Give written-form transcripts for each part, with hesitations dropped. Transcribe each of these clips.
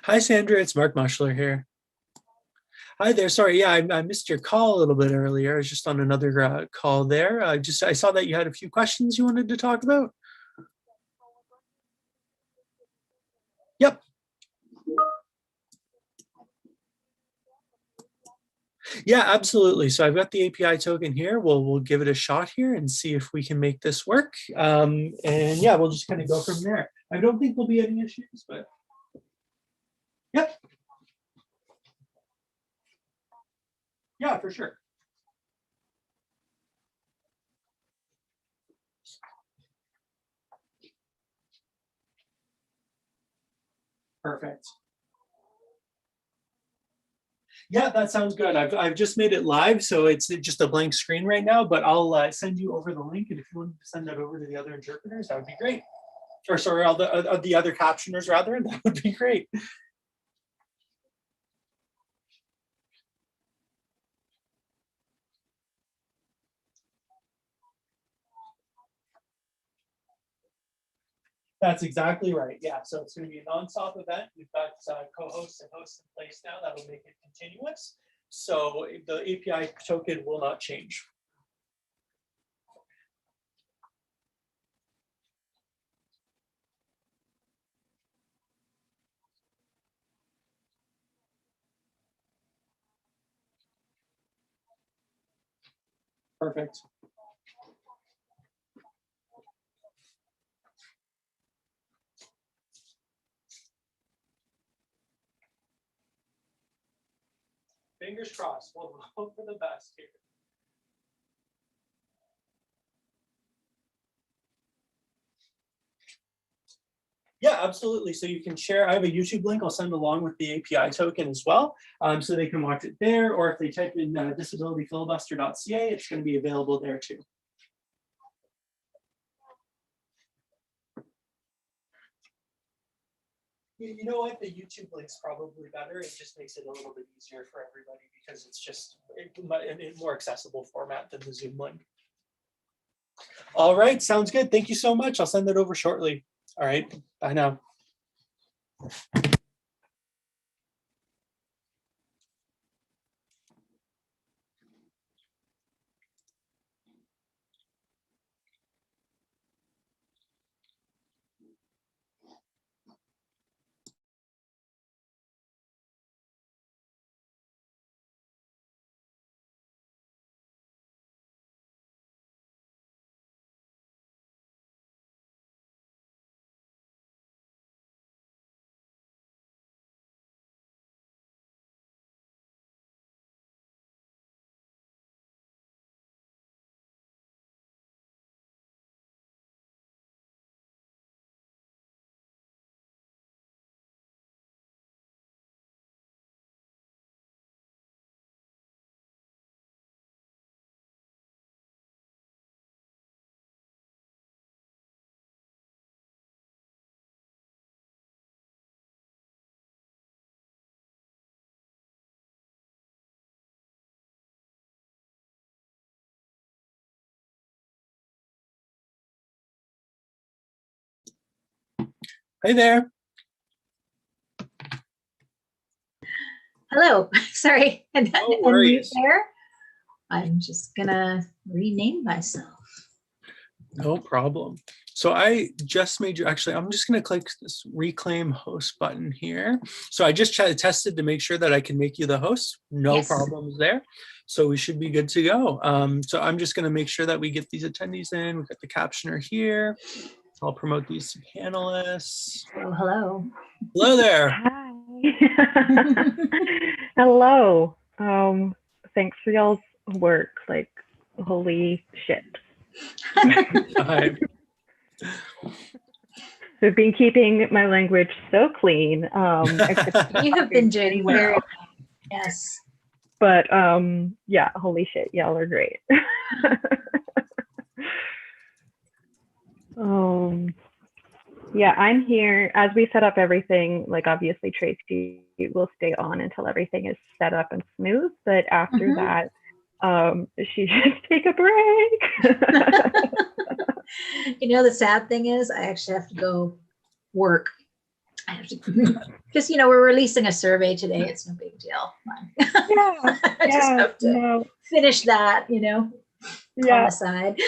Hi, Sandra. It's Mark Mushler here. Hi there. Sorry, yeah, I missed your call a little bit earlier. I was just on another call there. I saw that you had a few questions you wanted to talk about. Yep. Yeah, absolutely. So I've got the API token here. We'll give it a shot here and see if we can make this work. And yeah, we'll just kind of go from there. I don't think there'll be any issues, but yep. Yeah, for sure. Perfect. Yeah, that sounds good. I've just made it live, so it's just a blank screen right now, but I'll send you over the link. And if you want to send that over to the other interpreters, that would be great. Or sorry, all the other captioners rather, that would be great. That's exactly right. Yeah, so it's going to be a nonstop event. We've got co-hosts and hosts in place now. That'll make it continuous. So the API token will not change. Perfect. Fingers crossed. We'll hope for the best here. Yeah, absolutely. So you can share. I have a YouTube link I'll send along with the API token as well. So they can watch it there, or if they type in disabilityfilibuster.ca, it's going to be available there too. You know what? The YouTube link's probably better. It just makes it a little bit easier for everybody because it's just in more accessible format than the Zoom link. All right, sounds good. Thank you so much. I'll send that over shortly. All right, bye now. Hey there. Hello. Sorry. No worries. There. I'm just gonna rename myself. No problem. So I just made you, actually, I'm just going to click this reclaim host button here. So I just tested to make sure that I can make you the host. No problems there. So we should be good to go. So I'm just going to make sure that we get these attendees in. We've got the captioner here. I'll promote these to panelists. Oh, hello. Hello there. Hi. Hello. Thanks for y'all's work. Like, holy shit. I've been keeping my language so clean. You have been doing very well. Yes. But yeah, holy shit, y'all are great. Yeah, I'm here as we set up everything. Like, obviously Tracy will stay on until everything is set up and smooth, but after that she should take a break. You know, the sad thing is I actually have to go work I have to, just, we're releasing a survey today. It's no big deal. Yeah, I just have to finish that, on the side.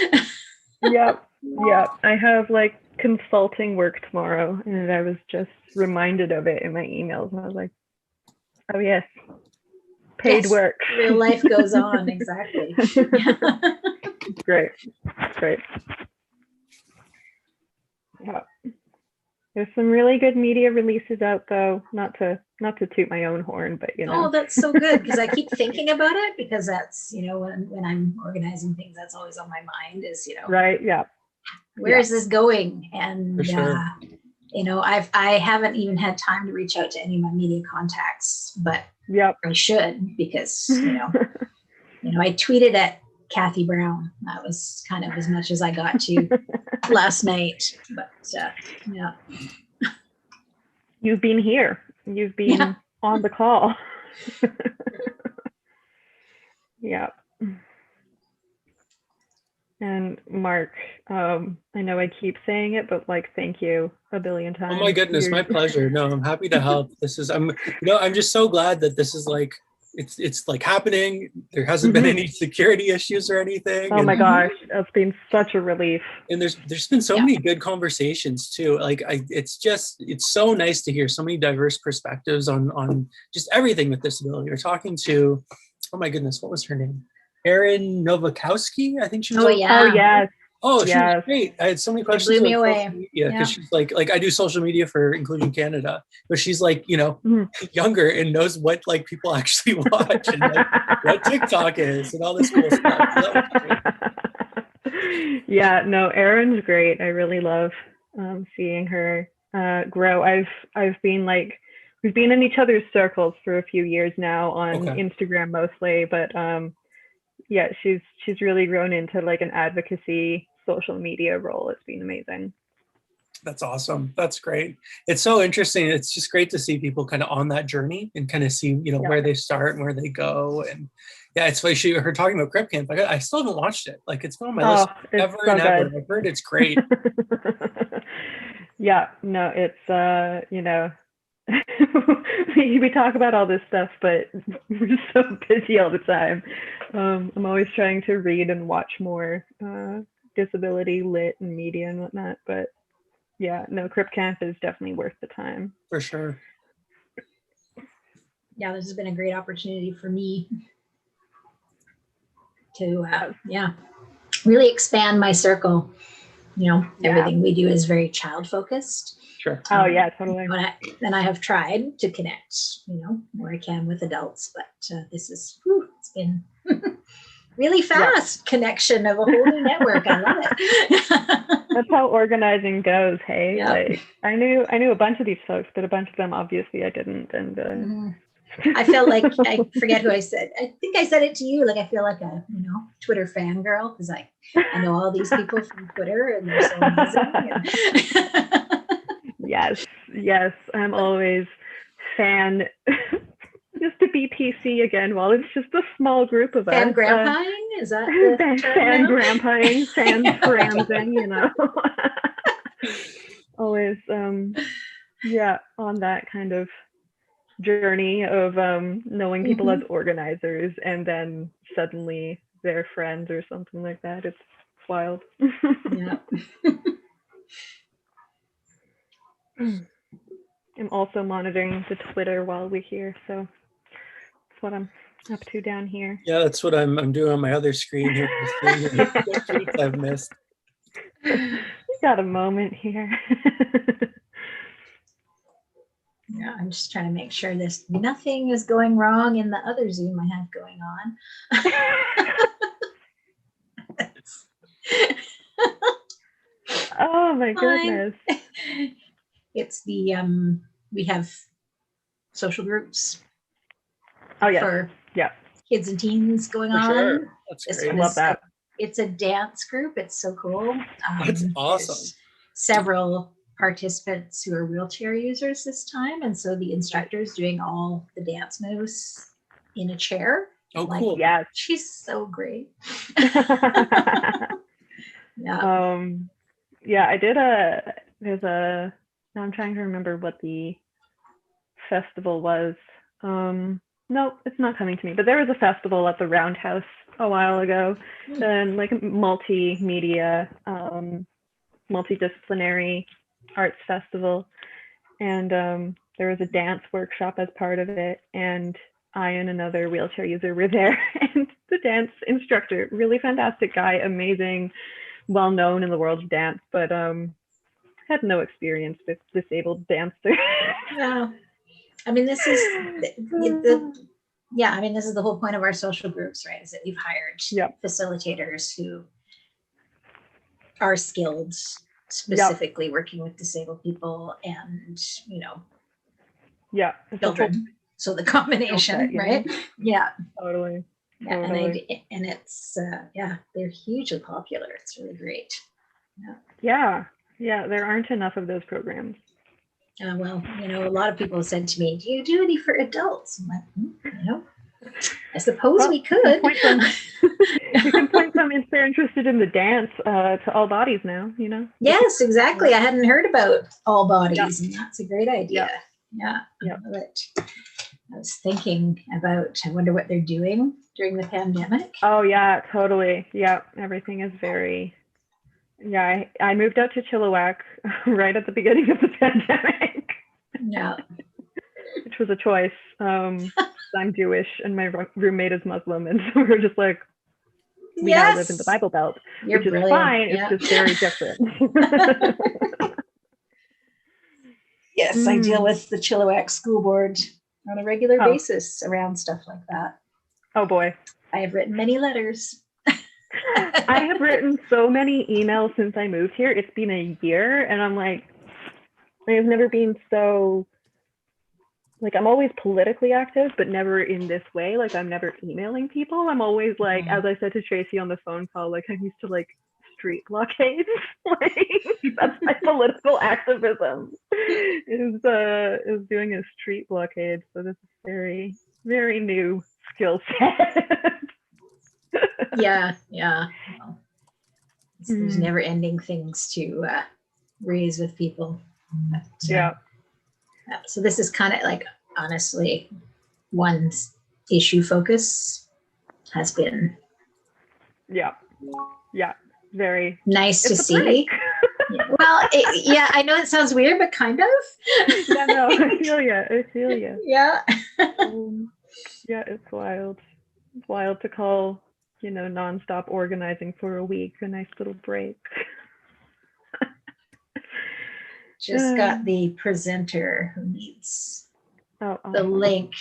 Yep. I have like consulting work tomorrow, and I was just reminded of it in my emails, and I was like, oh yes, paid work. Real life goes on. Exactly. Great. Yeah. There's some really good media releases out, though. Not to toot my own horn, but Oh, that's so good, because I keep thinking about it, because that's, when I'm organizing things, that's always on my mind is, right. Yeah. Where is this going? And For sure. I haven't even had time to reach out to any of my media contacts, but I should, because I tweeted at Kathy Brown. That was kind of as much as I got to last night. But yeah. You've been here. You've been on the call. Yeah. And Mark, I know I keep saying it, but like, thank you a billion times. Oh my goodness, my pleasure. No, I'm happy to help. I'm just so glad that this is like, it's like happening. There hasn't been any security issues or anything. Oh my gosh, it's been such a relief. And there's been so many good conversations too. Like it's so nice to hear so many diverse perspectives on just everything with disability. We're talking to, oh my goodness, what was her name? Erin Novakowski, I think she was. Oh yes. Oh, she was great. I had so many questions about social media, because she's like I do social media for Inclusion Canada, but she's like, younger and knows what like people actually watch and like what TikTok is and all this cool stuff. So yeah, no, Erin's great. I really love seeing her grow. I've been like, we've been in each other's circles for a few years now on Instagram mostly, but yeah, she's really grown into like an advocacy social media role. It's been amazing. That's awesome. That's great. It's so interesting. It's just great to see people kind of on that journey and kind of see, where they start and where they go. And yeah, it's like her talking about Crip Camp. I still haven't watched it. Like it's been on my list ever and ever. I've heard it's great. Yeah, no, it's we talk about all this stuff, but we're so busy all the time. I'm always trying to read and watch more disability lit and media and whatnot, but yeah, no, Crip Camp is definitely worth the time. For sure. Yeah, this has been a great opportunity for me to really expand my circle. Everything we do is very child focused. Sure. Oh yeah, totally. And I have tried to connect, where I can with adults, but this is, it's been really fast connection of a whole new network. I love it. That's how organizing goes. Hey, like I knew a bunch of these folks, but a bunch of them obviously I didn't. And I felt like, I forget who I said. I think I said it to you. Like I feel like a Twitter fangirl, because I know all these people from Twitter and they're so amazing. Yes, I'm always fan. Just to be PC again, while it's just a small group of us. Fan grandpaing? Is that the fan grandpaing, fan scramsing, Always, on that kind of journey of knowing people as organizers and then suddenly they're friends or something like that. It's wild. Yeah. I'm also monitoring the Twitter while we're here, so that's what I'm up to down here. Yeah, that's what I'm doing on my other screen here. What tweets I've missed. You got a moment here. Yeah, I'm just trying to make sure nothing is going wrong in the other Zoom I have going on. Oh my goodness. It's the we have social groups. Oh yeah. For kids and teens going on. Sure. That's great. I love that. It's a dance group. It's so cool. That's awesome. Several participants who are wheelchair users this time, and so the instructor's doing all the dance moves in a chair. Oh, cool. Yeah, she's so great. Yeah, I did there's Now I'm trying to remember what the festival was. No, it's not coming to me. But there was a festival at the Roundhouse a while ago, like a multimedia, multidisciplinary arts festival, and there was a dance workshop as part of it, and I and another wheelchair user were there, and the dance instructor, really fantastic guy, amazing, well known in the world of dance, but had no experience with disabled dancers. Yeah. I mean, this is this is the whole point of our social groups, right? Is that we've hired facilitators who are skilled, specifically working with disabled people and, children. So the combination, right? Yeah. Totally. Yeah, and it's they're hugely popular. It's really great. Yeah. There aren't enough of those programs. Well, a lot of people said to me, "Do you do any for adults?" I'm like, I suppose we could. You can point them if they're interested in the dance to All Bodies now. Yes, exactly. I hadn't heard about All Bodies, and that's a great idea. Yeah. I love it. I was thinking about, I wonder what they're doing during the pandemic. Oh yeah, totally. Yeah, everything is very. Yeah, I moved out to Chilliwack right at the beginning of the pandemic. Yeah. Which was a choice. I'm Jewish and my roommate is Muslim, and so we're just like, we now live in the Bible Belt, which is fine. Yeah. It's just very different. Yes, I deal with the Chilliwack School Board on a regular basis around stuff like that. Oh boy. I have written many letters. I have written so many emails since I moved here. It's been a year, and I'm like, I've never been so, like, I'm always politically active, but never in this way. Like, I'm never emailing people. I'm always like, as I said to Tracy on the phone call, like, I'm used to like street blockades. Like, that's my political activism is doing a street blockade. So this is very, very new skill set. Yeah. Well, there's never ending things to raise with people. But, so this is kind of like, honestly, one issue focus has been. Yeah. Very nice to see. Well, I know it sounds weird, but kind of. Yeah, no, I feel you. Yeah. Yeah, it's wild. It's wild to call, nonstop organizing for a week a nice little break. Just got the presenter who needs the link.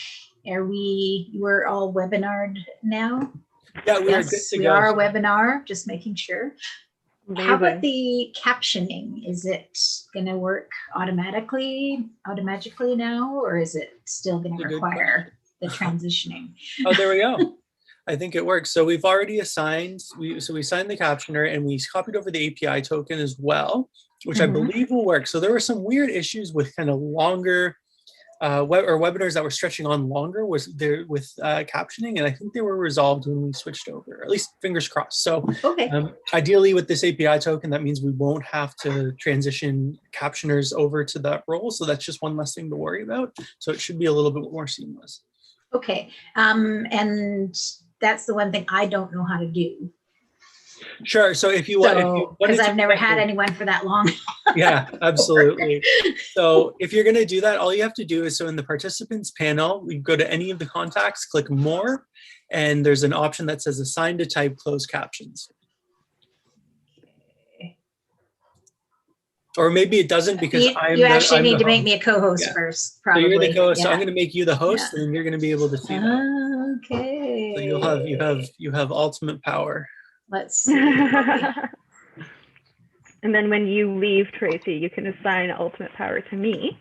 We're all webinared now? Yeah, we are good to go. We are a webinar, just making sure. Amazing. How about the captioning? Is it going to work automatically now, or is it still going to require the transitioning? Oh, there we go. I think it works. So we've already assigned, we signed the captioner and we copied over the API token as well, which I believe will work. So there were some weird issues with kind of longer webinars that were stretching on longer with captioning, and I think they were resolved when we switched over, at least fingers crossed. So ideally with this API token, that means we won't have to transition captioners over to that role. So that's just one less thing to worry about. So it should be a little bit more seamless. Okay. And that's the one thing I don't know how to do. Sure. So if you want, because I've never had anyone for that long. Yeah, absolutely. So if you're going to do that, all you have to do is, so in the participants panel, we go to any of the contacts, click more, and there's an option that says assign to type closed captions. Or maybe it doesn't, because you actually need to make me a co-host first, probably. So you're the co-host, so I'm going to make you the host, and then you're going to be able to see that. Okay. So you have ultimate power. Let's see. And then when you leave, Tracy, you can assign ultimate power to me.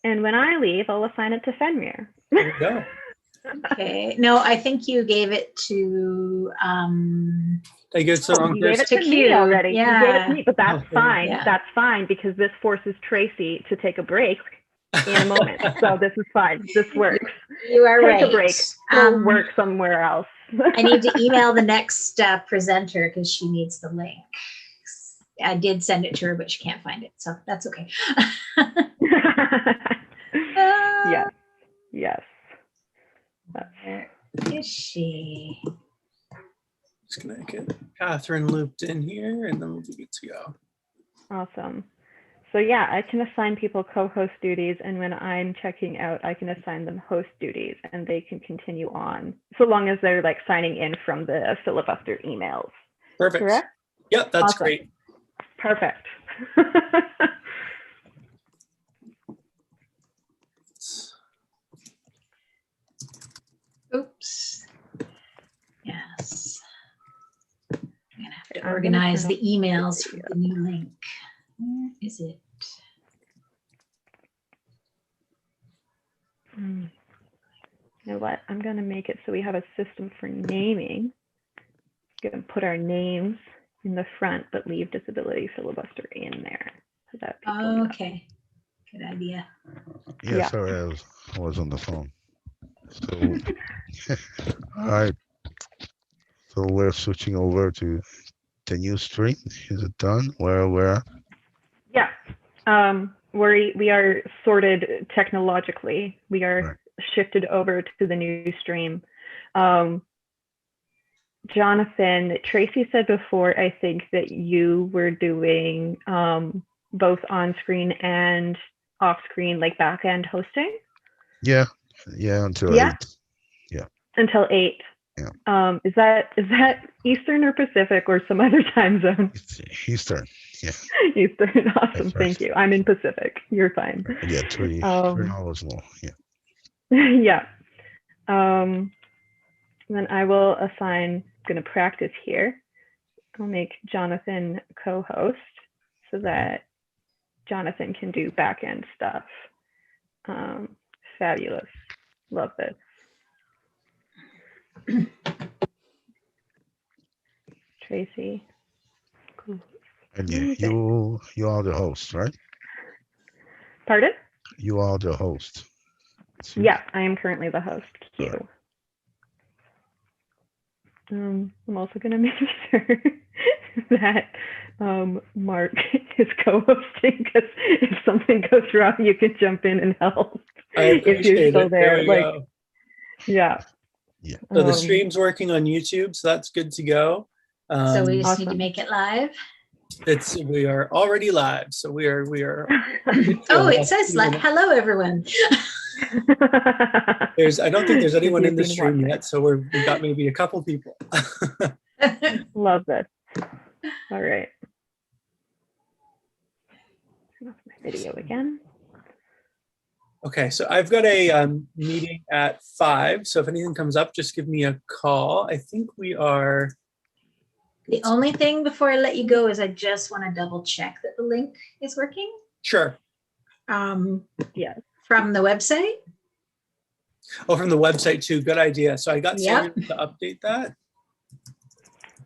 And when I leave, I'll assign it to Fenrir. There you go. Okay. No, I think you gave it to I guess the wrong you gave it to me already. Yeah. You gave it to me, but that's fine. Yeah. That's fine, because this forces Tracy to take a break in a moment. So this is fine. This works. You are right. Take a break. Go work somewhere else. I need to email the next presenter because she needs the link. I did send it to her, but she can't find it, so that's okay. Yes. Yes. Where is she? Just gonna get Catherine looped in here, and then we'll be good to go. Awesome. So yeah, I can assign people co-host duties, and when I'm checking out, I can assign them host duties, and they can continue on so long as they're like signing in from the Filibuster emails. Perfect. Correct? Yep, that's Awesome. great. Perfect. Oops. Yes. I'm gonna have to organize the emails for the new link. Where is it? You know what? I'm going to make it so we have a system for naming. Going to put our names in the front, but leave disability filibuster in there. So that Okay. Good idea. Yeah, sorry, I was on the phone. So, all right. So we're switching over to the new stream. Is it done? Where? Yeah. We are sorted technologically. We are shifted over to the new stream. Jonathan, Tracy said before, I think that you were doing both on screen and off screen, like back end hosting. Yeah, until 8. Yeah. Until 8. Yeah. Is that Eastern or Pacific or some other time zone? It's Eastern. Yeah. Eastern. Awesome. Thank you. I'm in Pacific. You're fine. Yeah, 3 hours more. Yeah. Yeah. Then I will assign, I'm going to practice here. I'll make Jonathan co-host so that Jonathan can do back-end stuff. Fabulous. Love this. Tracy. Cool. And you are the host, right? Pardon? You are the host. Yeah, I am currently the host. Q. Right. I'm also going to make sure that Mark is co-hosting, because if something goes wrong, you can jump in and help. If you're still there. Go. Yeah. So the stream's working on YouTube, so that's good to go. So we just need to make it live. We are already live, so we are. Oh, it says hello, everyone. I don't think there's anyone in the stream yet, so we've got maybe a couple people. Love this. All right. Turn off my video again. Okay, so I've got a meeting at 5. So if anything comes up, just give me a call. I think we are. The only thing before I let you go is I just want to double check that the link is working. Sure. Yes. From the website. Oh, from the website too. Good idea. So I got Sandra to update that.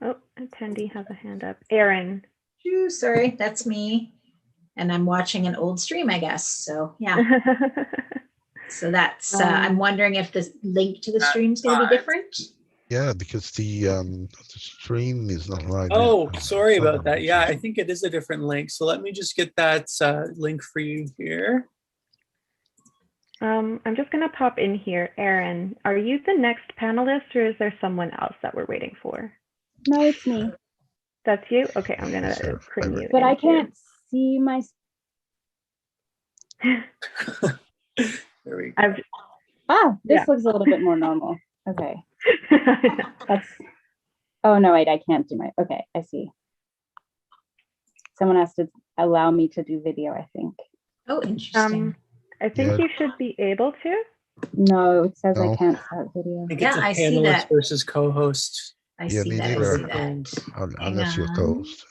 Oh, attendee has a hand up. Aaron. Ooh, sorry, that's me. And I'm watching an old stream, I guess. So yeah. So that's I'm wondering if the link to the stream is going to be different. Yeah, because the stream is not live. Oh, sorry about that. Yeah, I think it is a different link. So let me just get that link for you here. I'm just going to pop in here. Aaron, are you the next panelist, or is there someone else that we're waiting for? No, it's me. That's you? Okay, I'm going to bring you. But I can't see my. There we go. This looks a little bit more normal. Okay. Oh no, wait, I can't do my. Okay, I see. Someone has to allow me to do video, I think. Oh, interesting. I think you should be able to. No, it says I can't start video. I think it's a panelist versus co-host. I see that. Unless you're co-host.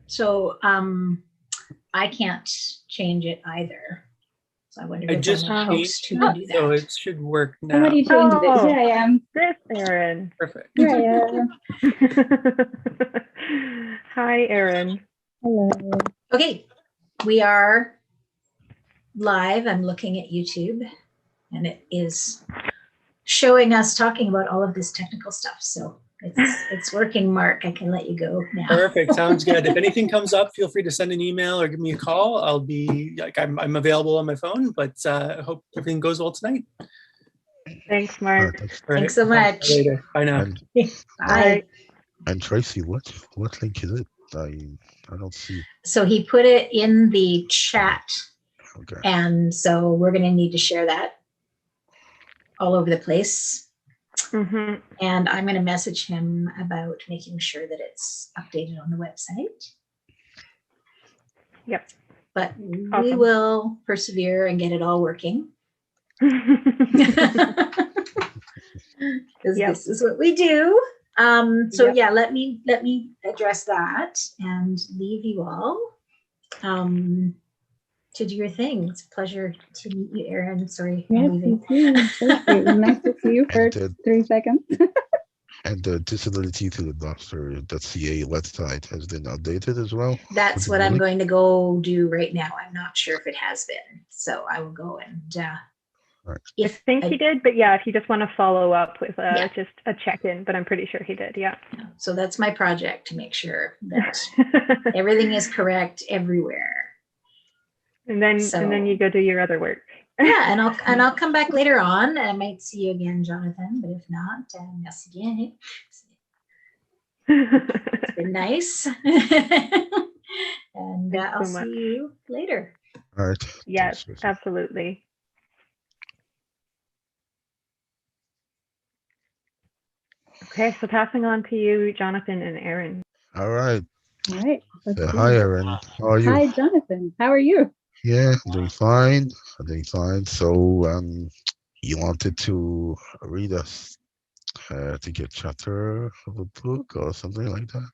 So I can't change it either. So I wonder if just I'm a host who can do that. So it should work now. Somebody changed it. Here I am. This Aaron. Perfect. Here I am. Hi, Aaron. Hello. Okay, we are live. I'm looking at YouTube, and it is showing us talking about all of this technical stuff. So it's working, Mark. I can let you go now. Perfect. Sounds good. If anything comes up, feel free to send an email or give me a call. I'll be like, I'm available on my phone, but I hope everything goes well tonight. Thanks, All right, Mark. thanks. Thanks so much. Later. Bye now. And, Bye. and Tracy, what link is it? I don't see. So he put it in the chat, Okay. and so we're going to need to share that all over the place. Mm-hmm. And I'm going to message him about making sure that it's updated on the website. Yep. But we Awesome. will persevere and get it all working. Because Yep. this is what we do. So Yep. yeah, let me address that and leave you all to do your thing. It's a pleasure to meet you, Erin. Sorry, Yes, I'm you leaving. too. It was nice to see you for And 3 seconds. and the disability filibuster.ca website has been updated as well. That's what I'm going to go do right now. I'm not sure if it has been, so I will go and Right. I think he did, but yeah, if you just want to follow up with just a check-in, but I'm pretty sure he did. Yeah. So that's my project, to make sure that everything is correct everywhere. and then you go do your other work. Yeah, and I'll come back later on. I might see you again, Jonathan, but if not, merci bien. It's been nice. And Thanks I'll so much. see you later. All right. Yes, Thanks, absolutely. Okay, so passing on to you, Jonathan and Erin. all right. All right. Hi, Erin. How are you? Hi, Jonathan. How are you? Yeah, I'm doing fine. I'm doing fine. So, you wanted to read us to get chapter of a book or something like that?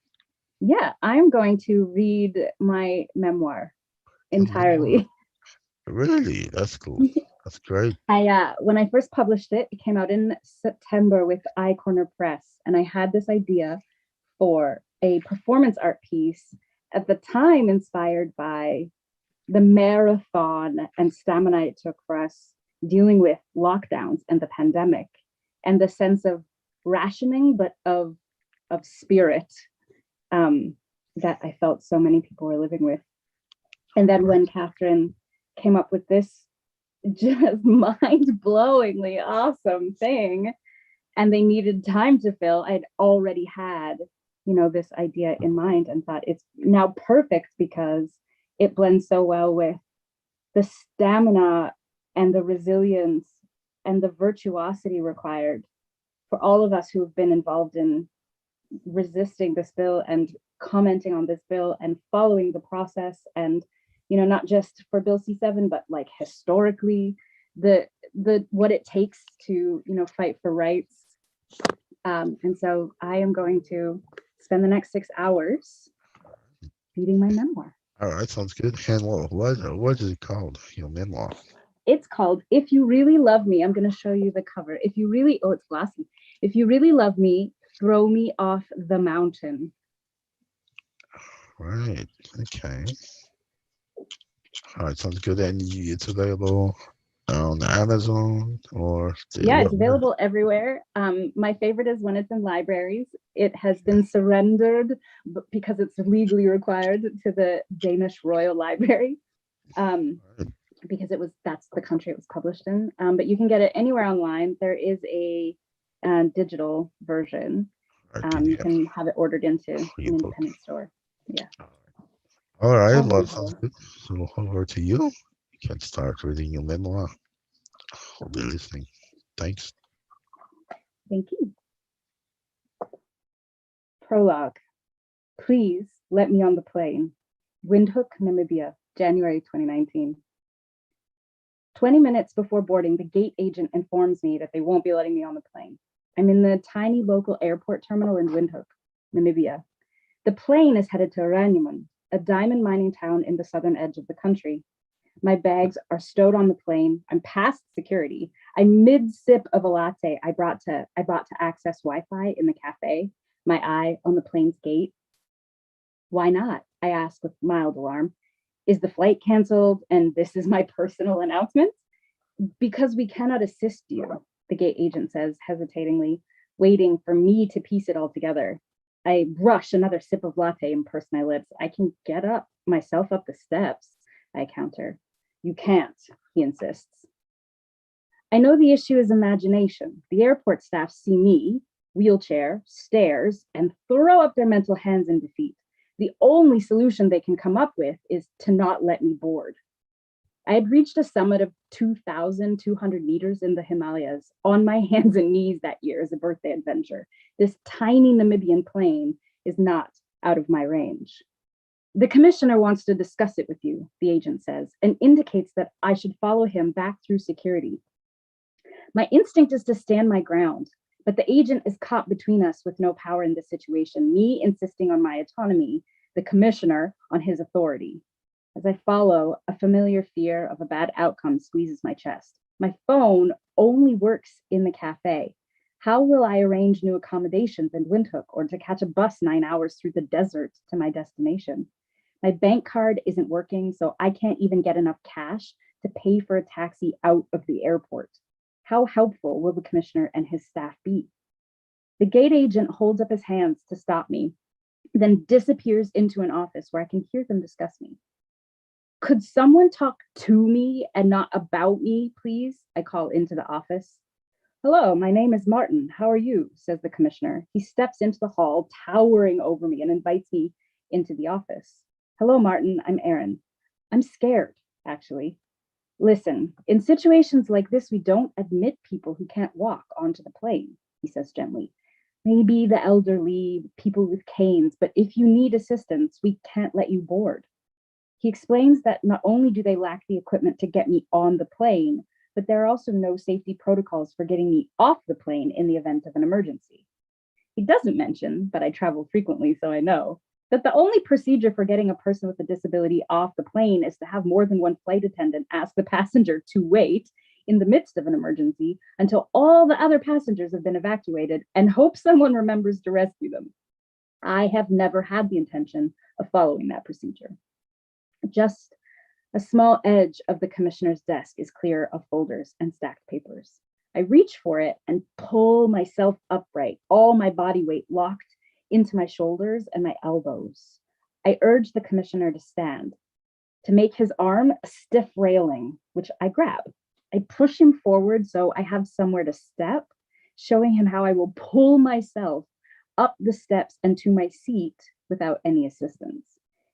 Yeah, I'm going to read my memoir entirely. Really? That's cool. That's great. When I first published it, it came out in September with iCorner Press, and I had this idea for a performance art piece at the time inspired by the marathon and stamina it took for us dealing with lockdowns and the pandemic, and the sense of rationing, but of spirit that I felt so many people were living with. And then when Catherine came up with this just mind-blowingly awesome thing, and they needed time to fill, I'd already had, this idea in mind and thought it's now perfect because it blends so well with the stamina and the resilience and the virtuosity required for all of us who have been involved in resisting this bill and commenting on this bill and following the process, and not just for Bill C7, but like historically the what it takes to fight for rights. And so I am going to spend the next 6 hours reading my memoir. All right, sounds good. And what is it called? Your memoir. It's called If You Really Love Me. I'm going to show you the cover. If you really, it's glossy. If you really love me, throw me off the mountain. Right. Okay. All right, sounds good. And it's available on Amazon or it's available everywhere. My favorite is when it's in libraries. It has been surrendered because it's legally required to the Danish Royal Library, because that's the country it was published in. But you can get it anywhere online. There is a digital version. You can have it ordered into an independent store. Yeah. All right, well, sounds good. So over to you. You can start reading your memoir. I'll be listening. Thanks. Thank you. Prologue. Please let me on the plane. Windhoek, Namibia, January 2019. 20 minutes before boarding, the gate agent informs me that they won't be letting me on the plane. I'm in the tiny local airport terminal in Windhoek, Namibia. The plane is headed to Oranienburg, a diamond mining town in the southern edge of the country. My bags are stowed on the plane. I'm past security. I'm mid-sip of a latte I bought to access Wi-Fi in the cafe, my eye on the plane's gate. Why not? I ask with mild alarm. Is the flight canceled and this is my personal announcement? Because we cannot assist you, the gate agent says hesitatingly, waiting for me to piece it all together. I rush another sip of latte and purse my lips. I can get up myself up the steps, I counter. You can't, he insists. I know the issue is imagination. The airport staff see me, wheelchair, stairs, and throw up their mental hands in defeat. The only solution they can come up with is to not let me board. I had reached a summit of 2,200 meters in the Himalayas on my hands and knees that year as a birthday adventure. This tiny Namibian plane is not out of my range. The commissioner wants to discuss it with you, the agent says, and indicates that I should follow him back through security. My instinct is to stand my ground, but the agent is caught between us with no power in this situation, me insisting on my autonomy, the commissioner on his authority. As I follow, a familiar fear of a bad outcome squeezes my chest. My phone only works in the cafe. How will I arrange new accommodations in Windhoek or to catch a bus 9 hours through the desert to my destination? My bank card isn't working, so I can't even get enough cash to pay for a taxi out of the airport. How helpful will the commissioner and his staff be? The gate agent holds up his hands to stop me, then disappears into an office where I can hear them discuss me. Could someone talk to me and not about me, please? I call into the office. Hello, my name is Martin. How are you? Says the commissioner. He steps into the hall, towering over me, and invites me into the office. Hello, Martin. I'm Erin. I'm scared, actually. Listen, in situations like this, we don't admit people who can't walk onto the plane, he says gently. Maybe the elderly, people with canes, but if you need assistance, we can't let you board. He explains that not only do they lack the equipment to get me on the plane, but there are also no safety protocols for getting me off the plane in the event of an emergency. He doesn't mention, but I travel frequently, so I know, that the only procedure for getting a person with a disability off the plane is to have more than one flight attendant ask the passenger to wait in the midst of an emergency until all the other passengers have been evacuated and hope someone remembers to rescue them. I have never had the intention of following that procedure. Just a small edge of the commissioner's desk is clear of folders and stacked papers. I reach for it and pull myself upright, all my body weight locked into my shoulders and my elbows. I urge the commissioner to stand, to make his arm a stiff railing, which I grab. I push him forward so I have somewhere to step, showing him how I will pull myself up the steps and to my seat without any assistance.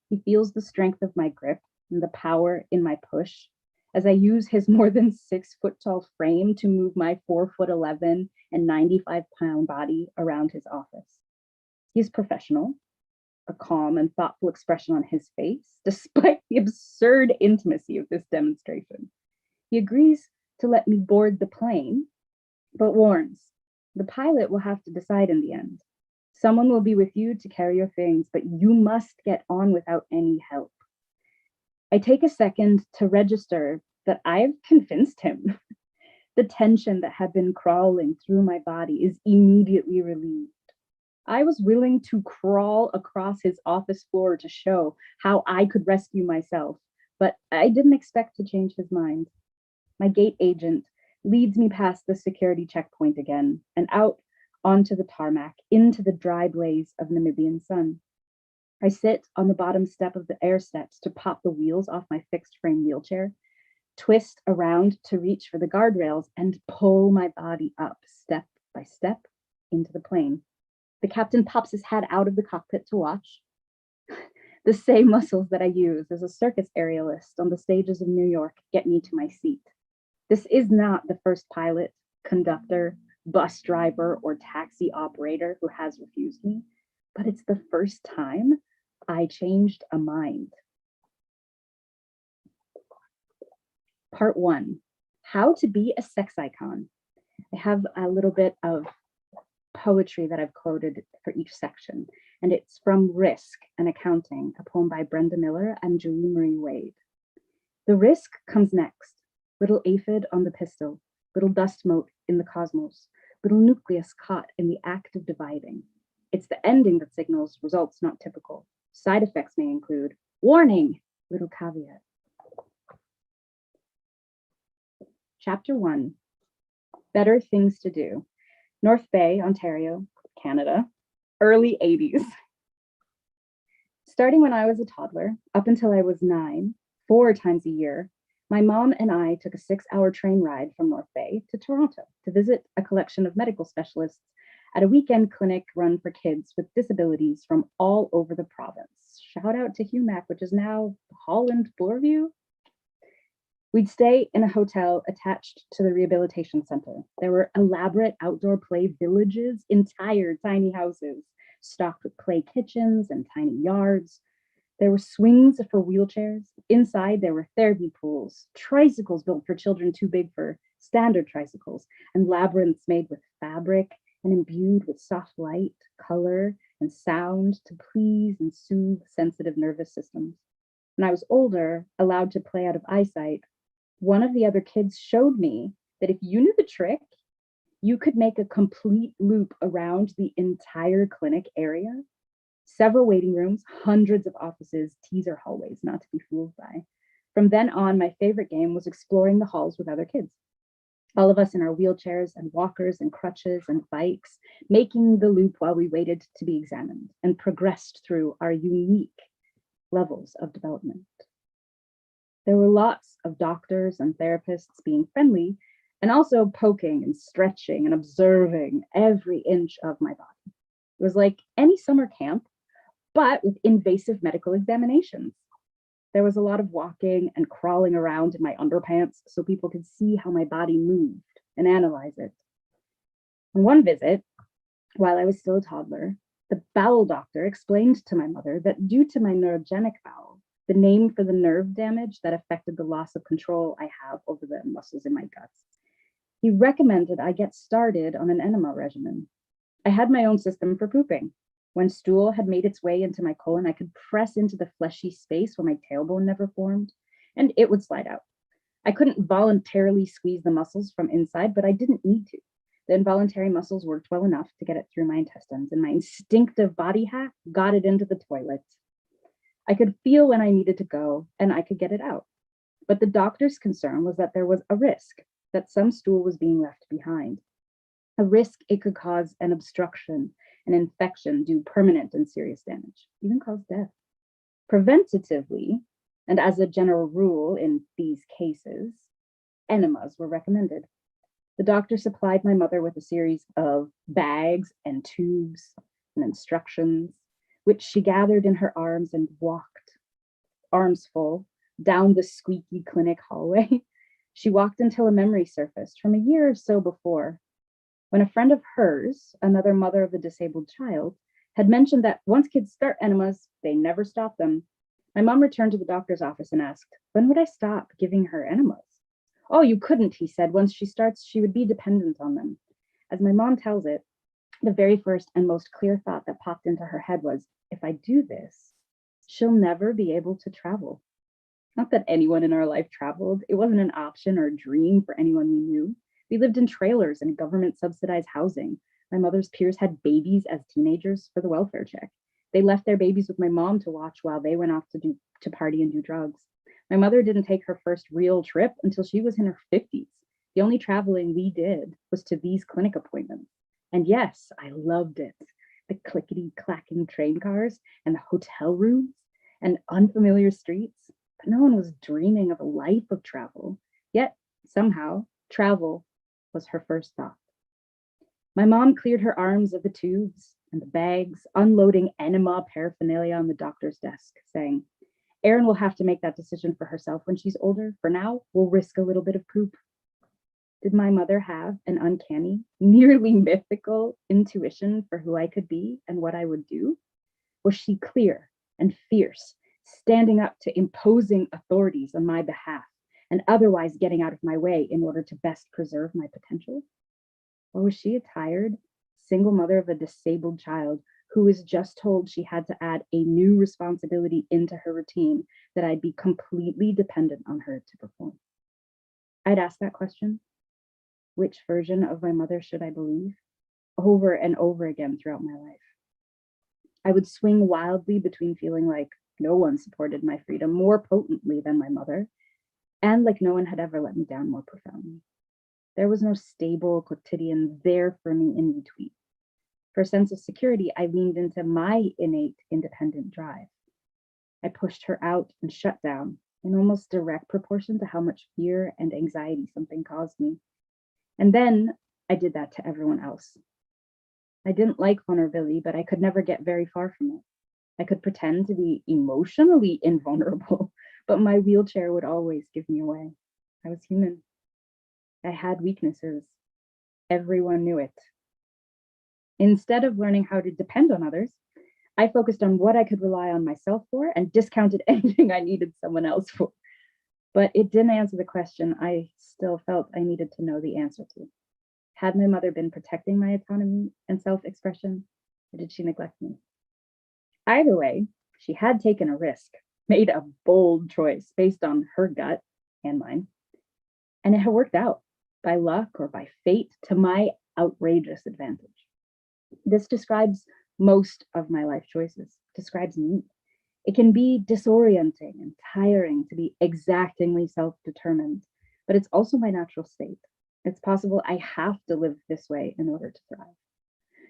He feels the strength of my grip and the power in my push as I use his more than 6 foot tall frame to move my 4'11" and 95-pound body around his office. He's professional, a calm and thoughtful expression on his face, despite the absurd intimacy of this demonstration. He agrees to let me board the plane, but warns, the pilot will have to decide in the end. Someone will be with you to carry your things, but you must get on without any help. I take a second to register that I've convinced him. The tension that had been crawling through my body is immediately relieved. I was willing to crawl across his office floor to show how I could rescue myself, but I didn't expect to change his mind. My gate agent leads me past the security checkpoint again and out onto the tarmac, into the dry blaze of Namibian sun. I sit on the bottom step of the air steps to pop the wheels off my fixed frame wheelchair, twist around to reach for the guardrails, and pull my body up step by step into the plane. The captain pops his head out of the cockpit to watch. The same muscles that I use as a circus aerialist on the stages of New York get me to my seat. This is not the first pilot, conductor, bus driver, or taxi operator who has refused me, but it's the first time I changed a mind. Part 1, how to be a sex icon. I have a little bit of poetry that I've quoted for each section, and it's from Risk and Accounting, a poem by Brenda Miller and Julie Marie Wade. The risk comes next, little aphid on the pistil, little dust mote in the cosmos, little nucleus caught in the act of dividing. It's the ending that signals results not typical. Side effects may include, warning, little caveat. Chapter 1, Better Things to Do. North Bay, Ontario, Canada, early 80s. Starting when I was a toddler, up until I was 9, 4 times a year, my mom and I took a 6-hour train ride from North Bay to Toronto to visit a collection of medical specialists at a weekend clinic run for kids with disabilities from all over the province. Shout out to HUMAC, which is now Holland Bloorview. We'd stay in a hotel attached to the rehabilitation center. There were elaborate outdoor play villages, entire tiny houses, stocked with clay kitchens and tiny yards. There were swings for wheelchairs. Inside, there were therapy pools, tricycles built for children too big for standard tricycles, and labyrinths made with fabric and imbued with soft light, color, and sound to please and soothe sensitive nervous systems. When I was older, allowed to play out of eyesight, one of the other kids showed me that if you knew the trick, you could make a complete loop around the entire clinic area. Several waiting rooms, hundreds of offices, teaser hallways, not to be fooled by. From then on, my favorite game was exploring the halls with other kids. All of us in our wheelchairs and walkers and crutches and bikes, making the loop while we waited to be examined and progressed through our unique levels of development. There were lots of doctors and therapists being friendly and also poking and stretching and observing every inch of my body. It was like any summer camp, but with invasive medical examinations. There was a lot of walking and crawling around in my underpants so people could see how my body moved and analyze it. On one visit, while I was still a toddler, the bowel doctor explained to my mother that due to my neurogenic bowel, the name for the nerve damage that affected the loss of control I have over the muscles in my guts, he recommended I get started on an enema regimen. I had my own system for pooping. When stool had made its way into my colon, I could press into the fleshy space where my tailbone never formed, and it would slide out. I couldn't voluntarily squeeze the muscles from inside, but I didn't need to. The involuntary muscles worked well enough to get it through my intestines, and my instinctive body hack got it into the toilet. I could feel when I needed to go, and I could get it out. But the doctor's concern was that there was a risk that some stool was being left behind. A risk it could cause an obstruction, an infection, do permanent and serious damage, even cause death. Preventatively, and as a general rule in these cases, enemas were recommended. The doctor supplied my mother with a series of bags and tubes and instructions, which she gathered in her arms and walked, arms full, down the squeaky clinic hallway. She walked until a memory surfaced from a year or so before, when a friend of hers, another mother of a disabled child, had mentioned that once kids start enemas, they never stop them. My mom returned to the doctor's office and asked, when would I stop giving her enemas? Oh, you couldn't, he said. Once she starts, she would be dependent on them. As my mom tells it, the very first and most clear thought that popped into her head was, if I do this, she'll never be able to travel. Not that anyone in our life traveled. It wasn't an option or a dream for anyone we knew. We lived in trailers and government-subsidized housing. My mother's peers had babies as teenagers for the welfare check. They left their babies with my mom to watch while they went off to party and do drugs. My mother didn't take her first real trip until she was in her 50s. The only traveling we did was to these clinic appointments. And yes, I loved it. The clickety-clacking train cars and the hotel rooms and unfamiliar streets. But no one was dreaming of a life of travel. Yet, somehow, travel was her first thought. My mom cleared her arms of the tubes and the bags, unloading enema paraphernalia on the doctor's desk, saying, Erin will have to make that decision for herself when she's older. For now, we'll risk a little bit of poop. Did my mother have an uncanny, nearly mythical intuition for who I could be and what I would do? Was she clear and fierce, standing up to imposing authorities on my behalf and otherwise getting out of my way in order to best preserve my potential? Or was she a tired, single mother of a disabled child who was just told she had to add a new responsibility into her routine that I'd be completely dependent on her to perform? I'd ask that question. Which version of my mother should I believe? Over and over again throughout my life. I would swing wildly between feeling like no one supported my freedom more potently than my mother, and like no one had ever let me down more profoundly. There was no stable quotidian there for me in between. For a sense of security, I leaned into my innate independent drive. I pushed her out and shut down in almost direct proportion to how much fear and anxiety something caused me. And then I did that to everyone else. I didn't like vulnerability, but I could never get very far from it. I could pretend to be emotionally invulnerable, but my wheelchair would always give me away. I was human. I had weaknesses. Everyone knew it. Instead of learning how to depend on others, I focused on what I could rely on myself for and discounted anything I needed someone else for. But it didn't answer the question I still felt I needed to know the answer to. Had my mother been protecting my autonomy and self-expression, or did she neglect me? Either way, she had taken a risk, made a bold choice based on her gut and mine, and it had worked out by luck or by fate to my outrageous advantage. This describes most of my life choices, describes me. It can be disorienting and tiring to be exactingly self-determined, but it's also my natural state. It's possible I have to live this way in order to thrive.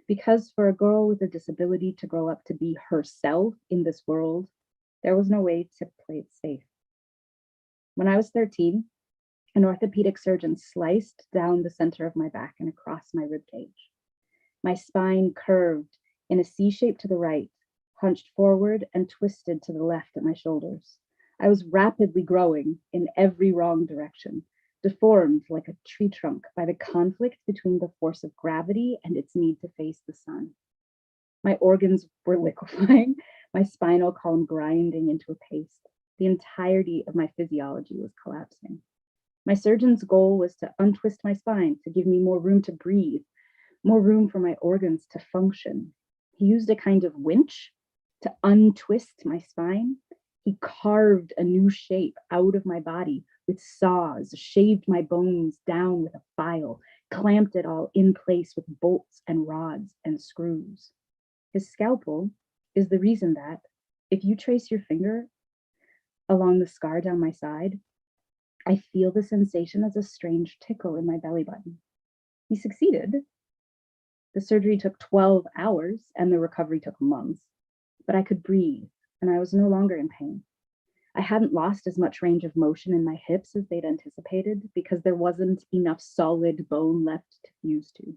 Because for a girl with a disability to grow up to be herself in this world, there was no way to play it safe. When I was 13, an orthopedic surgeon sliced down the center of my back and across my ribcage. My spine curved in a C shape to the right, hunched forward and twisted to the left at my shoulders. I was rapidly growing in every wrong direction, deformed like a tree trunk by the conflict between the force of gravity and its need to face the sun. My organs were liquefying, my spinal column grinding into a paste. The entirety of my physiology was collapsing. My surgeon's goal was to untwist my spine, to give me more room to breathe, more room for my organs to function. He used a kind of winch to untwist my spine. He carved a new shape out of my body with saws, shaved my bones down with a file, clamped it all in place with bolts and rods and screws. His scalpel is the reason that, if you trace your finger along the scar down my side, I feel the sensation as a strange tickle in my belly button. He succeeded. The surgery took 12 hours and the recovery took months, but I could breathe and I was no longer in pain. I hadn't lost as much range of motion in my hips as they'd anticipated because there wasn't enough solid bone left to fuse to.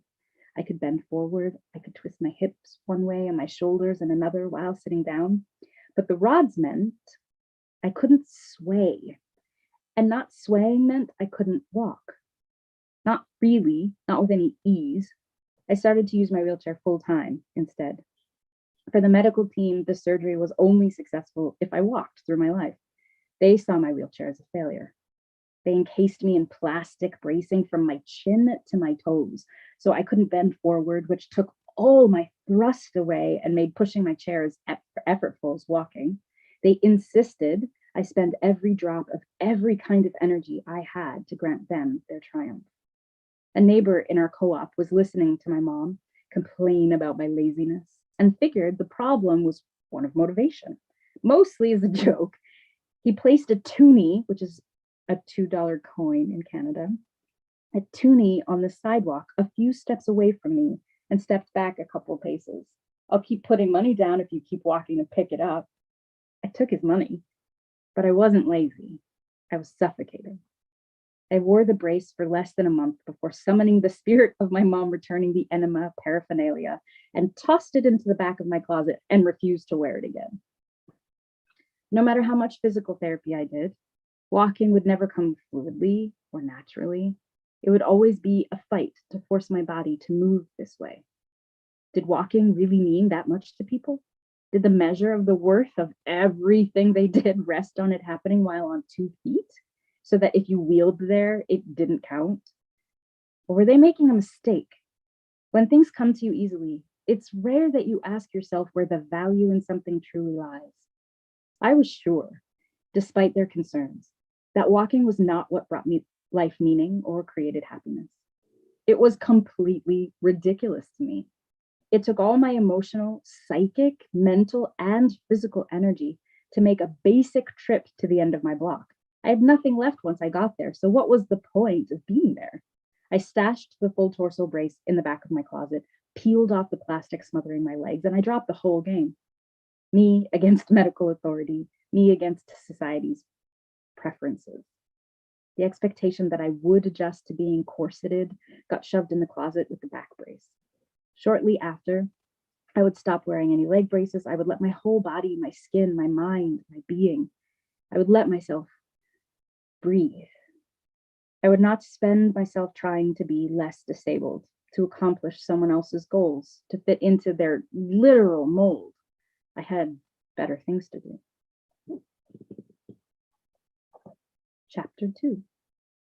I could bend forward, I could twist my hips one way and my shoulders in another while sitting down, but the rods meant I couldn't sway. And not swaying meant I couldn't walk. Not really, not with any ease. I started to use my wheelchair full time instead. For the medical team, the surgery was only successful if I walked through my life. They saw my wheelchair as a failure. They encased me in plastic bracing from my chin to my toes, so I couldn't bend forward, which took all my thrust away and made pushing my chair as effortful as walking. They insisted I spend every drop of every kind of energy I had to grant them their triumph. A neighbor in our co-op was listening to my mom complain about my laziness and figured the problem was one of motivation, mostly as a joke. He placed a toonie, which is a $2 coin in Canada, a toonie on the sidewalk a few steps away from me and stepped back a couple paces. I'll keep putting money down if you keep walking to pick it up. I took his money, but I wasn't lazy. I was suffocating. I wore the brace for less than a month before summoning the spirit of my mom returning the enema paraphernalia and tossed it into the back of my closet and refused to wear it again. No matter how much physical therapy I did, walking would never come fluidly or naturally. It would always be a fight to force my body to move this way. Did walking really mean that much to people? Did the measure of the worth of everything they did rest on it happening while on 2 feet? So that if you wheeled there, it didn't count? Or were they making a mistake? When things come to you easily, it's rare that you ask yourself where the value in something truly lies. I was sure, despite their concerns, that walking was not what brought me life meaning or created happiness. It was completely ridiculous to me. It took all my emotional, psychic, mental, and physical energy to make a basic trip to the end of my block. I had nothing left once I got there, so what was the point of being there? I stashed the full torso brace in the back of my closet, peeled off the plastic smothering my legs, and I dropped the whole game. Me against medical authority, me against society's preferences. The expectation that I would adjust to being corseted got shoved in the closet with the back brace. Shortly after, I would stop wearing any leg braces. I would let my whole body, my skin, my mind, my being, I would let myself breathe. I would not spend myself trying to be less disabled, to accomplish someone else's goals, to fit into their literal mold. I had better things to do. Chapter 2.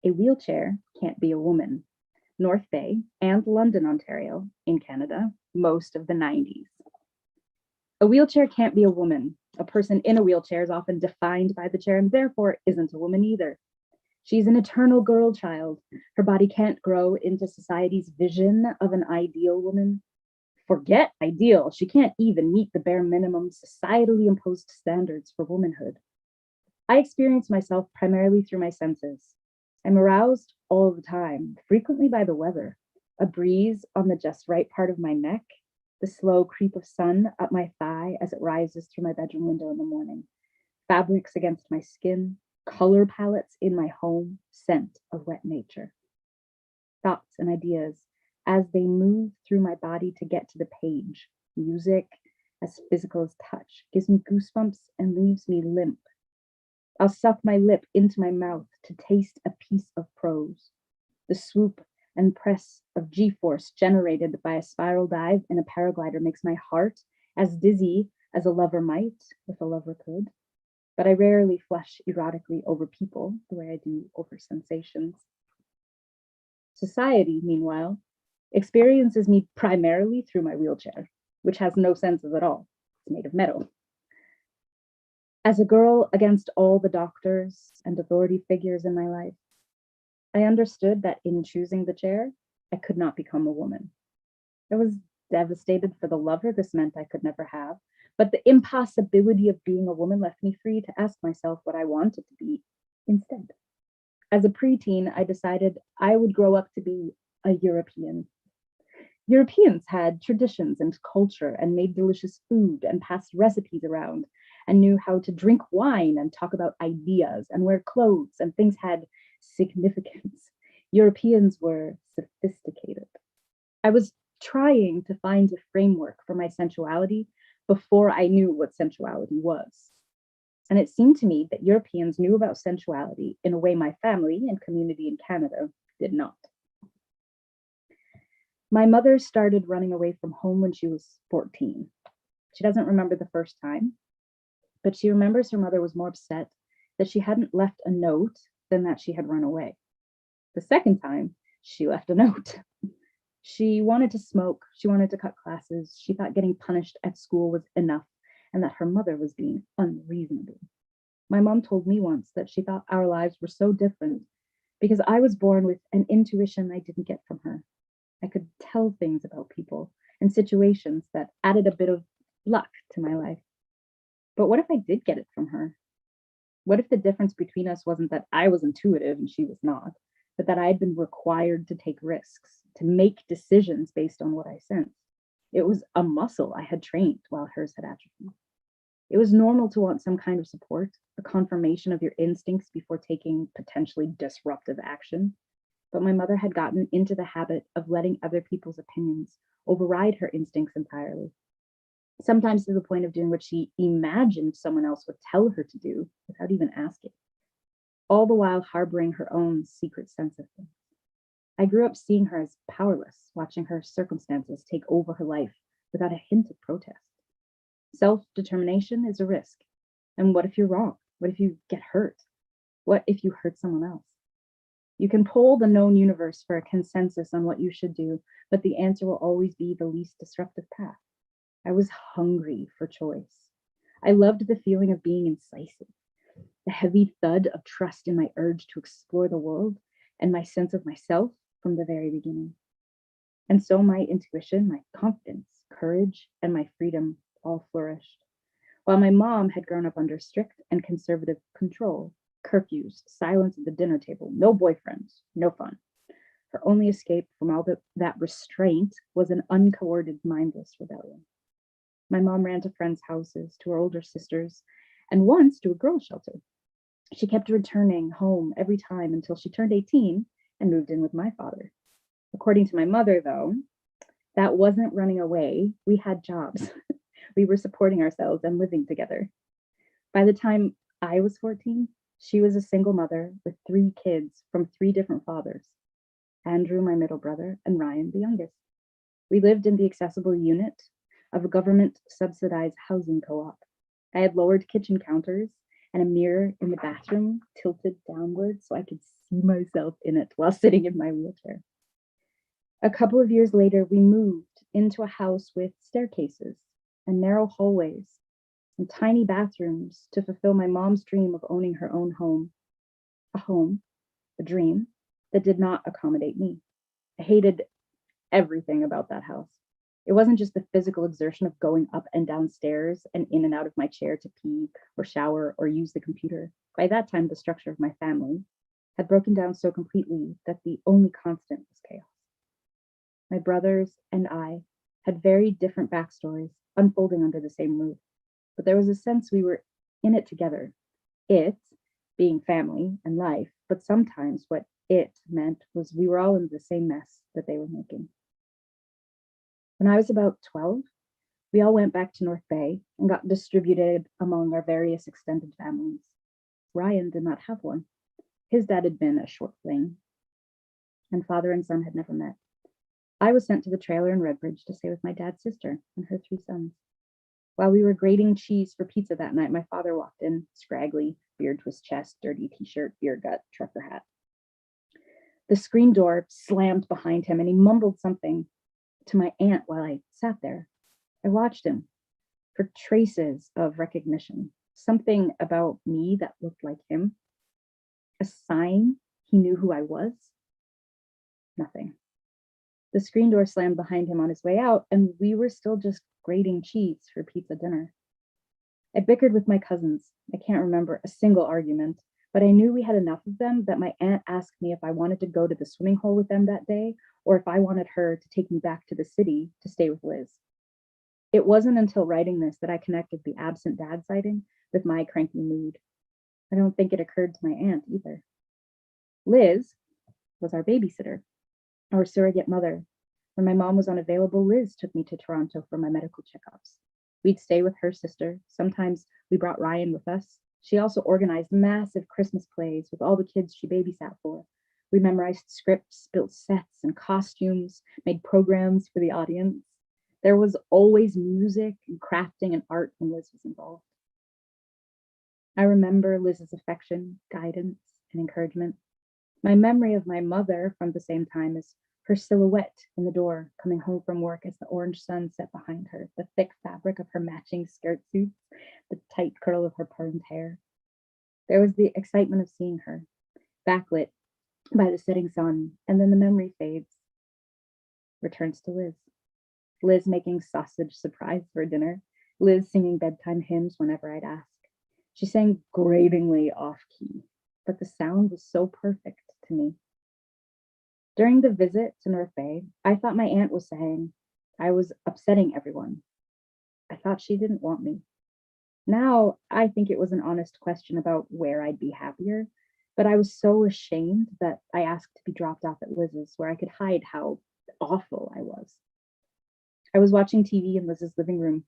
A wheelchair can't be a woman. North Bay and London, Ontario, in Canada, most of the 90s. A wheelchair can't be a woman. A person in a wheelchair is often defined by the chair and therefore isn't a woman either. She's an eternal girl child. Her body can't grow into society's vision of an ideal woman. Forget ideal. She can't even meet the bare minimum societally imposed standards for womanhood. I experience myself primarily through my senses. I'm aroused all the time, frequently by the weather, a breeze on the just right part of my neck, the slow creep of sun up my thigh as it rises through my bedroom window in the morning, fabrics against my skin, color palettes in my home, scent of wet nature. Thoughts and ideas as they move through my body to get to the page. Music, as physical as touch, gives me goosebumps and leaves me limp. I'll suck my lip into my mouth to taste a piece of prose. The swoop and press of G-force generated by a spiral dive in a paraglider makes my heart as dizzy as a lover might, if a lover could. But I rarely flush erotically over people the way I do over sensations. Society, meanwhile, experiences me primarily through my wheelchair, which has no senses at all. It's made of metal. As a girl against all the doctors and authority figures in my life, I understood that in choosing the chair, I could not become a woman. I was devastated for the lover this meant I could never have, but the impossibility of being a woman left me free to ask myself what I wanted to be instead. As a preteen, I decided I would grow up to be a European. Europeans had traditions and culture and made delicious food and passed recipes around and knew how to drink wine and talk about ideas and wear clothes, and things had significance. Europeans were sophisticated. I was trying to find a framework for my sensuality before I knew what sensuality was. And it seemed to me that Europeans knew about sensuality in a way my family and community in Canada did not. My mother started running away from home when she was 14. She doesn't remember the first time, but she remembers her mother was more upset that she hadn't left a note than that she had run away. The second time, she left a note. She wanted to smoke, she wanted to cut classes, she thought getting punished at school was enough, and that her mother was being unreasonable. My mom told me once that she thought our lives were so different because I was born with an intuition I didn't get from her. I could tell things about people and situations that added a bit of luck to my life. But what if I did get it from her? What if the difference between us wasn't that I was intuitive and she was not, but that I had been required to take risks, to make decisions based on what I sensed? It was a muscle I had trained while hers had atrophied. It was normal to want some kind of support, a confirmation of your instincts before taking potentially disruptive action. But my mother had gotten into the habit of letting other people's opinions override her instincts entirely, sometimes to the point of doing what she imagined someone else would tell her to do without even asking, all the while harboring her own secret sense of things. I grew up seeing her as powerless, watching her circumstances take over her life without a hint of protest. Self-determination is a risk. And what if you're wrong? What if you get hurt? What if you hurt someone else? You can poll the known universe for a consensus on what you should do, but the answer will always be the least disruptive path. I was hungry for choice. I loved the feeling of being incisive, the heavy thud of trust in my urge to explore the world and my sense of myself from the very beginning. And so my intuition, my confidence, courage, and my freedom all flourished. While my mom had grown up under strict and conservative control, curfews, silence at the dinner table, no boyfriends, no fun. Her only escape from all that restraint was an uncoordinated, mindless rebellion. My mom ran to friends' houses, to her older sisters, and once to a girls' shelter. She kept returning home every time until she turned 18 and moved in with my father. According to my mother, though, that wasn't running away. We had jobs. We were supporting ourselves and living together. By the time I was 14, she was a single mother with 3 kids from 3 different fathers. Andrew, my middle brother, and Ryan, the youngest. We lived in the accessible unit of a government-subsidized housing co-op. I had lowered kitchen counters and a mirror in the bathroom tilted downwards so I could see myself in it while sitting in my wheelchair. A couple of years later, we moved into a house with staircases and narrow hallways and tiny bathrooms to fulfill my mom's dream of owning her own home. A dream that did not accommodate me. I hated everything about that house. It wasn't just the physical exertion of going up and down stairs and in and out of my chair to pee or shower or use the computer. By that time, the structure of my family had broken down so completely that the only constant was chaos. My brothers and I had very different backstories unfolding under the same roof, but there was a sense we were in it together. It being family and life, but sometimes what it meant was we were all in the same mess that they were making. When I was about 12, we all went back to North Bay and got distributed among our various extended families. Ryan did not have one. His dad had been a short fling, and father and son had never met. I was sent to the trailer in Redbridge to stay with my dad's sister and her 3 sons. While we were grating cheese for pizza that night, my father walked in, scraggly, beard to his chest, dirty t-shirt, beer gut, trucker hat. The screen door slammed behind him and he mumbled something to my aunt while I sat there. I watched him for traces of recognition, something about me that looked like him, a sign he knew who I was. Nothing. The screen door slammed behind him on his way out, and we were still just grating cheese for pizza dinner. I bickered with my cousins. I can't remember a single argument, but I knew we had enough of them that my aunt asked me if I wanted to go to the swimming hole with them that day, or if I wanted her to take me back to the city to stay with Liz. It wasn't until writing this that I connected the absent dad sighting with my cranky mood. I don't think it occurred to my aunt either. Liz was our babysitter, our surrogate mother. When my mom was unavailable, Liz took me to Toronto for my medical checkups. We'd stay with her sister. Sometimes we brought Ryan with us. She also organized massive Christmas plays with all the kids she babysat for. We memorized scripts, built sets and costumes, made programs for the audience. There was always music and crafting and art when Liz was involved. I remember Liz's affection, guidance, and encouragement. My memory of my mother from the same time is her silhouette in the door, coming home from work as the orange sun set behind her, the thick fabric of her matching skirt suits, the tight curl of her permed hair. There was the excitement of seeing her, backlit by the setting sun, and then the memory fades. Returns to Liz. Liz making sausage surprise for dinner. Liz singing bedtime hymns whenever I'd ask. She sang gratingly off-key, but the sound was so perfect to me. During the visit to North Bay, I thought my aunt was saying I was upsetting everyone. I thought she didn't want me. Now, I think it was an honest question about where I'd be happier, but I was so ashamed that I asked to be dropped off at Liz's, where I could hide how awful I was. I was watching TV in Liz's living room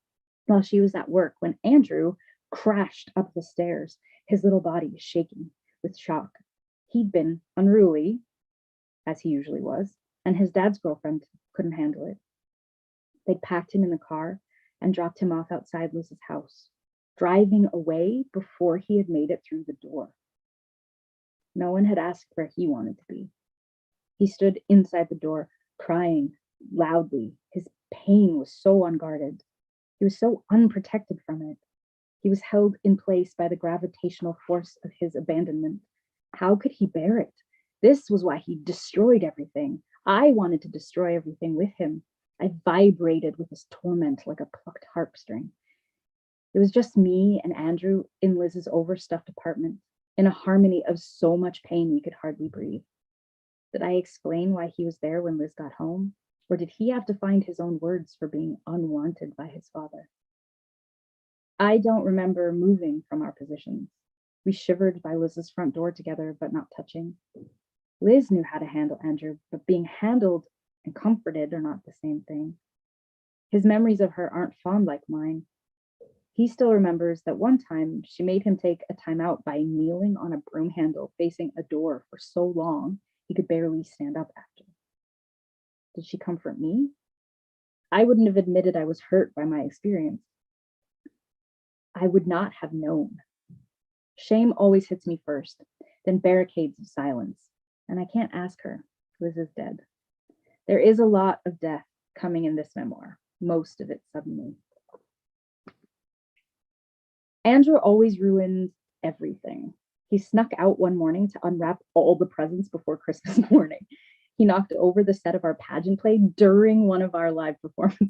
while she was at work when Andrew crashed up the stairs, his little body shaking with shock. He'd been unruly, as he usually was, and his dad's girlfriend couldn't handle it. They'd packed him in the car and dropped him off outside Liz's house, driving away before he had made it through the door. No one had asked where he wanted to be. He stood inside the door, crying loudly. His pain was so unguarded. He was so unprotected from it. He was held in place by the gravitational force of his abandonment. How could he bear it? This was why he destroyed everything. I wanted to destroy everything with him. I vibrated with his torment like a plucked harp string. It was just me and Andrew in Liz's overstuffed apartment, in a harmony of so much pain we could hardly breathe. Did I explain why he was there when Liz got home? Or did he have to find his own words for being unwanted by his father? I don't remember moving from our positions. We shivered by Liz's front door together, but not touching. Liz knew how to handle Andrew, but being handled and comforted are not the same thing. His memories of her aren't fond like mine. He still remembers that one time she made him take a time out by kneeling on a broom handle facing a door for so long he could barely stand up after. Did she comfort me? I wouldn't have admitted I was hurt by my experience. I would not have known. Shame always hits me first, then barricades of silence. And I can't ask her. Liz is dead. There is a lot of death coming in this memoir, most of it suddenly. Andrew always ruined everything. He snuck out one morning to unwrap all the presents before Christmas morning. He knocked over the set of our pageant play during one of our live performances.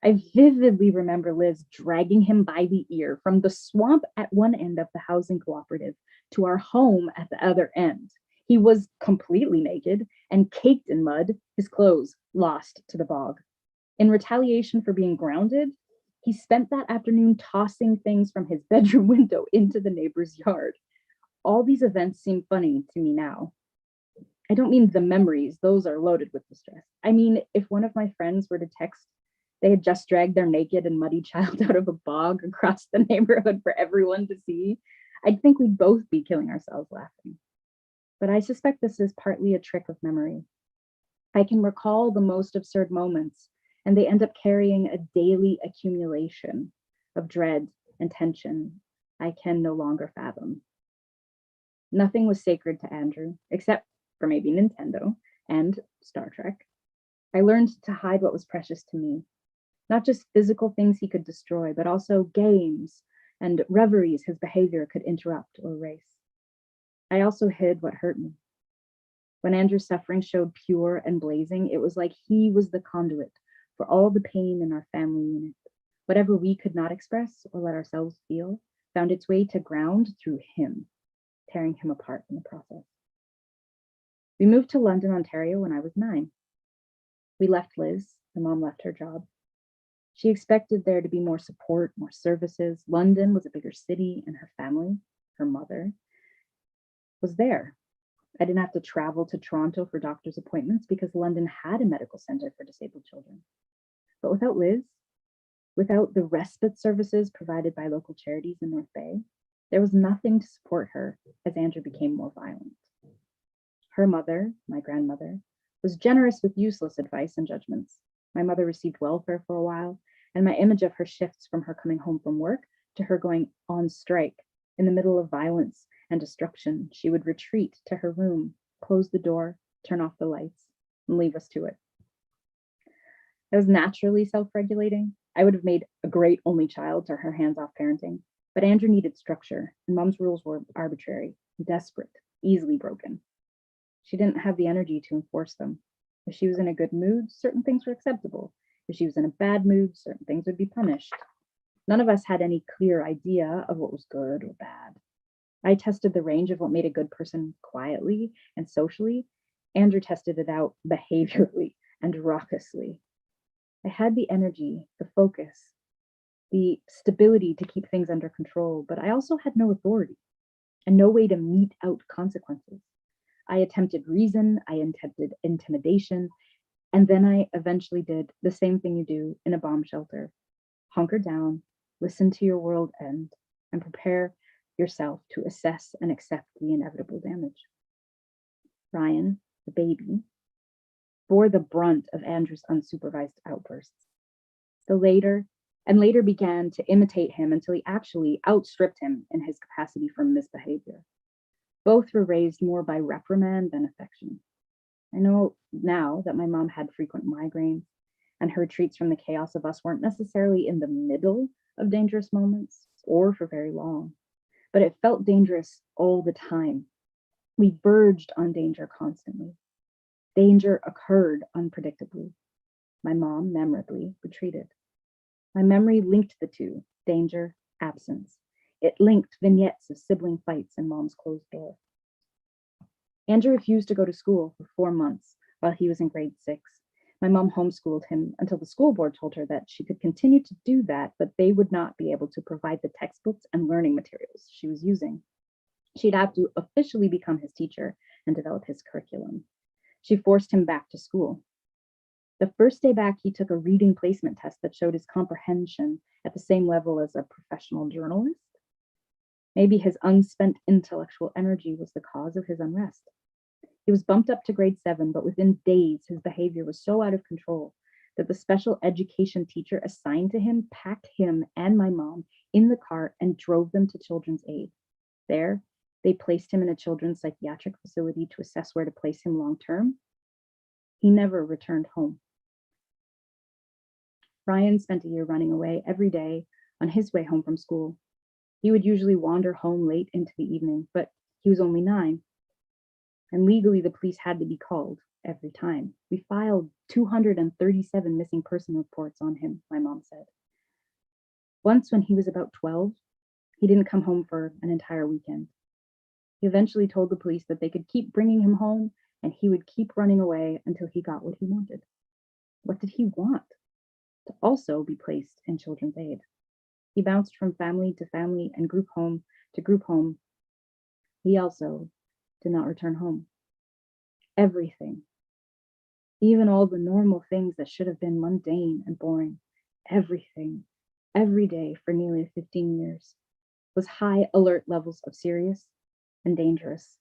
I vividly remember Liz dragging him by the ear from the swamp at one end of the housing cooperative to our home at the other end. He was completely naked and caked in mud, his clothes lost to the bog. In retaliation for being grounded, he spent that afternoon tossing things from his bedroom window into the neighbor's yard. All these events seem funny to me now. I don't mean the memories, those are loaded with distress. I mean, if one of my friends were to text they had just dragged their naked and muddy child out of a bog across the neighborhood for everyone to see, I'd think we'd both be killing ourselves laughing. But I suspect this is partly a trick of memory. I can recall the most absurd moments, and they end up carrying a daily accumulation of dread and tension I can no longer fathom. Nothing was sacred to Andrew, except for maybe Nintendo and Star Trek. I learned to hide what was precious to me. Not just physical things he could destroy, but also games and reveries his behavior could interrupt or erase. I also hid what hurt me. When Andrew's suffering showed pure and blazing, it was like he was the conduit for all the pain in our family unit. Whatever we could not express or let ourselves feel found its way to ground through him, tearing him apart in the process. We moved to London, Ontario when I was 9. We left Liz, my mom left her job. She expected there to be more support, more services. London was a bigger city, and her family, her mother, was there. I didn't have to travel to Toronto for doctor's appointments because London had a medical center for disabled children. But without Liz, without the respite services provided by local charities in North Bay, there was nothing to support her as Andrew became more violent. Her mother, my grandmother, was generous with useless advice and judgments. My mother received welfare for a while, and my image of her shifts from her coming home from work to her going on strike. In the middle of violence and destruction, she would retreat to her room, close the door, turn off the lights, and leave us to it. I was naturally self-regulating. I would have made a great only child to her hands-off parenting, but Andrew needed structure, and Mom's rules were arbitrary, desperate, easily broken. She didn't have the energy to enforce them. If she was in a good mood, certain things were acceptable. If she was in a bad mood, certain things would be punished. None of us had any clear idea of what was good or bad. I tested the range of what made a good person quietly and socially. Andrew tested it out behaviorally and raucously. I had the energy, the focus, the stability to keep things under control, but I also had no authority and no way to mete out consequences. I attempted reason, I attempted intimidation, and then I eventually did the same thing you do in a bomb shelter. Hunker down, listen to your world end, and prepare yourself to assess and accept the inevitable damage. Ryan, the baby, bore the brunt of Andrew's unsupervised outbursts. Later began to imitate him until he actually outstripped him in his capacity for misbehavior. Both were raised more by reprimand than affection. I know now that my mom had frequent migraines, and her retreats from the chaos of us weren't necessarily in the middle of dangerous moments or for very long, but it felt dangerous all the time. We verged on danger constantly. Danger occurred unpredictably. My mom memorably retreated. My memory linked the two, danger, absence. It linked vignettes of sibling fights in mom's closed door. Andrew refused to go to school for 4 months while he was in grade 6. My mom homeschooled him until the school board told her that she could continue to do that, but they would not be able to provide the textbooks and learning materials she was using. She'd have to officially become his teacher and develop his curriculum. She forced him back to school. The first day back, he took a reading placement test that showed his comprehension at the same level as a professional journalist. Maybe his unspent intellectual energy was the cause of his unrest. He was bumped up to grade 7, but within days, his behavior was so out of control that the special education teacher assigned to him packed him and my mom in the car and drove them to Children's Aid. There, they placed him in a children's psychiatric facility to assess where to place him long term. He never returned home. Ryan spent a year running away every day on his way home from school. He would usually wander home late into the evening, but he was only 9. And legally, the police had to be called every time. We filed 237 missing person reports on him, my mom said. Once, when he was about 12, he didn't come home for an entire weekend. He eventually told the police that they could keep bringing him home and he would keep running away until he got what he wanted. What did he want? To also be placed in Children's Aid. He bounced from family to family and group home to group home. He also did not return home. Everything, even all the normal things that should have been mundane and boring, everything, every day for nearly 15 years, was high alert levels of serious and dangerous.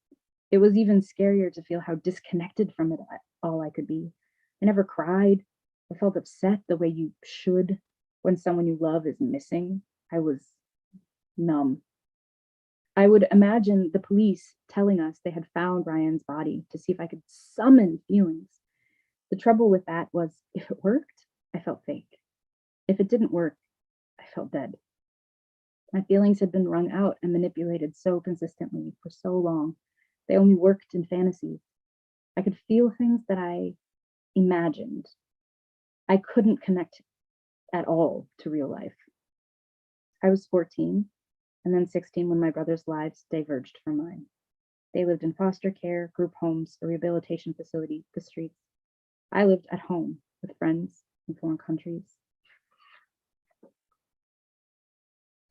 It was even scarier to feel how disconnected from it all I could be. I never cried or felt upset the way you should when someone you love is missing. I was numb. I would imagine the police telling us they had found Ryan's body to see if I could summon feelings. The trouble with that was if it worked, I felt fake. If it didn't work, I felt dead. My feelings had been wrung out and manipulated so consistently for so long. They only worked in fantasy. I could feel things that I imagined. I couldn't connect at all to real life. I was 14 and then 16 when my brothers' lives diverged from mine. They lived in foster care, group homes, a rehabilitation facility, the streets. I lived at home with friends in foreign countries.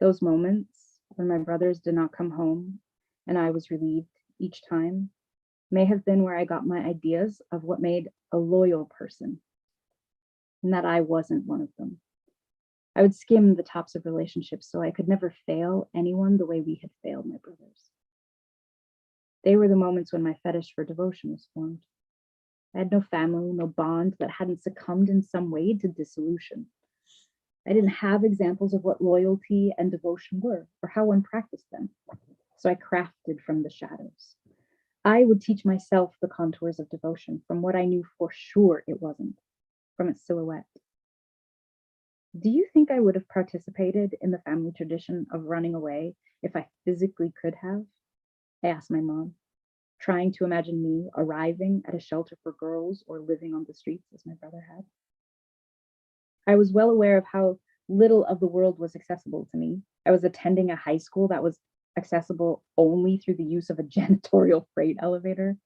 Those moments when my brothers did not come home and I was relieved each time may have been where I got my ideas of what made a loyal person, and that I wasn't one of them. I would skim the tops of relationships so I could never fail anyone the way we had failed my brothers. They were the moments when my fetish for devotion was formed. I had no family, no bond that hadn't succumbed in some way to dissolution. I didn't have examples of what loyalty and devotion were or how one practiced them, so I crafted from the shadows. I would teach myself the contours of devotion from what I knew for sure it wasn't, from its silhouette. Do you think I would have participated in the family tradition of running away if I physically could have? I asked my mom, trying to imagine me arriving at a shelter for girls or living on the streets as my brother had. I was well aware of how little of the world was accessible to me. I was attending a high school that was accessible only through the use of a janitorial freight elevator.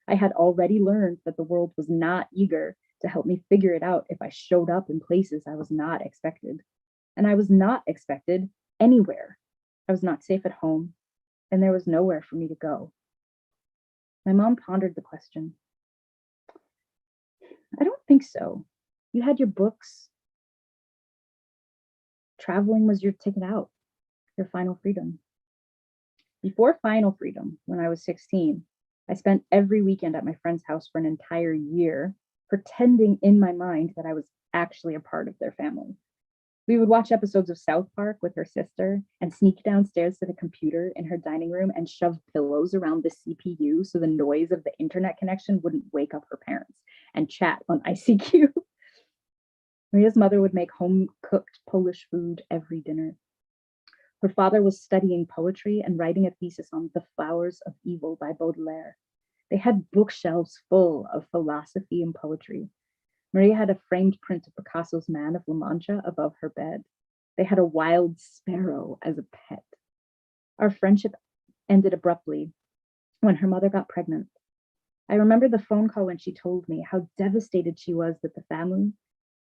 I had already learned that the world was not eager to help me figure it out if I showed up in places I was not expected. And I was not expected anywhere. I was not safe at home, and there was nowhere for me to go. My mom pondered the question. I don't think so. You had your books. Traveling was your ticket out, your final freedom. Before final freedom, when I was 16, I spent every weekend at my friend's house for an entire year, pretending in my mind that I was actually a part of their family. We would watch episodes of South Park with her sister and sneak downstairs to the computer in her dining room and shove pillows around the CPU so the noise of the internet connection wouldn't wake up her parents, and chat on ICQ. Maria's mother would make home-cooked Polish food every dinner. Her father was studying poetry and writing a thesis on The Flowers of Evil by Baudelaire. They had bookshelves full of philosophy and poetry. Maria had a framed print of Picasso's Man of La Mancha above her bed. They had a wild sparrow as a pet. Our friendship ended abruptly when her mother got pregnant. I remember the phone call when she told me how devastated she was that the family,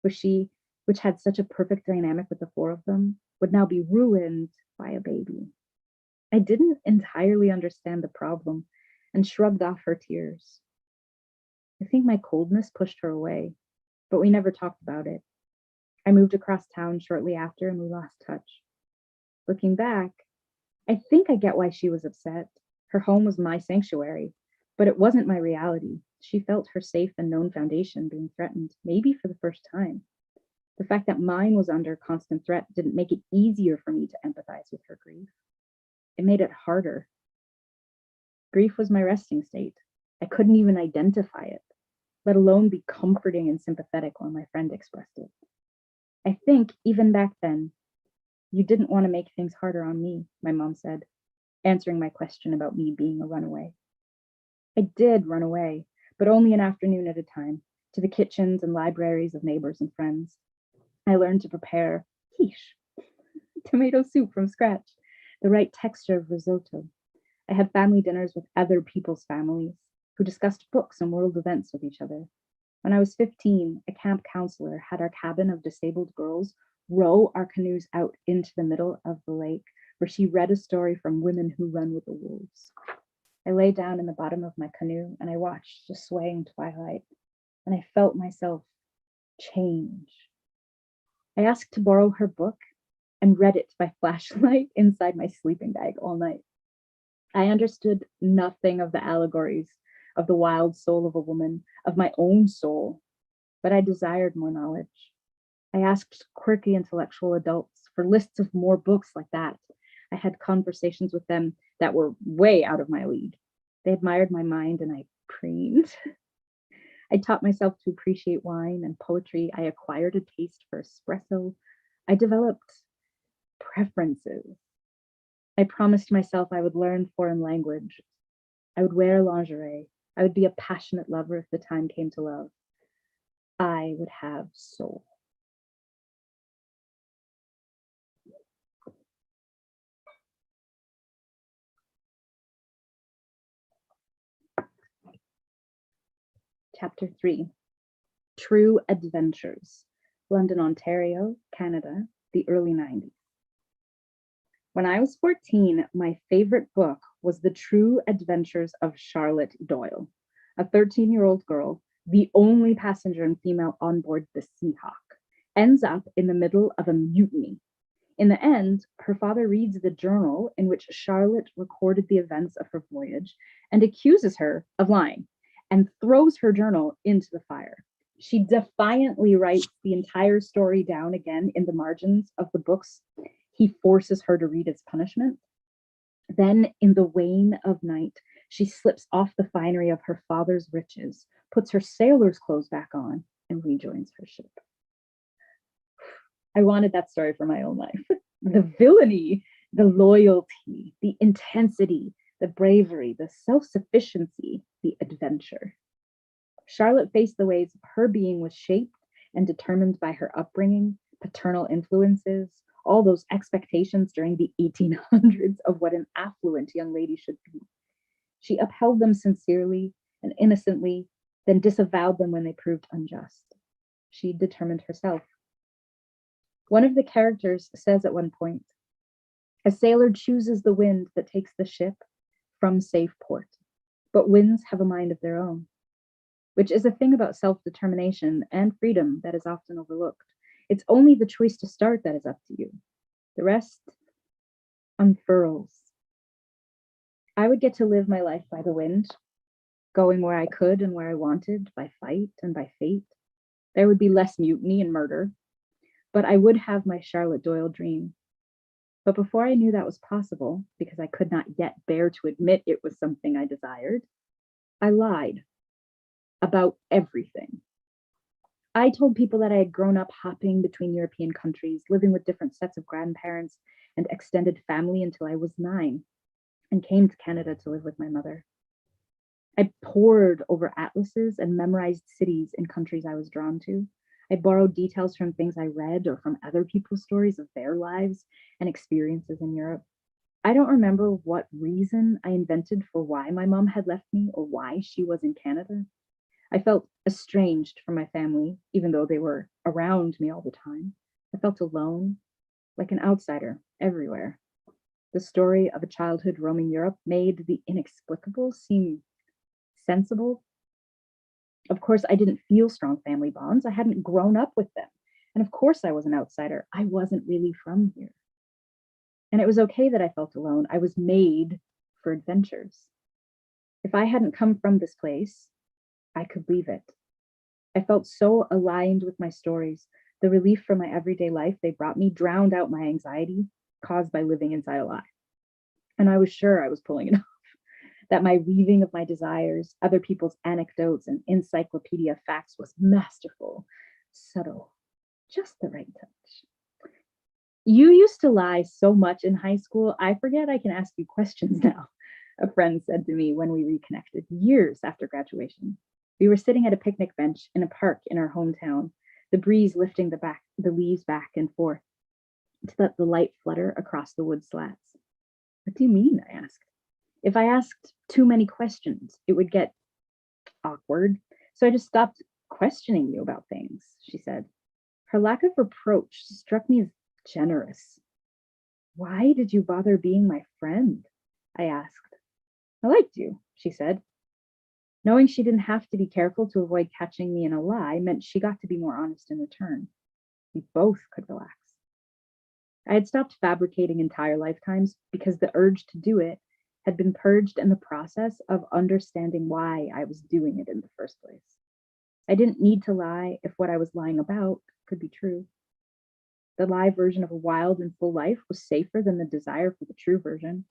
which had such a perfect dynamic with the four of them, would now be ruined by a baby. I didn't entirely understand the problem and shrugged off her tears. I think my coldness pushed her away, but we never talked about it. I moved across town shortly after and we lost touch. Looking back, I think I get why she was upset. Her home was my sanctuary, but it wasn't my reality. She felt her safe and known foundation being threatened, maybe for the first time. The fact that mine was under constant threat didn't make it easier for me to empathize with her grief. It made it harder. Grief was my resting state. I couldn't even identify it, let alone be comforting and sympathetic while my friend expressed it. I think even back then, you didn't want to make things harder on me, my mom said, answering my question about me being a runaway. I did run away, but only an afternoon at a time, to the kitchens and libraries of neighbors and friends. I learned to prepare quiche, tomato soup from scratch, the right texture of risotto. I had family dinners with other people's families who discussed books and world events with each other. When I was 15, a camp counselor had our cabin of disabled girls row our canoes out into the middle of the lake, where she read a story from Women Who Run with the Wolves. I lay down in the bottom of my canoe and I watched the swaying twilight, and I felt myself change. I asked to borrow her book and read it by flashlight inside my sleeping bag all night. I understood nothing of the allegories of the wild soul of a woman, of my own soul, but I desired more knowledge. I asked quirky intellectual adults for lists of more books like that. I had conversations with them that were way out of my league. They admired my mind and I preened. I taught myself to appreciate wine and poetry. I acquired a taste for espresso. I developed preferences. I promised myself I would learn foreign language. I would wear lingerie. I would be a passionate lover if the time came to love. I would have soul. Chapter 3, True Adventures, London, Ontario, Canada, the early 90s. When I was 14, my favorite book was The True Adventures of Charlotte Doyle, a 13-year-old girl, the only passenger and female on board the Seahawk, ends up in the middle of a mutiny. In the end, her father reads the journal in which Charlotte recorded the events of her voyage and accuses her of lying and throws her journal into the fire. She defiantly writes the entire story down again in the margins of the books he forces her to read as punishment. Then, in the wane of night, she slips off the finery of her father's riches, puts her sailor's clothes back on, and rejoins her ship. I wanted that story for my own life. The villainy, the loyalty, the intensity, the bravery, the self-sufficiency, the adventure. Charlotte faced the ways her being was shaped and determined by her upbringing, paternal influences, all those expectations during the 1800s of what an affluent young lady should be. She upheld them sincerely and innocently, then disavowed them when they proved unjust. She determined herself. One of the characters says at one point, "A sailor chooses the wind that takes the ship from safe port, but winds have a mind of their own," which is a thing about self-determination and freedom that is often overlooked. It's only the choice to start that is up to you. The rest unfurls. I would get to live my life by the wind, going where I could and where I wanted, by fight and by fate. There would be less mutiny and murder, but I would have my Charlotte Doyle dream. But before I knew that was possible, because I could not yet bear to admit it was something I desired, I lied about everything. I told people that I had grown up hopping between European countries, living with different sets of grandparents and extended family until I was 9, and came to Canada to live with my mother. I pored over atlases and memorized cities in countries I was drawn to. I borrowed details from things I read or from other people's stories of their lives and experiences in Europe. I don't remember what reason I invented for why my mom had left me or why she was in Canada. I felt estranged from my family, even though they were around me all the time. I felt alone, like an outsider everywhere. The story of a childhood roaming Europe made the inexplicable seem sensible. Of course, I didn't feel strong family bonds. I hadn't grown up with them. And of course, I was an outsider. I wasn't really from here. And it was okay that I felt alone. I was made for adventures. If I hadn't come from this place, I could leave it. I felt so aligned with my stories. The relief from my everyday life they brought me drowned out my anxiety caused by living inside a lie. And I was sure I was pulling it off, that my weaving of my desires, other people's anecdotes, and encyclopedia facts was masterful, subtle, just the right touch. You used to lie so much in high school, I forget I can ask you questions now, a friend said to me when we reconnected years after graduation. We were sitting at a picnic bench in a park in our hometown, the breeze lifting the leaves back and forth to let the light flutter across the wood slats. What do you mean? I asked. If I asked too many questions, it would get awkward. So I just stopped questioning you about things, she said. Her lack of reproach struck me as generous. Why did you bother being my friend? I asked. I liked you, she said. Knowing she didn't have to be careful to avoid catching me in a lie meant she got to be more honest in return. We both could relax. I had stopped fabricating entire lifetimes because the urge to do it had been purged in the process of understanding why I was doing it in the first place. I didn't need to lie if what I was lying about could be true. The lie version of a wild and full life was safer than the desire for the true version.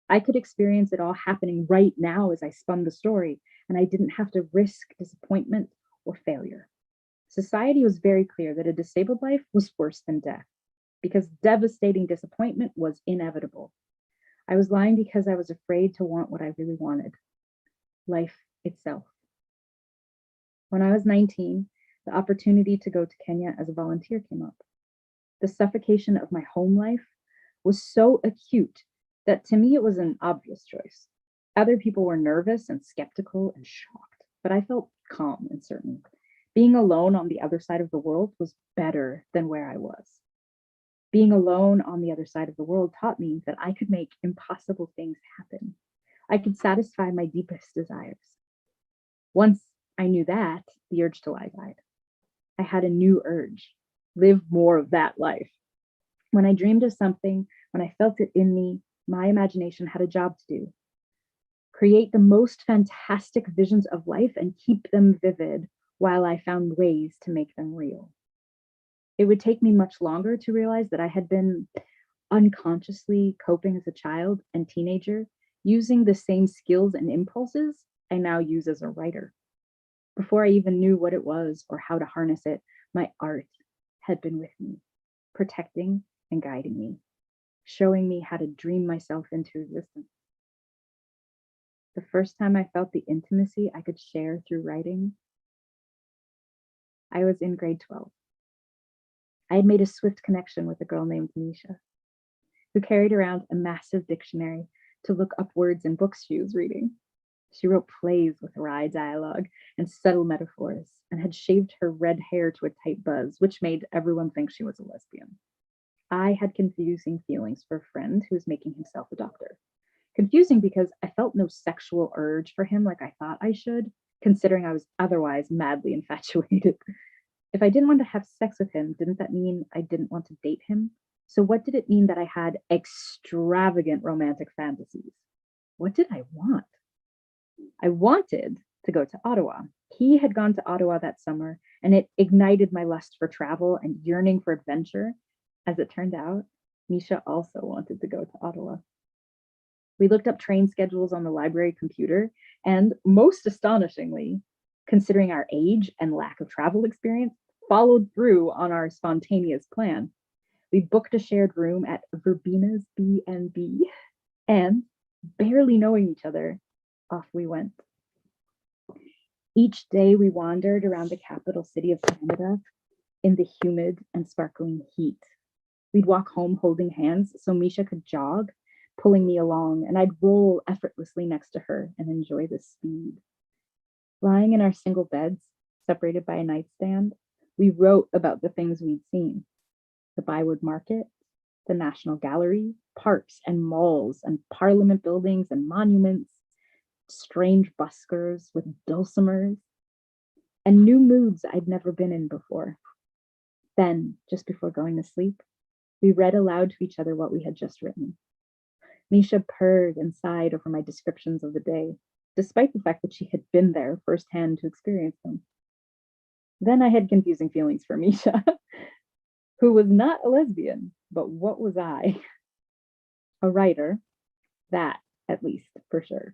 I could experience it all happening right now as I spun the story, and I didn't have to risk disappointment or failure. Society was very clear that a disabled life was worse than death, because devastating disappointment was inevitable. I was lying because I was afraid to want what I really wanted, life itself. When I was 19, the opportunity to go to Kenya as a volunteer came up. The suffocation of my home life was so acute that to me it was an obvious choice. Other people were nervous and skeptical and shocked, but I felt calm and certain. Being alone on the other side of the world was better than where I was. Being alone on the other side of the world taught me that I could make impossible things happen. I could satisfy my deepest desires. Once I knew that, the urge to lie died. I had a new urge, live more of that life. When I dreamed of something, when I felt it in me, my imagination had a job to do. Create the most fantastic visions of life and keep them vivid while I found ways to make them real. It would take me much longer to realize that I had been unconsciously coping as a child and teenager, using the same skills and impulses I now use as a writer. Before I even knew what it was or how to harness it, my art had been with me, protecting and guiding me, showing me how to dream myself into existence. The first time I felt the intimacy I could share through writing, I was in grade 12. I had made a swift connection with a girl named Misha, who carried around a massive dictionary to look up words in books she was reading. She wrote plays with wry dialogue and subtle metaphors, and had shaved her red hair to a tight buzz, which made everyone think she was a lesbian. I had confusing feelings for a friend who was making himself a doctor. Confusing because I felt no sexual urge for him like I thought I should, considering I was otherwise madly infatuated. If I didn't want to have sex with him, didn't that mean I didn't want to date him? So what did it mean that I had extravagant romantic fantasies? What did I want? I wanted to go to Ottawa. He had gone to Ottawa that summer, and it ignited my lust for travel and yearning for adventure. As it turned out, Misha also wanted to go to Ottawa. We looked up train schedules on the library computer, and most astonishingly, considering our age and lack of travel experience, followed through on our spontaneous plan. We booked a shared room at Verbina's B&B, and barely knowing each other, off we went. Each day we wandered around the capital city of Canada in the humid and sparkling heat. We'd walk home holding hands so Misha could jog, pulling me along, and I'd roll effortlessly next to her and enjoy the speed. Lying in our single beds, separated by a nightstand, we wrote about the things we'd seen. The Byward Market, the National Gallery, parks and malls and parliament buildings and monuments, strange buskers with dulcimers, and new moods I'd never been in before. Then, just before going to sleep, we read aloud to each other what we had just written. Misha purred and sighed over my descriptions of the day, despite the fact that she had been there firsthand to experience them. Then I had confusing feelings for Misha, who was not a lesbian, but what was I? A writer, that at least for sure.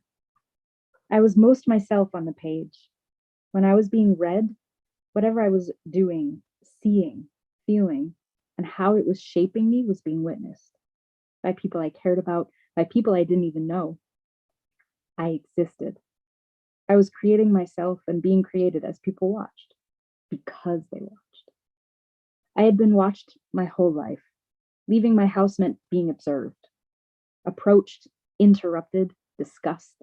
I was most myself on the page. When I was being read, whatever I was doing, seeing, feeling, and how it was shaping me was being witnessed by people I cared about, by people I didn't even know. I existed. I was creating myself and being created as people watched, because they watched. I had been watched my whole life. Leaving my house meant being observed, approached, interrupted, discussed.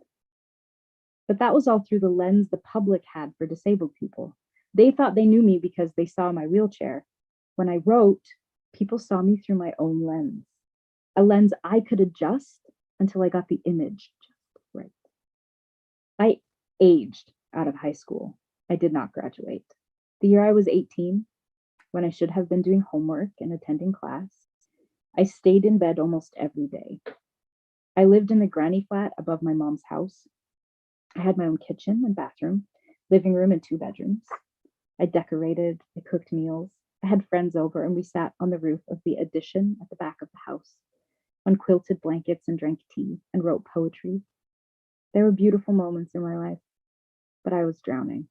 But that was all through the lens the public had for disabled people. They thought they knew me because they saw my wheelchair. When I wrote, people saw me through my own lens, a lens I could adjust until I got the image just right. I aged out of high school. I did not graduate. The year I was 18, when I should have been doing homework and attending class, I stayed in bed almost every day. I lived in the granny flat above my mom's house. I had my own kitchen and bathroom, living room and 2 bedrooms. I decorated, I cooked meals. I had friends over and we sat on the roof of the addition at the back of the house on quilted blankets and drank tea and wrote poetry. There were beautiful moments in my life, but I was drowning.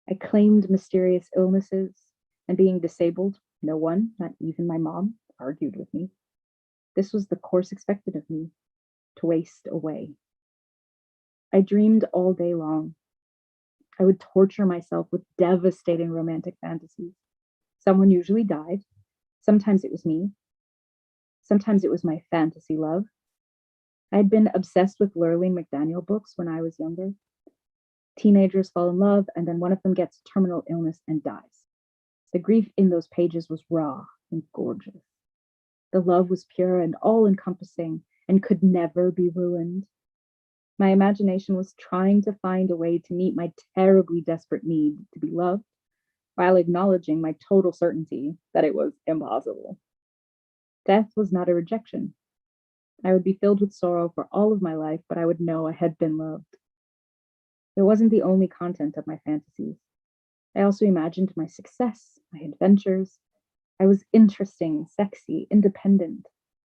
I claimed mysterious illnesses, and being disabled, no one, not even my mom, argued with me. This was the course expected of me, to waste away. I dreamed all day long. I would torture myself with devastating romantic fantasies. Someone usually died. Sometimes it was me. Sometimes it was my fantasy love. I had been obsessed with Lurleen McDaniel books when I was younger. Teenagers fall in love, and then one of them gets terminal illness and dies. The grief in those pages was raw and gorgeous. The love was pure and all-encompassing and could never be ruined. My imagination was trying to find a way to meet my terribly desperate need to be loved, while acknowledging my total certainty that it was impossible. Death was not a rejection. I would be filled with sorrow for all of my life, but I would know I had been loved. It wasn't the only content of my fantasies. I also imagined my success, my adventures. I was interesting, sexy, independent.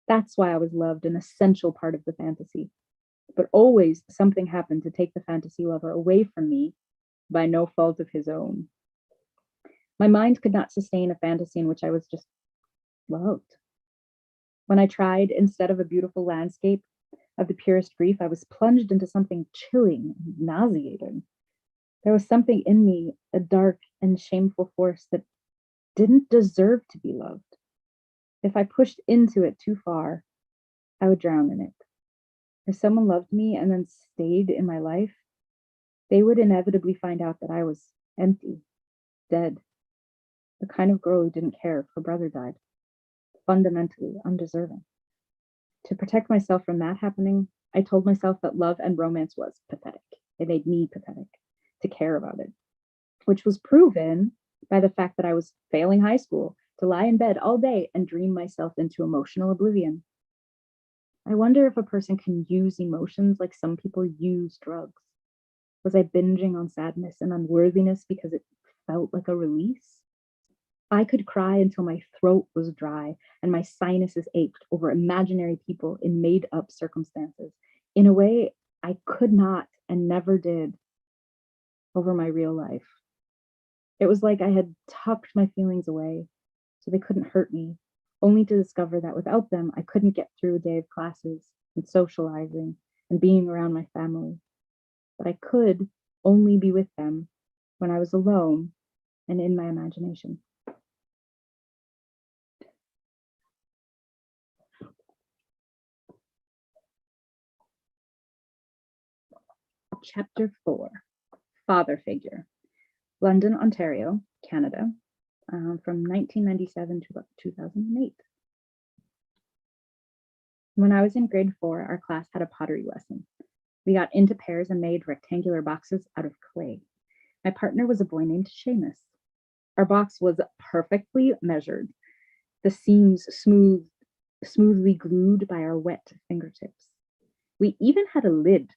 That's why I was loved, an essential part of the fantasy. But always something happened to take the fantasy lover away from me by no fault of his own. My mind could not sustain a fantasy in which I was just loved. When I tried, instead of a beautiful landscape of the purest grief, I was plunged into something chilling and nauseating. There was something in me, a dark and shameful force that didn't deserve to be loved. If I pushed into it too far, I would drown in it. If someone loved me and then stayed in my life, they would inevitably find out that I was empty, dead, the kind of girl who didn't care if her brother died, fundamentally undeserving. To protect myself from that happening, I told myself that love and romance was pathetic. It made me pathetic to care about it, which was proven by the fact that I was failing high school to lie in bed all day and dream myself into emotional oblivion. I wonder if a person can use emotions like some people use drugs. Was I binging on sadness and unworthiness because it felt like a release? I could cry until my throat was dry and my sinuses ached over imaginary people in made-up circumstances in a way I could not and never did over my real life. It was like I had tucked my feelings away so they couldn't hurt me, only to discover that without them, I couldn't get through a day of classes and socializing and being around my family. But I could only be with them when I was alone and in my imagination. Chapter 4, Father Figure. London, Ontario, Canada, from 1997 to 2008. When I was in grade 4, our class had a pottery lesson. We got into pairs and made rectangular boxes out of clay. My partner was a boy named Seamus. Our box was perfectly measured, the seams smoothly glued by our wet fingertips. We even had a lid.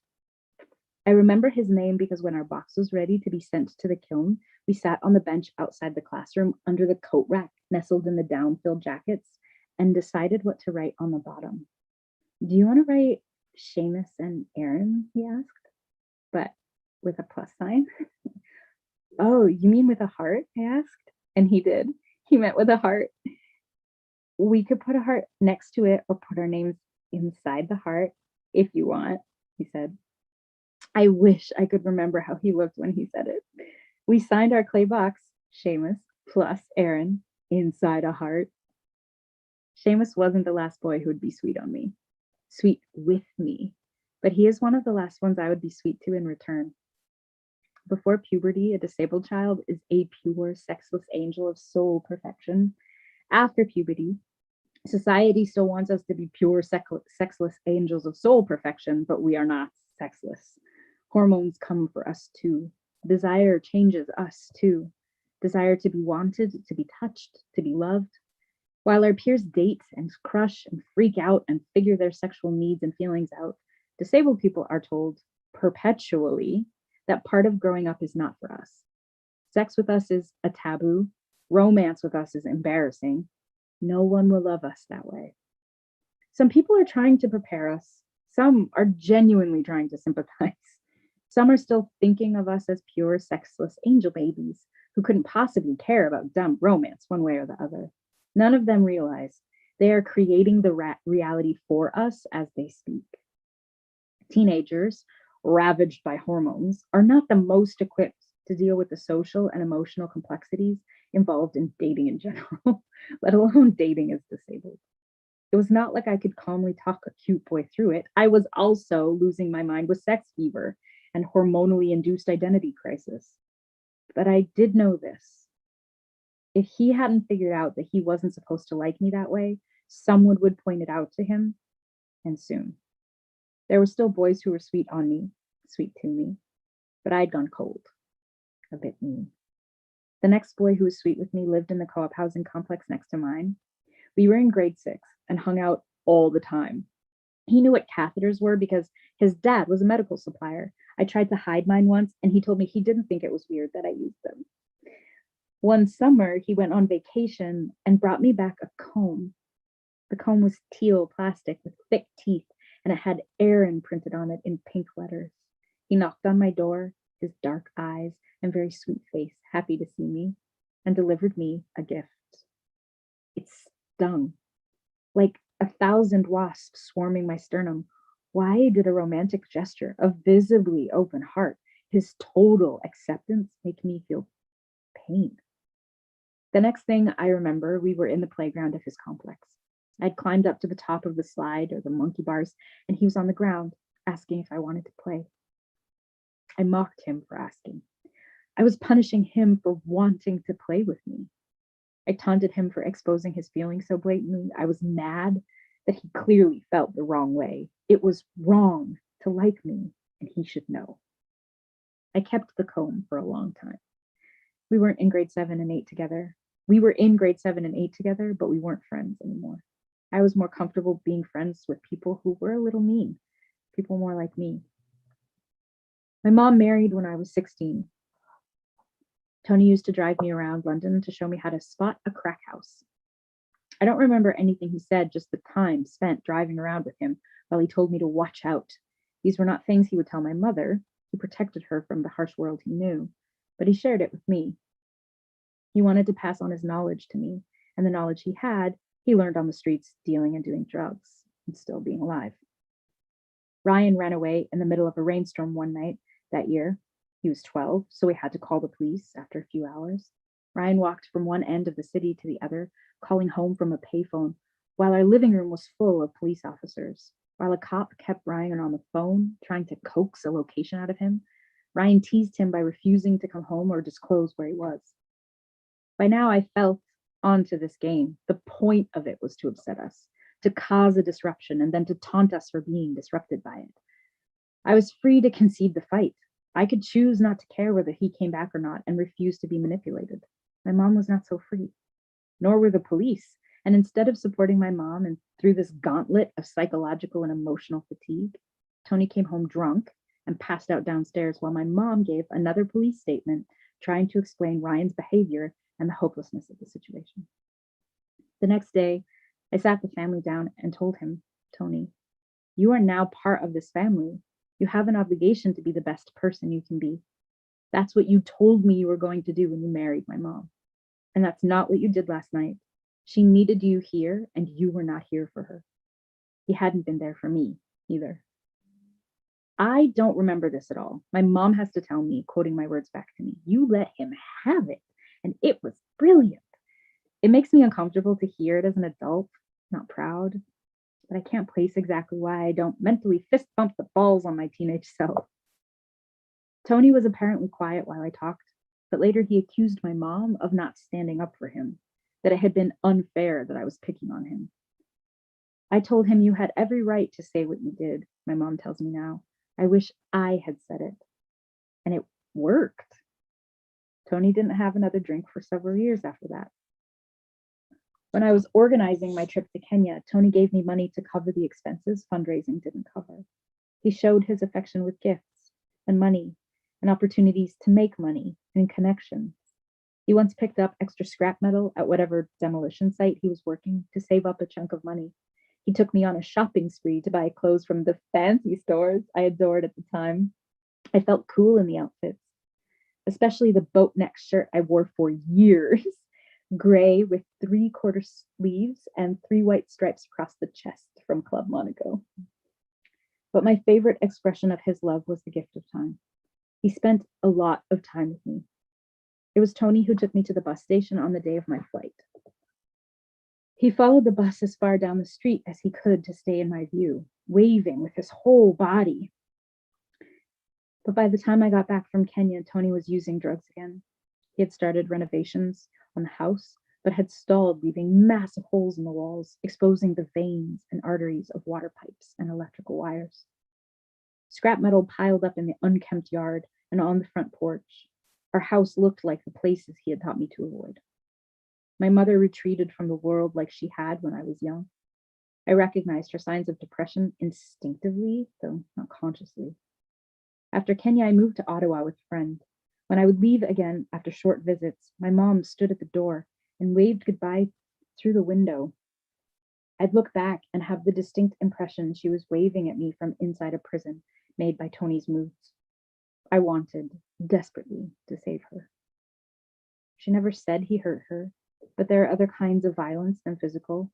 I remember his name because when our box was ready to be sent to the kiln, we sat on the bench outside the classroom under the coat rack nestled in the down-filled jackets and decided what to write on the bottom. Do you want to write Seamus and Aaron? He asked, but with a plus sign. Oh, you mean with a heart? I asked, and he did. He meant with a heart. We could put a heart next to it or put our names inside the heart if you want, he said. I wish I could remember how he looked when he said it. We signed our clay box, Seamus plus Aaron, inside a heart. Seamus wasn't the last boy who would be sweet on me, sweet with me, but he is one of the last ones I would be sweet to in return. Before puberty, a disabled child is a pure, sexless angel of soul perfection. After puberty, society still wants us to be pure, sexless angels of soul perfection, but we are not sexless. Hormones come for us too. Desire changes us too. Desire to be wanted, to be touched, to be loved. While our peers date and crush and freak out and figure their sexual needs and feelings out, disabled people are told perpetually that part of growing up is not for us. Sex with us is a taboo. Romance with us is embarrassing. No one will love us that way. Some people are trying to prepare us. Some are genuinely trying to sympathize. Some are still thinking of us as pure, sexless angel babies who couldn't possibly care about dumb romance one way or the other. None of them realize they are creating the reality for us as they speak. Teenagers, ravaged by hormones, are not the most equipped to deal with the social and emotional complexities involved in dating in general, let alone dating as disabled. It was not like I could calmly talk a cute boy through it. I was also losing my mind with sex fever and hormonally induced identity crisis. But I did know this. If he hadn't figured out that he wasn't supposed to like me that way, someone would point it out to him, and soon. There were still boys who were sweet on me, sweet to me, but I'd gone cold, a bit mean. The next boy who was sweet with me lived in the co-op housing complex next to mine. We were in grade 6 and hung out all the time. He knew what catheters were because his dad was a medical supplier. I tried to hide mine once, and he told me he didn't think it was weird that I used them. One summer, he went on vacation and brought me back a comb. The comb was teal plastic with thick teeth, and it had Aaron printed on it in pink letters. He knocked on my door, his dark eyes and very sweet face, happy to see me, and delivered me a gift. It stung, like 1,000 wasps swarming my sternum. Why did a romantic gesture, a visibly open heart, his total acceptance make me feel pain? The next thing I remember, we were in the playground of his complex. I'd climbed up to the top of the slide or the monkey bars, and he was on the ground, asking if I wanted to play. I mocked him for asking. I was punishing him for wanting to play with me. I taunted him for exposing his feelings so blatantly. I was mad that he clearly felt the wrong way. It was wrong to like me, and he should know. I kept the comb for a long time. We weren't in grade 7 and 8 together. We were in grade 7 and 8 together, but we weren't friends anymore. I was more comfortable being friends with people who were a little mean, people more like me. My mom married when I was 16. Tony used to drive me around London to show me how to spot a crack house. I don't remember anything he said, just the time spent driving around with him while he told me to watch out. These were not things he would tell my mother, who protected her from the harsh world he knew, but he shared it with me. He wanted to pass on his knowledge to me, and the knowledge he had, he learned on the streets dealing and doing drugs and still being alive. Ryan ran away in the middle of a rainstorm one night that year. He was 12, so we had to call the police after a few hours. Ryan walked from one end of the city to the other, calling home from a payphone, while our living room was full of police officers. While a cop kept Ryan on the phone, trying to coax a location out of him, Ryan teased him by refusing to come home or disclose where he was. By now, I felt onto this game. The point of it was to upset us, to cause a disruption, and then to taunt us for being disrupted by it. I was free to concede the fight. I could choose not to care whether he came back or not and refuse to be manipulated. My mom was not so free, nor were the police. And instead of supporting my mom and through this gauntlet of psychological and emotional fatigue, Tony came home drunk and passed out downstairs while my mom gave another police statement trying to explain Ryan's behavior and the hopelessness of the situation. The next day, I sat the family down and told him, Tony, you are now part of this family. You have an obligation to be the best person you can be. That's what you told me you were going to do when you married my mom. And that's not what you did last night. She needed you here, and you were not here for her. He hadn't been there for me either. I don't remember this at all. My mom has to tell me, quoting my words back to me, you let him have it, and it was brilliant. It makes me uncomfortable to hear it as an adult, not proud, but I can't place exactly why I don't mentally fist bump the balls on my teenage self. Tony was apparently quiet while I talked, but later he accused my mom of not standing up for him, that it had been unfair that I was picking on him. I told him you had every right to say what you did, my mom tells me now. I wish I had said it. And it worked. Tony didn't have another drink for several years after that. When I was organizing my trip to Kenya, Tony gave me money to cover the expenses fundraising didn't cover. He showed his affection with gifts and money and opportunities to make money and connections. He once picked up extra scrap metal at whatever demolition site he was working to save up a chunk of money. He took me on a shopping spree to buy clothes from the fancy stores I adored at the time. I felt cool in the outfits, especially the boat neck shirt I wore for years, gray with 3/4 sleeves and 3 white stripes across the chest from Club Monaco. But my favorite expression of his love was the gift of time. He spent a lot of time with me. It was Tony who took me to the bus station on the day of my flight. He followed the bus as far down the street as he could to stay in my view, waving with his whole body. But by the time I got back from Kenya, Tony was using drugs again. He had started renovations on the house, but had stalled, leaving massive holes in the walls, exposing the veins and arteries of water pipes and electrical wires. Scrap metal piled up in the unkempt yard and on the front porch. Our house looked like the places he had taught me to avoid. My mother retreated from the world like she had when I was young. I recognized her signs of depression instinctively, though not consciously. After Kenya, I moved to Ottawa with a friend. When I would leave again after short visits, my mom stood at the door and waved goodbye through the window. I'd look back and have the distinct impression she was waving at me from inside a prison made by Tony's moods. I wanted, desperately, to save her. She never said he hurt her, but there are other kinds of violence than physical,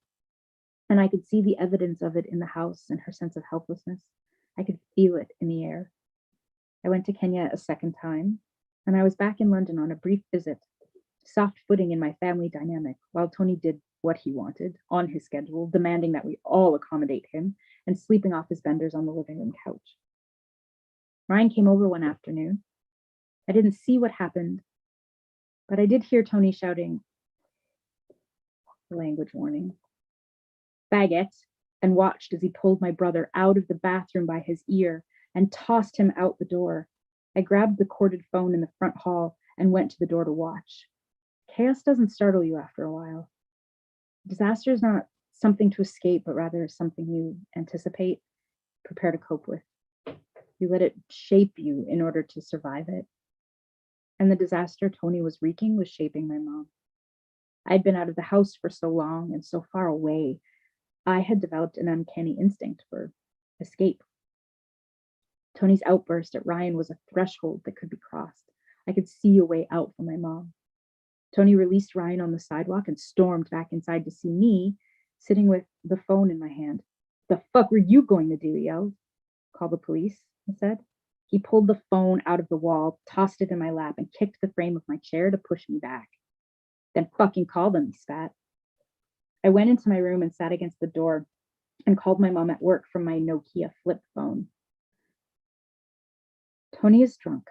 and I could see the evidence of it in the house and her sense of helplessness. I could feel it in the air. I went to Kenya a second time, and I was back in London on a brief visit, soft footing in my family dynamic, while Tony did what he wanted on his schedule, demanding that we all accommodate him and sleeping off his benders on the living room couch. Ryan came over one afternoon. I didn't see what happened, but I did hear Tony shouting, language warning, "Faggot," and watched as he pulled my brother out of the bathroom by his ear and tossed him out the door. I grabbed the corded phone in the front hall and went to the door to watch. Chaos doesn't startle you after a while. Disaster is not something to escape, but rather something you anticipate, prepare to cope with. You let it shape you in order to survive it. And the disaster Tony was wreaking was shaping my mom. I'd been out of the house for so long and so far away, I had developed an uncanny instinct for escape. Tony's outburst at Ryan was a threshold that could be crossed. I could see a way out for my mom. Tony released Ryan on the sidewalk and stormed back inside to see me sitting with the phone in my hand. "The fuck were you going to do?" he yelled. "Call the police," I said. He pulled the phone out of the wall, tossed it in my lap, and kicked the frame of my chair to push me back. Then fucking call them, he spat. I went into my room and sat against the door and called my mom at work from my Nokia flip phone. Tony is drunk.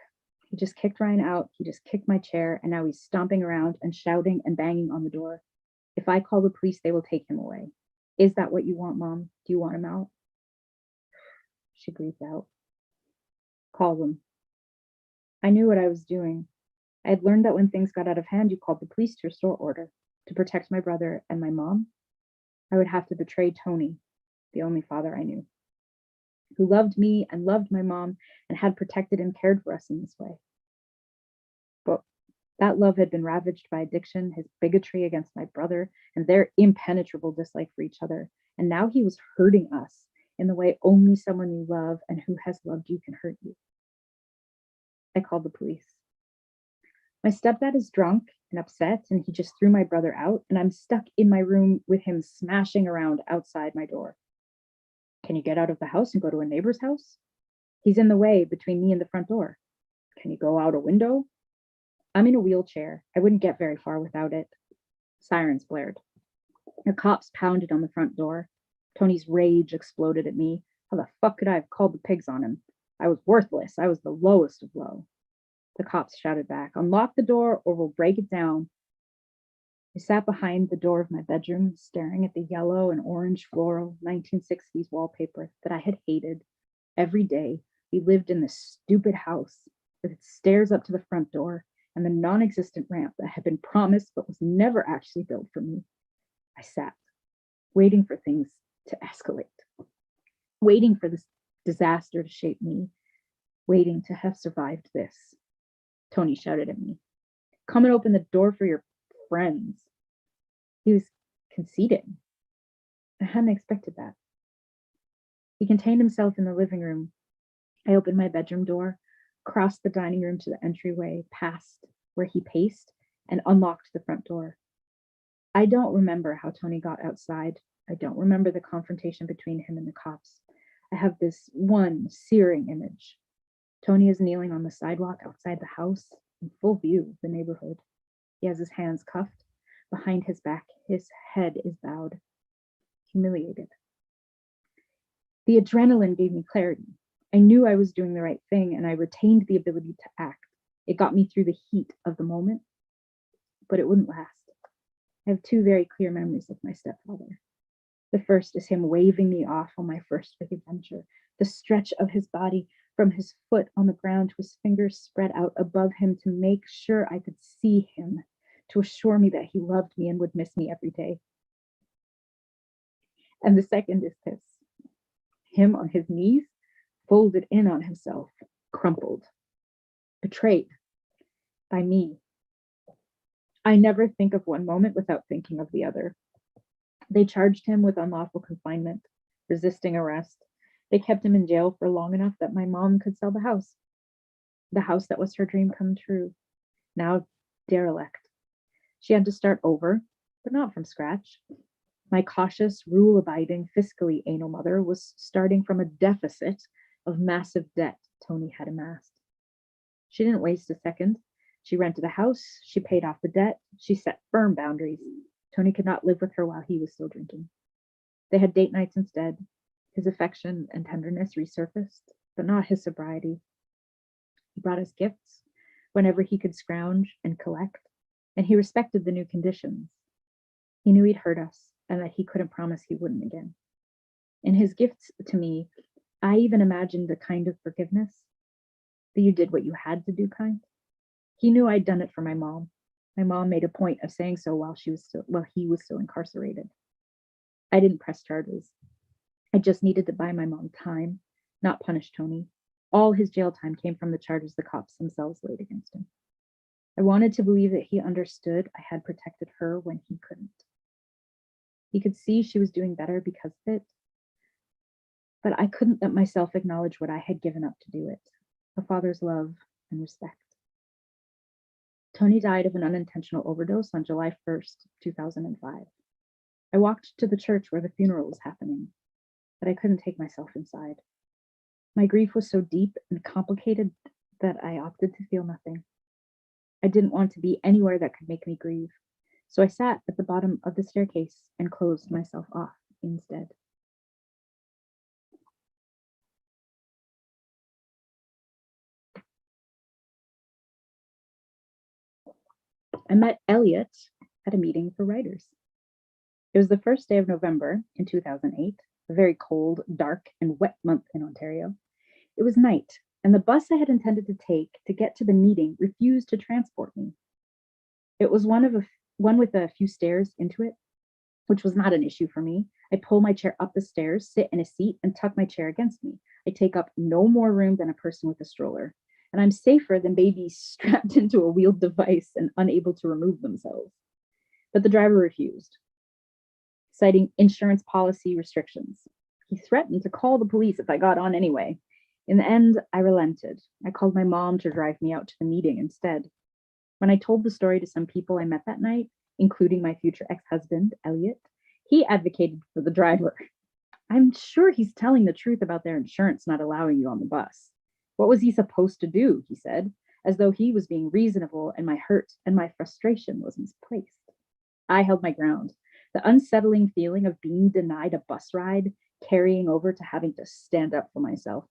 He just kicked Ryan out. He just kicked my chair, and now he's stomping around and shouting and banging on the door. If I call the police, they will take him away. Is that what you want, Mom? Do you want him out? She breathed out. Call them. I knew what I was doing. I had learned that when things got out of hand, you called the police to restore order. To protect my brother and my mom, I would have to betray Tony, the only father I knew, who loved me and loved my mom and had protected and cared for us in this way. But that love had been ravaged by addiction, his bigotry against my brother, and their impenetrable dislike for each other. And now he was hurting us in the way only someone you love and who has loved you can hurt you. I called the police. My stepdad is drunk and upset, and he just threw my brother out, and I'm stuck in my room with him smashing around outside my door. Can you get out of the house and go to a neighbor's house? He's in the way between me and the front door. Can you go out a window? I'm in a wheelchair. I wouldn't get very far without it. Sirens blared. The cops pounded on the front door. Tony's rage exploded at me. How the fuck could I have called the pigs on him? I was worthless. I was the lowest of low. The cops shouted back, unlock the door or we'll break it down. I sat behind the door of my bedroom, staring at the yellow and orange floral 1960s wallpaper that I had hated. Every day, we lived in this stupid house with its stairs up to the front door and the non-existent ramp that had been promised but was never actually built for me. I sat, waiting for things to escalate, waiting for this disaster to shape me, waiting to have survived this. Tony shouted at me, come and open the door for your friends. He was conceited. I hadn't expected that. He contained himself in the living room. I opened my bedroom door, crossed the dining room to the entryway, past where he paced, and unlocked the front door. I don't remember how Tony got outside. I don't remember the confrontation between him and the cops. I have this one searing image. Tony is kneeling on the sidewalk outside the house in full view of the neighborhood. He has his hands cuffed. Behind his back, his head is bowed, humiliated. The adrenaline gave me clarity. I knew I was doing the right thing, and I retained the ability to act. It got me through the heat of the moment, but it wouldn't last. I have two very clear memories of my stepfather. The first is him waving me off on my first big adventure, the stretch of his body from his foot on the ground to his fingers spread out above him to make sure I could see him, to assure me that he loved me and would miss me every day. And the second is this, him on his knees, folded in on himself, crumpled, betrayed by me. I never think of one moment without thinking of the other. They charged him with unlawful confinement, resisting arrest. They kept him in jail for long enough that my mom could sell the house that was her dream come true, now derelict. She had to start over, but not from scratch. My cautious, rule-abiding, fiscally anal mother was starting from a deficit of massive debt Tony had amassed. She didn't waste a second. She rented a house, she paid off the debt, she set firm boundaries. Tony could not live with her while he was still drinking. They had date nights instead. His affection and tenderness resurfaced, but not his sobriety. He brought us gifts whenever he could scrounge and collect, and he respected the new conditions. He knew he'd hurt us and that he couldn't promise he wouldn't again. In his gifts to me, I even imagined a kind of forgiveness, that you did what you had to do kind. He knew I'd done it for my mom. My mom made a point of saying so while he was still incarcerated. I didn't press charges. I just needed to buy my mom time, not punish Tony. All his jail time came from the charges the cops themselves laid against him. I wanted to believe that he understood I had protected her when he couldn't. He could see she was doing better because of it, but I couldn't let myself acknowledge what I had given up to do it, a father's love and respect. Tony died of an unintentional overdose on July 1st, 2005. I walked to the church where the funeral was happening, but I couldn't take myself inside. My grief was so deep and complicated that I opted to feel nothing. I didn't want to be anywhere that could make me grieve. So I sat at the bottom of the staircase and closed myself off instead. I met Elliot at a meeting for writers. It was the first day of November in 2008, a very cold, dark, and wet month in Ontario. It was night, and the bus I had intended to take to get to the meeting refused to transport me. It was one with a few stairs into it, which was not an issue for me. I pull my chair up the stairs, sit in a seat, and tuck my chair against me. I take up no more room than a person with a stroller, and I'm safer than babies strapped into a wheeled device and unable to remove themselves. But the driver refused, citing insurance policy restrictions. He threatened to call the police if I got on anyway. In the end, I relented. I called my mom to drive me out to the meeting instead. When I told the story to some people I met that night, including my future ex-husband, Elliot, he advocated for the driver. I'm sure he's telling the truth about their insurance not allowing you on the bus. What was he supposed to do, he said, as though he was being reasonable and my hurt and my frustration was misplaced. I held my ground. The unsettling feeling of being denied a bus ride, carrying over to having to stand up for myself.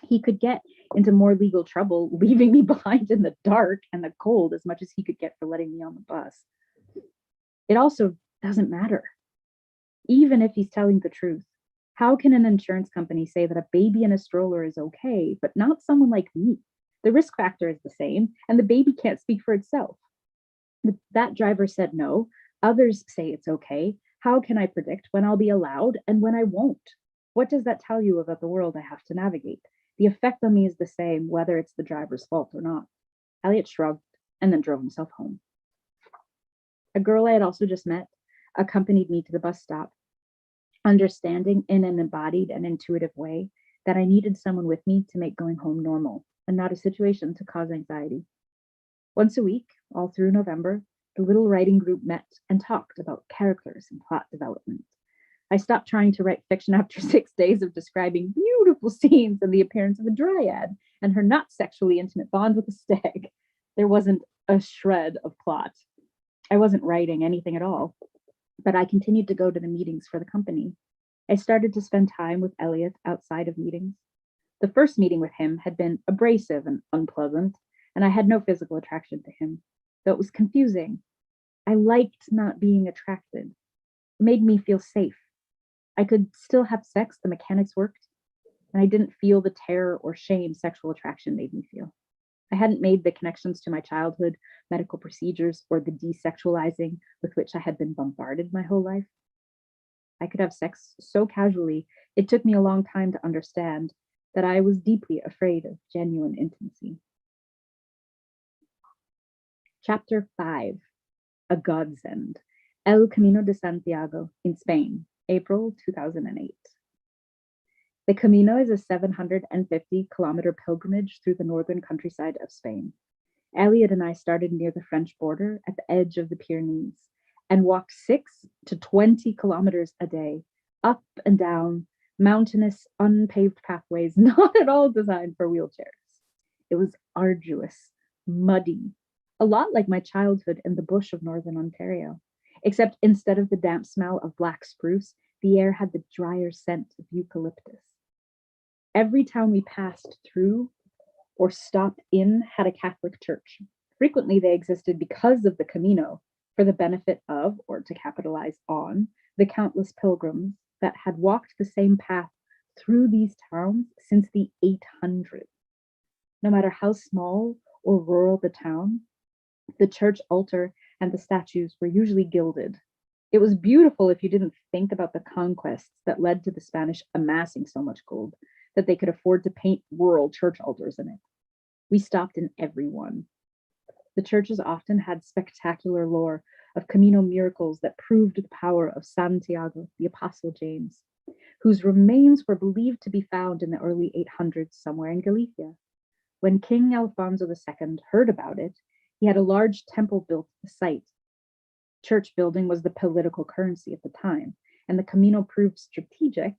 He could get into more legal trouble, leaving me behind in the dark and the cold as much as he could get for letting me on the bus. It also doesn't matter. Even if he's telling the truth, how can an insurance company say that a baby in a stroller is okay, but not someone like me? The risk factor is the same, and the baby can't speak for itself. That driver said no. Others say it's okay. How can I predict when I'll be allowed and when I won't? What does that tell you about the world I have to navigate? The effect on me is the same, whether it's the driver's fault or not. Elliot shrugged and then drove himself home. A girl I had also just met accompanied me to the bus stop, understanding in an embodied and intuitive way that I needed someone with me to make going home normal and not a situation to cause anxiety. Once a week, all through November, the little writing group met and talked about characters and plot development. I stopped trying to write fiction after 6 days of describing beautiful scenes and the appearance of a dryad and her not sexually intimate bond with a stag. There wasn't a shred of plot. I wasn't writing anything at all, but I continued to go to the meetings for the company. I started to spend time with Elliot outside of meetings. The first meeting with him had been abrasive and unpleasant, and I had no physical attraction to him, though it was confusing. I liked not being attracted. It made me feel safe. I could still have sex, the mechanics worked, and I didn't feel the terror or shame sexual attraction made me feel. I hadn't made the connections to my childhood, medical procedures, or the desexualizing with which I had been bombarded my whole life. I could have sex so casually, it took me a long time to understand that I was deeply afraid of genuine intimacy. Chapter 5, A Godsend, El Camino de Santiago in Spain, April 2008. The Camino is a 750-kilometer pilgrimage through the northern countryside of Spain. Elliot and I started near the French border at the edge of the Pyrenees and walked 6 to 20 kilometers a day, up and down mountainous, unpaved pathways, not at all designed for wheelchairs. It was arduous, muddy, a lot like my childhood in the bush of northern Ontario, except instead of the damp smell of black spruce, the air had the drier scent of eucalyptus. Every town we passed through or stopped in had a Catholic church. Frequently, they existed because of the Camino, for the benefit of, or to capitalize on, the countless pilgrims that had walked the same path through these towns since the 800s. No matter how small or rural the town, the church altar and the statues were usually gilded. It was beautiful if you didn't think about the conquests that led to the Spanish amassing so much gold that they could afford to paint rural church altars in it. We stopped in every one. The churches often had spectacular lore of Camino miracles that proved the power of Santiago, the Apostle James, whose remains were believed to be found in the early 800s somewhere in Galicia. When King Alfonso II heard about it, he had a large temple built at the site. Church building was the political currency at the time, and the Camino proved strategic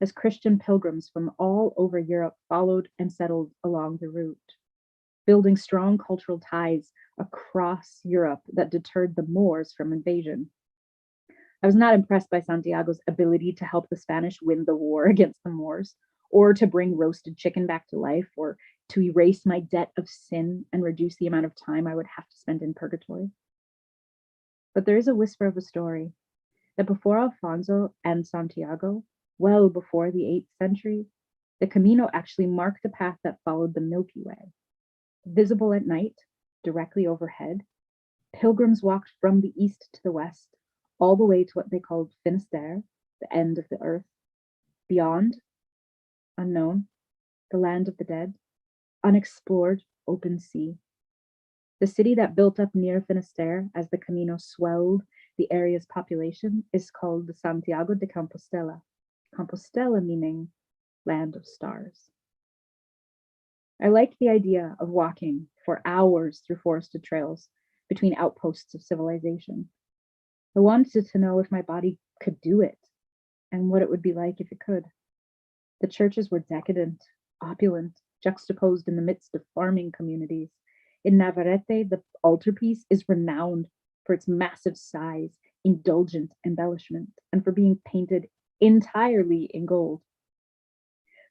as Christian pilgrims from all over Europe followed and settled along the route, building strong cultural ties across Europe that deterred the Moors from invasion. I was not impressed by Santiago's ability to help the Spanish win the war against the Moors, or to bring roasted chicken back to life, or to erase my debt of sin and reduce the amount of time I would have to spend in purgatory. But there is a whisper of a story that before Alfonso and Santiago, well before the 8th century, the Camino actually marked a path that followed the Milky Way. Visible at night, directly overhead, pilgrims walked from the east to the west, all the way to what they called Finisterre, the end of the earth. Beyond, unknown, the land of the dead, unexplored open sea. The city that built up near Finisterre as the Camino swelled the area's population is called the Santiago de Compostela, Compostela meaning land of stars. I liked the idea of walking for hours through forested trails between outposts of civilization. I wanted to know if my body could do it and what it would be like if it could. The churches were decadent, opulent, juxtaposed in the midst of farming communities. In Navarrete, the altarpiece is renowned for its massive size, indulgent embellishment, and for being painted entirely in gold.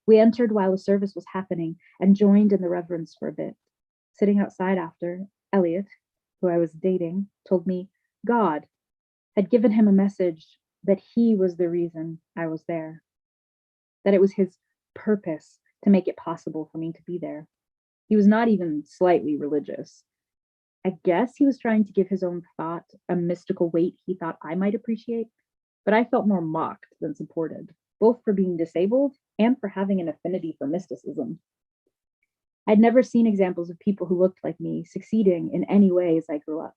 We entered while the service was happening and joined in the reverence for a bit. Sitting outside after, Elliot, who I was dating, told me God had given him a message that he was the reason I was there, that it was his purpose to make it possible for me to be there. He was not even slightly religious. I guess he was trying to give his own thought a mystical weight he thought I might appreciate, but I felt more mocked than supported, both for being disabled and for having an affinity for mysticism. I'd never seen examples of people who looked like me succeeding in any way as I grew up.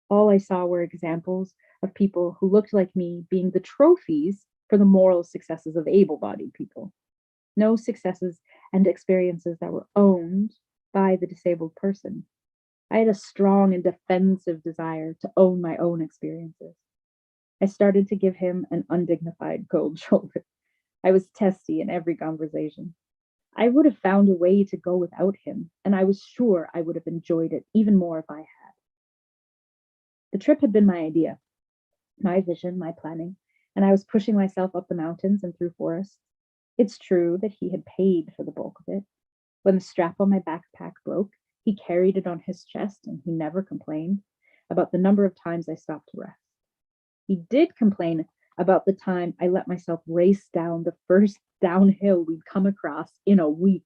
All I saw were examples of people who looked like me being the trophies for the moral successes of able-bodied people. No successes and experiences that were owned by the disabled person. I had a strong and defensive desire to own my own experiences. I started to give him an undignified cold shoulder. I was testy in every conversation. I would have found a way to go without him, and I was sure I would have enjoyed it even more if I had. The trip had been my idea, my vision, my planning, and I was pushing myself up the mountains and through forests. It's true that he had paid for the bulk of it. When the strap on my backpack broke, he carried it on his chest, and he never complained about the number of times I stopped to rest. He did complain about the time I let myself race down the first downhill we'd come across in a week.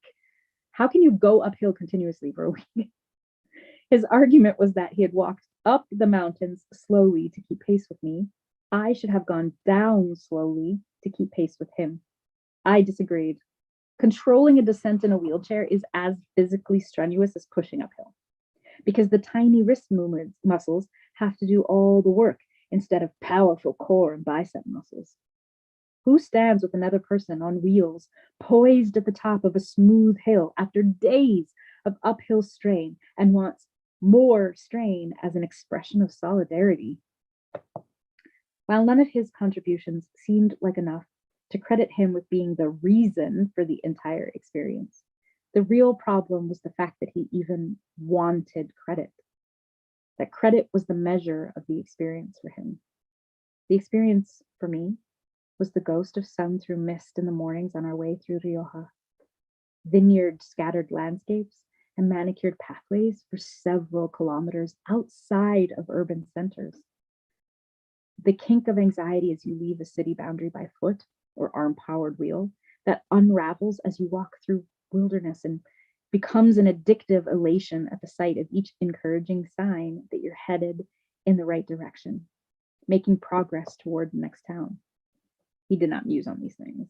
How can you go uphill continuously for a week? His argument was that he had walked up the mountains slowly to keep pace with me. I should have gone down slowly to keep pace with him. I disagreed. Controlling a descent in a wheelchair is as physically strenuous as pushing uphill, because the tiny wrist muscles have to do all the work instead of powerful core and bicep muscles. Who stands with another person on wheels, poised at the top of a smooth hill after days of uphill strain and wants more strain as an expression of solidarity? While none of his contributions seemed like enough to credit him with being the reason for the entire experience, the real problem was the fact that he even wanted credit. That credit was the measure of the experience for him. The experience for me was the ghost of sun through mist in the mornings on our way through Rioja, vineyard scattered landscapes and manicured pathways for several kilometers outside of urban centers. The kink of anxiety as you leave a city boundary by foot or arm-powered wheel that unravels as you walk through wilderness and becomes an addictive elation at the sight of each encouraging sign that you're headed in the right direction, making progress toward the next town. He did not muse on these things.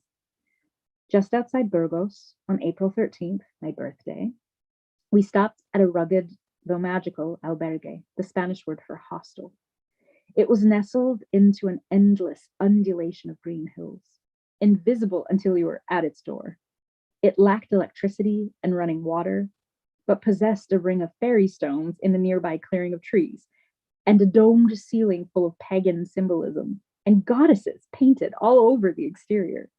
Just outside Burgos, on April 13th, my birthday, we stopped at a rugged, though magical, albergue, the Spanish word for hostel. It was nestled into an endless undulation of green hills, invisible until you were at its door. It lacked electricity and running water, but possessed a ring of fairy stones in the nearby clearing of trees, and a domed ceiling full of pagan symbolism, and goddesses painted all over the exterior.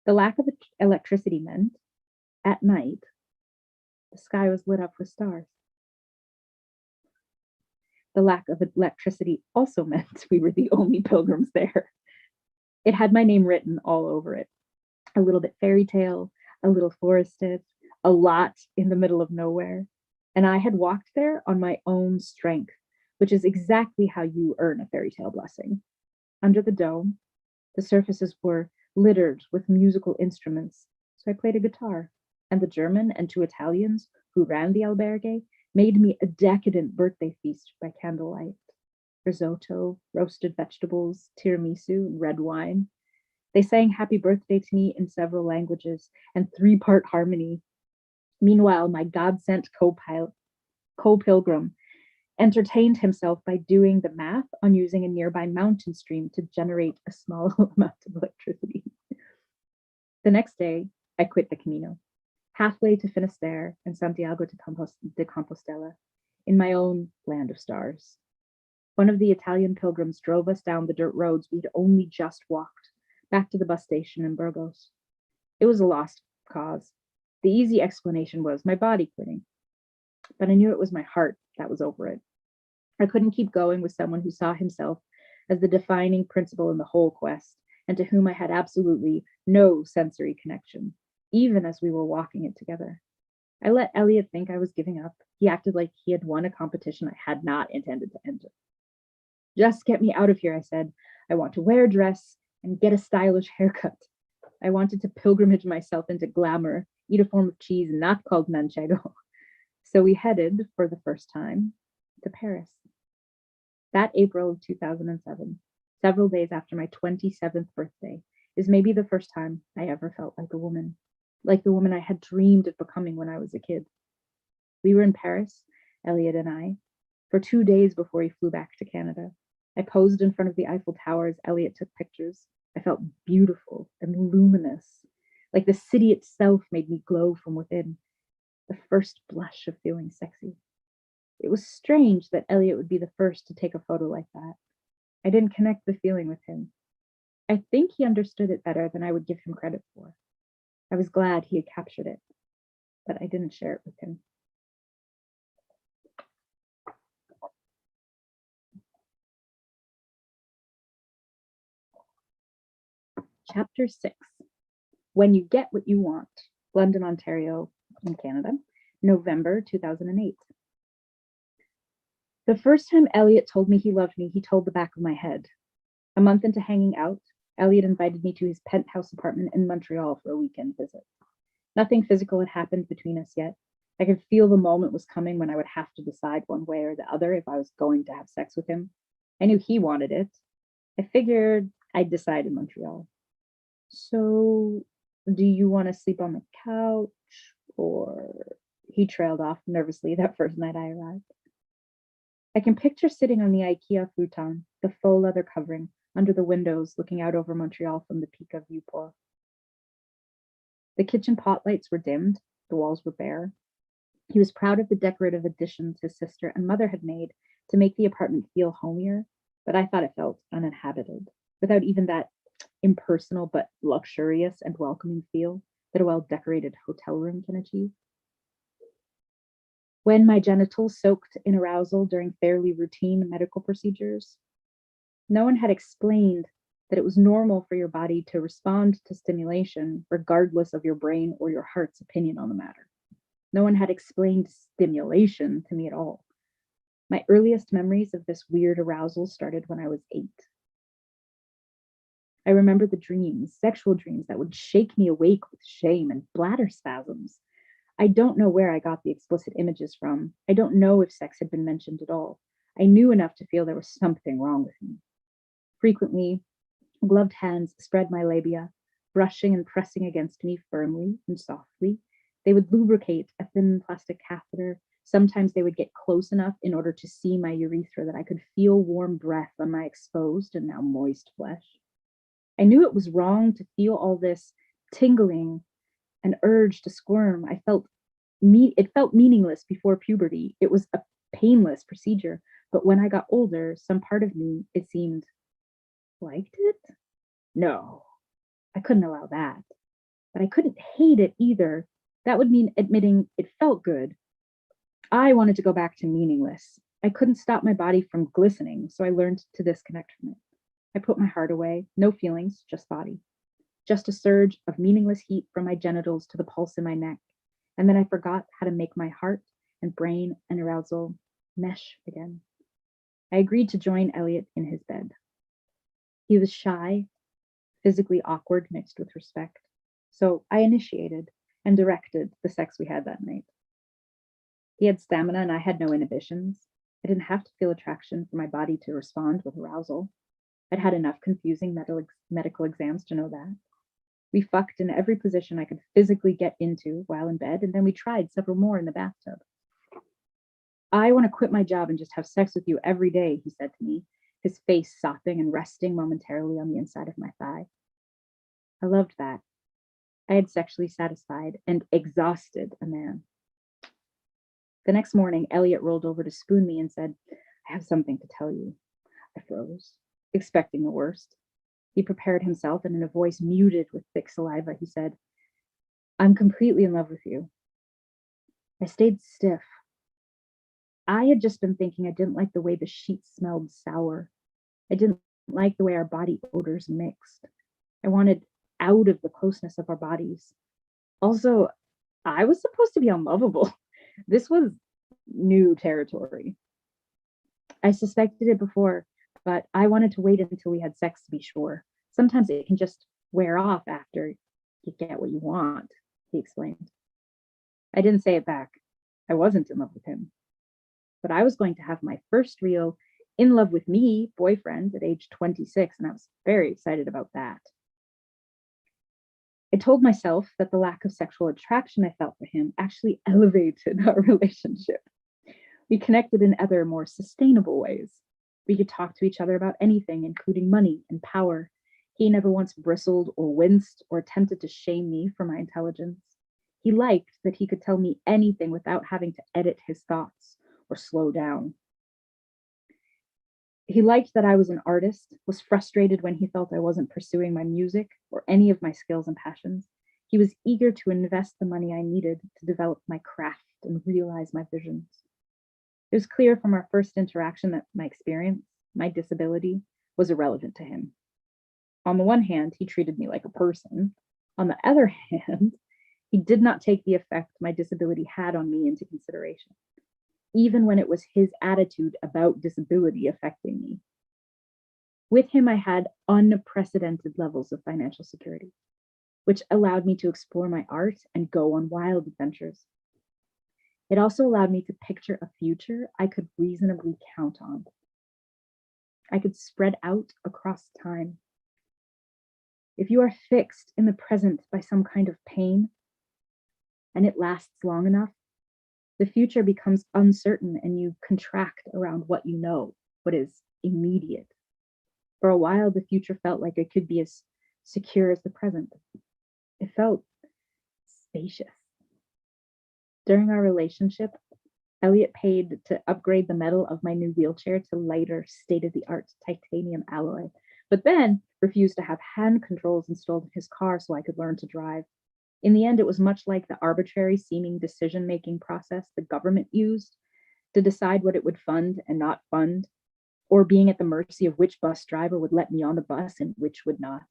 The lack of electricity meant, at night, the sky was lit up with stars. The lack of electricity also meant we were the only pilgrims there. It had my name written all over it. A little bit fairy tale, a little forested, a lot in the middle of nowhere. And I had walked there on my own strength, which is exactly how you earn a fairy tale blessing. Under the dome, the surfaces were littered with musical instruments, so I played a guitar, and the German and 2 Italians who ran the albergue made me a decadent birthday feast by candlelight. Risotto, roasted vegetables, tiramisu, red wine. They sang happy birthday to me in several languages and 3-part harmony. Meanwhile, my God-sent co-pilgrim entertained himself by doing the math on using a nearby mountain stream to generate a small amount of electricity. The next day, I quit the Camino, halfway to Finisterre and Santiago de Compostela, in my own land of stars. One of the Italian pilgrims drove us down the dirt roads we'd only just walked, back to the bus station in Burgos. It was a lost cause. The easy explanation was my body quitting, but I knew it was my heart that was over it. I couldn't keep going with someone who saw himself as the defining principle in the whole quest, and to whom I had absolutely no sensory connection, even as we were walking it together. I let Elliot think I was giving up. He acted like he had won a competition I had not intended to enter. Just get me out of here, I said. I want to wear a dress and get a stylish haircut. I wanted to pilgrimage myself into glamour, eat a form of cheese not called manchego. So we headed, for the first time, to Paris. That April of 2007, several days after my 27th birthday, is maybe the first time I ever felt like the woman I had dreamed of becoming when I was a kid. We were in Paris, Elliot and I, for 2 days before he flew back to Canada. I posed in front of the Eiffel Tower as Elliot took pictures. I felt beautiful and luminous, like the city itself made me glow from within, the first blush of feeling sexy. It was strange that Elliot would be the first to take a photo like that. I didn't connect the feeling with him. I think he understood it better than I would give him credit for. I was glad he had captured it, but I didn't share it with him. Chapter 6, When You Get What You Want, London, Ontario, in Canada, November 2008. The first time Elliot told me he loved me, he told the back of my head. A month into hanging out, Elliot invited me to his penthouse apartment in Montreal for a weekend visit. Nothing physical had happened between us yet. I could feel the moment was coming when I would have to decide one way or the other if I was going to have sex with him. I knew he wanted it. I figured I'd decide in Montreal. So, do you want to sleep on the couch? Or he trailed off nervously that first night I arrived. I can picture sitting on the IKEA futon, the faux leather covering, under the windows looking out over Montreal from the peak of Vieux-Port. The kitchen pot lights were dimmed, the walls were bare. He was proud of the decorative additions his sister and mother had made to make the apartment feel homier, but I thought it felt uninhabited, without even that impersonal but luxurious and welcoming feel that a well-decorated hotel room can achieve. When my genitals soaked in arousal during fairly routine medical procedures, no one had explained that it was normal for your body to respond to stimulation regardless of your brain or your heart's opinion on the matter. No one had explained stimulation to me at all. My earliest memories of this weird arousal started when I was 8. I remember the dreams, sexual dreams that would shake me awake with shame and bladder spasms. I don't know where I got the explicit images from. I don't know if sex had been mentioned at all. I knew enough to feel there was something wrong with me. Frequently, gloved hands spread my labia, brushing and pressing against me firmly and softly. They would lubricate a thin plastic catheter. Sometimes they would get close enough in order to see my urethra that I could feel warm breath on my exposed and now moist flesh. I knew it was wrong to feel all this tingling and urge to squirm. It felt meaningless before puberty. It was a painless procedure. But when I got older, some part of me, it seemed, liked it? No, I couldn't allow that. but I couldn't hate it either. That would mean admitting it felt good. I wanted to go back to meaningless. I couldn't stop my body from glistening, so I learned to disconnect from it. I put my heart away, no feelings, just body. Just a surge of meaningless heat from my genitals to the pulse in my neck. And then I forgot how to make my heart and brain and arousal mesh again. I agreed to join Elliot in his bed. He was shy, physically awkward mixed with respect. So I initiated and directed the sex we had that night. He had stamina and I had no inhibitions. I didn't have to feel attraction for my body to respond with arousal. I'd had enough confusing medical exams to know that. We fucked in every position I could physically get into while in bed, and then we tried several more in the bathtub. I want to quit my job and just have sex with you every day, he said to me, his face sopping and resting momentarily on the inside of my thigh. I loved that. I had sexually satisfied and exhausted a man. The next morning, Elliot rolled over to spoon me and said, I have something to tell you. I froze, expecting the worst. He prepared himself, and in a voice muted with thick saliva, he said, I'm completely in love with you. I stayed stiff. I had just been thinking I didn't like the way the sheets smelled sour. I didn't like the way our body odors mixed. I wanted out of the closeness of our bodies. Also, I was supposed to be unlovable. This was new territory. I suspected it before, but I wanted to wait until we had sex to be sure. Sometimes it can just wear off after you get what you want, he explained. I didn't say it back. I wasn't in love with him. But I was going to have my first real in love with me boyfriend at age 26, and I was very excited about that. I told myself that the lack of sexual attraction I felt for him actually elevated our relationship. We connected in other, more sustainable ways. We could talk to each other about anything, including money and power. He never once bristled or winced or attempted to shame me for my intelligence. He liked that he could tell me anything without having to edit his thoughts or slow down. He liked that I was an artist, was frustrated when he felt I wasn't pursuing my music or any of my skills and passions. He was eager to invest the money I needed to develop my craft and realize my visions. It was clear from our first interaction that my experience, my disability, was irrelevant to him. On the one hand, he treated me like a person. On the other hand, he did not take the effect my disability had on me into consideration, even when it was his attitude about disability affecting me. With him, I had unprecedented levels of financial security, which allowed me to explore my art and go on wild adventures. It also allowed me to picture a future I could reasonably count on. I could spread out across time. If you are fixed in the present by some kind of pain, and it lasts long enough, the future becomes uncertain and you contract around what you know, what is immediate. For a while, the future felt like it could be as secure as the present. It felt spacious. During our relationship, Elliot paid to upgrade the metal of my new wheelchair to lighter, state-of-the-art titanium alloy, but then refused to have hand controls installed in his car so I could learn to drive. In the end, it was much like the arbitrary seeming decision-making process the government used to decide what it would fund and not fund, or being at the mercy of which bus driver would let me on the bus and which would not.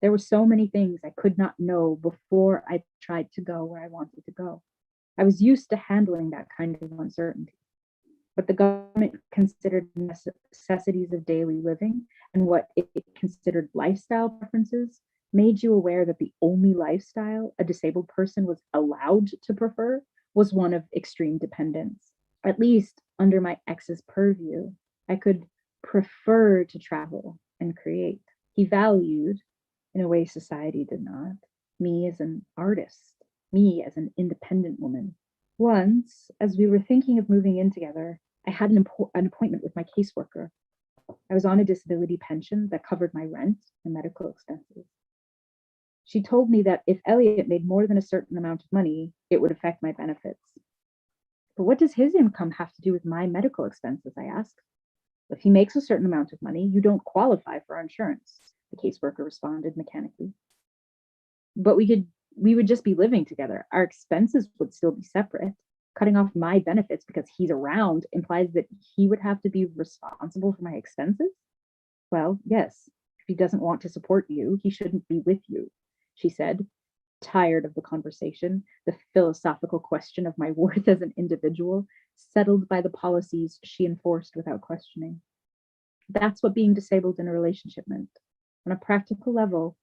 There were so many things I could not know before I tried to go where I wanted to go. I was used to handling that kind of uncertainty. But the government considered necessities of daily living and what it considered lifestyle preferences made you aware that the only lifestyle a disabled person was allowed to prefer was one of extreme dependence. At least under my ex's purview, I could prefer to travel and create. He valued, in a way society did not, me as an artist, me as an independent woman. Once, as we were thinking of moving in together, I had an appointment with my caseworker. I was on a disability pension that covered my rent and medical expenses. She told me that if Elliot made more than a certain amount of money, it would affect my benefits. But what does his income have to do with my medical expenses? I asked. If he makes a certain amount of money, you don't qualify for our insurance, the caseworker responded mechanically. But we could we would just be living together. Our expenses would still be separate. Cutting off my benefits because he's around implies that he would have to be responsible for my expenses. Well, yes, if he doesn't want to support you, he shouldn't be with you, she said, tired of the conversation, the philosophical question of my worth as an individual, settled by the policies she enforced without questioning. That's what being disabled in a relationship meant. On a practical level,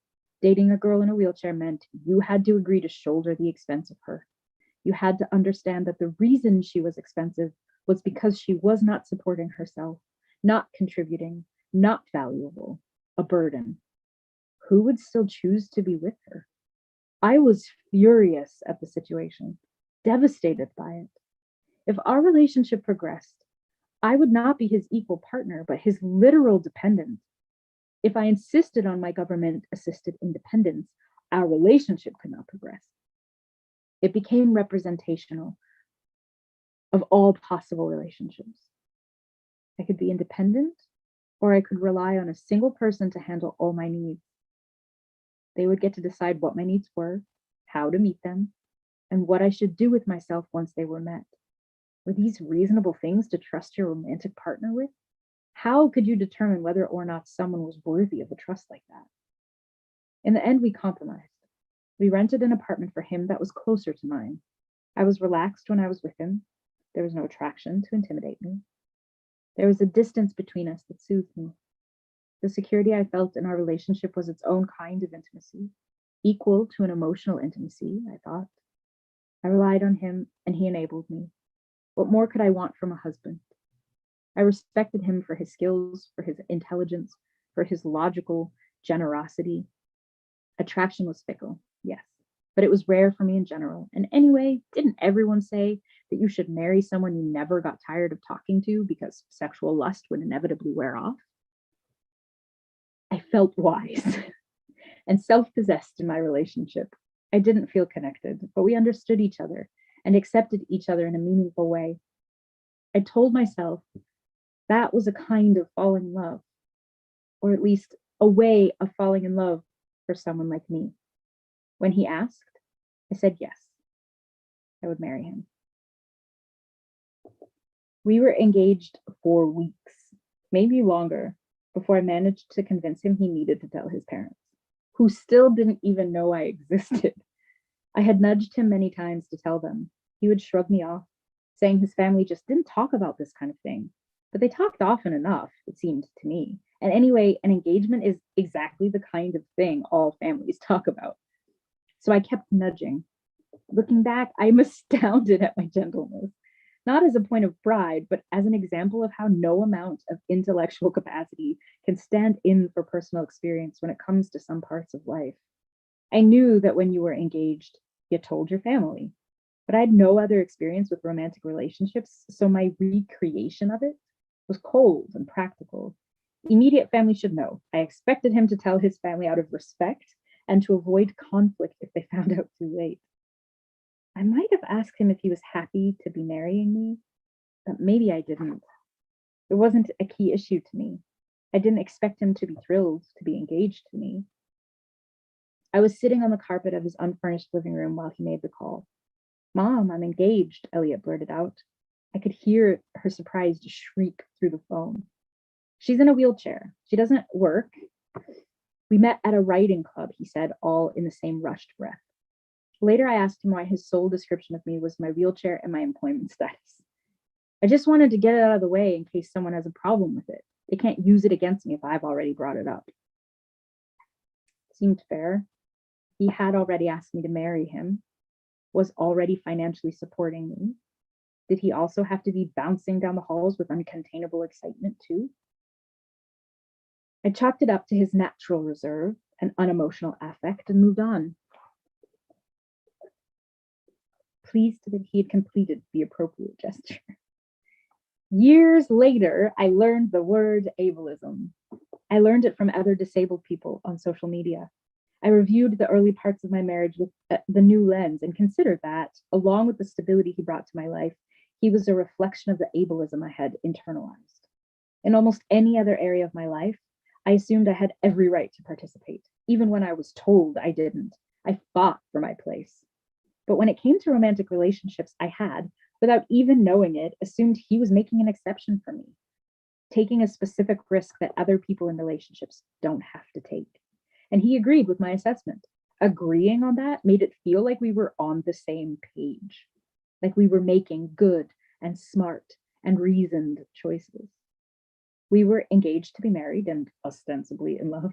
dating a girl in a wheelchair meant you had to agree to shoulder the expense of her. You had to understand that the reason she was expensive was because she was not supporting herself, not contributing, not valuable, a burden. Who would still choose to be with her? I was furious at the situation, devastated by it. If our relationship progressed, I would not be his equal partner, but his literal dependent. If I insisted on my government-assisted independence, our relationship could not progress. It became representational of all possible relationships. I could be independent, or I could rely on a single person to handle all my needs. They would get to decide what my needs were, how to meet them, and what I should do with myself once they were met. Were these reasonable things to trust your romantic partner with? How could you determine whether or not someone was worthy of a trust like that? In the end, we compromised. We rented an apartment for him that was closer to mine. I was relaxed when I was with him. There was no attraction to intimidate me. There was a distance between us that soothed me. The security I felt in our relationship was its own kind of intimacy, equal to an emotional intimacy, I thought. I relied on him, and he enabled me. What more could I want from a husband? I respected him for his skills, for his intelligence, for his logical generosity. Attraction was fickle, yes, but it was rare for me in general. And anyway, didn't everyone say that you should marry someone you never got tired of talking to because sexual lust would inevitably wear off? I felt wise and self-possessed in my relationship. I didn't feel connected, but we understood each other and accepted each other in a meaningful way. I told myself that was a kind of falling in love, or at least a way of falling in love for someone like me. When he asked, I said yes, I would marry him. We were engaged for weeks, maybe longer, before I managed to convince him he needed to tell his parents, who still didn't even know I existed. I had nudged him many times to tell them. He would shrug me off, saying his family just didn't talk about this kind of thing. But they talked often enough, it seemed to me. And anyway, an engagement is exactly the kind of thing all families talk about. So I kept nudging. Looking back, I'm astounded at my gentleness, not as a point of pride, but as an example of how no amount of intellectual capacity can stand in for personal experience when it comes to some parts of life. I knew that when you were engaged, you told your family, but I had no other experience with romantic relationships, so my recreation of it was cold and practical. Immediate family should know. I expected him to tell his family out of respect and to avoid conflict if they found out too late. I might have asked him if he was happy to be marrying me, but maybe I didn't. It wasn't a key issue to me. I didn't expect him to be thrilled to be engaged to me. I was sitting on the carpet of his unfurnished living room while he made the call. "Mom, I'm engaged," Elliot blurted out. I could hear her surprised shriek through the phone. "She's in a wheelchair. She doesn't work. We met at a writing club," he said, all in the same rushed breath. Later, I asked him why his sole description of me was my wheelchair and my employment status. I just wanted to get it out of the way in case someone has a problem with it. They can't use it against me if I've already brought it up. It seemed fair. He had already asked me to marry him, was already financially supporting me. Did he also have to be bouncing down the halls with uncontainable excitement too? I chalked it up to his natural reserve and unemotional affect and moved on, pleased that he had completed the appropriate gesture. Years later, I learned the word ableism. I learned it from other disabled people on social media. I reviewed the early parts of my marriage with the new lens and considered that, along with the stability he brought to my life, he was a reflection of the ableism I had internalized. In almost any other area of my life, I assumed I had every right to participate, even when I was told I didn't. I fought for my place. But when it came to romantic relationships, I had, without even knowing it, assumed he was making an exception for me, taking a specific risk that other people in relationships don't have to take. And he agreed with my assessment. Agreeing on that made it feel like we were on the same page, like we were making good and smart and reasoned choices. We were engaged to be married and ostensibly in love.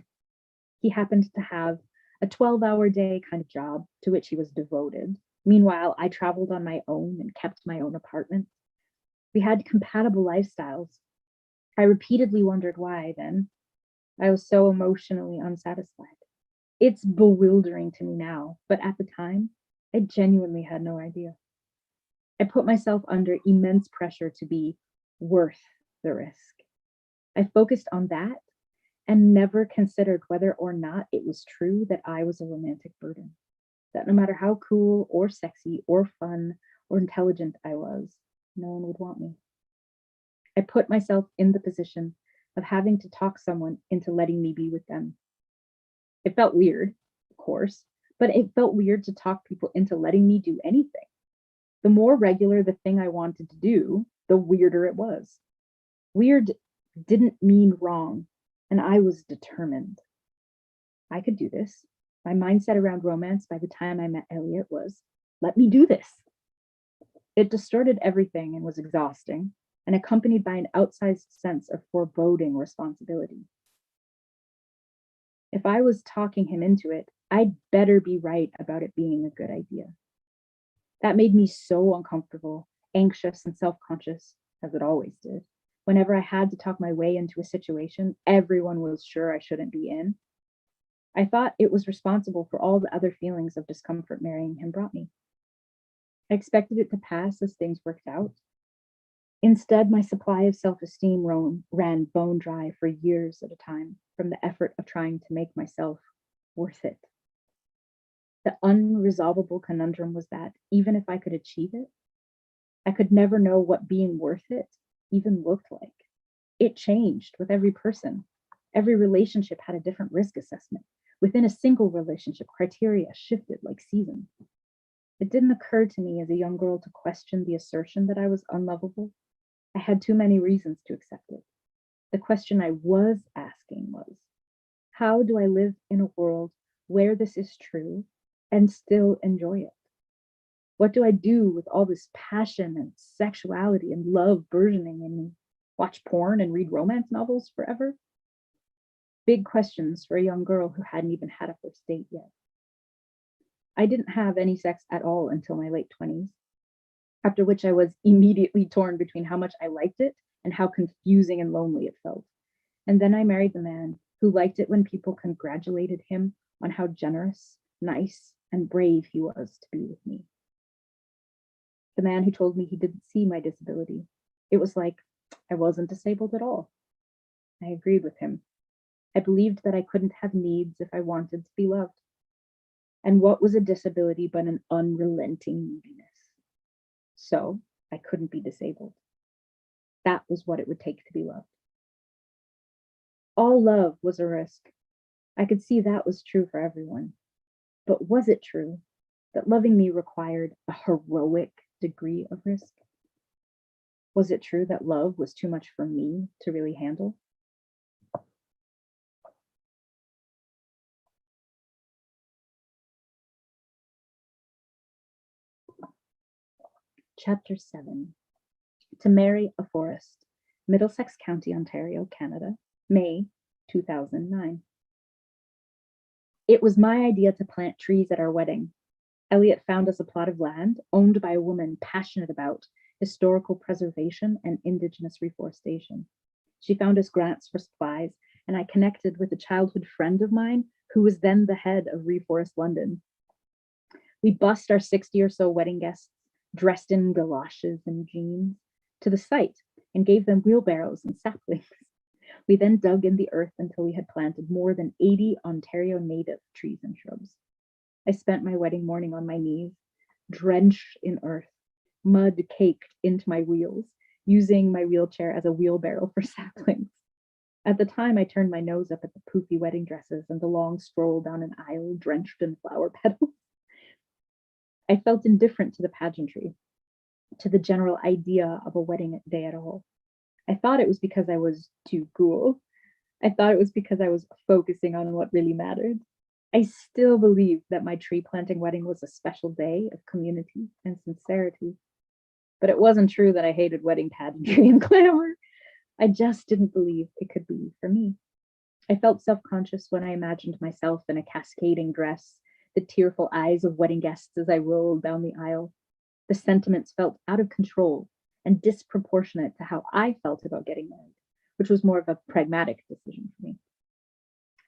He happened to have a 12-hour day kind of job to which he was devoted. Meanwhile, I traveled on my own and kept my own apartment. We had compatible lifestyles. I repeatedly wondered why then I was so emotionally unsatisfied. It's bewildering to me now, but at the time, I genuinely had no idea. I put myself under immense pressure to be worth the risk. I focused on that and never considered whether or not it was true that I was a romantic burden, that no matter how cool or sexy or fun or intelligent I was, no one would want me. I put myself in the position of having to talk someone into letting me be with them. It felt weird, of course, but it felt weird to talk people into letting me do anything. The more regular the thing I wanted to do, the weirder it was. Weird didn't mean wrong, and I was determined. I could do this. My mindset around romance by the time I met Elliot was, let me do this. It distorted everything and was exhausting, and accompanied by an outsized sense of foreboding responsibility. If I was talking him into it, I'd better be right about it being a good idea. That made me so uncomfortable, anxious, and self-conscious, as it always did. Whenever I had to talk my way into a situation everyone was sure I shouldn't be in, I thought it was responsible for all the other feelings of discomfort marrying him brought me. I expected it to pass as things worked out. Instead, my supply of self-esteem ran bone dry for years at a time from the effort of trying to make myself worth it. The unresolvable conundrum was that even if I could achieve it, I could never know what being worth it even looked like. It changed with every person. Every relationship had a different risk assessment. Within a single relationship, criteria shifted like seasons. It didn't occur to me as a young girl to question the assertion that I was unlovable. I had too many reasons to accept it. The question I was asking was, how do I live in a world where this is true and still enjoy it? What do I do with all this passion and sexuality and love burgeoning in me? Watch porn and read romance novels forever? Big questions for a young girl who hadn't even had a first date yet. I didn't have any sex at all until my late 20s, after which I was immediately torn between how much I liked it and how confusing and lonely it felt. And then I married the man who liked it when people congratulated him on how generous, nice, and brave he was to be with me. The man who told me he didn't see my disability. It was like I wasn't disabled at all. I agreed with him. I believed that I couldn't have needs if I wanted to be loved. And what was a disability but an unrelenting neediness? So I couldn't be disabled. That was what it would take to be loved. All love was a risk. I could see that was true for everyone. But was it true that loving me required a heroic degree of risk? Was it true that love was too much for me to really handle? Chapter 7. To Marry a Forest, Middlesex County, Ontario, Canada, May 2009. It was my idea to plant trees at our wedding. Elliot found us a plot of land owned by a woman passionate about historical preservation and Indigenous reforestation. She found us grants for supplies, and I connected with a childhood friend of mine who was then the head of Reforest London. We bussed our 60 or so wedding guests, dressed in galoshes and jeans, to the site and gave them wheelbarrows and saplings. We then dug in the earth until we had planted more than 80 Ontario native trees and shrubs. I spent my wedding morning on my knees, drenched in earth, mud caked into my wheels, using my wheelchair as a wheelbarrow for saplings. At the time, I turned my nose up at the poofy wedding dresses and the long stroll down an aisle drenched in flower petals. I felt indifferent to the pageantry, to the general idea of a wedding day at all. I thought it was because I was too cool. I thought it was because I was focusing on what really mattered. I still believed that my tree planting wedding was a special day of community and sincerity. But it wasn't true that I hated wedding pageantry and glamour. I just didn't believe it could be for me. I felt self-conscious when I imagined myself in a cascading dress, the tearful eyes of wedding guests as I rolled down the aisle. The sentiments felt out of control and disproportionate to how I felt about getting married, which was more of a pragmatic decision for me.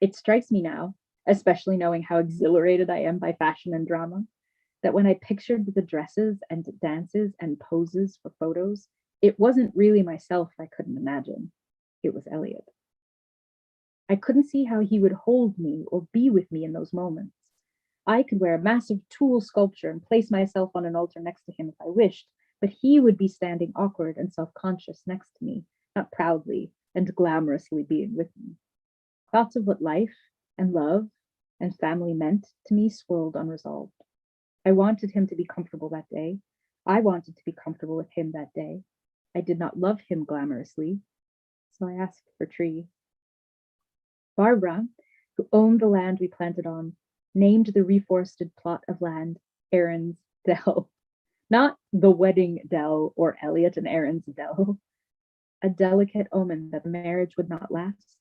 It strikes me now, especially knowing how exhilarated I am by fashion and drama, that when I pictured the dresses and dances and poses for photos, it wasn't really myself I couldn't imagine. It was Elliot. I couldn't see how he would hold me or be with me in those moments. I could wear a massive tulle sculpture and place myself on an altar next to him if I wished, but he would be standing awkward and self-conscious next to me, not proudly and glamorously being with me. Thoughts of what life and love and family meant to me swirled unresolved. I wanted him to be comfortable that day. I wanted to be comfortable with him that day. I did not love him glamorously, so I asked for trees. Barbara, who owned the land we planted on, named the reforested plot of land Erin's Dell. Not the wedding Dell or Elliot and Erin's Dell. A delicate omen that the marriage would not last,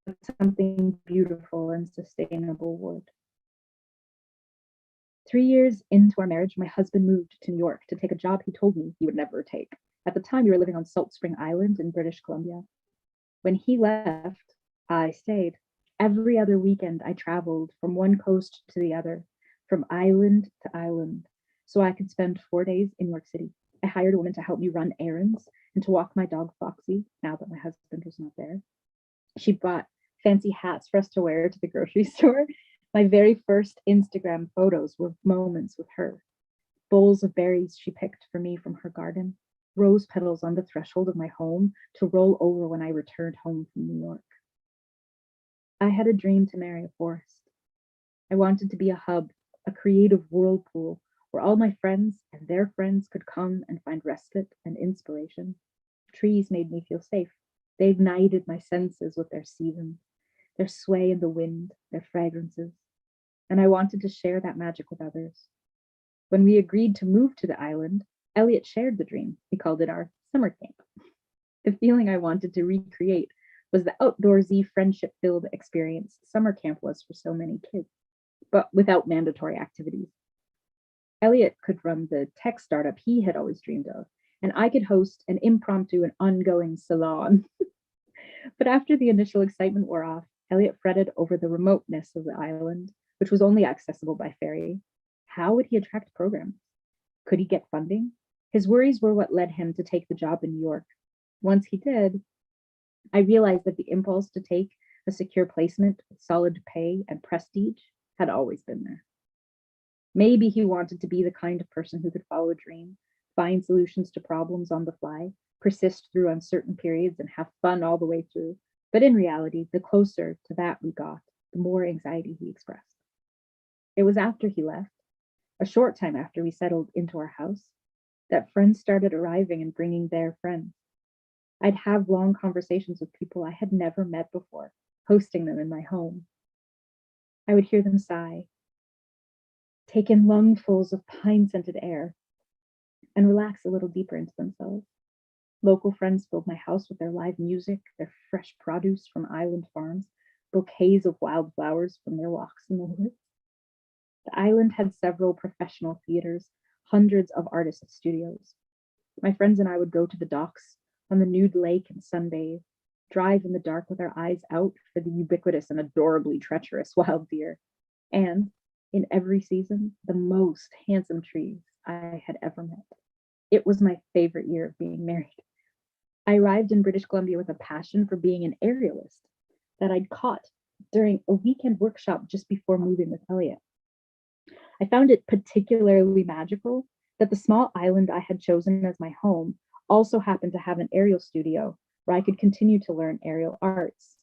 but something beautiful and sustainable would. 3 years into our marriage, my husband moved to New York to take a job he told me he would never take. At the time, we were living on Salt Spring Island in British Columbia. When he left, I stayed. Every other weekend, I traveled from one coast to the other, from island to island, so I could spend 4 days in New York City. I hired a woman to help me run errands and to walk my dog Foxy, now that my husband was not there. She bought fancy hats for us to wear to the grocery store. My very first Instagram photos were moments with her. Bowls of berries she picked for me from her garden, rose petals on the threshold of my home to roll over when I returned home from New York. I had a dream to marry a forest. I wanted to be a hub, a creative whirlpool where all my friends and their friends could come and find respite and inspiration. Trees made me feel safe. They ignited my senses with their seasons, their sway in the wind, their fragrances. And I wanted to share that magic with others. When we agreed to move to the island, Elliot shared the dream. He called it our summer camp. The feeling I wanted to recreate was the outdoorsy, friendship-filled experience summer camp was for so many kids, but without mandatory activities. Elliot could run the tech startup he had always dreamed of, and I could host an impromptu and ongoing salon. But after the initial excitement wore off, Elliot fretted over the remoteness of the island, which was only accessible by ferry. How would he attract programs? Could he get funding? His worries were what led him to take the job in New York. Once he did, I realized that the impulse to take a secure placement with solid pay and prestige had always been there. Maybe he wanted to be the kind of person who could follow a dream, find solutions to problems on the fly, persist through uncertain periods, and have fun all the way through. But in reality, the closer to that we got, the more anxiety he expressed. It was after he left, a short time after we settled into our house, that friends started arriving and bringing their friends. I'd have long conversations with people I had never met before, hosting them in my home. I would hear them sigh, take in lungfuls of pine-scented air, and relax a little deeper into themselves. Local friends filled my house with their live music, their fresh produce from island farms, bouquets of wildflowers from their walks in the woods. The island had several professional theaters, hundreds of artist studios. My friends and I would go to the docks on the nude lake and sunbathe, drive in the dark with our eyes out for the ubiquitous and adorably treacherous wild deer, and, in every season, the most handsome trees I had ever met. It was my favorite year of being married. I arrived in British Columbia with a passion for being an aerialist that I'd caught during a weekend workshop just before moving with Elliot. I found it particularly magical that the small island I had chosen as my home also happened to have an aerial studio where I could continue to learn aerial arts.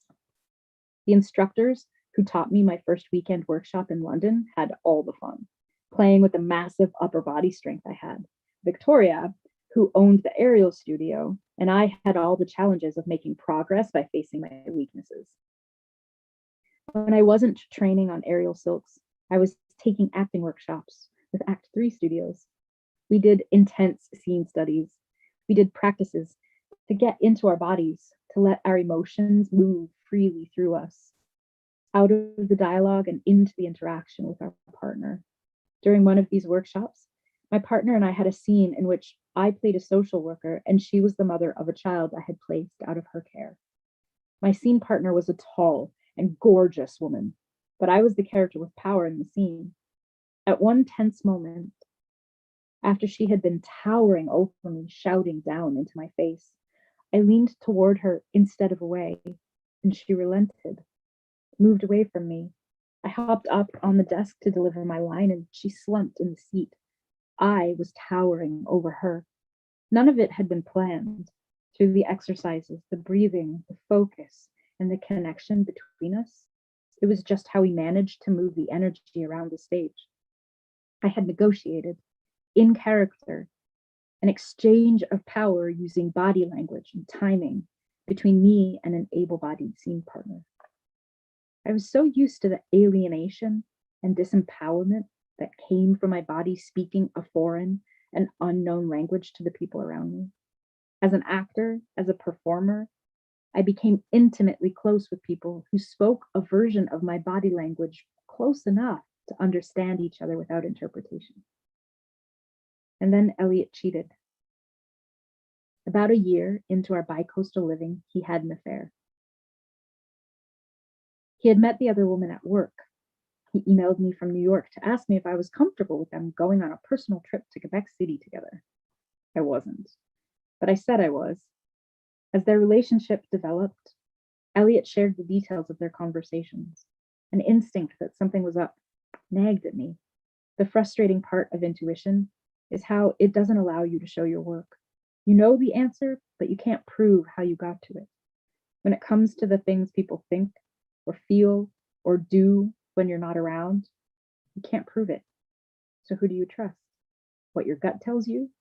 The instructors who taught me my first weekend workshop in London had all the fun, playing with the massive upper body strength I had. Victoria, who owned the aerial studio, and I had all the challenges of making progress by facing my weaknesses. When I wasn't training on aerial silks, I was taking acting workshops with Act 3 studios. We did intense scene studies. We did practices to get into our bodies, to let our emotions move freely through us, out of the dialogue and into the interaction with our partner. During one of these workshops, my partner and I had a scene in which I played a social worker and she was the mother of a child I had placed out of her care. My scene partner was a tall and gorgeous woman, but I was the character with power in the scene. At one tense moment, after she had been towering over me, shouting down into my face, I leaned toward her instead of away, and she relented, moved away from me. I hopped up on the desk to deliver my line, and she slumped in the seat. I was towering over her. None of it had been planned. Through the exercises, the breathing, the focus, and the connection between us, it was just how we managed to move the energy around the stage. I had negotiated, in character, an exchange of power using body language and timing between me and an able-bodied scene partner. I was so used to the alienation and disempowerment that came from my body speaking a foreign and unknown language to the people around me. As an actor, as a performer, I became intimately close with people who spoke a version of my body language close enough to understand each other without interpretation. And then Elliot cheated. About a year into our bi-coastal living, he had an affair. He had met the other woman at work. He emailed me from New York to ask me if I was comfortable with them going on a personal trip to Quebec City together. I wasn't, but I said I was. As their relationship developed, Elliot shared the details of their conversations. An instinct that something was up nagged at me. The frustrating part of intuition is how it doesn't allow you to show your work. You know the answer, but you can't prove how you got to it. When it comes to the things people think or feel or do when you're not around, you can't prove it. So who do you trust? What your gut tells you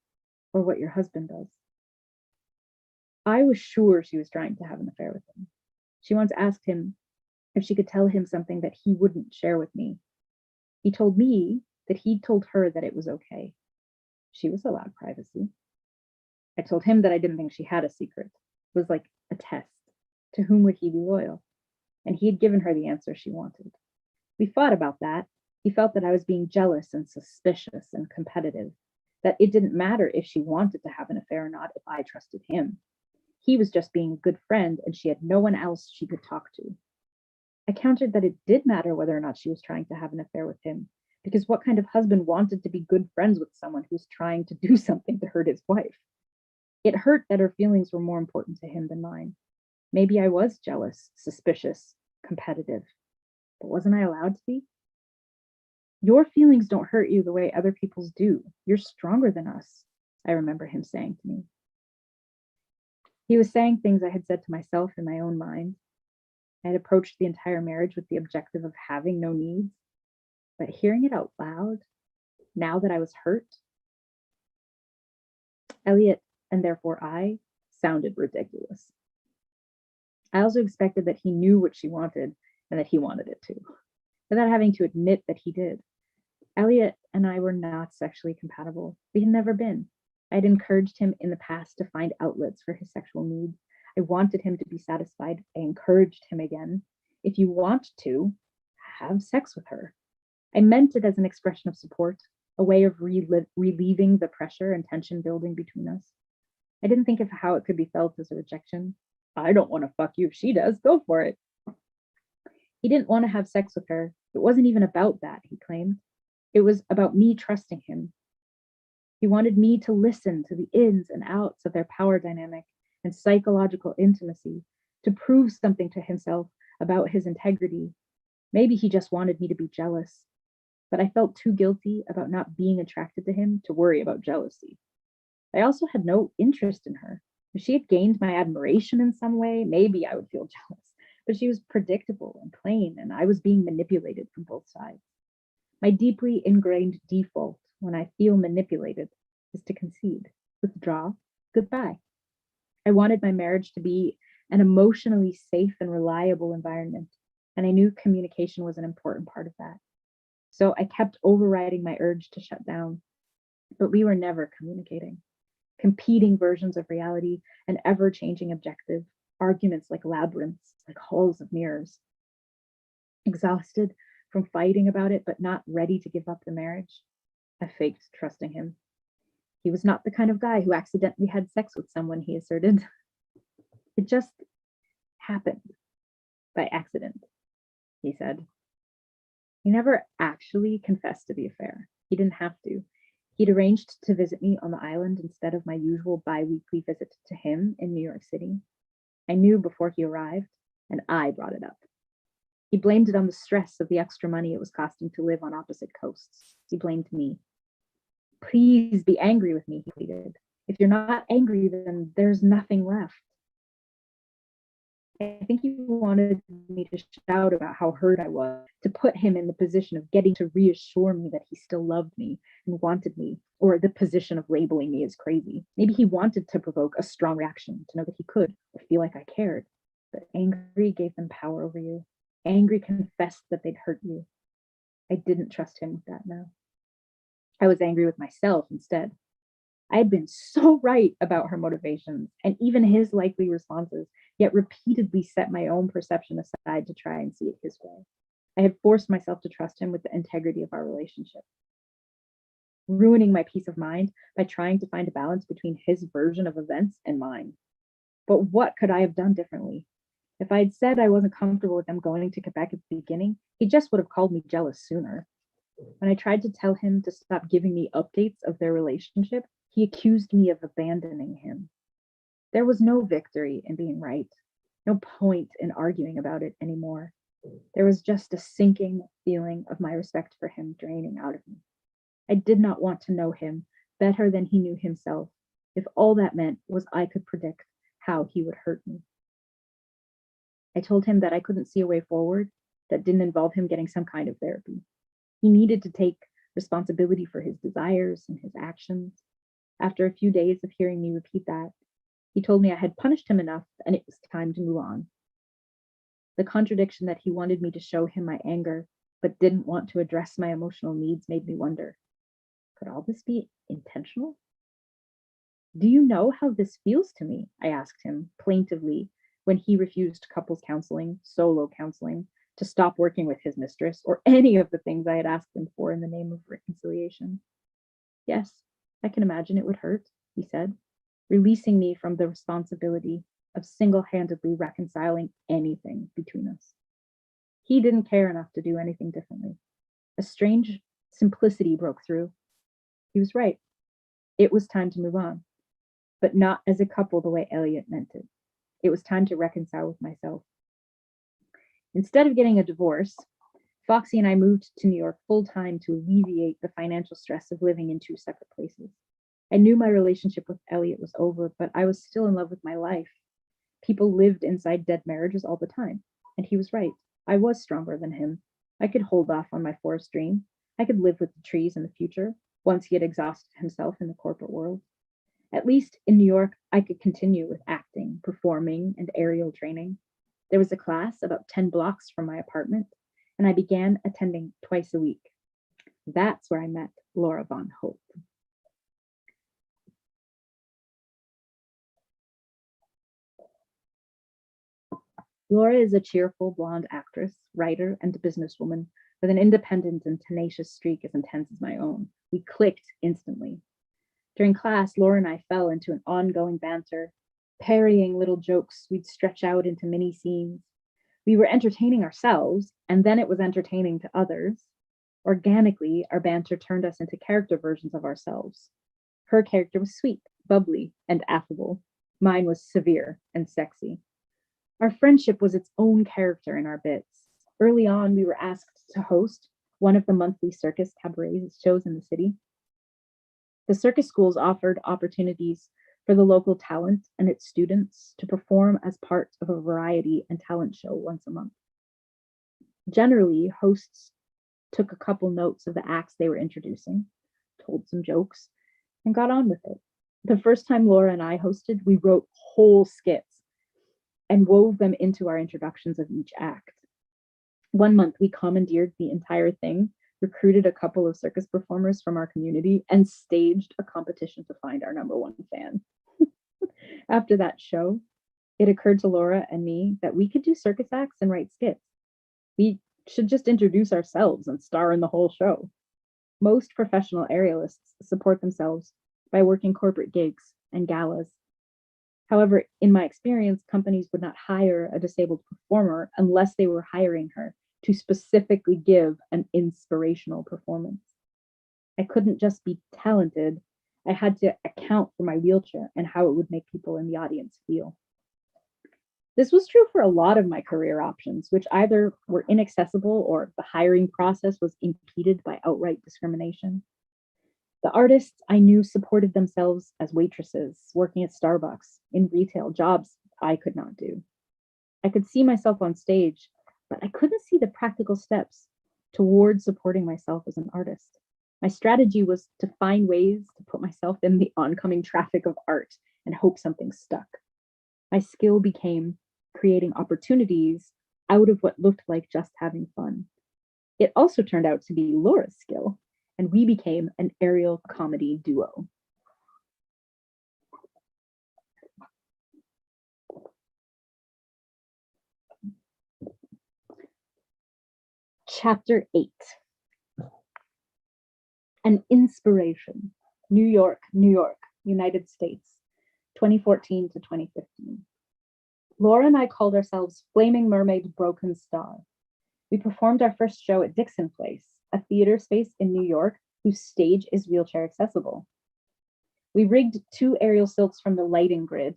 or what your husband does? I was sure she was trying to have an affair with him. She once asked him if she could tell him something that he wouldn't share with me. He told me that he'd told her that it was okay. She was allowed privacy. I told him that I didn't think she had a secret. It was like a test. To whom would he be loyal? And he had given her the answer she wanted. We fought about that. He felt that I was being jealous and suspicious and competitive, that it didn't matter if she wanted to have an affair or not if I trusted him. He was just being a good friend and she had no one else she could talk to. I countered that it did matter whether or not she was trying to have an affair with him, because what kind of husband wanted to be good friends with someone who's trying to do something to hurt his wife? It hurt that her feelings were more important to him than mine. Maybe I was jealous, suspicious, competitive, but wasn't I allowed to be? Your feelings don't hurt you the way other people's do. You're stronger than us, I remember him saying to me. He was saying things I had said to myself in my own mind. I had approached the entire marriage with the objective of having no needs, but hearing it out loud, now that I was hurt, Elliot, and therefore I, sounded ridiculous. I also expected that he knew what she wanted and that he wanted it too, without having to admit that he did. Elliot and I were not sexually compatible. We had never been. I'd encouraged him in the past to find outlets for his sexual needs. I wanted him to be satisfied. I encouraged him again. If you want to, have sex with her. I meant it as an expression of support, a way of relieving the pressure and tension building between us. I didn't think of how it could be felt as a rejection. I don't want to fuck you if she does. Go for it. He didn't want to have sex with her. It wasn't even about that, he claimed. It was about me trusting him. He wanted me to listen to the ins and outs of their power dynamic and psychological intimacy, to prove something to himself about his integrity. Maybe he just wanted me to be jealous, but I felt too guilty about not being attracted to him to worry about jealousy. I also had no interest in her. If she had gained my admiration in some way, maybe I would feel jealous. But she was predictable and plain, and I was being manipulated from both sides. My deeply ingrained default when I feel manipulated is to concede, withdraw, goodbye. I wanted my marriage to be an emotionally safe and reliable environment, and I knew communication was an important part of that. So I kept overriding my urge to shut down, but we were never communicating. Competing versions of reality, an ever changing objective, arguments like labyrinths, like halls of mirrors. Exhausted from fighting about it, but not ready to give up the marriage, I faked trusting him. He was not the kind of guy who accidentally had sex with someone, he asserted. It just happened by accident, he said. He never actually confessed to the affair. He didn't have to. He'd arranged to visit me on the island instead of my usual bi-weekly visit to him in New York City. I knew before he arrived, and I brought it up. He blamed it on the stress of the extra money it was costing to live on opposite coasts. He blamed me. Please be angry with me, he pleaded. If you're not angry, then there's nothing left. I think he wanted me to shout about how hurt I was, to put him in the position of getting to reassure me that he still loved me and wanted me, or the position of labeling me as crazy. Maybe he wanted to provoke a strong reaction, to know that he could, or feel like I cared. But angry gave them power over you. Angry confessed that they'd hurt you. I didn't trust him with that now. I was angry with myself instead. I had been so right about her motivations and even his likely responses, yet repeatedly set my own perception aside to try and see it his way. I had forced myself to trust him with the integrity of our relationship, ruining my peace of mind by trying to find a balance between his version of events and mine. But what could I have done differently? If I had said I wasn't comfortable with them going to Quebec at the beginning, he just would have called me jealous sooner. When I tried to tell him to stop giving me updates of their relationship, he accused me of abandoning him. There was no victory in being right, no point in arguing about it anymore. There was just a sinking feeling of my respect for him draining out of me. I did not want to know him better than he knew himself, if all that meant was I could predict how he would hurt me. I told him that I couldn't see a way forward that didn't involve him getting some kind of therapy. He needed to take responsibility for his desires and his actions. After a few days of hearing me repeat that, he told me I had punished him enough and it was time to move on. The contradiction that he wanted me to show him my anger, but didn't want to address my emotional needs made me wonder, could all this be intentional? Do you know how this feels to me? I asked him plaintively when he refused couples counseling, solo counseling, to stop working with his mistress, or any of the things I had asked him for in the name of reconciliation. Yes, I can imagine it would hurt, he said, releasing me from the responsibility of single-handedly reconciling anything between us. He didn't care enough to do anything differently. A strange simplicity broke through. He was right. It was time to move on, but not as a couple the way Elliot meant it. It was time to reconcile with myself. Instead of getting a divorce, Foxy and I moved to New York full-time to alleviate the financial stress of living in two separate places. I knew my relationship with Elliot was over, but I was still in love with my life. People lived inside dead marriages all the time, and he was right. I was stronger than him. I could hold off on my forest dream. I could live with the trees in the future, once he had exhausted himself in the corporate world. At least in New York, I could continue with acting, performing, and aerial training. There was a class about 10 blocks from my apartment, and I began attending twice a week. That's where I met Laura Von Hope. Laura is a cheerful blonde actress, writer, and businesswoman with an independent and tenacious streak as intense as my own. We clicked instantly. During class, Laura and I fell into an ongoing banter, parrying little jokes we'd stretch out into mini scenes. We were entertaining ourselves, and then it was entertaining to others. Organically, our banter turned us into character versions of ourselves. Her character was sweet, bubbly, and affable. Mine was severe and sexy. Our friendship was its own character in our bits. Early on, we were asked to host one of the monthly circus cabaret shows in the city. The circus schools offered opportunities for the local talent and its students to perform as part of a variety and talent show once a month. Generally, hosts took a couple notes of the acts they were introducing, told some jokes, and got on with it. The first time Laura and I hosted, we wrote whole skits and wove them into our introductions of each act. One month, we commandeered the entire thing, recruited a couple of circus performers from our community, and staged a competition to find our number one fan. After that show, it occurred to Laura and me that we could do circus acts and write skits. We should just introduce ourselves and star in the whole show. Most professional aerialists support themselves by working corporate gigs and galas. However, in my experience, companies would not hire a disabled performer unless they were hiring her to specifically give an inspirational performance. I couldn't just be talented. I had to account for my wheelchair and how it would make people in the audience feel. This was true for a lot of my career options, which either were inaccessible or the hiring process was impeded by outright discrimination. The artists I knew supported themselves as waitresses, working at Starbucks, in retail, jobs I could not do. I could see myself on stage, but I couldn't see the practical steps toward supporting myself as an artist. My strategy was to find ways to put myself in the oncoming traffic of art and hope something stuck. My skill became creating opportunities out of what looked like just having fun. It also turned out to be Laura's skill, and we became an aerial comedy duo. Chapter 8. An Inspiration. New York, United States, 2014 to 2015. Laura and I called ourselves Flaming Mermaid Broken Star. We performed our first show at Dixon Place, a theater space in New York whose stage is wheelchair accessible. We rigged 2 aerial silks from the lighting grid,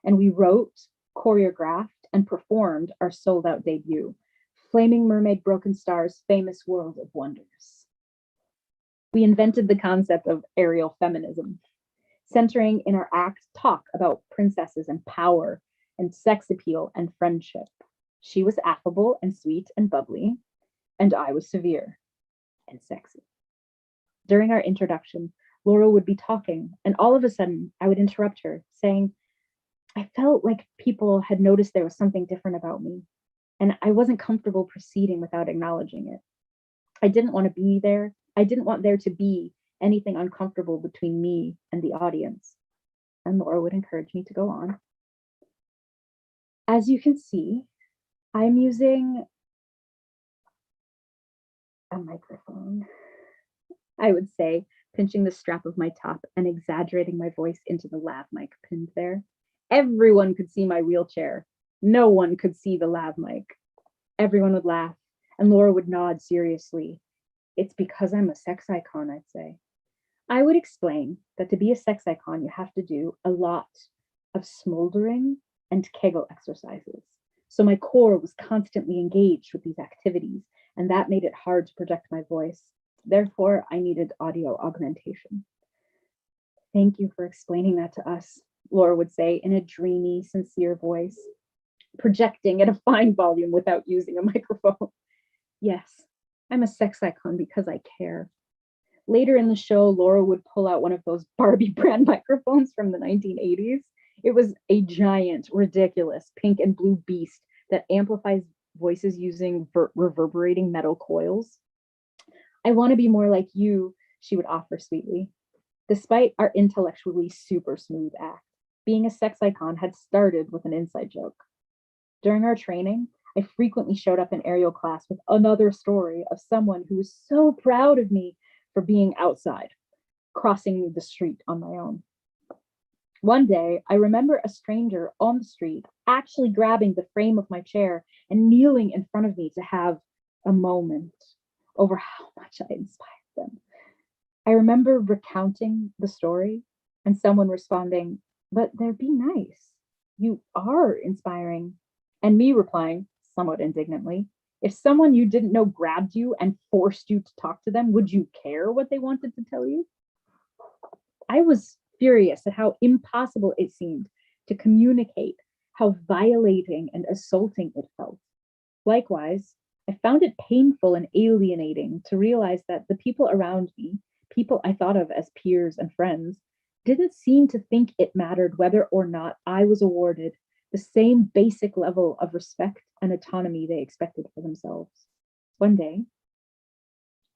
and we wrote, choreographed, and performed our sold-out debut, Flaming Mermaid Broken Star's Famous World of Wonders. We invented the concept of aerial feminism, centering in our act talk about princesses and power and sex appeal and friendship. She was affable and sweet and bubbly, and I was severe and sexy. During our introduction, Laura would be talking, and all of a sudden I would interrupt her, saying, I felt like people had noticed there was something different about me, and I wasn't comfortable proceeding without acknowledging it. I didn't want there to be anything uncomfortable between me and the audience. And Laura would encourage me to go on. As you can see, I'm using a microphone, I would say, pinching the strap of my top and exaggerating my voice into the lav mic pinned there. Everyone could see my wheelchair. No one could see the lav mic. Everyone would laugh, and Laura would nod seriously. It's because I'm a sex icon, I'd say. I would explain that to be a sex icon, you have to do a lot of smoldering and Kegel exercises. So my core was constantly engaged with these activities, and that made it hard to project my voice. Therefore, I needed audio augmentation. Thank you for explaining that to us, Laura would say in a dreamy, sincere voice, projecting at a fine volume without using a microphone. Yes, I'm a sex icon because I care. Later in the show, Laura would pull out one of those Barbie brand microphones from the 1980s. It was a giant, ridiculous pink and blue beast that amplifies voices using reverberating metal coils. I want to be more like you, she would offer sweetly. Despite our intellectually super smooth act, being a sex icon had started with an inside joke. During our training, I frequently showed up in aerial class with another story of someone who was so proud of me for being outside, crossing the street on my own. One day, I remember a stranger on the street actually grabbing the frame of my chair and kneeling in front of me to have a moment over how much I inspired them. I remember recounting the story and someone responding, but they'd be nice. You are inspiring. And me replying, somewhat indignantly, if someone you didn't know grabbed you and forced you to talk to them, would you care what they wanted to tell you? I was furious at how impossible it seemed to communicate how violating and assaulting it felt. Likewise, I found it painful and alienating to realize that the people around me, people I thought of as peers and friends, didn't seem to think it mattered whether or not I was awarded the same basic level of respect and autonomy they expected for themselves. One day,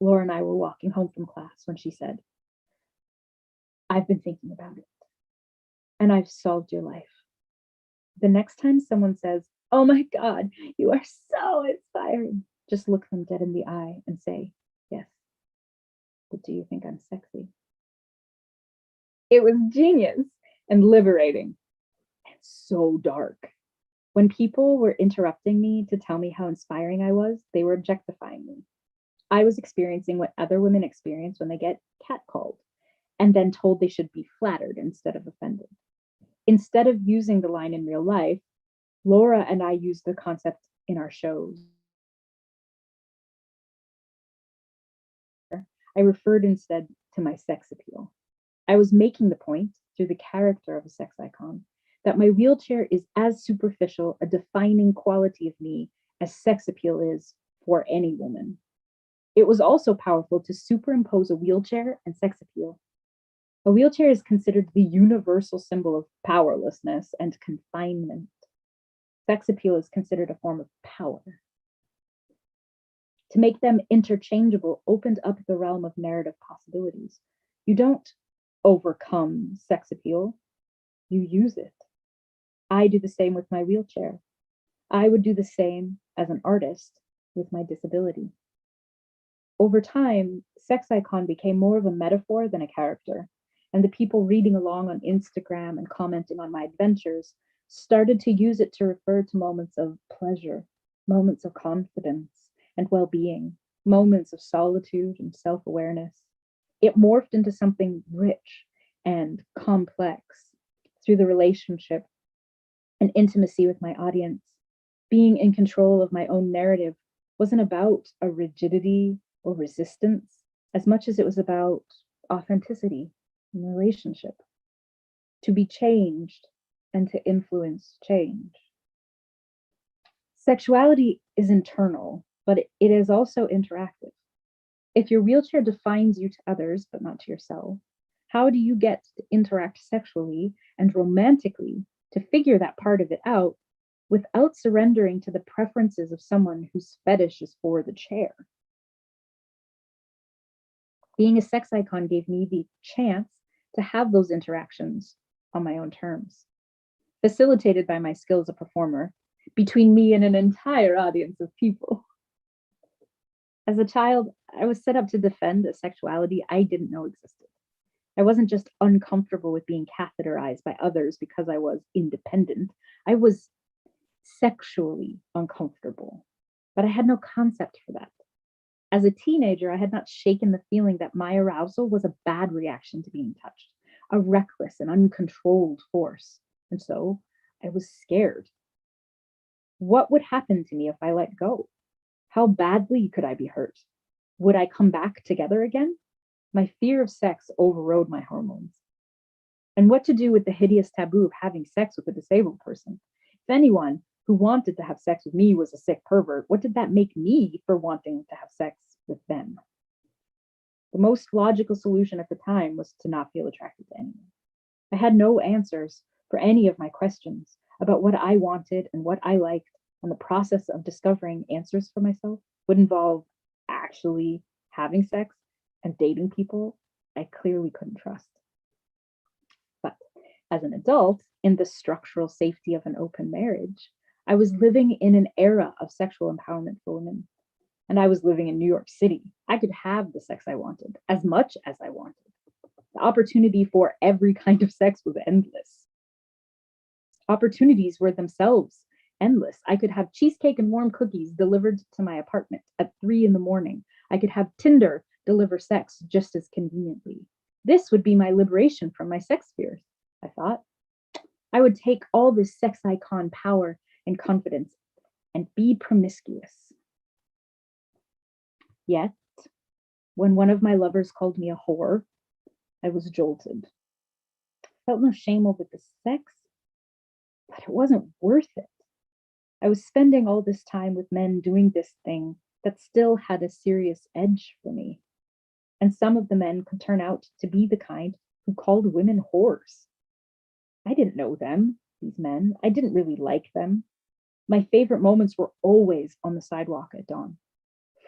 Laura and I were walking home from class when she said, "I've been thinking about it, and I've solved your life." The next time someone says, "Oh my God, you are so inspiring," just look them dead in the eye and say, "Yes, but do you think I'm sexy?" It was genius and liberating and so dark. When people were interrupting me to tell me how inspiring I was, they were objectifying me. I was experiencing what other women experience when they get catcalled and then told they should be flattered instead of offended. Instead of using the line in real life, Laura and I used the concept in our shows. I referred instead to my sex appeal. I was making the point, through the character of a sex icon, that my wheelchair is as superficial a defining quality of me as sex appeal is for any woman. It was also powerful to superimpose a wheelchair and sex appeal. A wheelchair is considered the universal symbol of powerlessness and confinement. Sex appeal is considered a form of power. To make them interchangeable opened up the realm of narrative possibilities. You don't overcome sex appeal, you use it. I do the same with my wheelchair. I would do the same as an artist with my disability. Over time, sex icon became more of a metaphor than a character, and the people reading along on Instagram and commenting on my adventures started to use it to refer to moments of pleasure, moments of confidence and well-being, moments of solitude and self-awareness. It morphed into something rich and complex through the relationship and intimacy with my audience. Being in control of my own narrative wasn't about a rigidity or resistance as much as it was about authenticity and relationship. To be changed and to influence change. Sexuality is internal, but it is also interactive. If your wheelchair defines you to others, but not to yourself, how do you get to interact sexually and romantically to figure that part of it out without surrendering to the preferences of someone whose fetish is for the chair? Being a sex icon gave me the chance to have those interactions on my own terms, facilitated by my skill as a performer between me and an entire audience of people. As a child, I was set up to defend a sexuality I didn't know existed. I wasn't just uncomfortable with being catheterized by others because I was independent. I was sexually uncomfortable, but I had no concept for that. As a teenager, I had not shaken the feeling that my arousal was a bad reaction to being touched, a reckless and uncontrolled force. And so I was scared. What would happen to me if I let go? How badly could I be hurt? Would I come back together again? My fear of sex overrode my hormones. And what to do with the hideous taboo of having sex with a disabled person? If anyone who wanted to have sex with me was a sick pervert, what did that make me for wanting to have sex with them? The most logical solution at the time was to not feel attracted to anyone. I had no answers for any of my questions about what I wanted and what I liked, and the process of discovering answers for myself would involve actually having sex and dating people I clearly couldn't trust. But as an adult, in the structural safety of an open marriage, I was living in an era of sexual empowerment for women. And I was living in New York City. I could have the sex I wanted, as much as I wanted. The opportunity for every kind of sex was endless. Opportunities were themselves endless. I could have cheesecake and warm cookies delivered to my apartment at 3 a.m. I could have Tinder deliver sex just as conveniently. This would be my liberation from my sex fears, I thought. I would take all this sex icon power and confidence and be promiscuous. Yet, when one of my lovers called me a whore, I was jolted. felt no shame over the sex, but it wasn't worth it. I was spending all this time with men doing this thing that still had a serious edge for me. And some of the men could turn out to be the kind who called women whores. I didn't know them, these men. I didn't really like them. My favorite moments were always on the sidewalk at dawn,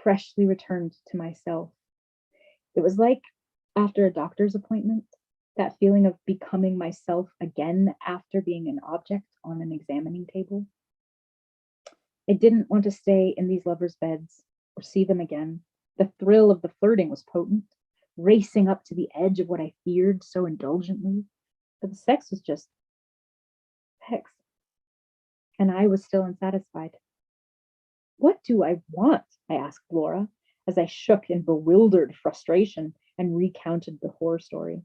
freshly returned to myself. It was like after a doctor's appointment, that feeling of becoming myself again after being an object on an examining table. I didn't want to stay in these lovers' beds or see them again. The thrill of the flirting was potent, racing up to the edge of what I feared so indulgently. But the sex was just sex. And I was still unsatisfied. What do I want? I asked Laura as I shook in bewildered frustration and recounted the horror story.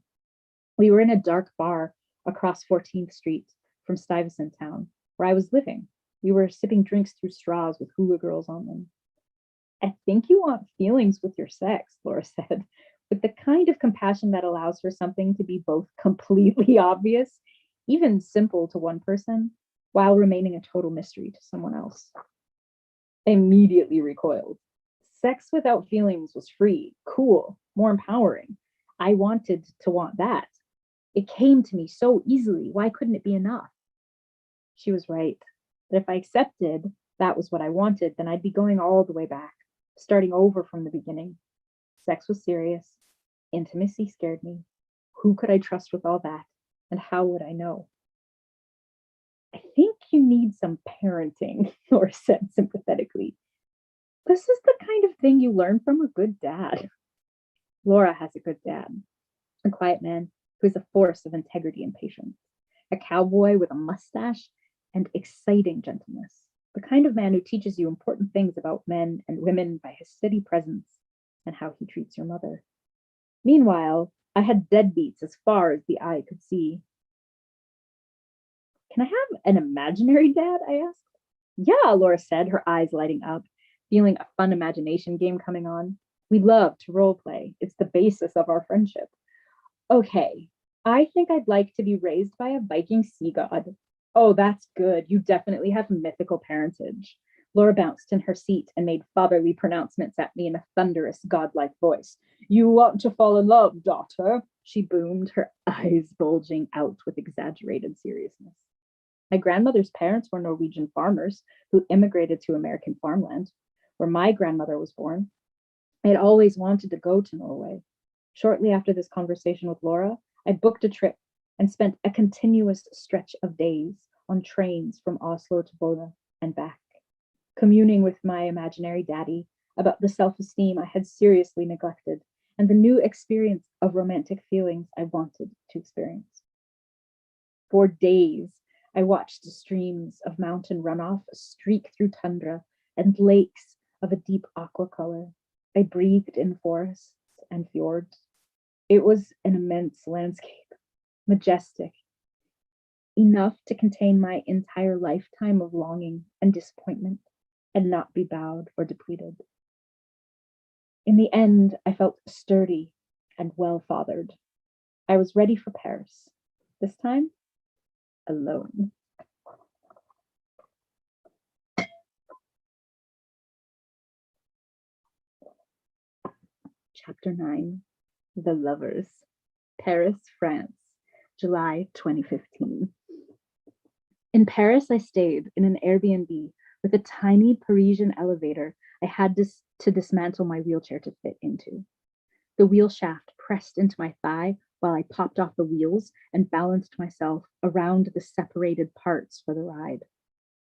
We were in a dark bar across 14th Street from Stuyvesant Town, where I was living. We were sipping drinks through straws with hula girls on them. I think you want feelings with your sex, Laura said, with the kind of compassion that allows for something to be both completely obvious, even simple to one person, while remaining a total mystery to someone else. I immediately recoiled. Sex without feelings was free, cool, more empowering. I wanted to want that. It came to me so easily. Why couldn't it be enough? She was right. That if I accepted that was what I wanted, then I'd be going all the way back, starting over from the beginning. Sex was serious. Intimacy scared me. Who could I trust with all that? And how would I know? I think you need some parenting, Laura said sympathetically. This is the kind of thing you learn from a good dad. Laura has a good dad, a quiet man who is a force of integrity and patience, a cowboy with a mustache and exciting gentleness, the kind of man who teaches you important things about men and women by his steady presence and how he treats your mother. Meanwhile, I had deadbeats as far as the eye could see. Can I have an imaginary dad? I asked. Yeah, Laura said, her eyes lighting up, feeling a fun imagination game coming on. We love to role play. It's the basis of our friendship. Okay, I think I'd like to be raised by a Viking sea god. Oh, that's good. You definitely have mythical parentage. Laura bounced in her seat and made fatherly pronouncements at me in a thunderous, godlike voice. You want to fall in love, daughter? She boomed, her eyes bulging out with exaggerated seriousness. My grandmother's parents were Norwegian farmers who immigrated to American farmland, where my grandmother was born. I had always wanted to go to Norway. Shortly after this conversation with Laura, I booked a trip and spent a continuous stretch of days on trains from Oslo to Bodø and back, communing with my imaginary daddy about the self-esteem I had seriously neglected and the new experience of romantic feelings I wanted to experience. For days, I watched streams of mountain runoff streak through tundra and lakes of a deep aqua color. I breathed in forests and fjords. It was an immense landscape, majestic, enough to contain my entire lifetime of longing and disappointment and not be bowed or depleted. In the end, I felt sturdy and well-fathered. I was ready for Paris, this time alone. Chapter 9, The Lovers, Paris, France, July 2015. In Paris, I stayed in an Airbnb with a tiny Parisian elevator I had to dismantle my wheelchair to fit into. The wheel shaft pressed into my thigh while I popped off the wheels and balanced myself around the separated parts for the ride.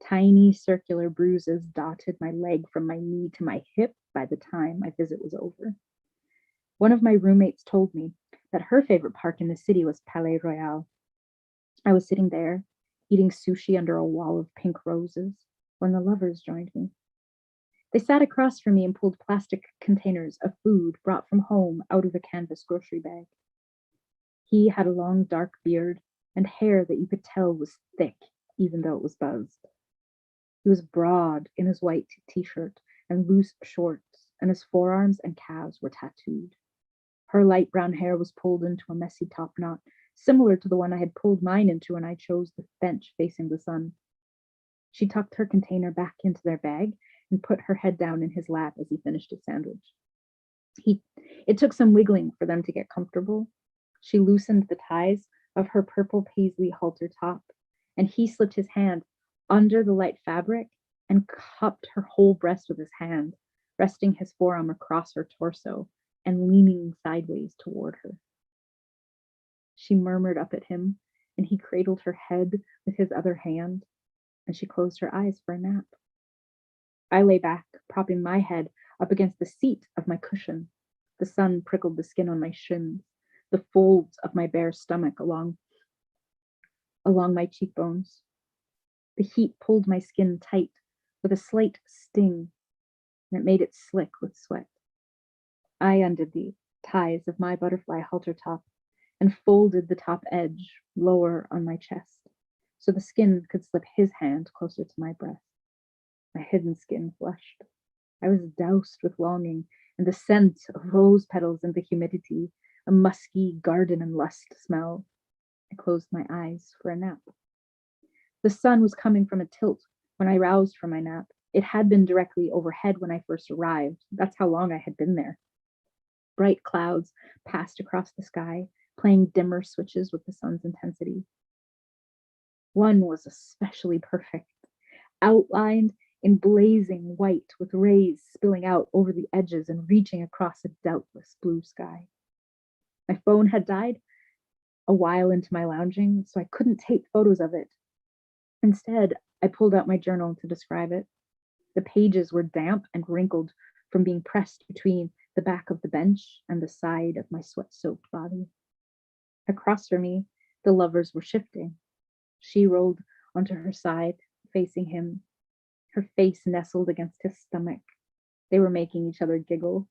Tiny circular bruises dotted my leg from my knee to my hip by the time my visit was over. One of my roommates told me that her favorite park in the city was Palais Royal. I was sitting there, eating sushi under a wall of pink roses, when the lovers joined me. They sat across from me and pulled plastic containers of food brought from home out of a canvas grocery bag. He had a long dark beard and hair that you could tell was thick, even though it was buzzed. He was broad in his white t-shirt and loose shorts, and his forearms and calves were tattooed. Her light brown hair was pulled into a messy top knot, similar to the one I had pulled mine into when I chose the bench facing the sun. She tucked her container back into their bag and put her head down in his lap as he finished his sandwich. It took some wiggling for them to get comfortable. She loosened the ties of her purple paisley halter top, and he slipped his hand under the light fabric and cupped her whole breast with his hand, resting his forearm across her torso and leaning sideways toward her. She murmured up at him, and he cradled her head with his other hand, and she closed her eyes for a nap. I lay back, propping my head up against the seat of my cushion. The sun prickled the skin on my shins, the folds of my bare stomach along my cheekbones. The heat pulled my skin tight with a slight sting, and it made it slick with sweat. I undid the ties of my butterfly halter top and folded the top edge lower on my chest so the skin could slip his hand closer to my breast. My hidden skin flushed. I was doused with longing and the scent of rose petals and the humidity, a musky garden and lust smell. I closed my eyes for a nap. The sun was coming from a tilt when I roused from my nap. It had been directly overhead when I first arrived. That's how long I had been there. Bright clouds passed across the sky, playing dimmer switches with the sun's intensity. One was especially perfect, outlined in blazing white with rays spilling out over the edges and reaching across a doubtless blue sky. My phone had died a while into my lounging, so I couldn't take photos of it. Instead, I pulled out my journal to describe it. The pages were damp and wrinkled from being pressed between the back of the bench and the side of my sweat-soaked body. Across from me, the lovers were shifting. She rolled onto her side, facing him, her face nestled against his stomach. They were making each other giggle.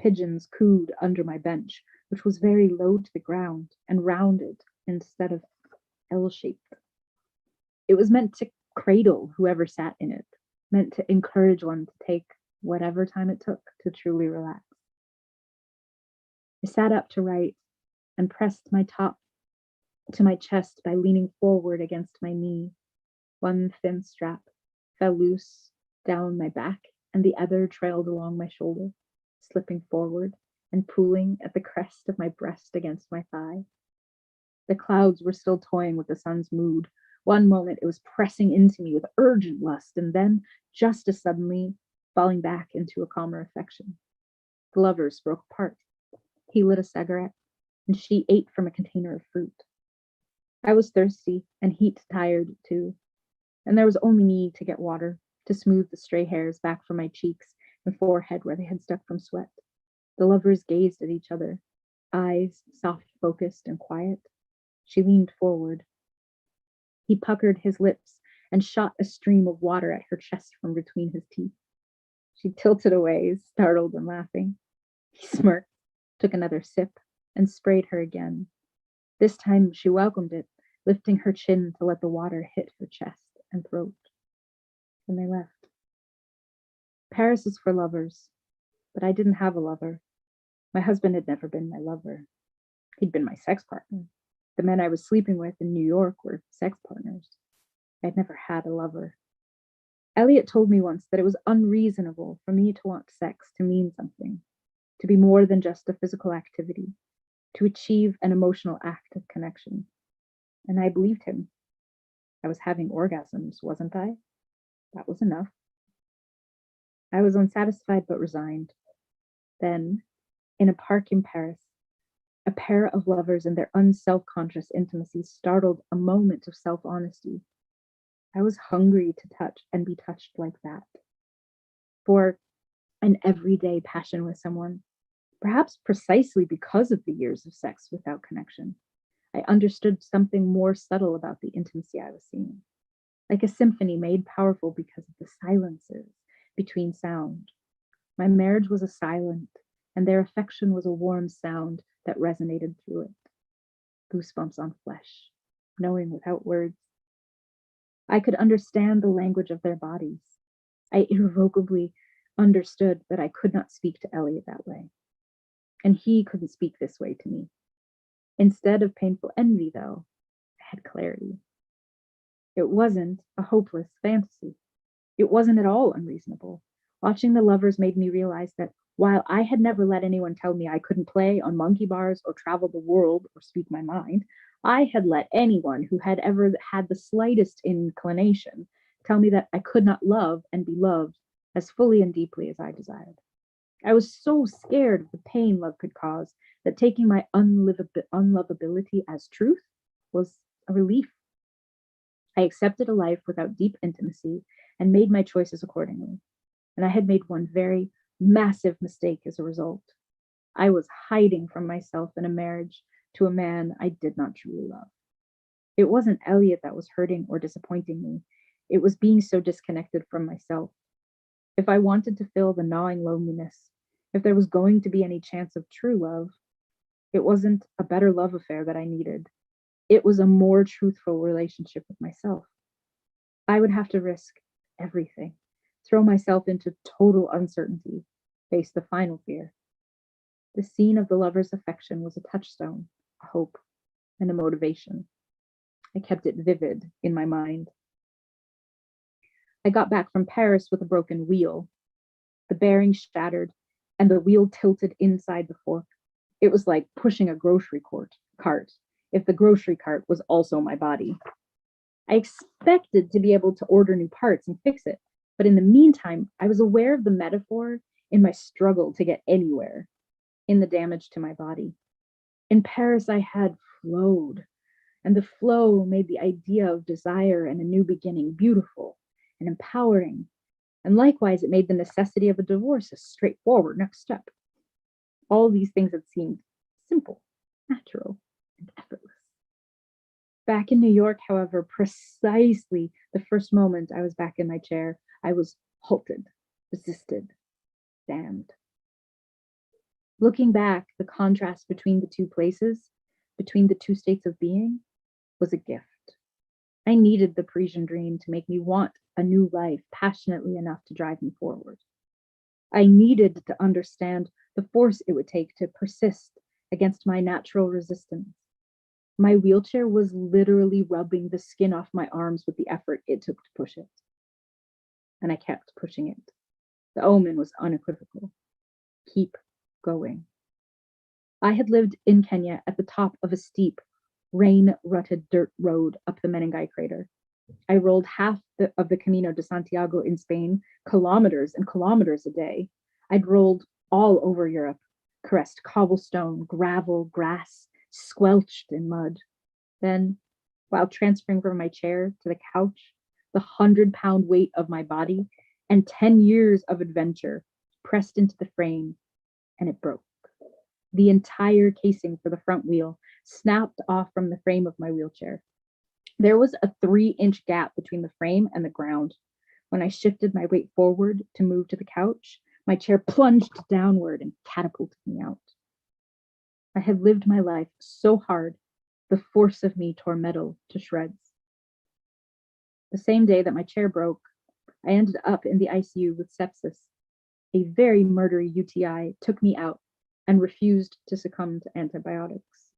Pigeons cooed under my bench, which was very low to the ground and rounded instead of L-shaped. It was meant to cradle whoever sat in it, meant to encourage one to take whatever time it took to truly relax. I sat up to write and pressed my top to my chest by leaning forward against my knee. One thin strap fell loose down my back, and the other trailed along my shoulder, slipping forward and pooling at the crest of my breast against my thigh. The clouds were still toying with the sun's mood. One moment it was pressing into me with urgent lust, and then, just as suddenly, falling back into a calmer affection. The lovers broke apart. He lit a cigarette, and she ate from a container of fruit. I was thirsty and heat-tired too, and there was only me to get water, to smooth the stray hairs back from my cheeks and forehead where they had stuck from sweat. The lovers gazed at each other, eyes soft-focused and quiet. She leaned forward. He puckered his lips and shot a stream of water at her chest from between his teeth. She tilted away, startled and laughing. He smirked, took another sip, and sprayed her again. This time she welcomed it, lifting her chin to let the water hit her chest and throat. And they left. Paris is for lovers, but I didn't have a lover. My husband had never been my lover. He'd been my sex partner. The men I was sleeping with in New York were sex partners. I'd never had a lover. Elliot told me once that it was unreasonable for me to want sex to mean something, to be more than just a physical activity, to achieve an emotional act of connection. And I believed him. I was having orgasms, wasn't I? That was enough. I was unsatisfied but resigned. Then, in a park in Paris, a pair of lovers in their unself-conscious intimacy startled a moment of self-honesty. I was hungry to touch and be touched like that. For an everyday passion with someone, perhaps precisely because of the years of sex without connection, I understood something more subtle about the intimacy I was seeing, like a symphony made powerful because of the silences between sound. My marriage was a silent, and their affection was a warm sound that resonated through it. Goosebumps on flesh, knowing without words. I could understand the language of their bodies. I irrevocably understood that I could not speak to Elliot that way. And he couldn't speak this way to me. Instead of painful envy, though, I had clarity. It wasn't a hopeless fantasy. It wasn't at all unreasonable. Watching the lovers made me realize that while I had never let anyone tell me I couldn't play on monkey bars or travel the world or speak my mind, I had let anyone who had ever had the slightest inclination tell me that I could not love and be loved as fully and deeply as I desired. I was so scared of the pain love could cause that taking my unlovability as truth was a relief. I accepted a life without deep intimacy and made my choices accordingly. And I had made one very massive mistake as a result. I was hiding from myself in a marriage to a man I did not truly love. It wasn't Elliot that was hurting or disappointing me. It was being so disconnected from myself. If I wanted to fill the gnawing loneliness, if there was going to be any chance of true love, it wasn't a better love affair that I needed. It was a more truthful relationship with myself. I would have to risk everything, throw myself into total uncertainty, face the final fear. The scene of the lover's affection was a touchstone, a hope, and a motivation. I kept it vivid in my mind. I got back from Paris with a broken wheel. The bearing shattered, and the wheel tilted inside the fork. It was like pushing a grocery cart, if the grocery cart was also my body. I expected to be able to order new parts and fix it, but in the meantime, I was aware of the metaphor in my struggle to get anywhere, in the damage to my body. In Paris, I had flowed, and the flow made the idea of desire and a new beginning beautiful and empowering. And likewise, it made the necessity of a divorce a straightforward next step. All these things had seemed simple, natural, and effortless. Back in New York, however, precisely the first moment I was back in my chair, I was halted, resisted, damned. Looking back, the contrast between the two places, between the two states of being, was a gift. I needed the Parisian dream to make me want a new life passionately enough to drive me forward. I needed to understand the force it would take to persist against my natural resistance. My wheelchair was literally rubbing the skin off my arms with the effort it took to push it. And I kept pushing it. The omen was unequivocal. Keep going. I had lived in Kenya at the top of a steep, rain-rutted dirt road up the Menengai crater. I rolled half of the Camino de Santiago in Spain, kilometers and kilometers a day. I'd rolled all over Europe, caressed cobblestone, gravel, grass, squelched in mud. Then, while transferring from my chair to the couch, the 100-pound weight of my body and 10 years of adventure pressed into the frame, and it broke. The entire casing for the front wheel snapped off from the frame of my wheelchair. There was a 3-inch gap between the frame and the ground. When I shifted my weight forward to move to the couch, my chair plunged downward and catapulted me out. I had lived my life so hard, the force of me tore metal to shreds. The same day that my chair broke, I ended up in the ICU with sepsis. A very murdery UTI took me out and refused to succumb to antibiotics.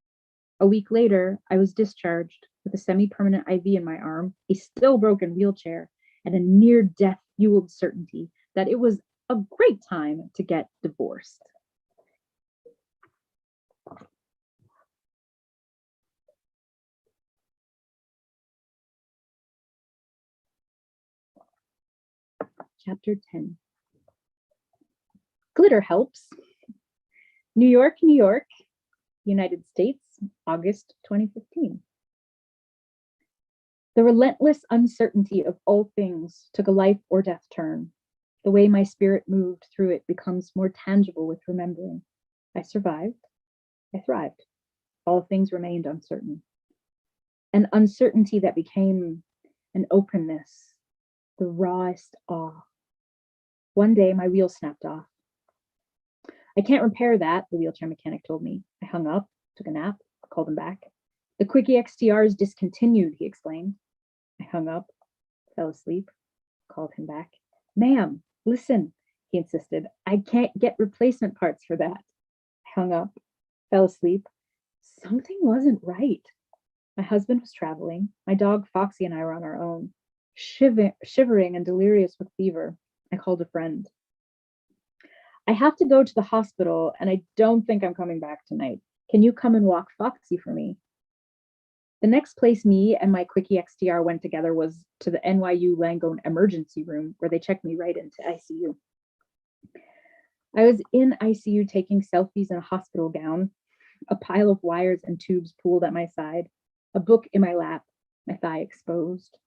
A week later, I was discharged with a semi-permanent IV in my arm, a still broken wheelchair, and a near-death fueled certainty that it was a great time to get divorced. Chapter 10. Glitter helps. New York, New York, United States, August 2015. The relentless uncertainty of all things took a life or death turn. The way my spirit moved through it becomes more tangible with remembering. I survived. I thrived. All things remained uncertain. An uncertainty that became an openness, the rawest awe. One day, my wheel snapped off. I can't repair that, the wheelchair mechanic told me. I hung up, took a nap, called him back. The Quickie XTR is discontinued, he explained. I hung up, fell asleep, called him back. Ma'am, listen, he insisted. I can't get replacement parts for that. I hung up, fell asleep, Something wasn't right. My husband was traveling. My dog Foxy and I were on our own. Shivering and delirious with fever, I called a friend. I have to go to the hospital and I don't think I'm coming back tonight. Can you come and walk Foxy for me? The next place me and my quickie XTR went together was to the NYU Langone emergency room where they checked me right into ICU. I was in ICU taking selfies in a hospital gown, a pile of wires and tubes pooled at my side, a book in my lap, my thigh exposed.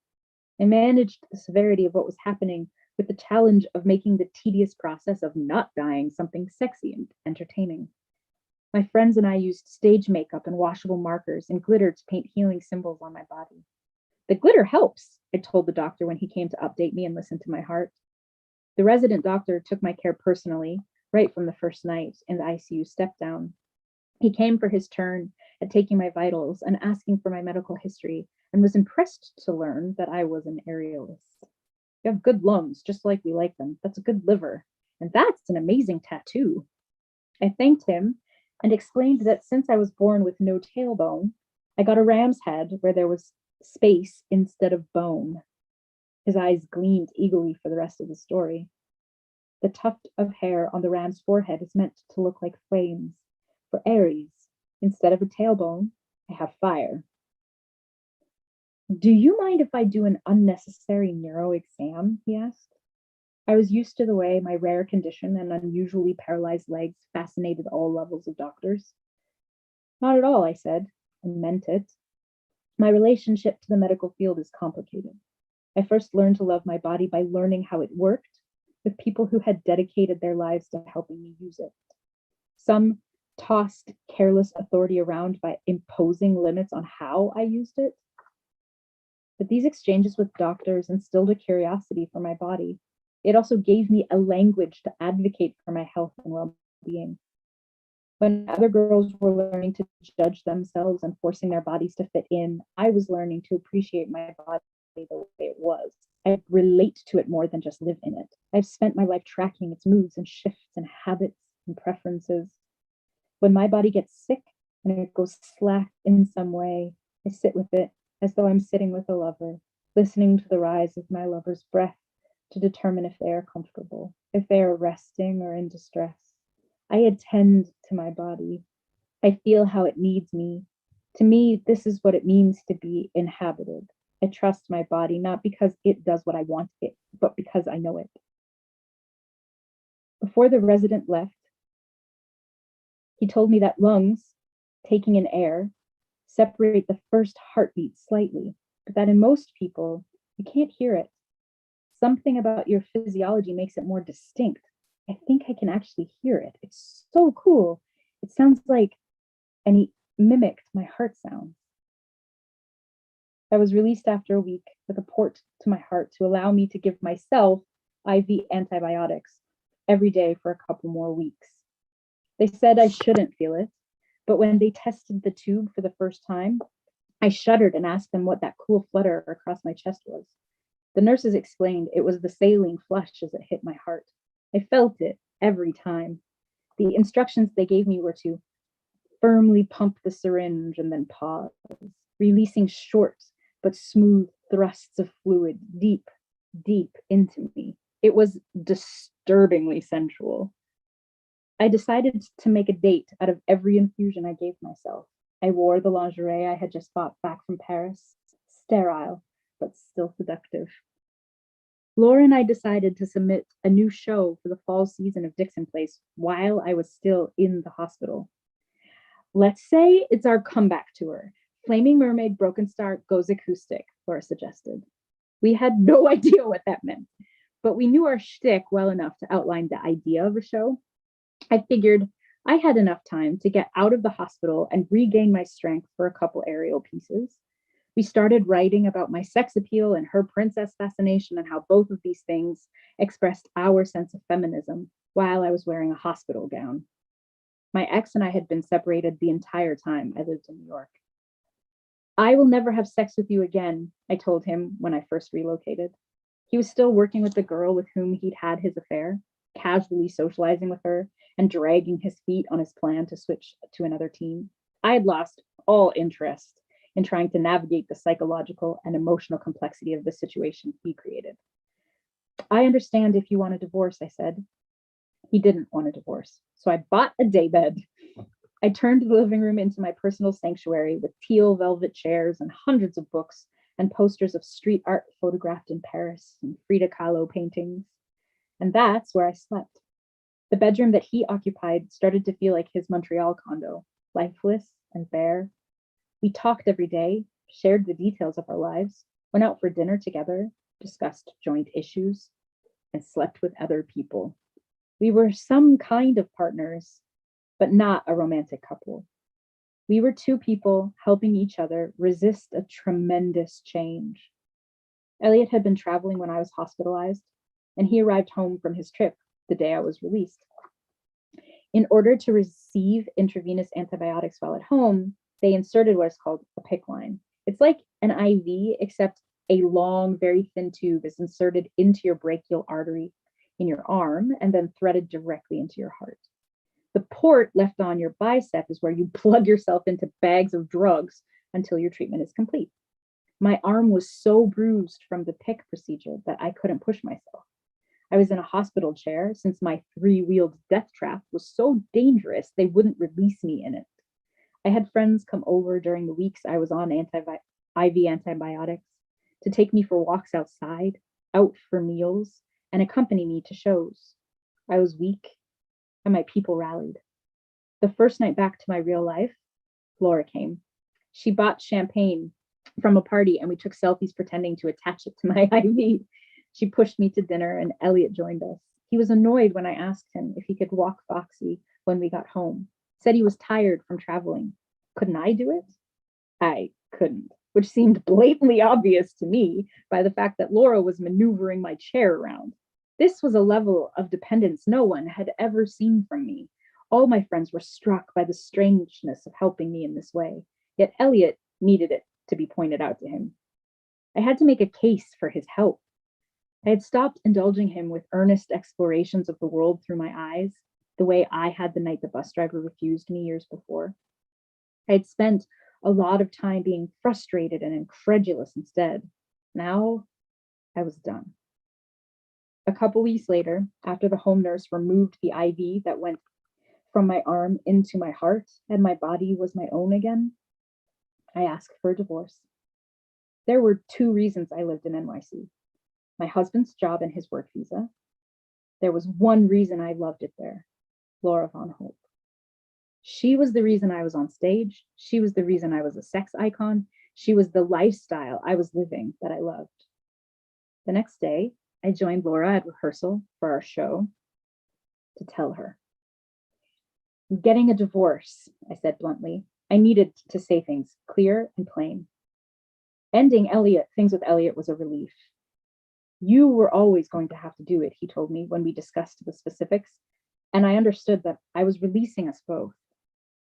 I managed the severity of what was happening with the challenge of making the tedious process of not dying something sexy and entertaining. My friends and I used stage makeup and washable markers and glitter to paint healing symbols on my body. The glitter helps, I told the doctor when he came to update me and listen to my heart. The resident doctor took my care personally, right from the first night in the ICU step down. He came for his turn at taking my vitals and asking for my medical history and was impressed to learn that I was an aerialist. You have good lungs, just like we like them. That's a good liver. And that's an amazing tattoo. I thanked him and explained that since I was born with no tailbone, I got a ram's head where there was space instead of bone. His eyes gleamed eagerly for the rest of the story. The tuft of hair on the ram's forehead is meant to look like flames. For Aries, instead of a tailbone, I have fire. Do you mind if I do an unnecessary neuro exam? He asked. I was used to the way my rare condition and unusually paralyzed legs fascinated all levels of doctors. Not at all, I said, and meant it. My relationship to the medical field is complicated. I first learned to love my body by learning how it worked with people who had dedicated their lives to helping me use it. Some tossed careless authority around by imposing limits on how I used it. But these exchanges with doctors instilled a curiosity for my body. It also gave me a language to advocate for my health and well-being. When other girls were learning to judge themselves and forcing their bodies to fit in, I was learning to appreciate my body the way it was. I relate to it more than just live in it. I've spent my life tracking its moods and shifts and habits and preferences. When my body gets sick and it goes slack in some way, I sit with it as though I'm sitting with a lover, listening to the rise of my lover's breath to determine if they are comfortable, if they are resting or in distress. I attend to my body. I feel how it needs me. To me, this is what it means to be inhabited. I trust my body, not because it does what I want it, but because I know it. Before the resident left, he told me that lungs, taking in air, separate the first heartbeat slightly, but that in most people, you can't hear it. Something about your physiology makes it more distinct. I think I can actually hear it. It's so cool. It sounds like, and he mimicked my heart sounds. I was released after a week with a port to my heart to allow me to give myself IV antibiotics every day for a couple more weeks. They said I shouldn't feel it, but when they tested the tube for the first time, I shuddered and asked them what that cool flutter across my chest was. The nurses explained it was the saline flush as it hit my heart. I felt it every time. The instructions they gave me were to firmly pump the syringe and then pause, releasing short but smooth thrusts of fluid deep, deep into me. It was disturbingly sensual. I decided to make a date out of every infusion I gave myself. I wore the lingerie I had just bought back from Paris, sterile, but still seductive. Laura and I decided to submit a new show for the fall season of Dixon Place while I was still in the hospital. Let's say it's our comeback tour. Flaming Mermaid Broken Star goes acoustic, Laura suggested. We had no idea what that meant, but we knew our shtick well enough to outline the idea of a show. I figured I had enough time to get out of the hospital and regain my strength for a couple aerial pieces. We started writing about my sex appeal and her princess fascination and how both of these things expressed our sense of feminism while I was wearing a hospital gown. My ex and I had been separated the entire time I lived in New York. I will never have sex with you again, I told him when I first relocated. He was still working with the girl with whom he'd had his affair, casually socializing with her and dragging his feet on his plan to switch to another team. I had lost all interest in trying to navigate the psychological and emotional complexity of the situation he created. I understand if you want a divorce, I said. He didn't want a divorce, so I bought a daybed. I turned the living room into my personal sanctuary with teal velvet chairs and hundreds of books and posters of street art photographed in Paris and Frida Kahlo paintings. And that's where I slept. The bedroom that he occupied started to feel like his Montreal condo, lifeless and bare. We talked every day, shared the details of our lives, went out for dinner together, discussed joint issues, and slept with other people. We were some kind of partners, but not a romantic couple. We were two people helping each other resist a tremendous change. Elliot had been traveling when I was hospitalized, and he arrived home from his trip the day I was released. In order to receive intravenous antibiotics while at home, they inserted what is called a PICC line. It's like an IV, except a long, very thin tube is inserted into your brachial artery in your arm and then threaded directly into your heart. The port left on your bicep is where you plug yourself into bags of drugs until your treatment is complete. My arm was so bruised from the PICC procedure that I couldn't push myself. I was in a hospital chair since my three-wheeled death trap was so dangerous they wouldn't release me in it. I had friends come over during the weeks I was on IV antibiotics to take me for walks outside, out for meals, and accompany me to shows. I was weak, and my people rallied. The first night back to my real life, Laura came. She bought champagne from a party, and we took selfies pretending to attach it to my IV. She pushed me to dinner, and Elliot joined us. He was annoyed when I asked him if he could walk Foxy when we got home. Said he was tired from traveling. Couldn't I do it? I couldn't, which seemed blatantly obvious to me by the fact that Laura was maneuvering my chair around. This was a level of dependence no one had ever seen from me. All my friends were struck by the strangeness of helping me in this way, yet Elliot needed it to be pointed out to him. I had to make a case for his help. I had stopped indulging him with earnest explorations of the world through my eyes, the way I had the night the bus driver refused me years before. I had spent a lot of time being frustrated and incredulous instead. Now I was done. A couple weeks later, after the home nurse removed the IV that went from my arm into my heart and my body was my own again, I asked for a divorce. There were two reasons I lived in NYC. My husband's job and his work visa. There was one reason I loved it there, Laura Von Hope. She was the reason I was on stage. She was the reason I was a sex icon. She was the lifestyle I was living that I loved. The next day, I joined Laura at rehearsal for our show to tell her. I'm getting a divorce, I said bluntly. I needed to say things clear and plain. Ending things with Elliot was a relief. You were always going to have to do it, he told me when we discussed the specifics, and I understood that I was releasing us both,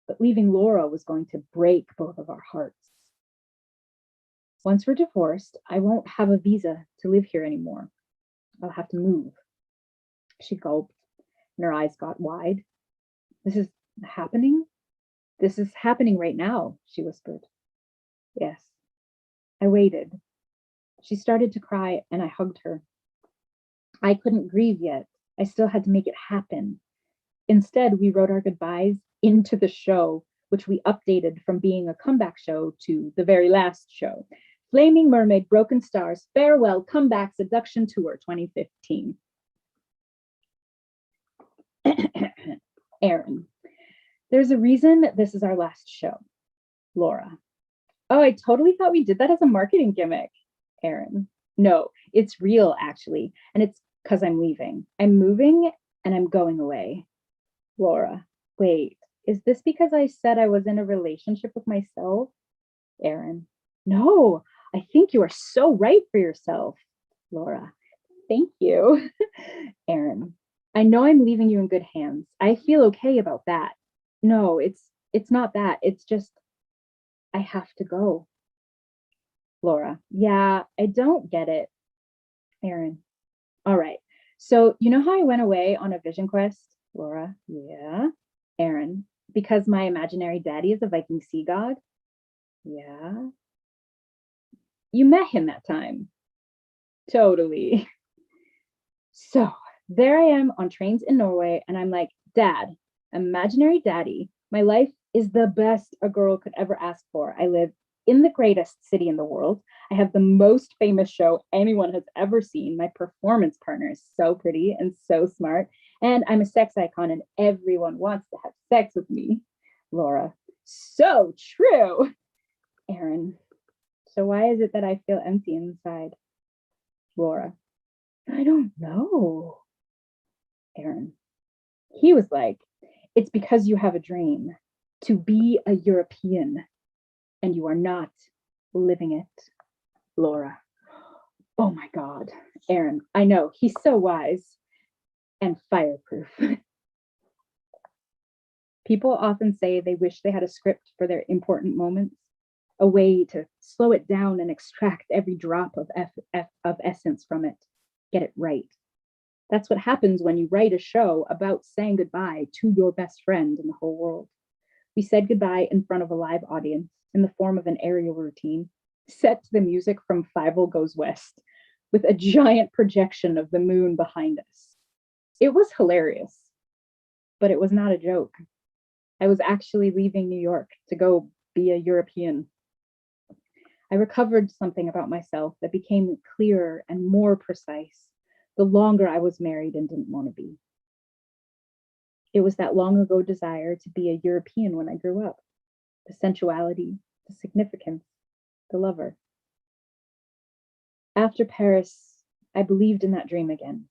but leaving Laura was going to break both of our hearts. Once we're divorced, I won't have a visa to live here anymore. I'll have to move. She gulped, and her eyes got wide. This is happening? This is happening right now, she whispered. Yes. I waited. She started to cry, and I hugged her. I couldn't grieve yet. I still had to make it happen. Instead, we wrote our goodbyes into the show, which we updated from being a comeback show to the very last show. Flaming Mermaid, Broken Stars, Farewell, Comeback, Seduction Tour 2015. Aaron, there's a reason this is our last show. Laura. Oh, I totally thought we did that as a marketing gimmick. Aaron. No, it's real actually. And it's because I'm leaving. I'm moving and I'm going away. Laura. Wait, is this because I said I was in a relationship with myself? Aaron. No, I think you are so right for yourself. Laura. Thank you. Aaron. I know I'm leaving you in good hands. I feel okay about that. No, it's not that. It's just I have to go. Laura. Yeah, I don't get it. Aaron. All right. So you know how I went away on a vision quest? Laura. Yeah. Aaron. Because my imaginary daddy is a Viking sea god? Yeah. You met him that time? Totally. So there I am on trains in Norway, and I'm like, Dad, imaginary daddy, my life is the best a girl could ever ask for. I live in the greatest city in the world. I have the most famous show anyone has ever seen. My performance partner is so pretty and so smart. And I'm a sex icon and everyone wants to have sex with me. Laura, so true. Aaron, so why is it that I feel empty inside? Laura, I don't know. Aaron, he was like, it's because you have a dream to be a European and you are not living it. Laura, oh my God. Aaron, I know, he's so wise and fireproof. People often say they wish they had a script for their important moments, a way to slow it down and extract every drop of essence from it, get it right. That's what happens when you write a show about saying goodbye to your best friend in the whole world. We said goodbye in front of a live audience in the form of an aerial routine, set to the music from Fievel Goes West, with a giant projection of the moon behind us. It was hilarious, but it was not a joke. I was actually leaving New York to go be a European. I recovered something about myself that became clearer and more precise the longer I was married and didn't want to be. It was that long ago desire to be a European when I grew up, the sensuality, the significance, the lover. After Paris, I believed in that dream again.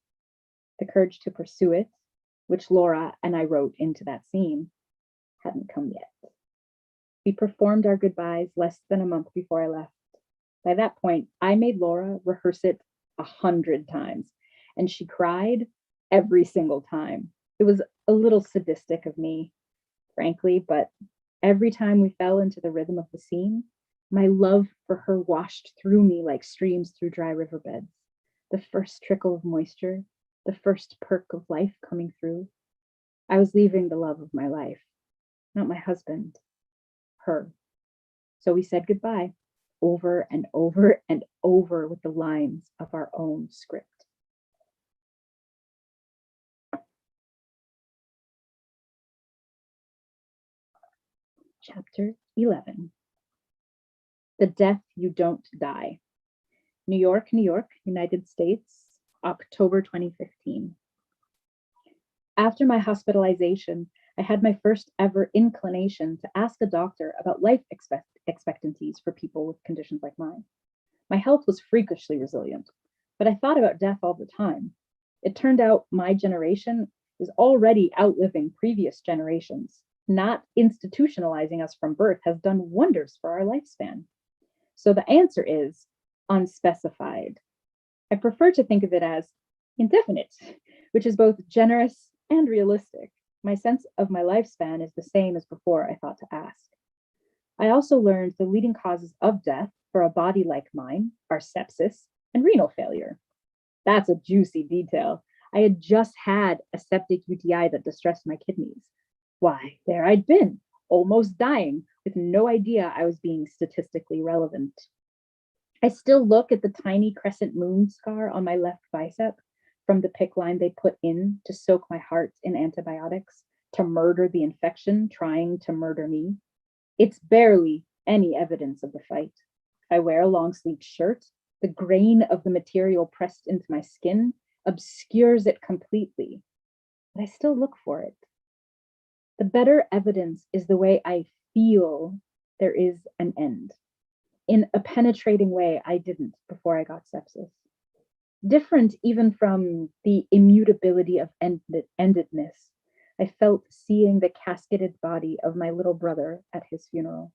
The courage to pursue it, which Laura and I wrote into that scene, hadn't come yet. We performed our goodbyes less than a month before I left. By that point, I made Laura rehearse it 100 times, and she cried every single time. It was a little sadistic of me, frankly, but every time we fell into the rhythm of the scene, my love for her washed through me like streams through dry riverbeds. The first trickle of moisture, the first perk of life coming through. I was leaving the love of my life, not my husband, her. So we said goodbye over and over and over with the lines of our own script. Chapter 11. The Death You Don't Die. New York, New York, United States, October 2015. After my hospitalization, I had my first ever inclination to ask a doctor about life expectancies for people with conditions like mine. My health was freakishly resilient, but I thought about death all the time. It turned out my generation is already outliving previous generations. Not institutionalizing us from birth has done wonders for our lifespan. So the answer is unspecified. I prefer to think of it as indefinite, which is both generous and realistic. My sense of my lifespan is the same as before I thought to ask. I also learned the leading causes of death for a body like mine are sepsis and renal failure. That's a juicy detail. I had just had a septic UTI that distressed my kidneys. Why, there I'd been, almost dying, with no idea I was being statistically relevant. I still look at the tiny crescent moon scar on my left bicep from the PICC line they put in to soak my heart in antibiotics, to murder the infection trying to murder me. It's barely any evidence of the fight. If I wear a long-sleeved shirt, the grain of the material pressed into my skin obscures it completely, but I still look for it. The better evidence is the way I feel there is an end. In a penetrating way I didn't before I got sepsis. Different even from the immutability of endedness, I felt seeing the casketed body of my little brother at his funeral.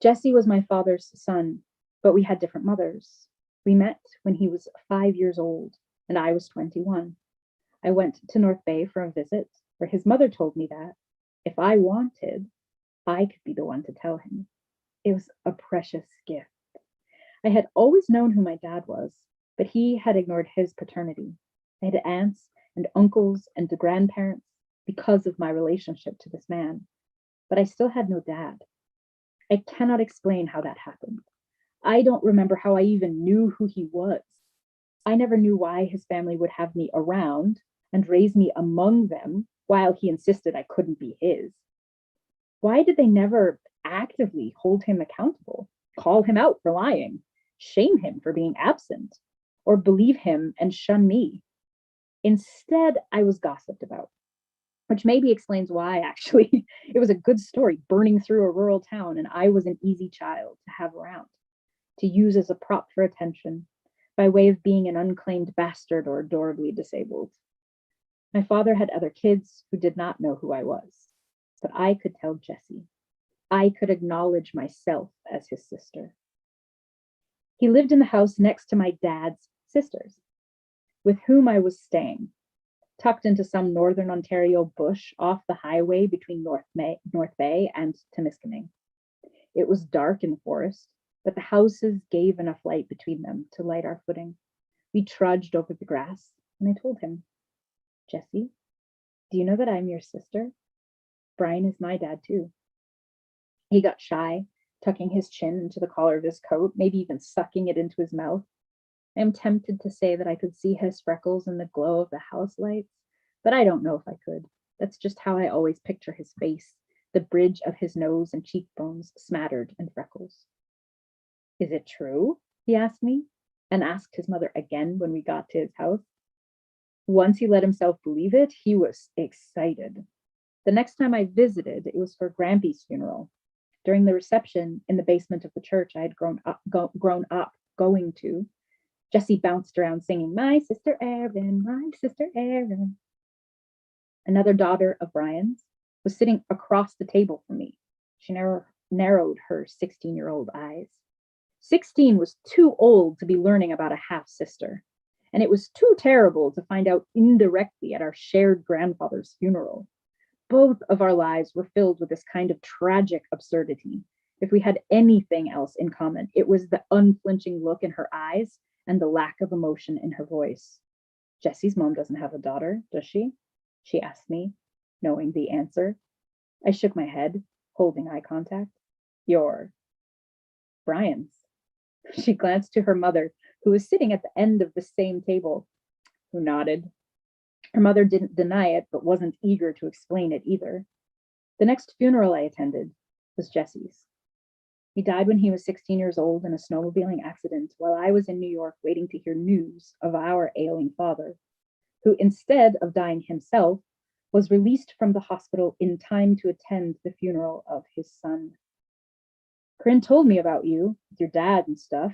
Jesse was my father's son, but we had different mothers. We met when he was 5 years old and I was 21. I went to North Bay for a visit where his mother told me that if I wanted, I could be the one to tell him. It was a precious gift. I had always known who my dad was, but he had ignored his paternity. I had aunts and uncles and grandparents, because of my relationship to this man, but I still had no dad. I cannot explain how that happened. I don't remember how I even knew who he was. I never knew why his family would have me around and raise me among them while he insisted I couldn't be his. Why did they never actively hold him accountable, call him out for lying, shame him for being absent, or believe him and shun me? Instead, I was gossiped about, which maybe explains why, actually. It was a good story burning through a rural town, and I was an easy child to have around, to use as a prop for attention, by way of being an unclaimed bastard or adorably disabled. My father had other kids who did not know who I was, but I could tell Jesse. I could acknowledge myself as his sister. He lived in the house next to my dad's sisters, with whom I was staying, tucked into some northern Ontario bush off the highway between North Bay and Temiskaming. It was dark in the forest, but the houses gave enough light between them to light our footing. We trudged over the grass, and I told him, Jesse, do you know that I'm your sister? Brian is my dad too. He got shy, tucking his chin into the collar of his coat, maybe even sucking it into his mouth. I am tempted to say that I could see his freckles in the glow of the house lights, but I don't know if I could. That's just how I always picture his face, the bridge of his nose and cheekbones smattered in freckles. Is it true? He asked me, and asked his mother again when we got to his house. Once he let himself believe it, he was excited. The next time I visited, it was for Grampy's funeral. During the reception in the basement of the church I had grown up going to, Jesse bounced around singing, my sister Erin, my sister Erin. Another daughter of Brian's was sitting across the table from me. She narrowed her 16-year-old eyes. 16 was too old to be learning about a half-sister, and it was too terrible to find out indirectly at our shared grandfather's funeral. Both of our lives were filled with this kind of tragic absurdity. If we had anything else in common, it was the unflinching look in her eyes and the lack of emotion in her voice. Jesse's mom doesn't have a daughter, does she? She asked me, knowing the answer. I shook my head, holding eye contact. You're Brian's. She glanced to her mother, who was sitting at the end of the same table, who nodded. Her mother didn't deny it, but wasn't eager to explain it either. The next funeral I attended was Jesse's. He died when he was 16 years old in a snowmobiling accident while I was in New York waiting to hear news of our ailing father, who instead of dying himself, was released from the hospital in time to attend the funeral of his son. Corinne told me about you, with your dad and stuff,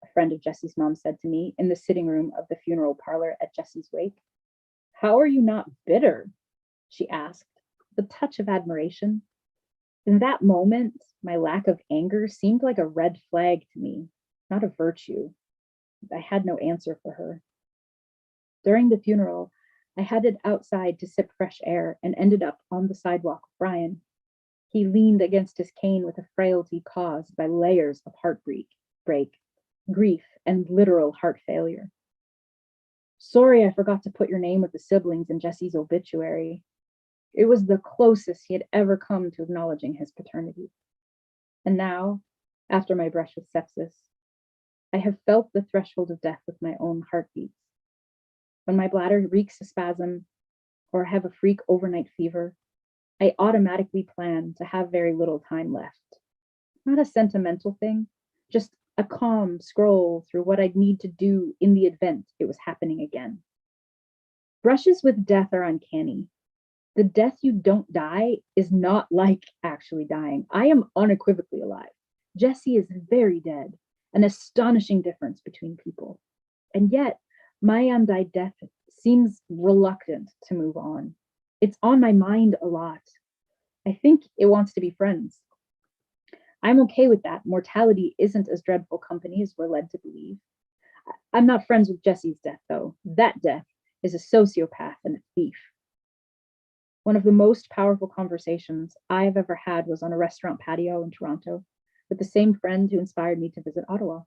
a friend of Jesse's mom said to me in the sitting room of the funeral parlor at Jesse's wake. How are you not bitter? She asked, with a touch of admiration. In that moment, my lack of anger seemed like a red flag to me, not a virtue. I had no answer for her. During the funeral, I headed outside to sip fresh air and ended up on the sidewalk with Brian. He leaned against his cane with a frailty caused by layers of heartbreak, grief, and literal heart failure. Sorry, I forgot to put your name with the siblings in Jesse's obituary. It was the closest he had ever come to acknowledging his paternity. And now, after my brush with sepsis, I have felt the threshold of death with my own heartbeats. When my bladder reeks a spasm or have a freak overnight fever, I automatically plan to have very little time left. Not a sentimental thing, just a calm scroll through what I'd need to do in the event it was happening again. Brushes with death are uncanny. The death you don't die is not like actually dying. I am unequivocally alive. Jesse is very dead, an astonishing difference between people. And yet, my undied death seems reluctant to move on. It's on my mind a lot. I think it wants to be friends. I'm okay with that. Mortality isn't as dreadful company as we're led to believe. I'm not friends with Jesse's death, though. That death is a sociopath and a thief. One of the most powerful conversations I've ever had was on a restaurant patio in Toronto with the same friend who inspired me to visit Ottawa.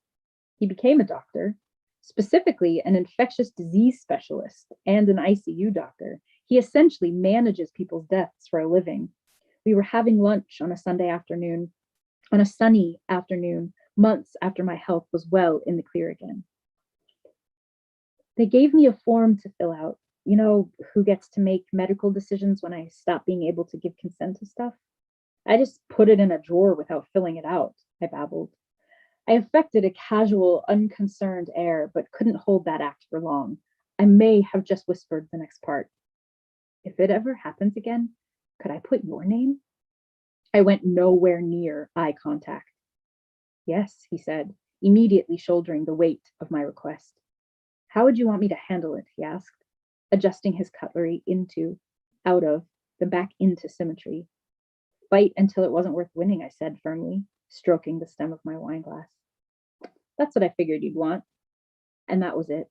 He became a doctor, specifically an infectious disease specialist and an ICU doctor. He essentially manages people's deaths for a living. We were having lunch on a sunny afternoon, months after my health was well in the clear again. They gave me a form to fill out. You know, who gets to make medical decisions when I stop being able to give consent to stuff? I just put it in a drawer without filling it out, I babbled. I affected a casual, unconcerned air, but couldn't hold that act for long. I may have just whispered the next part. If it ever happens again, could I put your name? I went nowhere near eye contact. Yes, he said, immediately shouldering the weight of my request. How would you want me to handle it? He asked, adjusting his cutlery out of, then back into symmetry. Fight until it wasn't worth winning, I said firmly, stroking the stem of my wine glass. That's what I figured you'd want. And that was it.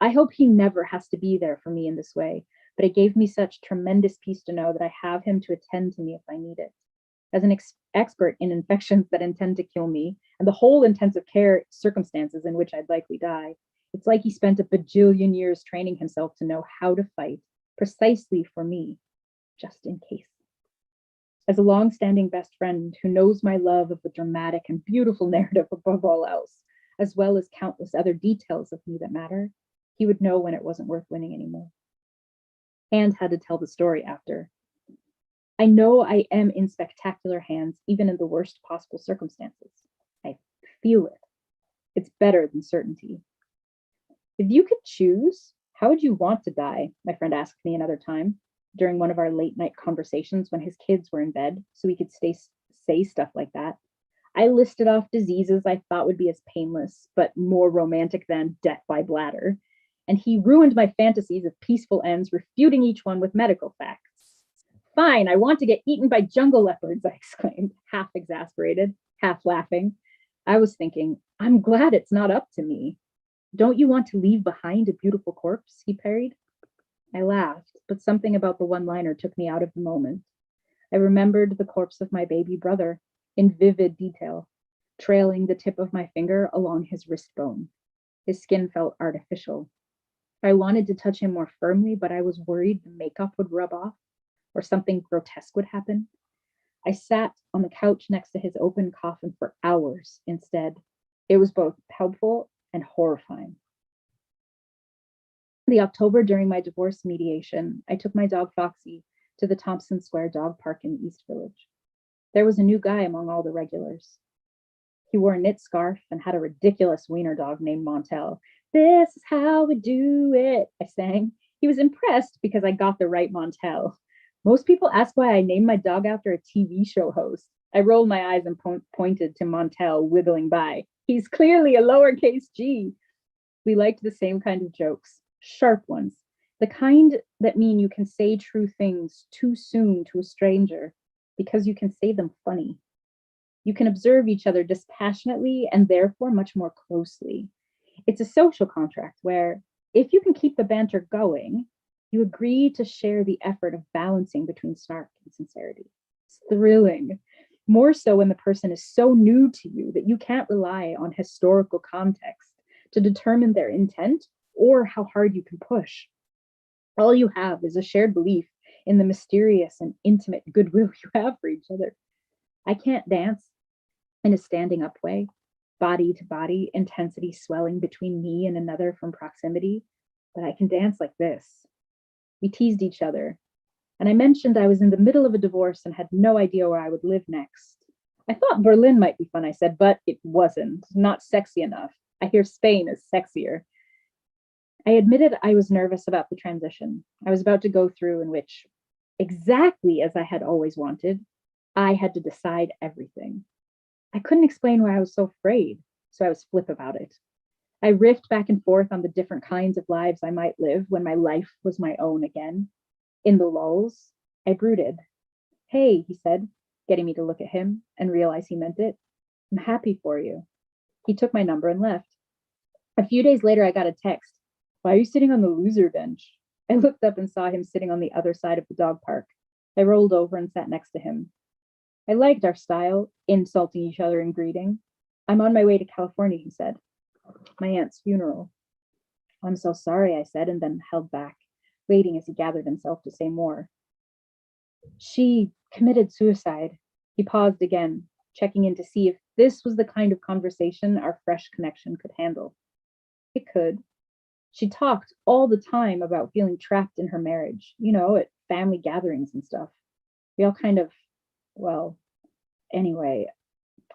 I hope he never has to be there for me in this way, but it gave me such tremendous peace to know that I have him to attend to me if I need it. As an expert in infections that intend to kill me and the whole intensive care circumstances in which I'd likely die, it's like he spent a bajillion years training himself to know how to fight precisely for me, just in case. As a long-standing best friend who knows my love of the dramatic and beautiful narrative above all else, as well as countless other details of me that matter, he would know when it wasn't worth winning anymore. And had to tell the story after. I know I am in spectacular hands, even in the worst possible circumstances. I feel it. It's better than certainty. If you could choose, how would you want to die? My friend asked me another time during one of our late night conversations when his kids were in bed, so we could say stuff like that. I listed off diseases I thought would be as painless, but more romantic than death by bladder. And he ruined my fantasies of peaceful ends, refuting each one with medical facts. Fine, I want to get eaten by jungle leopards, I exclaimed, half exasperated, half laughing. I was thinking, I'm glad it's not up to me. Don't you want to leave behind a beautiful corpse? He parried. I laughed, but something about the one-liner took me out of the moment. I remembered the corpse of my baby brother in vivid detail, trailing the tip of my finger along his wrist bone. His skin felt artificial. I wanted to touch him more firmly, but I was worried the makeup would rub off or something grotesque would happen. I sat on the couch next to his open coffin for hours instead. It was both helpful and horrifying. The October during my divorce mediation, I took my dog Foxy to the Thompson Square dog park in the East Village. There was a new guy among all the regulars. He wore a knit scarf and had a ridiculous wiener dog named Montel. This is how we do it, I sang. He was impressed because I got the right Montel. Most people ask why I named my dog after a TV show host. I rolled my eyes and pointed to Montel wiggling by. He's clearly a lowercase g. We liked the same kind of jokes, sharp ones, the kind that mean you can say true things too soon to a stranger because you can say them funny. You can observe each other dispassionately and therefore much more closely. It's a social contract where if you can keep the banter going, you agree to share the effort of balancing between snark and sincerity. It's thrilling, more so when the person is so new to you that you can't rely on historical context to determine their intent or how hard you can push. All you have is a shared belief in the mysterious and intimate goodwill you have for each other. I can't dance in a standing up way, body to body, intensity swelling between me and another from proximity, but I can dance like this. We teased each other, and I mentioned I was in the middle of a divorce and had no idea where I would live next. I thought Berlin might be fun, I said, but it wasn't, not sexy enough. I hear Spain is sexier. I admitted I was nervous about the transition I was about to go through, in which, exactly as I had always wanted, I had to decide everything. I couldn't explain why I was so afraid, so I was flip about it. I riffed back and forth on the different kinds of lives I might live when my life was my own again. In the lulls, I brooded. Hey, he said, getting me to look at him and realize he meant it. I'm happy for you. He took my number and left. A few days later, I got a text. Why are you sitting on the loser bench? I looked up and saw him sitting on the other side of the dog park. I rolled over and sat next to him. I liked our style, insulting each other in greeting. I'm on my way to California, he said. My aunt's funeral. I'm so sorry, I said, and then held back. waiting as he gathered himself to say more. She committed suicide. He paused again, checking in to see if this was the kind of conversation our fresh connection could handle. It could. She talked all the time about feeling trapped in her marriage, at family gatherings and stuff. We all kind of, well, anyway,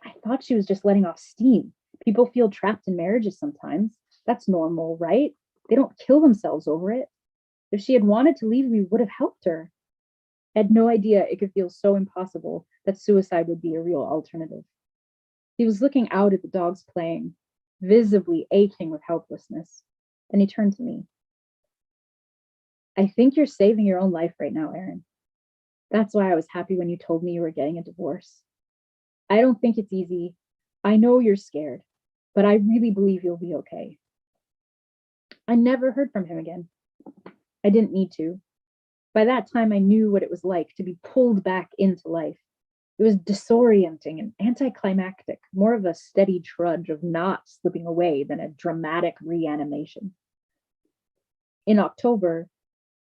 I thought she was just letting off steam. People feel trapped in marriages sometimes. That's normal, right? They don't kill themselves over it. If she had wanted to leave, we would have helped her. I had no idea it could feel so impossible that suicide would be a real alternative. He was looking out at the dogs playing, visibly aching with helplessness. Then he turned to me. I think you're saving your own life right now, Erin. That's why I was happy when you told me you were getting a divorce. I don't think it's easy. I know you're scared, but I really believe you'll be okay. I never heard from him again. I didn't need to. By that time, I knew what it was like to be pulled back into life. It was disorienting and anticlimactic, more of a steady trudge of not slipping away than a dramatic reanimation. In October,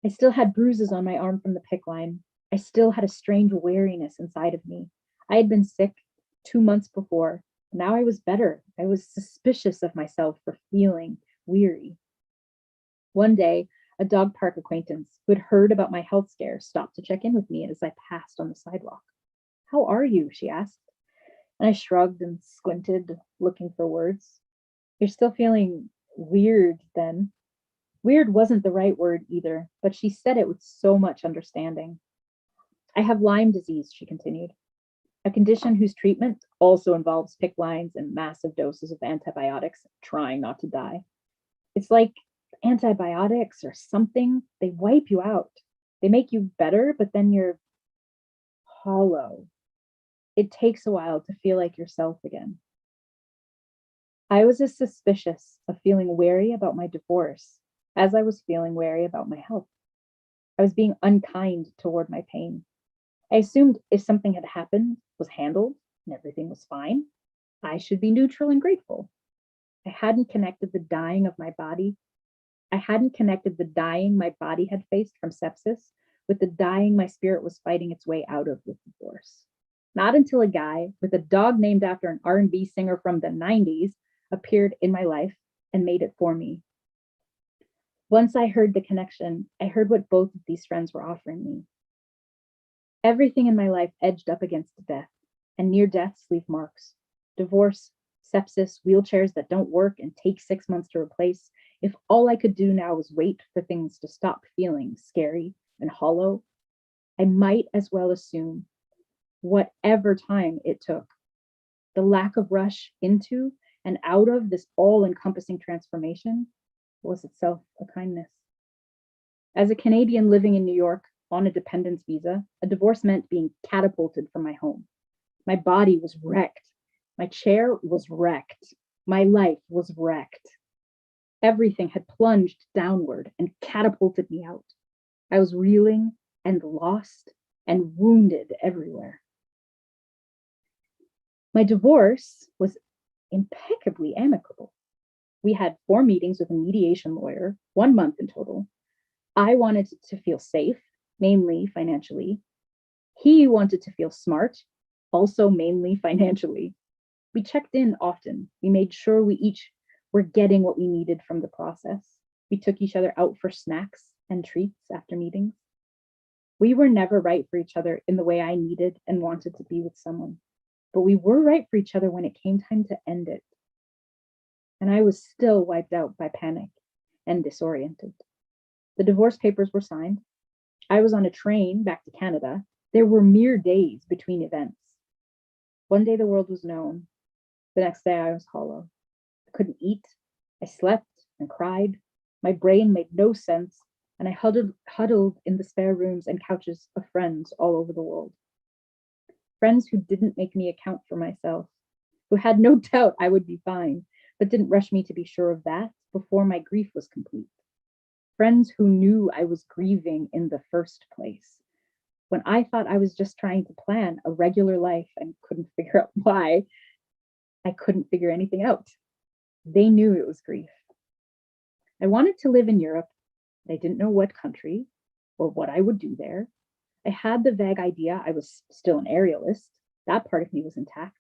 I still had bruises on my arm from the pick line. I still had a strange weariness inside of me. I had been sick 2 months before. Now I was better. I was suspicious of myself for feeling weary. One day, a dog park acquaintance who had heard about my health scare stopped to check in with me as I passed on the sidewalk. How are you? She asked. And I shrugged and squinted, looking for words. You're still feeling weird then. Weird wasn't the right word either, but she said it with so much understanding. I have Lyme disease, she continued, a condition whose treatment also involves pick lines and massive doses of antibiotics, trying not to die. It's like antibiotics or something. They wipe you out. They make you better, but then you're hollow. It takes a while to feel like yourself again. I was as suspicious of feeling wary about my divorce as I was feeling wary about my health. I was being unkind toward my pain. I assumed if something had happened, was handled, and everything was fine, I should be neutral and grateful. I hadn't connected the dying of my body. I hadn't connected the dying my body had faced from sepsis with the dying my spirit was fighting its way out of with divorce. Not until a guy with a dog named after an R&B singer from the 90s appeared in my life and made it for me. Once I heard the connection, I heard what both of these friends were offering me. Everything in my life edged up against death, and near deaths leave marks. Divorce, sepsis, wheelchairs that don't work and take 6 months to replace. If all I could do now was wait for things to stop feeling scary and hollow, I might as well assume whatever time it took. The lack of rush into and out of this all-encompassing transformation was itself a kindness. As a Canadian living in New York on a dependence visa, a divorce meant being catapulted from my home. My body was wrecked. My chair was wrecked. My life was wrecked. Everything had plunged downward and catapulted me out. I was reeling and lost and wounded everywhere. My divorce was impeccably amicable. We had 4 meetings with a mediation lawyer, 1 month in total. I wanted to feel safe, mainly financially. He wanted to feel smart, also mainly financially. We checked in often. We made sure we each were getting what we needed from the process. We took each other out for snacks and treats after meetings. We were never right for each other in the way I needed and wanted to be with someone, but we were right for each other when it came time to end it. And I was still wiped out by panic and disoriented. The divorce papers were signed. I was on a train back to Canada. There were mere days between events. One day the world was known. The next day I was hollow. I couldn't eat. I slept and cried. My brain made no sense, and I huddled in the spare rooms and couches of friends all over the world. Friends who didn't make me account for myself, who had no doubt I would be fine, but didn't rush me to be sure of that before my grief was complete. Friends who knew I was grieving in the first place, when I thought I was just trying to plan a regular life and couldn't figure out why. I couldn't figure anything out. They knew it was grief. I wanted to live in Europe, I didn't know what country or what I would do there. I had the vague idea I was still an aerialist. That part of me was intact.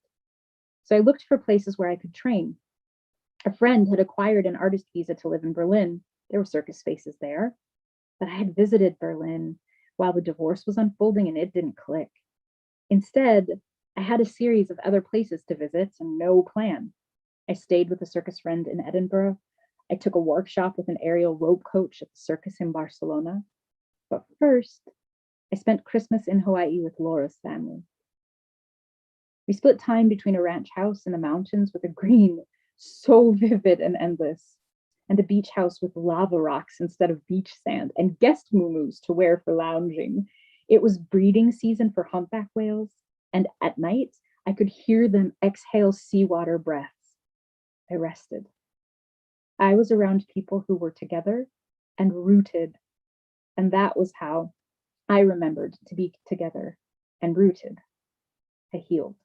So I looked for places where I could train. A friend had acquired an artist visa to live in Berlin. There were circus spaces there. But I had visited Berlin while the divorce was unfolding and it didn't click. Instead, I had a series of other places to visit and no plan. I stayed with a circus friend in Edinburgh. I took a workshop with an aerial rope coach at the circus in Barcelona. But first, I spent Christmas in Hawaii with Laura's family. We split time between a ranch house in the mountains with a green so vivid and endless, and a beach house with lava rocks instead of beach sand, and guest muumuus to wear for lounging. It was breeding season for humpback whales, and at night, I could hear them exhale seawater breaths. I rested. I was around people who were together and rooted, and that was how I remembered to be together and rooted. I healed.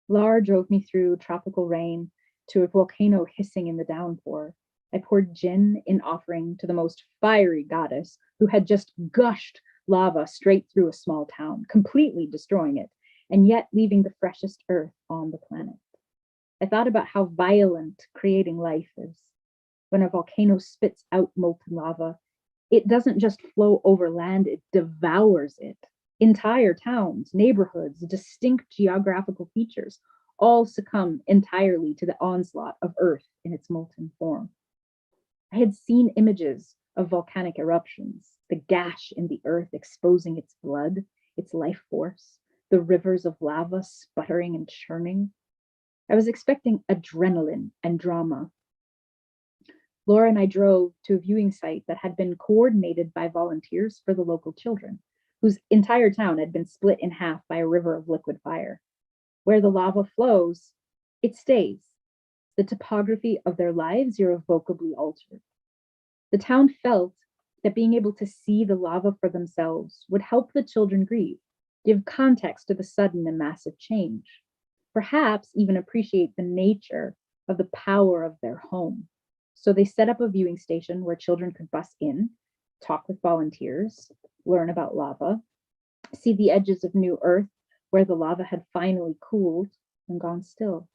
Laura drove me through tropical rain to a volcano hissing in the downpour. I poured gin in offering to the most fiery goddess who had just gushed lava straight through a small town, completely destroying it, and yet leaving the freshest earth on the planet. I thought about how violent creating life is. When a volcano spits out molten lava, it doesn't just flow over land, it devours it. Entire towns, neighborhoods, distinct geographical features all succumb entirely to the onslaught of Earth in its molten form. I had seen images of volcanic eruptions, the gash in the earth exposing its blood, its life force, the rivers of lava sputtering and churning. I was expecting adrenaline and drama. Laura and I drove to a viewing site that had been coordinated by volunteers for the local children, whose entire town had been split in half by a river of liquid fire. Where the lava flows, it stays. The topography of their lives irrevocably altered. The town felt that being able to see the lava for themselves would help the children grieve, give context to the sudden and massive change, perhaps even appreciate the nature of the power of their home. So they set up a viewing station where children could bus in, talk with volunteers, learn about lava, see the edges of new earth where the lava had finally cooled and gone still.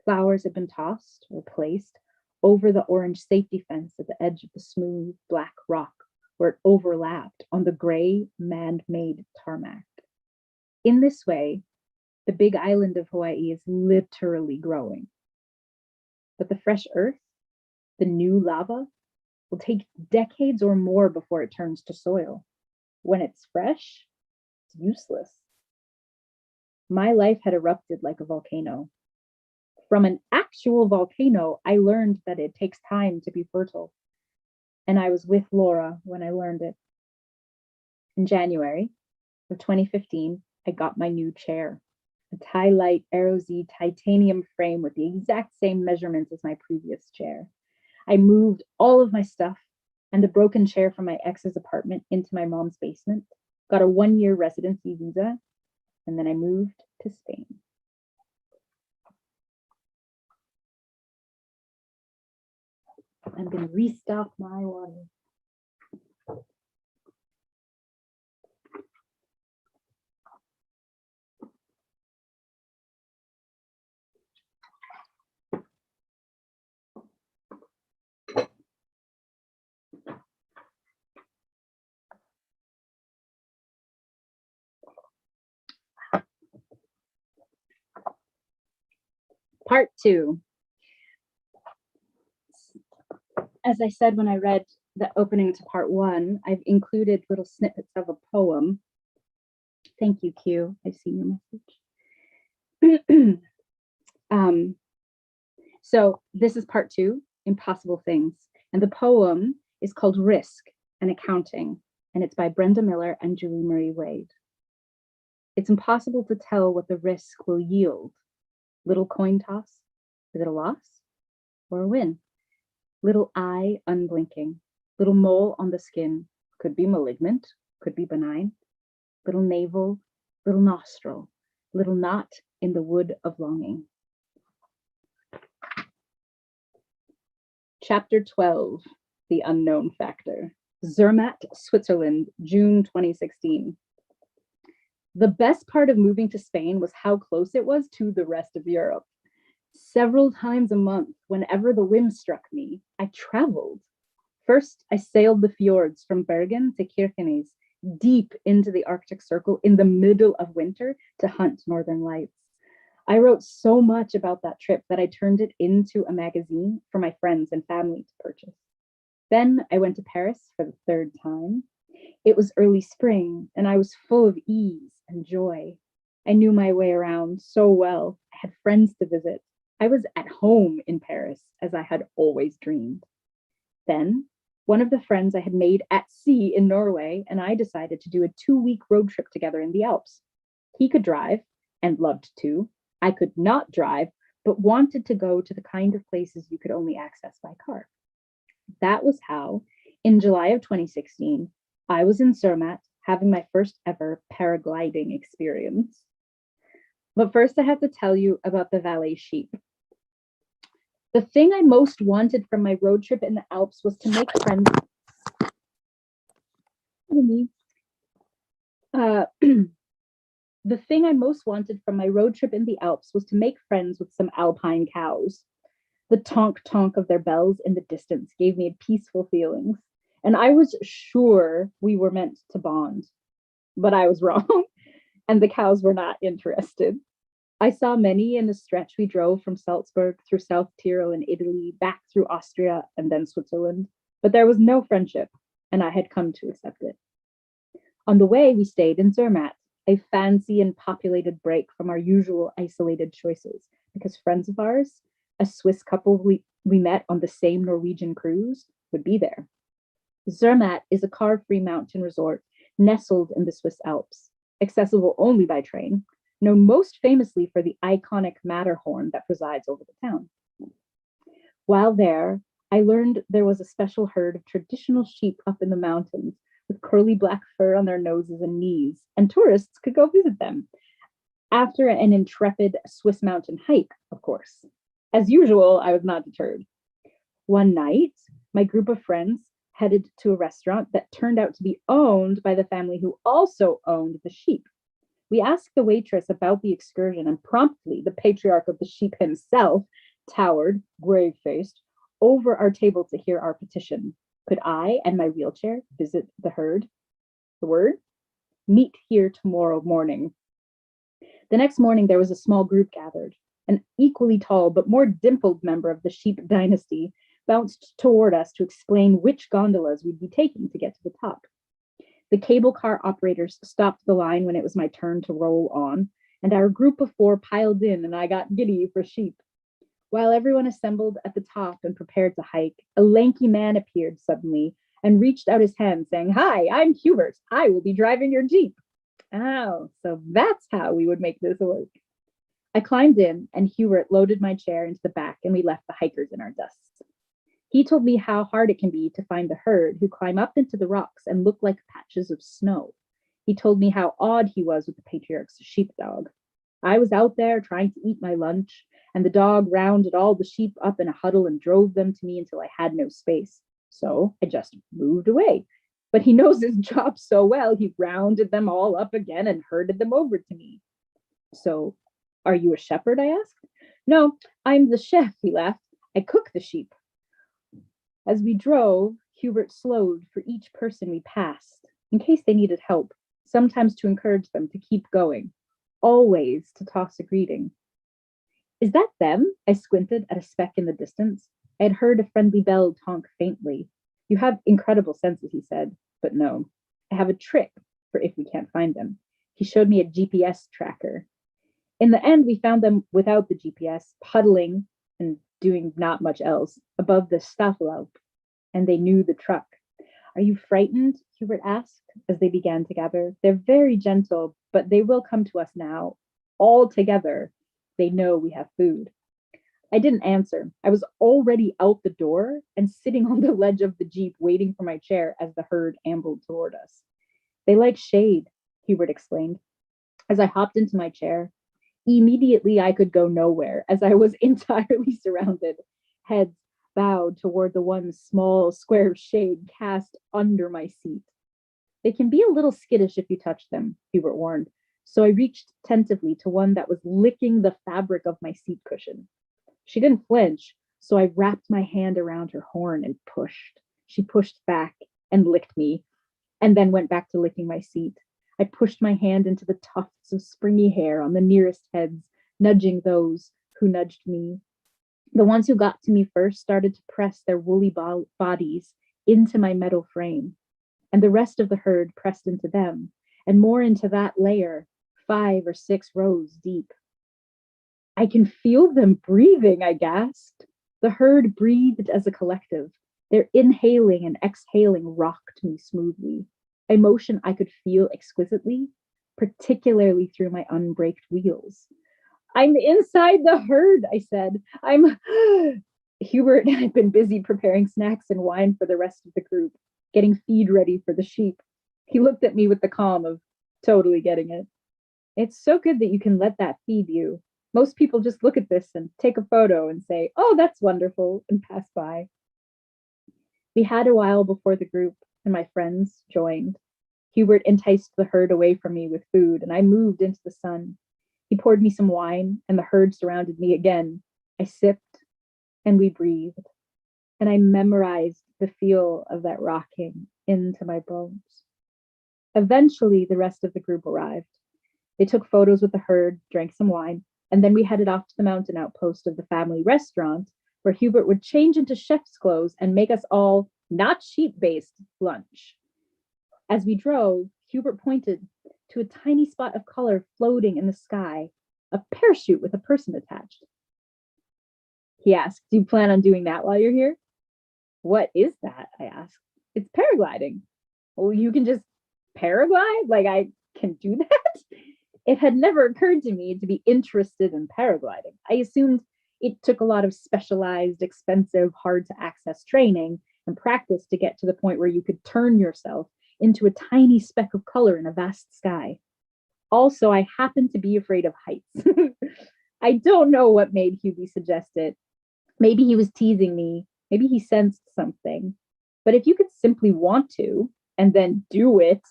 Flowers had been tossed or placed over the orange safety fence at the edge of the smooth black rock where it overlapped on the gray man-made tarmac. In this way, the big island of Hawaii is literally growing. But the fresh earth, the new lava, will take decades or more before it turns to soil. When it's fresh, it's useless. My life had erupted like a volcano. From an actual volcano, I learned that it takes time to be fertile. And I was with Laura when I learned it. In January of 2015, I got my new chair, a Ty-Lite Aero Z titanium frame with the exact same measurements as my previous chair. I moved all of my stuff and a broken chair from my ex's apartment into my mom's basement, got a 1-year residency visa, and then I moved to Spain. I'm going to restock my water. Part 2. As I said when I read the opening to part 1, I've included little snippets of a poem. Thank you, Q. I've seen your message. So this is part 2, Impossible Things. And the poem is called Risk and Accounting, and it's by Brenda Miller and Julie Marie Wade. It's impossible to tell what the risk will yield. Little coin toss, is it a loss or a win? Little eye unblinking, little mole on the skin, could be malignant, could be benign. Little navel, little nostril, little knot in the wood of longing. Chapter 12, the unknown factor. Zermatt, Switzerland, June 2016. The best part of moving to Spain was how close it was to the rest of Europe. Several times a month, whenever the whim struck me, I traveled. First, I sailed the fjords from Bergen to Kirkenes, deep into the Arctic Circle in the middle of winter to hunt northern lights. I wrote so much about that trip that I turned it into a magazine for my friends and family to purchase. Then I went to Paris for the third time. It was early spring, and I was full of ease and joy. I knew my way around so well. I had friends to visit. I was at home in Paris, as I had always dreamed. Then, one of the friends I had made at sea in Norway and I decided to do a 2-week road trip together in the Alps. He could drive, and loved to. I could not drive, but wanted to go to the kind of places you could only access by car. That was how, in July of 2016, I was in Zermatt having my first ever paragliding experience. But first, I have to tell you about the Valais sheep. The thing I most wanted from my road trip in the Alps was to make friends. The thing I most wanted from my road trip in the Alps was to make friends with some alpine cows. The tonk-tonk of their bells in the distance gave me peaceful feelings, and I was sure we were meant to bond. But I was wrong, and the cows were not interested. I saw many in the stretch we drove from Salzburg through South Tyrol in Italy, back through Austria, and then Switzerland. But there was no friendship, and I had come to accept it. On the way, we stayed in Zermatt, a fancy and populated break from our usual isolated choices, because friends of ours, a Swiss couple we met on the same Norwegian cruise, would be there. Zermatt is a car-free mountain resort nestled in the Swiss Alps, accessible only by train, known most famously for the iconic Matterhorn that presides over the town. While there, I learned there was a special herd of traditional sheep up in the mountains with curly black fur on their noses and knees, and tourists could go visit them. After an intrepid Swiss mountain hike, of course. As usual, I was not deterred. One night, my group of friends headed to a restaurant that turned out to be owned by the family who also owned the sheep. We asked the waitress about the excursion, and promptly the patriarch of the sheep himself towered, grave-faced, over our table to hear our petition. Could I and my wheelchair visit the herd? The word? Meet here tomorrow morning. The next morning, there was a small group gathered. An equally tall but more dimpled member of the sheep dynasty bounced toward us to explain which gondolas we'd be taking to get to the top. The cable car operators stopped the line when it was my turn to roll on, and our group of 4 piled in, and I got giddy for sheep. While everyone assembled at the top and prepared to hike, a lanky man appeared suddenly and reached out his hand saying, "Hi, I'm Hubert. I will be driving your Jeep." Oh, so that's how we would make this work. I climbed in, and Hubert loaded my chair into the back, and we left the hikers in our dusts. He told me how hard it can be to find the herd who climb up into the rocks and look like patches of snow. He told me how awed he was with the patriarch's sheepdog. I was out there trying to eat my lunch, and the dog rounded all the sheep up in a huddle and drove them to me until I had no space. So I just moved away. But he knows his job so well, he rounded them all up again and herded them over to me. "So, are you a shepherd?" I asked. "No, I'm the chef," he laughed. "I cook the sheep." As we drove, Hubert slowed for each person we passed, in case they needed help, sometimes to encourage them to keep going, always to toss a greeting. "Is that them?" I squinted at a speck in the distance. I had heard a friendly bell honk faintly. "You have incredible senses," he said, "but no. I have a trick for if we can't find them." He showed me a GPS tracker. In the end, we found them without the GPS, puddling and doing not much else above the Staffelalp, and they knew the truck. "Are you frightened?" Hubert asked as they began to gather. "They're very gentle, but they will come to us now. All together, they know we have food." I didn't answer. I was already out the door and sitting on the ledge of the Jeep waiting for my chair as the herd ambled toward us. "They like shade," Hubert explained. As I hopped into my chair, immediately I could go nowhere as I was entirely surrounded. Heads, bowed toward the one small square of shade cast under my seat. They can be a little skittish if you touch them, Hubert warned, so I reached tentatively to one that was licking the fabric of my seat cushion. She didn't flinch, so I wrapped my hand around her horn and pushed. She pushed back and licked me, and then went back to licking my seat. I pushed my hand into the tufts of springy hair on the nearest heads, nudging those who nudged me. The ones who got to me first started to press their woolly bodies into my metal frame, and the rest of the herd pressed into them, and more into that layer, 5 or 6 rows deep. I can feel them breathing, I gasped. The herd breathed as a collective. Their inhaling and exhaling rocked me smoothly, a motion I could feel exquisitely, particularly through my unbraked wheels. I'm inside the herd, I said. Hubert had been busy preparing snacks and wine for the rest of the group, getting feed ready for the sheep. He looked at me with the calm of totally getting it. It's so good that you can let that feed you. Most people just look at this and take a photo and say, oh, that's wonderful, and pass by. We had a while before the group and my friends joined. Hubert enticed the herd away from me with food, and I moved into the sun. He poured me some wine, and the herd surrounded me again. I sipped, and we breathed, and I memorized the feel of that rocking into my bones. Eventually, the rest of the group arrived. They took photos with the herd, drank some wine, and then we headed off to the mountain outpost of the family restaurant, where Hubert would change into chef's clothes and make us all not sheep-based lunch. As we drove, Hubert pointed to a tiny spot of color floating in the sky, a parachute with a person attached. He asked, do you plan on doing that while you're here? What is that? I asked. It's paragliding. Well, you can just paraglide? Like I can do that? It had never occurred to me to be interested in paragliding. I assumed it took a lot of specialized, expensive, hard to access training and practice to get to the point where you could turn yourself into a tiny speck of color in a vast sky. Also, I happen to be afraid of heights. I don't know what made Hubie suggest it. Maybe he was teasing me. Maybe he sensed something. But if you could simply want to and then do it,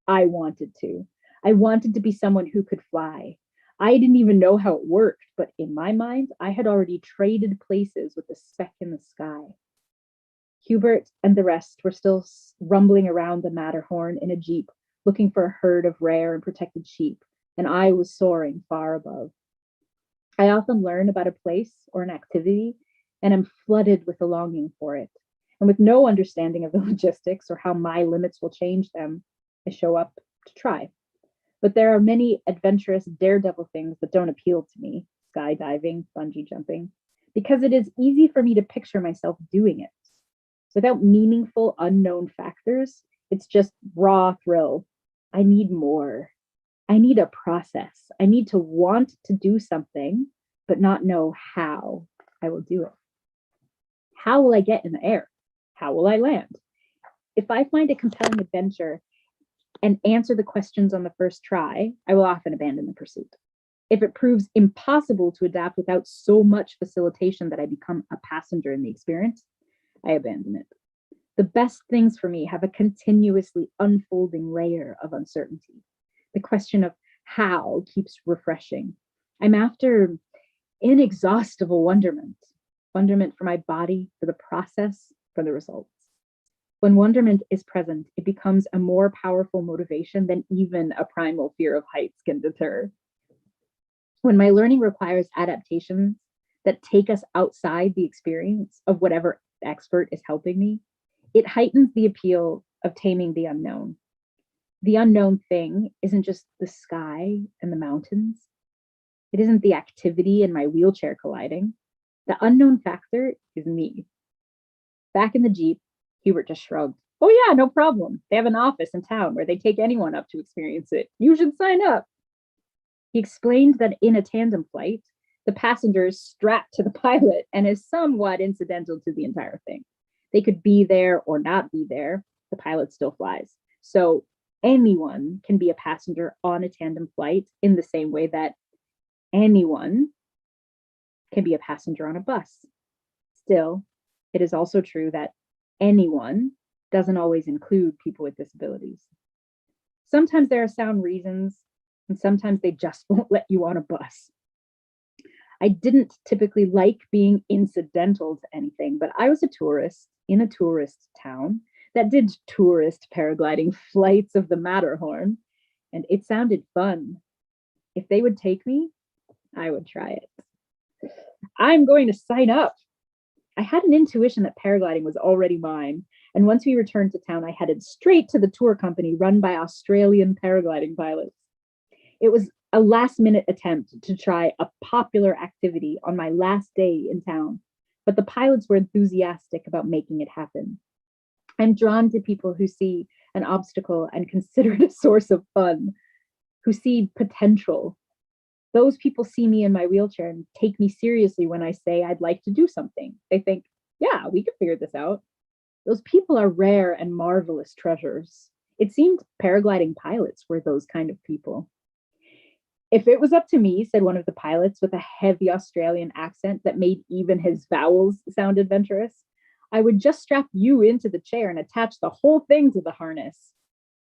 I wanted to. I wanted to be someone who could fly. I didn't even know how it worked, but in my mind, I had already traded places with the speck in the sky. Hubert and the rest were still rumbling around the Matterhorn in a jeep, looking for a herd of rare and protected sheep, and I was soaring far above. I often learn about a place or an activity, and am flooded with a longing for it. And with no understanding of the logistics or how my limits will change them, I show up to try. But there are many adventurous daredevil things that don't appeal to me, skydiving, bungee jumping, because it is easy for me to picture myself doing it. Without meaningful unknown factors, it's just raw thrill. I need more. I need a process. I need to want to do something, but not know how I will do it. How will I get in the air? How will I land? If I find a compelling adventure and answer the questions on the first try, I will often abandon the pursuit. If it proves impossible to adapt without so much facilitation that I become a passenger in the experience, I abandon it. The best things for me have a continuously unfolding layer of uncertainty. The question of how keeps refreshing. I'm after inexhaustible wonderment for my body, for the process, for the results. When wonderment is present, it becomes a more powerful motivation than even a primal fear of heights can deter. When my learning requires adaptations that take us outside the experience of whatever expert is helping me, it heightens the appeal of taming the unknown. The unknown thing isn't just the sky and the mountains. It isn't the activity and my wheelchair colliding. The unknown factor is me. Back in the Jeep, Hubert just shrugged. Oh yeah, no problem. They have an office in town where they take anyone up to experience it. You should sign up. He explained that in a tandem flight, the passenger is strapped to the pilot and is somewhat incidental to the entire thing. They could be there or not be there. The pilot still flies. So anyone can be a passenger on a tandem flight in the same way that anyone can be a passenger on a bus. Still, It is also true that anyone doesn't always include people with disabilities. Sometimes there are sound reasons, and sometimes they just won't let you on a bus. I didn't typically like being incidental to anything, but I was a tourist in a tourist town that did tourist paragliding flights of the Matterhorn, and it sounded fun. If they would take me, I would try it. I'm going to sign up. I had an intuition that paragliding was already mine, and once we returned to town, I headed straight to the tour company run by Australian paragliding pilots. It was a last-minute attempt to try a popular activity on my last day in town, but the pilots were enthusiastic about making it happen. I'm drawn to people who see an obstacle and consider it a source of fun, who see potential. Those people see me in my wheelchair and take me seriously when I say I'd like to do something. They think, yeah, we could figure this out. Those people are rare and marvelous treasures. It seemed paragliding pilots were those kind of people. If it was up to me, said one of the pilots with a heavy Australian accent that made even his vowels sound adventurous, I would just strap you into the chair and attach the whole thing to the harness.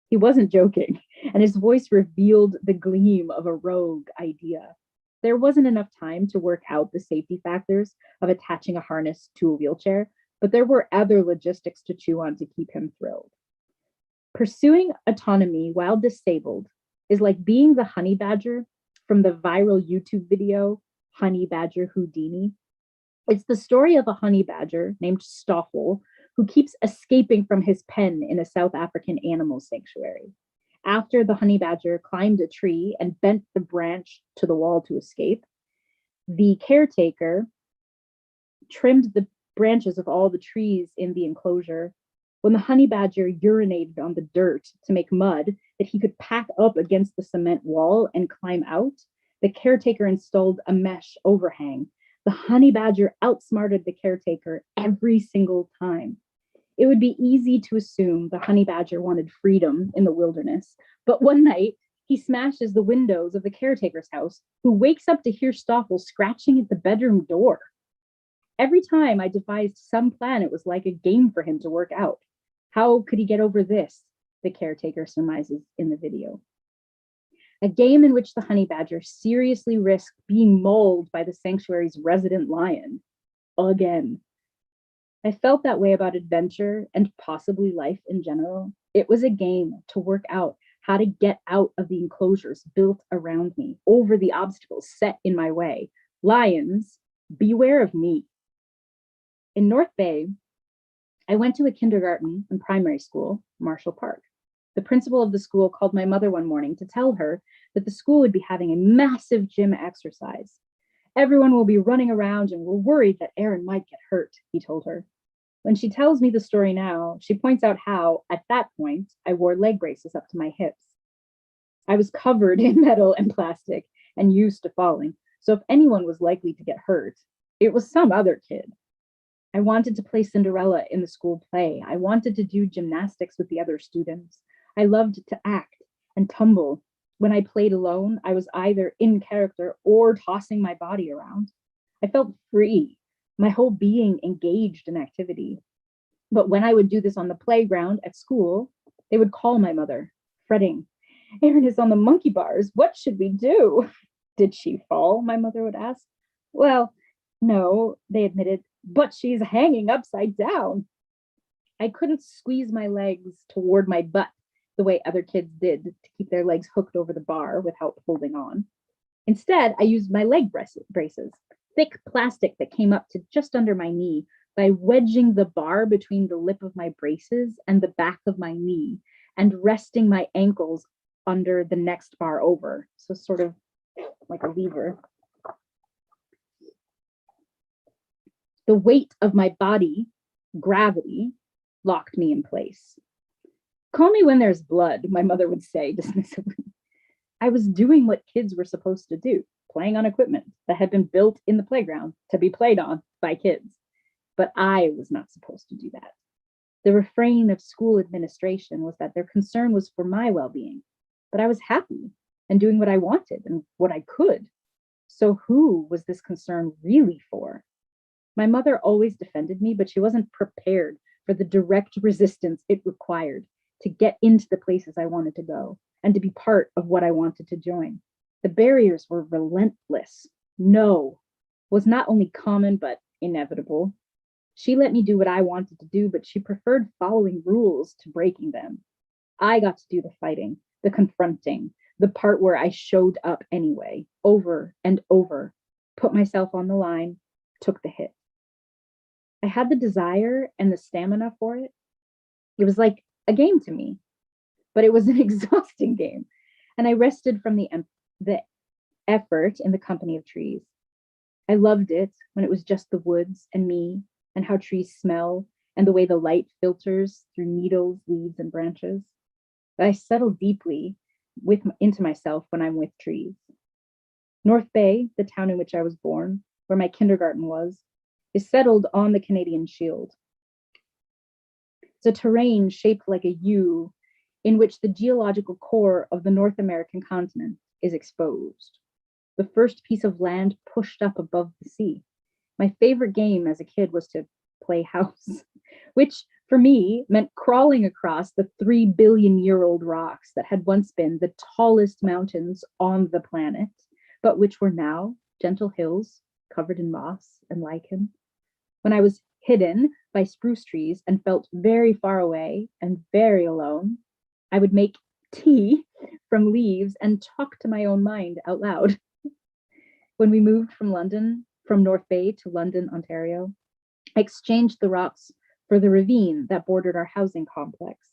He wasn't joking, and his voice revealed the gleam of a rogue idea. There wasn't enough time to work out the safety factors of attaching a harness to a wheelchair, but there were other logistics to chew on to keep him thrilled. Pursuing autonomy while disabled is like being the honey badger from the viral YouTube video, Honey Badger Houdini. It's the story of a honey badger named Stoffel who keeps escaping from his pen in a South African animal sanctuary. After the honey badger climbed a tree and bent the branch to the wall to escape, the caretaker trimmed the branches of all the trees in the enclosure. When the honey badger urinated on the dirt to make mud that he could pack up against the cement wall and climb out, the caretaker installed a mesh overhang. The honey badger outsmarted the caretaker every single time. It would be easy to assume the honey badger wanted freedom in the wilderness, but one night he smashes the windows of the caretaker's house, who wakes up to hear Stoffel scratching at the bedroom door. Every time I devised some plan, it was like a game for him to work out. How could he get over this? The caretaker surmises in the video. A game in which the honey badger seriously risked being mauled by the sanctuary's resident lion. Again. I felt that way about adventure and possibly life in general. It was a game to work out how to get out of the enclosures built around me, over the obstacles set in my way. Lions, beware of me. In North Bay, I went to a kindergarten and primary school, Marshall Park. The principal of the school called my mother one morning to tell her that the school would be having a massive gym exercise. Everyone will be running around and we're worried that Aaron might get hurt, he told her. When she tells me the story now, she points out how, at that point, I wore leg braces up to my hips. I was covered in metal and plastic and used to falling, so if anyone was likely to get hurt, it was some other kid. I wanted to play Cinderella in the school play. I wanted to do gymnastics with the other students. I loved to act and tumble. When I played alone, I was either in character or tossing my body around. I felt free, my whole being engaged in activity. But when I would do this on the playground at school, they would call my mother, fretting, Erin is on the monkey bars. What should we do? Did she fall? My mother would ask. Well, no, they admitted, but she's hanging upside down. I couldn't squeeze my legs toward my butt the way other kids did to keep their legs hooked over the bar without holding on. Instead, I used my leg braces, thick plastic that came up to just under my knee, by wedging the bar between the lip of my braces and the back of my knee and resting my ankles under the next bar over. So sort of like a lever. The weight of my body, gravity, locked me in place. Call me when there's blood, my mother would say dismissively. I was doing what kids were supposed to do, playing on equipment that had been built in the playground to be played on by kids. But I was not supposed to do that. The refrain of school administration was that their concern was for my well-being, but I was happy and doing what I wanted and what I could. So who was this concern really for? My mother always defended me, but she wasn't prepared for the direct resistance it required to get into the places I wanted to go and to be part of what I wanted to join. The barriers were relentless. No was not only common, but inevitable. She let me do what I wanted to do, but she preferred following rules to breaking them. I got to do the fighting, the confronting, the part where I showed up anyway, over and over, put myself on the line, took the hit. I had the desire and the stamina for it. It was like a game to me, but it was an exhausting game. And I rested from the effort in the company of trees. I loved it when it was just the woods and me and how trees smell and the way the light filters through needles, leaves, and branches. But I settle deeply into myself when I'm with trees. North Bay, the town in which I was born, where my kindergarten was, is settled on the Canadian Shield. It's a terrain shaped like a U in which the geological core of the North American continent is exposed. The first piece of land pushed up above the sea. My favorite game as a kid was to play house, which for me meant crawling across the 3 billion-year-old rocks that had once been the tallest mountains on the planet, but which were now gentle hills covered in moss and lichen. When I was hidden by spruce trees and felt very far away and very alone, I would make tea from leaves and talk to my own mind out loud. When we moved from North Bay to London, Ontario, I exchanged the rocks for the ravine that bordered our housing complex.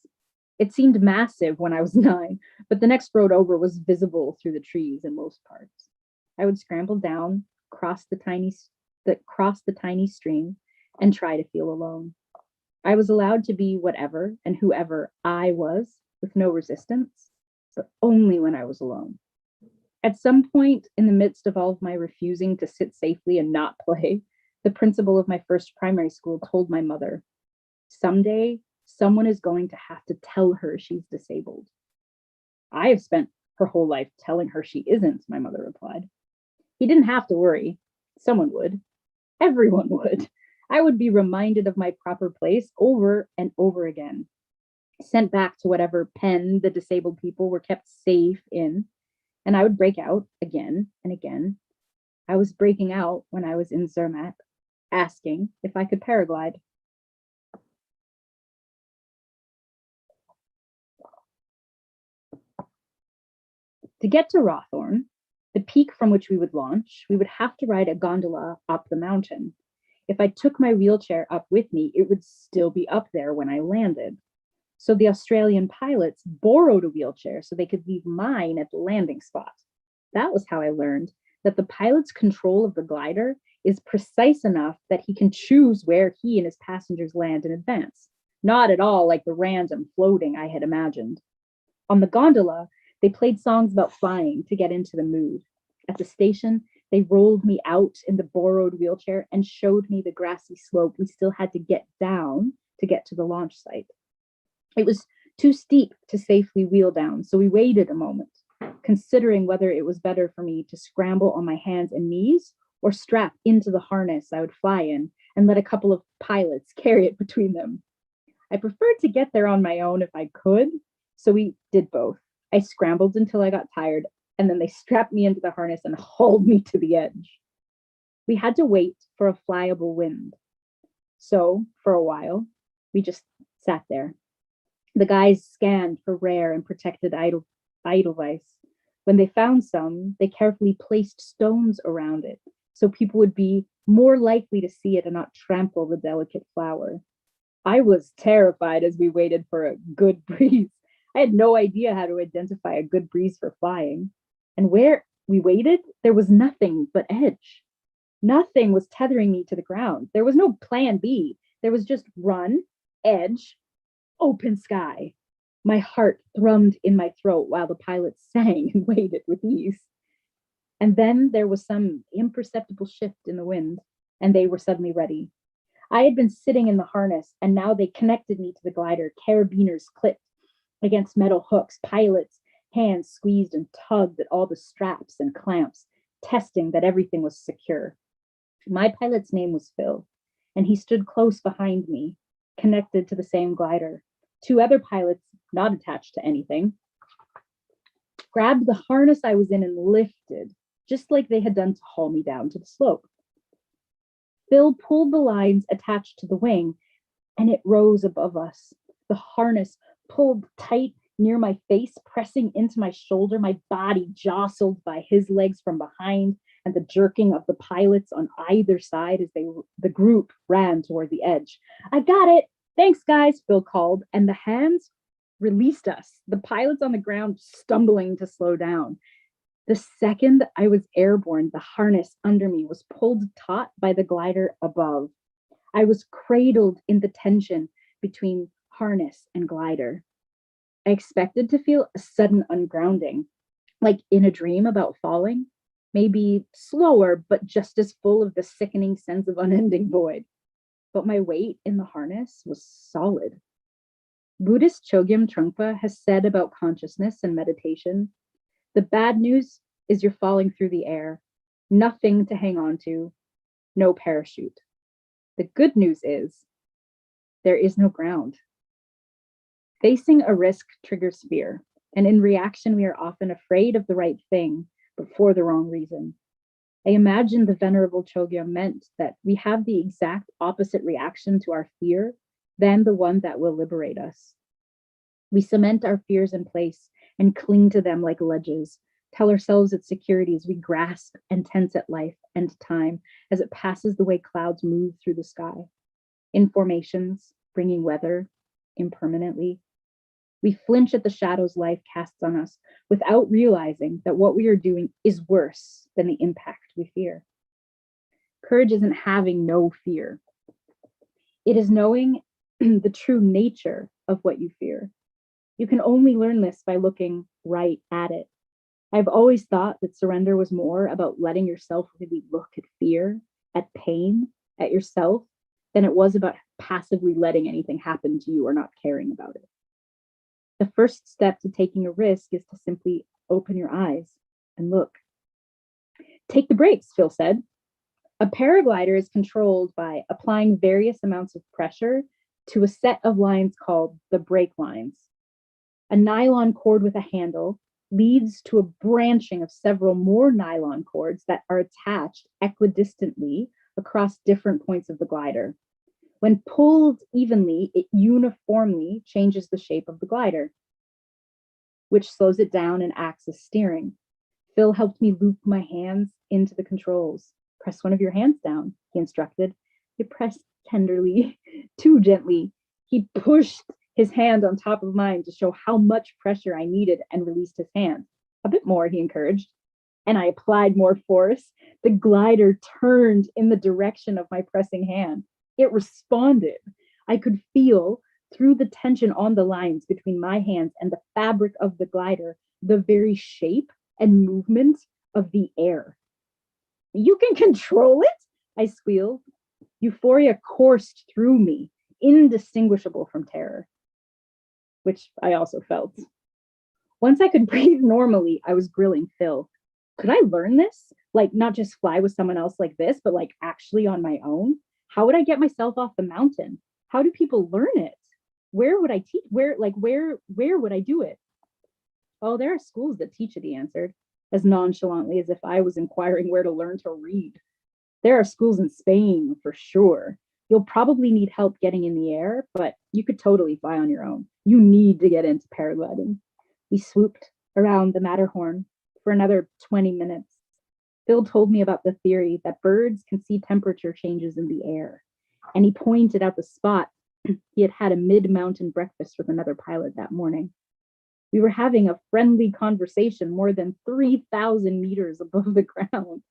It seemed massive when I was 9, but the next road over was visible through the trees in most parts. I would scramble down, cross the tiny stream, and try to feel alone. I was allowed to be whatever and whoever I was with no resistance, but only when I was alone. At some point in the midst of all of my refusing to sit safely and not play, the principal of my first primary school told my mother, "Someday, someone is going to have to tell her she's disabled." "I have spent her whole life telling her she isn't," my mother replied. He didn't have to worry. Someone would. Everyone would. I would be reminded of my proper place over and over again, sent back to whatever pen the disabled people were kept safe in, and I would break out again and again. I was breaking out when I was in Zermatt, asking if I could paraglide. To get to Rawthorne, the peak from which we would launch, we would have to ride a gondola up the mountain. If I took my wheelchair up with me, it would still be up there when I landed. So the Australian pilots borrowed a wheelchair so they could leave mine at the landing spot. That was how I learned that the pilot's control of the glider is precise enough that he can choose where he and his passengers land in advance. Not at all like the random floating I had imagined. On the gondola, they played songs about flying to get into the mood. At the station, they rolled me out in the borrowed wheelchair and showed me the grassy slope we still had to get down to get to the launch site. It was too steep to safely wheel down, so we waited a moment, considering whether it was better for me to scramble on my hands and knees or strap into the harness I would fly in and let a couple of pilots carry it between them. I preferred to get there on my own if I could, so we did both. I scrambled until I got tired, and then they strapped me into the harness and hauled me to the edge. We had to wait for a flyable wind. So, for a while, we just sat there. The guys scanned for rare and protected edelweiss. When they found some, they carefully placed stones around it so people would be more likely to see it and not trample the delicate flower. I was terrified as we waited for a good breeze. I had no idea how to identify a good breeze for flying. And where we waited, there was nothing but edge. Nothing was tethering me to the ground. There was no plan B. There was just run, edge, open sky. My heart thrummed in my throat while the pilots sang and waited with ease. And then there was some imperceptible shift in the wind, and they were suddenly ready. I had been sitting in the harness, and now they connected me to the glider, carabiners clipped against metal hooks, pilots' hands squeezed and tugged at all the straps and clamps, testing that everything was secure. My pilot's name was Phil. and he stood close behind me, connected to the same glider. 2 other pilots, not attached to anything, grabbed the harness I was in and lifted, just like they had done to haul me down to the slope. Phil pulled the lines attached to the wing, and it rose above us. The harness pulled tight near my face, pressing into my shoulder, my body jostled by his legs from behind and the jerking of the pilots on either side as the group ran toward the edge. I got it. Thanks, guys, Phil called, and the hands released us, the pilots on the ground stumbling to slow down. The second I was airborne, the harness under me was pulled taut by the glider above. I was cradled in the tension between harness and glider. I expected to feel a sudden ungrounding, like in a dream about falling, maybe slower, but just as full of the sickening sense of unending void. But my weight in the harness was solid. Buddhist Chogyam Trungpa has said about consciousness and meditation, the bad news is you're falling through the air, nothing to hang on to, no parachute. The good news is there is no ground. Facing a risk triggers fear, and in reaction, we are often afraid of the right thing, but for the wrong reason. I imagine the Venerable Chogyam meant that we have the exact opposite reaction to our fear than the one that will liberate us. We cement our fears in place and cling to them like ledges, tell ourselves it's security as we grasp and tense at life and time as it passes the way clouds move through the sky. In formations, bringing weather impermanently. We flinch at the shadows life casts on us without realizing that what we are doing is worse than the impact we fear. Courage isn't having no fear. It is knowing the true nature of what you fear. You can only learn this by looking right at it. I've always thought that surrender was more about letting yourself really look at fear, at pain, at yourself, than it was about passively letting anything happen to you or not caring about it. The first step to taking a risk is to simply open your eyes and look. Take the brakes, Phil said. A paraglider is controlled by applying various amounts of pressure to a set of lines called the brake lines. A nylon cord with a handle leads to a branching of several more nylon cords that are attached equidistantly across different points of the glider. When pulled evenly, it uniformly changes the shape of the glider, which slows it down and acts as steering. Phil helped me loop my hands into the controls. Press one of your hands down, he instructed. I pressed tenderly, too gently. He pushed his hand on top of mine to show how much pressure I needed and released his hand. A bit more, he encouraged. And I applied more force. The glider turned in the direction of my pressing hand. It responded. I could feel through the tension on the lines between my hands and the fabric of the glider, the very shape and movement of the air. You can control it, I squealed. Euphoria coursed through me, indistinguishable from terror, which I also felt. Once I could breathe normally, I was grilling Phil. Could I learn this? Like, not just fly with someone else like this, but like actually on my own? How would I get myself off the mountain? How do people learn it? Where would I teach? Where would I do it? Oh, there are schools that teach it, he answered, as nonchalantly as if I was inquiring where to learn to read. There are schools in Spain, for sure. You'll probably need help getting in the air, but you could totally fly on your own. You need to get into paragliding. We swooped around the Matterhorn for another 20 minutes. Phil told me about the theory that birds can see temperature changes in the air, and he pointed out the spot he had had a mid-mountain breakfast with another pilot that morning. We were having a friendly conversation more than 3,000 meters above the ground.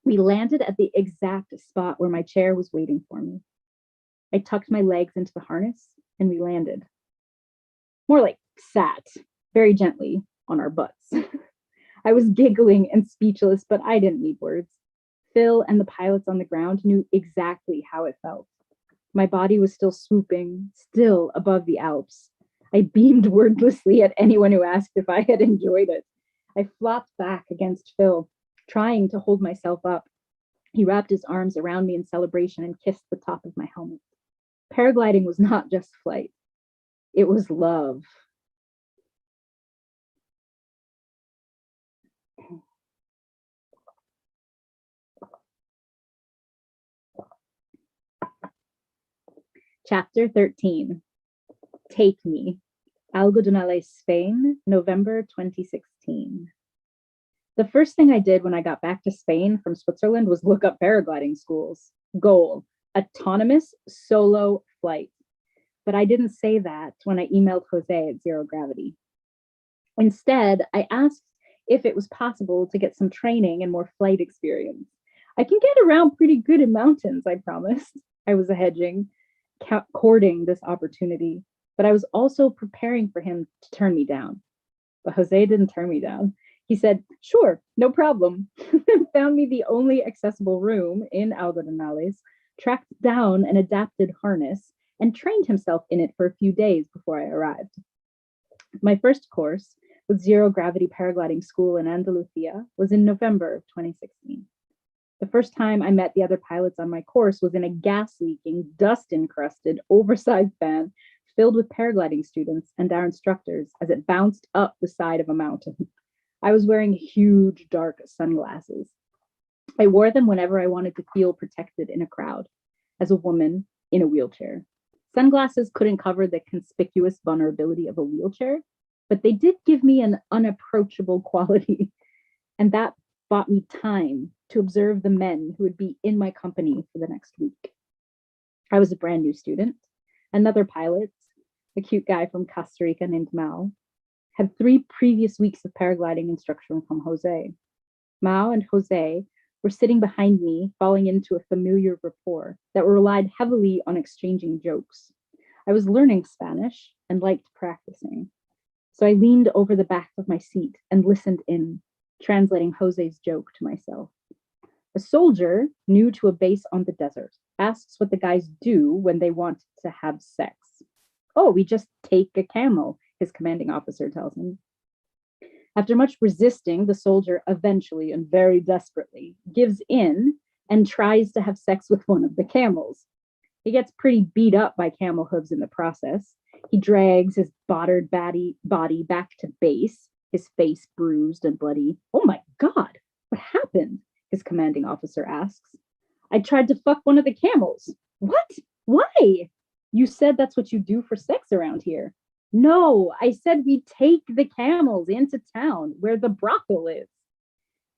We landed at the exact spot where my chair was waiting for me. I tucked my legs into the harness and we landed. More like sat, very gently, on our butts. I was giggling and speechless, but I didn't need words. Phil and the pilots on the ground knew exactly how it felt. My body was still swooping, still above the Alps. I beamed wordlessly at anyone who asked if I had enjoyed it. I flopped back against Phil, trying to hold myself up. He wrapped his arms around me in celebration and kissed the top of my helmet. Paragliding was not just flight. It was love. Chapter 13, Take Me, Algodonales, Spain, November 2016. The first thing I did when I got back to Spain from Switzerland was look up paragliding schools. Goal, autonomous solo flight. But I didn't say that when I emailed Jose at Zero Gravity. Instead, I asked if it was possible to get some training and more flight experience. I can get around pretty good in mountains, I promised. I was hedging, courting this opportunity, but I was also preparing for him to turn me down. But Jose didn't turn me down. He said, sure, no problem. Found me the only accessible room in Algodonales, tracked down an adapted harness, and trained himself in it for a few days before I arrived. My first course with Zero Gravity Paragliding School in Andalusia was in November of 2016. The first time I met the other pilots on my course was in a gas-leaking, dust-encrusted, oversized van filled with paragliding students and our instructors as it bounced up the side of a mountain. I was wearing huge, dark sunglasses. I wore them whenever I wanted to feel protected in a crowd, as a woman in a wheelchair. Sunglasses couldn't cover the conspicuous vulnerability of a wheelchair, but they did give me an unapproachable quality, and that bought me time to observe the men who would be in my company for the next week. I was a brand new student. Another pilot, a cute guy from Costa Rica named Mao, had 3 previous weeks of paragliding instruction from Jose. Mao and Jose were sitting behind me, falling into a familiar rapport that relied heavily on exchanging jokes. I was learning Spanish and liked practicing, so I leaned over the back of my seat and listened in, translating Jose's joke to myself. A soldier, new to a base on the desert, asks what the guys do when they want to have sex. Oh, we just take a camel, his commanding officer tells him. After much resisting, the soldier eventually and very desperately gives in and tries to have sex with one of the camels. He gets pretty beat up by camel hooves in the process. He drags his battered body back to base, his face bruised and bloody. Oh my God, what happened? His commanding officer asks. I tried to fuck one of the camels. What? Why? You said that's what you do for sex around here. No, I said we take the camels into town where the brothel is.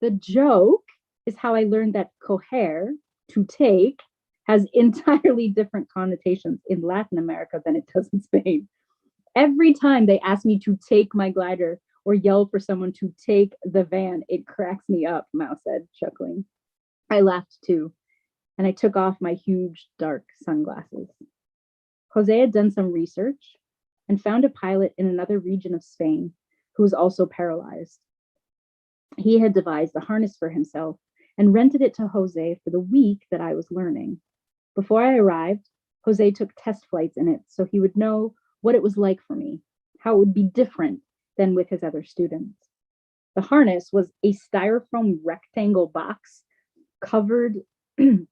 The joke is how I learned that coger, to take, has entirely different connotations in Latin America than it does in Spain. Every time they ask me to take my glider or yell for someone to take the van, it cracks me up, Mao said, chuckling. I laughed too, and I took off my huge, dark sunglasses. Jose had done some research and found a pilot in another region of Spain who was also paralyzed. He had devised a harness for himself and rented it to Jose for the week that I was learning. Before I arrived, Jose took test flights in it so he would know what it was like for me, how it would be different than with his other students. The harness was a styrofoam rectangle box covered in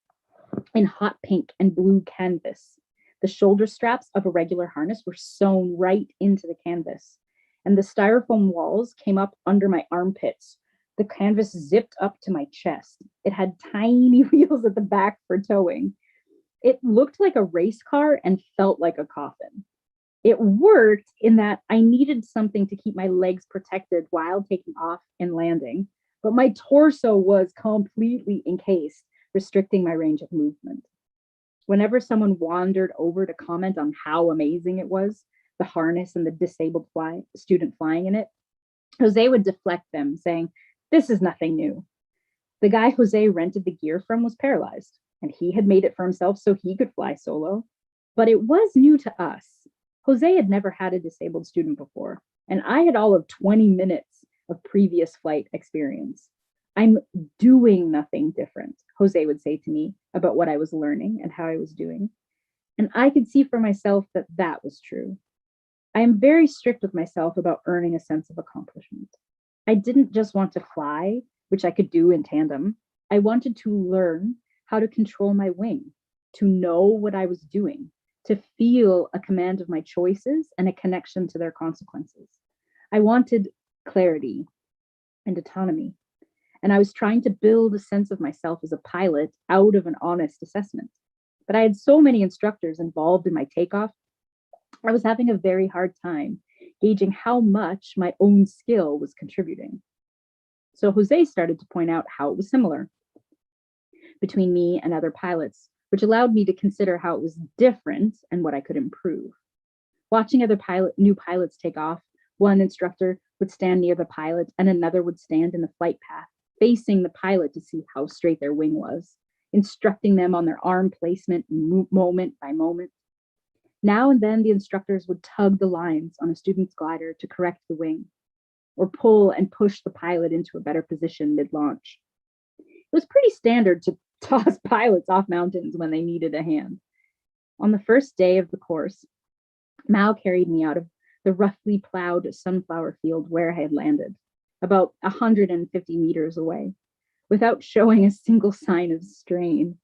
hot pink and blue canvas. The shoulder straps of a regular harness were sewn right into the canvas, and the styrofoam walls came up under my armpits. The canvas zipped up to my chest. It had tiny wheels at the back for towing. It looked like a race car and felt like a coffin. It worked in that I needed something to keep my legs protected while taking off and landing, but my torso was completely encased, restricting my range of movement. Whenever someone wandered over to comment on how amazing it was, the harness and the disabled student flying in it, Jose would deflect them, saying, "This is nothing new." The guy Jose rented the gear from was paralyzed, and he had made it for himself so he could fly solo. But it was new to us. Jose had never had a disabled student before, and I had all of 20 minutes of previous flight experience. I'm doing nothing different, Jose would say to me about what I was learning and how I was doing. And I could see for myself that that was true. I am very strict with myself about earning a sense of accomplishment. I didn't just want to fly, which I could do in tandem. I wanted to learn how to control my wing, to know what I was doing, to feel a command of my choices and a connection to their consequences. I wanted clarity and autonomy. And I was trying to build a sense of myself as a pilot out of an honest assessment. But I had so many instructors involved in my takeoff, I was having a very hard time gauging how much my own skill was contributing. So Jose started to point out how it was similar between me and other pilots, which allowed me to consider how it was different and what I could improve. Watching other new pilots take off, one instructor would stand near the pilot and another would stand in the flight path, facing the pilot to see how straight their wing was, instructing them on their arm placement moment by moment. Now and then the instructors would tug the lines on a student's glider to correct the wing, or pull and push the pilot into a better position mid-launch. It was pretty standard to toss pilots off mountains when they needed a hand. On the first day of the course, Mao carried me out of the roughly plowed sunflower field where I had landed, about 150 meters away, without showing a single sign of strain.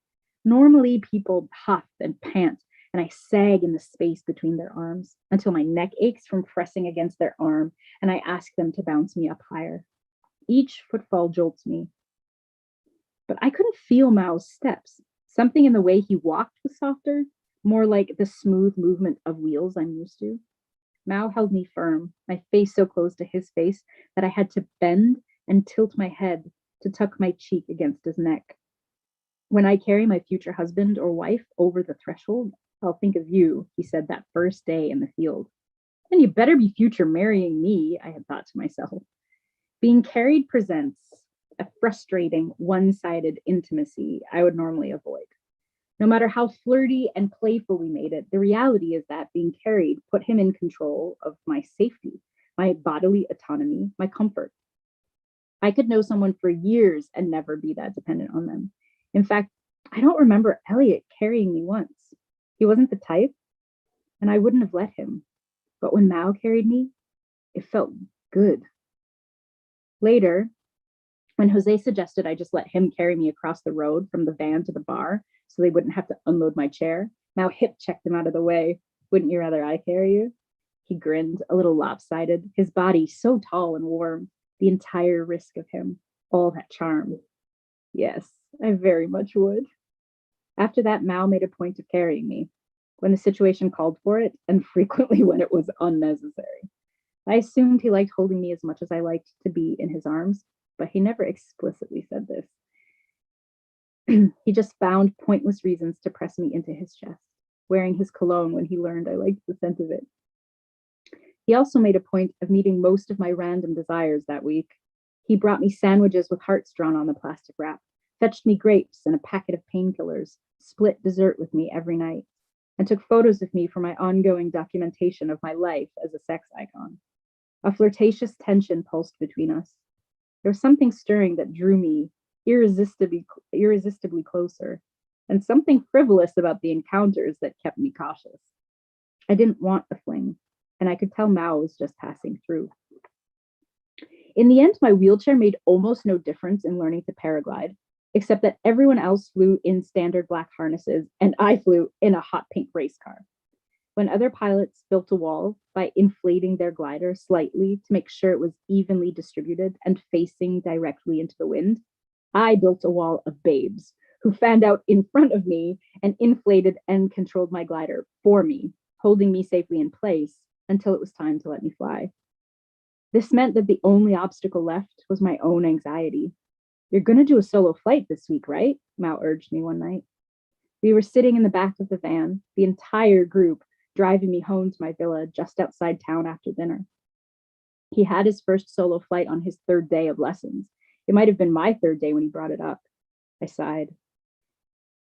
Normally, people huff and pant, and I sag in the space between their arms until my neck aches from pressing against their arm, and I ask them to bounce me up higher. Each footfall jolts me. But I couldn't feel Mao's steps. Something in the way he walked was softer, more like the smooth movement of wheels I'm used to. Mao held me firm, my face so close to his face that I had to bend and tilt my head to tuck my cheek against his neck. When I carry my future husband or wife over the threshold, I'll think of you, he said that first day in the field. And you better be future marrying me, I had thought to myself. Being carried presents a frustrating, one-sided intimacy I would normally avoid. No matter how flirty and playful we made it, the reality is that being carried put him in control of my safety, my bodily autonomy, my comfort. I could know someone for years and never be that dependent on them. In fact, I don't remember Elliot carrying me once. He wasn't the type, and I wouldn't have let him. But when Mao carried me, it felt good. Later, when Jose suggested I just let him carry me across the road from the van to the bar so they wouldn't have to unload my chair, Mao hip checked him out of the way. Wouldn't you rather I carry you? He grinned, a little lopsided, his body so tall and warm, the entire risk of him, all that charm. Yes, I very much would. After that, Mao made a point of carrying me when the situation called for it and frequently when it was unnecessary. I assumed he liked holding me as much as I liked to be in his arms, but he never explicitly said this. He just found pointless reasons to press me into his chest, wearing his cologne when he learned I liked the scent of it. He also made a point of meeting most of my random desires that week. He brought me sandwiches with hearts drawn on the plastic wrap, fetched me grapes and a packet of painkillers, split dessert with me every night, and took photos of me for my ongoing documentation of my life as a sex icon. A flirtatious tension pulsed between us. There was something stirring that drew me irresistibly closer, and something frivolous about the encounters that kept me cautious. I didn't want a fling, and I could tell Mao was just passing through. In the end, my wheelchair made almost no difference in learning to paraglide, except that everyone else flew in standard black harnesses, and I flew in a hot pink race car. When other pilots built a wall by inflating their glider slightly to make sure it was evenly distributed and facing directly into the wind, I built a wall of babes who fanned out in front of me and inflated and controlled my glider for me, holding me safely in place until it was time to let me fly. This meant that the only obstacle left was my own anxiety. You're going to do a solo flight this week, right? Mao urged me one night. We were sitting in the back of the van, the entire group, driving me home to my villa just outside town after dinner. He had his first solo flight on his third day of lessons. It might have been my third day when he brought it up. I sighed.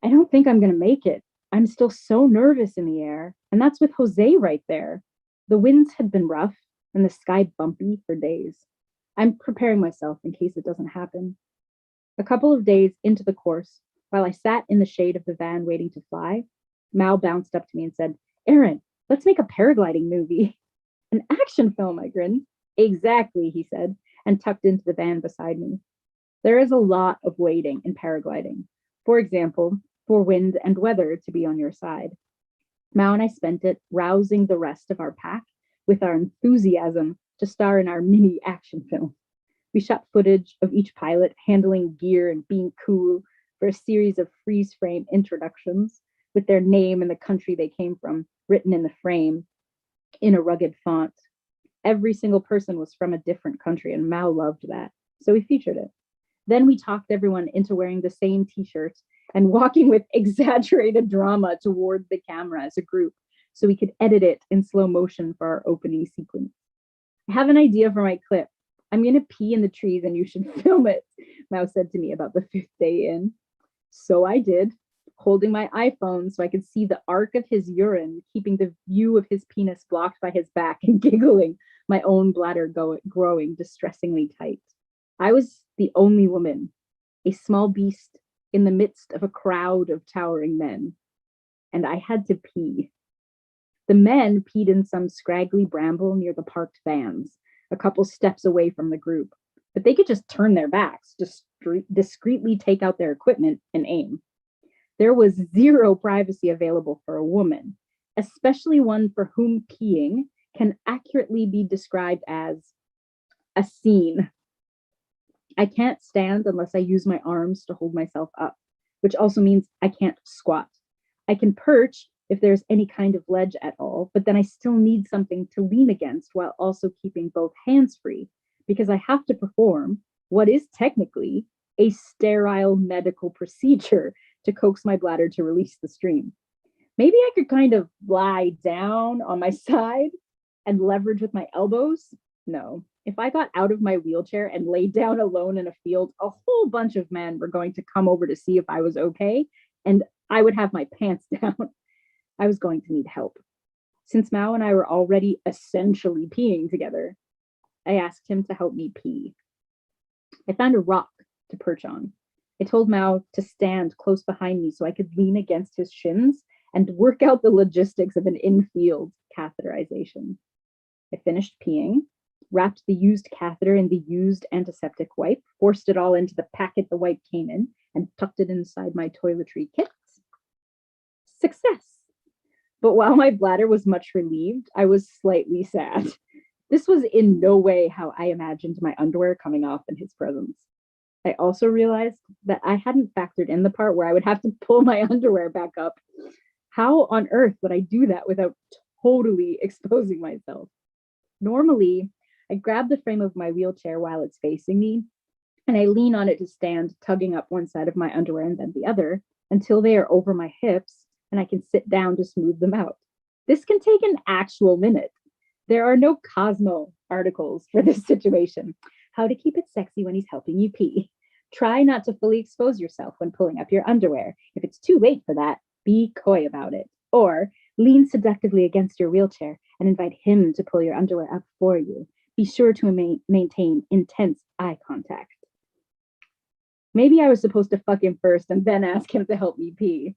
I don't think I'm going to make it. I'm still so nervous in the air, and that's with Jose right there. The winds had been rough and the sky bumpy for days. I'm preparing myself in case it doesn't happen. A couple of days into the course, while I sat in the shade of the van waiting to fly, Mao bounced up to me and said, "Erin, let's make a paragliding movie." "An action film," I grinned. "Exactly," he said, and tucked into the van beside me. There is a lot of waiting in paragliding. For example, for wind and weather to be on your side. Mao and I spent it rousing the rest of our pack with our enthusiasm to star in our mini action film. We shot footage of each pilot handling gear and being cool for a series of freeze frame introductions with their name and the country they came from written in the frame in a rugged font. Every single person was from a different country, and Mao loved that, so we featured it. Then we talked everyone into wearing the same t-shirt and walking with exaggerated drama toward the camera as a group so we could edit it in slow motion for our opening sequence. I have an idea for my clip. I'm going to pee in the trees and you should film it, Mao said to me about the 5th day in. So I did, holding my iPhone so I could see the arc of his urine, keeping the view of his penis blocked by his back and giggling, my own bladder growing distressingly tight. I was the only woman, a small beast in the midst of a crowd of towering men, and I had to pee. The men peed in some scraggly bramble near the parked vans, a couple steps away from the group, but they could just turn their backs, discreetly take out their equipment and aim. There was zero privacy available for a woman, especially one for whom peeing can accurately be described as a scene. I can't stand unless I use my arms to hold myself up, which also means I can't squat. I can perch if there's any kind of ledge at all, but then I still need something to lean against while also keeping both hands free, because I have to perform what is technically a sterile medical procedure to coax my bladder to release the stream. Maybe I could kind of lie down on my side and leverage with my elbows. No, if I got out of my wheelchair and laid down alone in a field, a whole bunch of men were going to come over to see if I was okay, and I would have my pants down. I was going to need help. Since Mao and I were already essentially peeing together, I asked him to help me pee. I found a rock to perch on. I told Mao to stand close behind me so I could lean against his shins and work out the logistics of an in-field catheterization. I finished peeing, wrapped the used catheter in the used antiseptic wipe, forced it all into the packet the wipe came in, and tucked it inside my toiletry kit. Success! But while my bladder was much relieved, I was slightly sad. This was in no way how I imagined my underwear coming off in his presence. I also realized that I hadn't factored in the part where I would have to pull my underwear back up. How on earth would I do that without totally exposing myself? Normally, I grab the frame of my wheelchair while it's facing me, and I lean on it to stand, tugging up one side of my underwear and then the other, until they are over my hips, and I can sit down to smooth them out. This can take an actual minute. There are no Cosmo articles for this situation. How to keep it sexy when he's helping you pee. Try not to fully expose yourself when pulling up your underwear. If it's too late for that, be coy about it. Or lean seductively against your wheelchair and invite him to pull your underwear up for you. Be sure to maintain intense eye contact. Maybe I was supposed to fuck him first and then ask him to help me pee.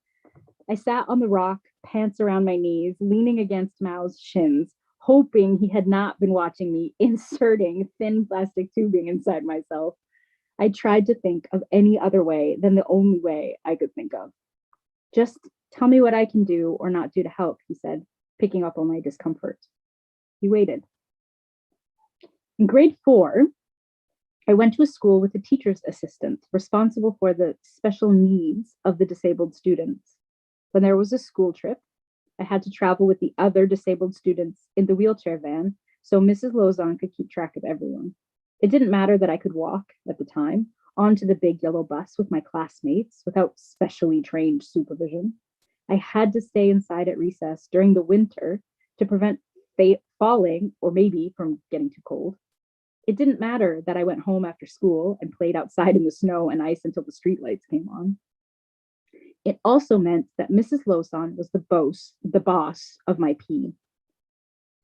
I sat on the rock, pants around my knees, leaning against Mao's shins, hoping he had not been watching me inserting thin plastic tubing inside myself. I tried to think of any other way than the only way I could think of. Just tell me what I can do or not do to help, he said, picking up on my discomfort. He waited. In grade 4, I went to a school with a teacher's assistant responsible for the special needs of the disabled students. When there was a school trip, I had to travel with the other disabled students in the wheelchair van so Mrs. Lozon could keep track of everyone. It didn't matter that I could walk at the time onto the big yellow bus with my classmates without specially trained supervision. I had to stay inside at recess during the winter to prevent falling or maybe from getting too cold. It didn't matter that I went home after school and played outside in the snow and ice until the streetlights came on. It also meant that Mrs. Lozon was the boss of my pee.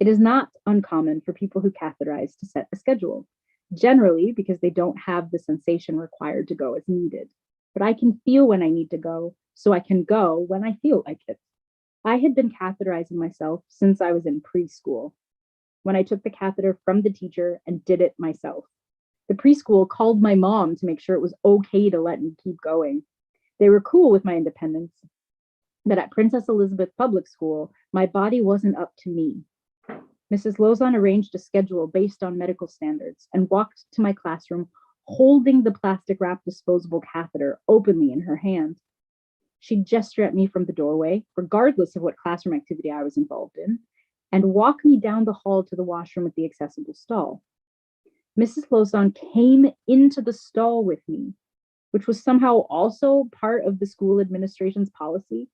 It is not uncommon for people who catheterize to set a schedule, generally because they don't have the sensation required to go as needed. But I can feel when I need to go, so I can go when I feel like it. I had been catheterizing myself since I was in preschool, when I took the catheter from the teacher and did it myself. The preschool called my mom to make sure it was okay to let me keep going. They were cool with my independence, but at Princess Elizabeth Public School, my body wasn't up to me. Mrs. Lozon arranged a schedule based on medical standards and walked to my classroom holding the plastic wrapped disposable catheter openly in her hand. She'd gesture at me from the doorway, regardless of what classroom activity I was involved in, and walk me down the hall to the washroom at the accessible stall. Mrs. Lozon came into the stall with me, which was somehow also part of the school administration's policy.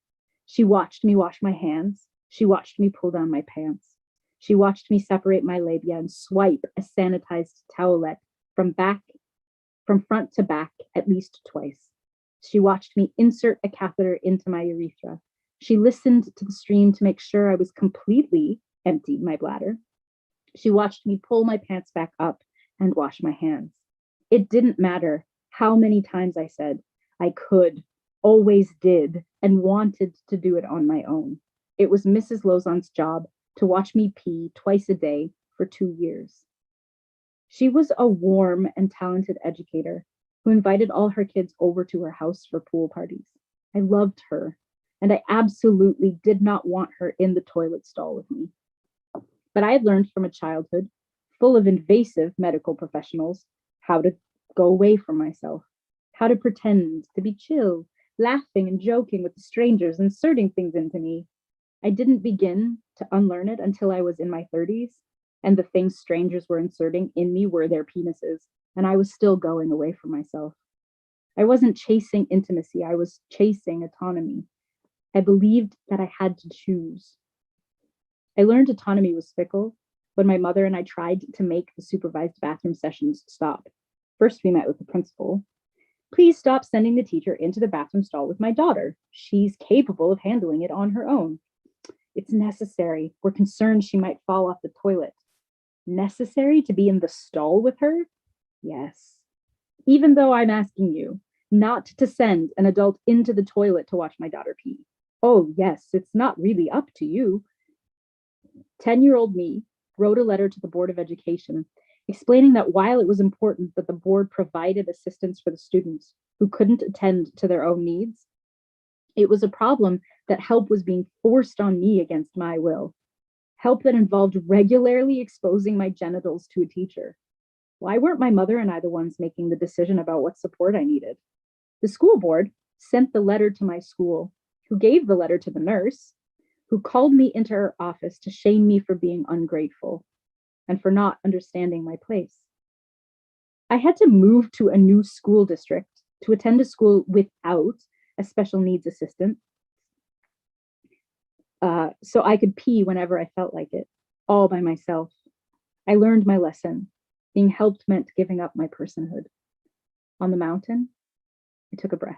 She watched me wash my hands. She watched me pull down my pants. She watched me separate my labia and swipe a sanitized towelette from front to back at least twice. She watched me insert a catheter into my urethra. She listened to the stream to make sure I was completely emptied my bladder. She watched me pull my pants back up and wash my hands. It didn't matter how many times I said I could, always did, and wanted to do it on my own. It was Mrs. Lozon's job to watch me pee twice a day for 2 years. She was a warm and talented educator who invited all her kids over to her house for pool parties. I loved her, and I absolutely did not want her in the toilet stall with me. But I had learned from a childhood full of invasive medical professionals how to go away from myself, how to pretend to be chill, laughing and joking with the strangers, inserting things into me. I didn't begin to unlearn it until I was in my 30s, and the things strangers were inserting in me were their penises, and I was still going away from myself. I wasn't chasing intimacy, I was chasing autonomy. I believed that I had to choose. I learned autonomy was fickle when my mother and I tried to make the supervised bathroom sessions stop. First, we met with the principal. Please stop sending the teacher into the bathroom stall with my daughter. She's capable of handling it on her own. It's necessary. We're concerned she might fall off the toilet. Necessary to be in the stall with her? Yes. Even though I'm asking you not to send an adult into the toilet to watch my daughter pee. Oh, yes, it's not really up to you. 10-year-old me wrote a letter to the Board of Education explaining that while it was important that the board provided assistance for the students who couldn't attend to their own needs, it was a problem that help was being forced on me against my will. Help that involved regularly exposing my genitals to a teacher. Why weren't my mother and I the ones making the decision about what support I needed? The school board sent the letter to my school, who gave the letter to the nurse, who called me into her office to shame me for being ungrateful and for not understanding my place. I had to move to a new school district to attend a school without a special needs assistant, so I could pee whenever I felt like it, all by myself. I learned my lesson. Being helped meant giving up my personhood. On the mountain, I took a breath.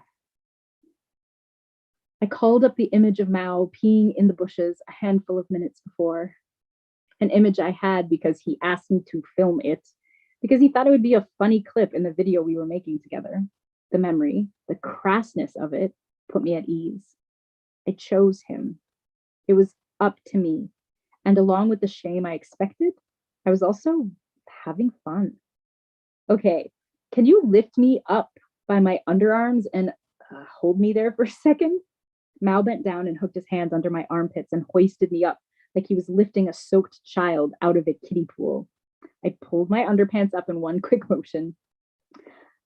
I called up the image of Mao peeing in the bushes a handful of minutes before, an image I had because he asked me to film it, because he thought it would be a funny clip in the video we were making together. The memory, the crassness of it, put me at ease. I chose him. It was up to me. And along with the shame I expected, I was also having fun. Okay, can you lift me up by my underarms and hold me there for a second? Mao bent down and hooked his hands under my armpits and hoisted me up like he was lifting a soaked child out of a kiddie pool. I pulled my underpants up in one quick motion.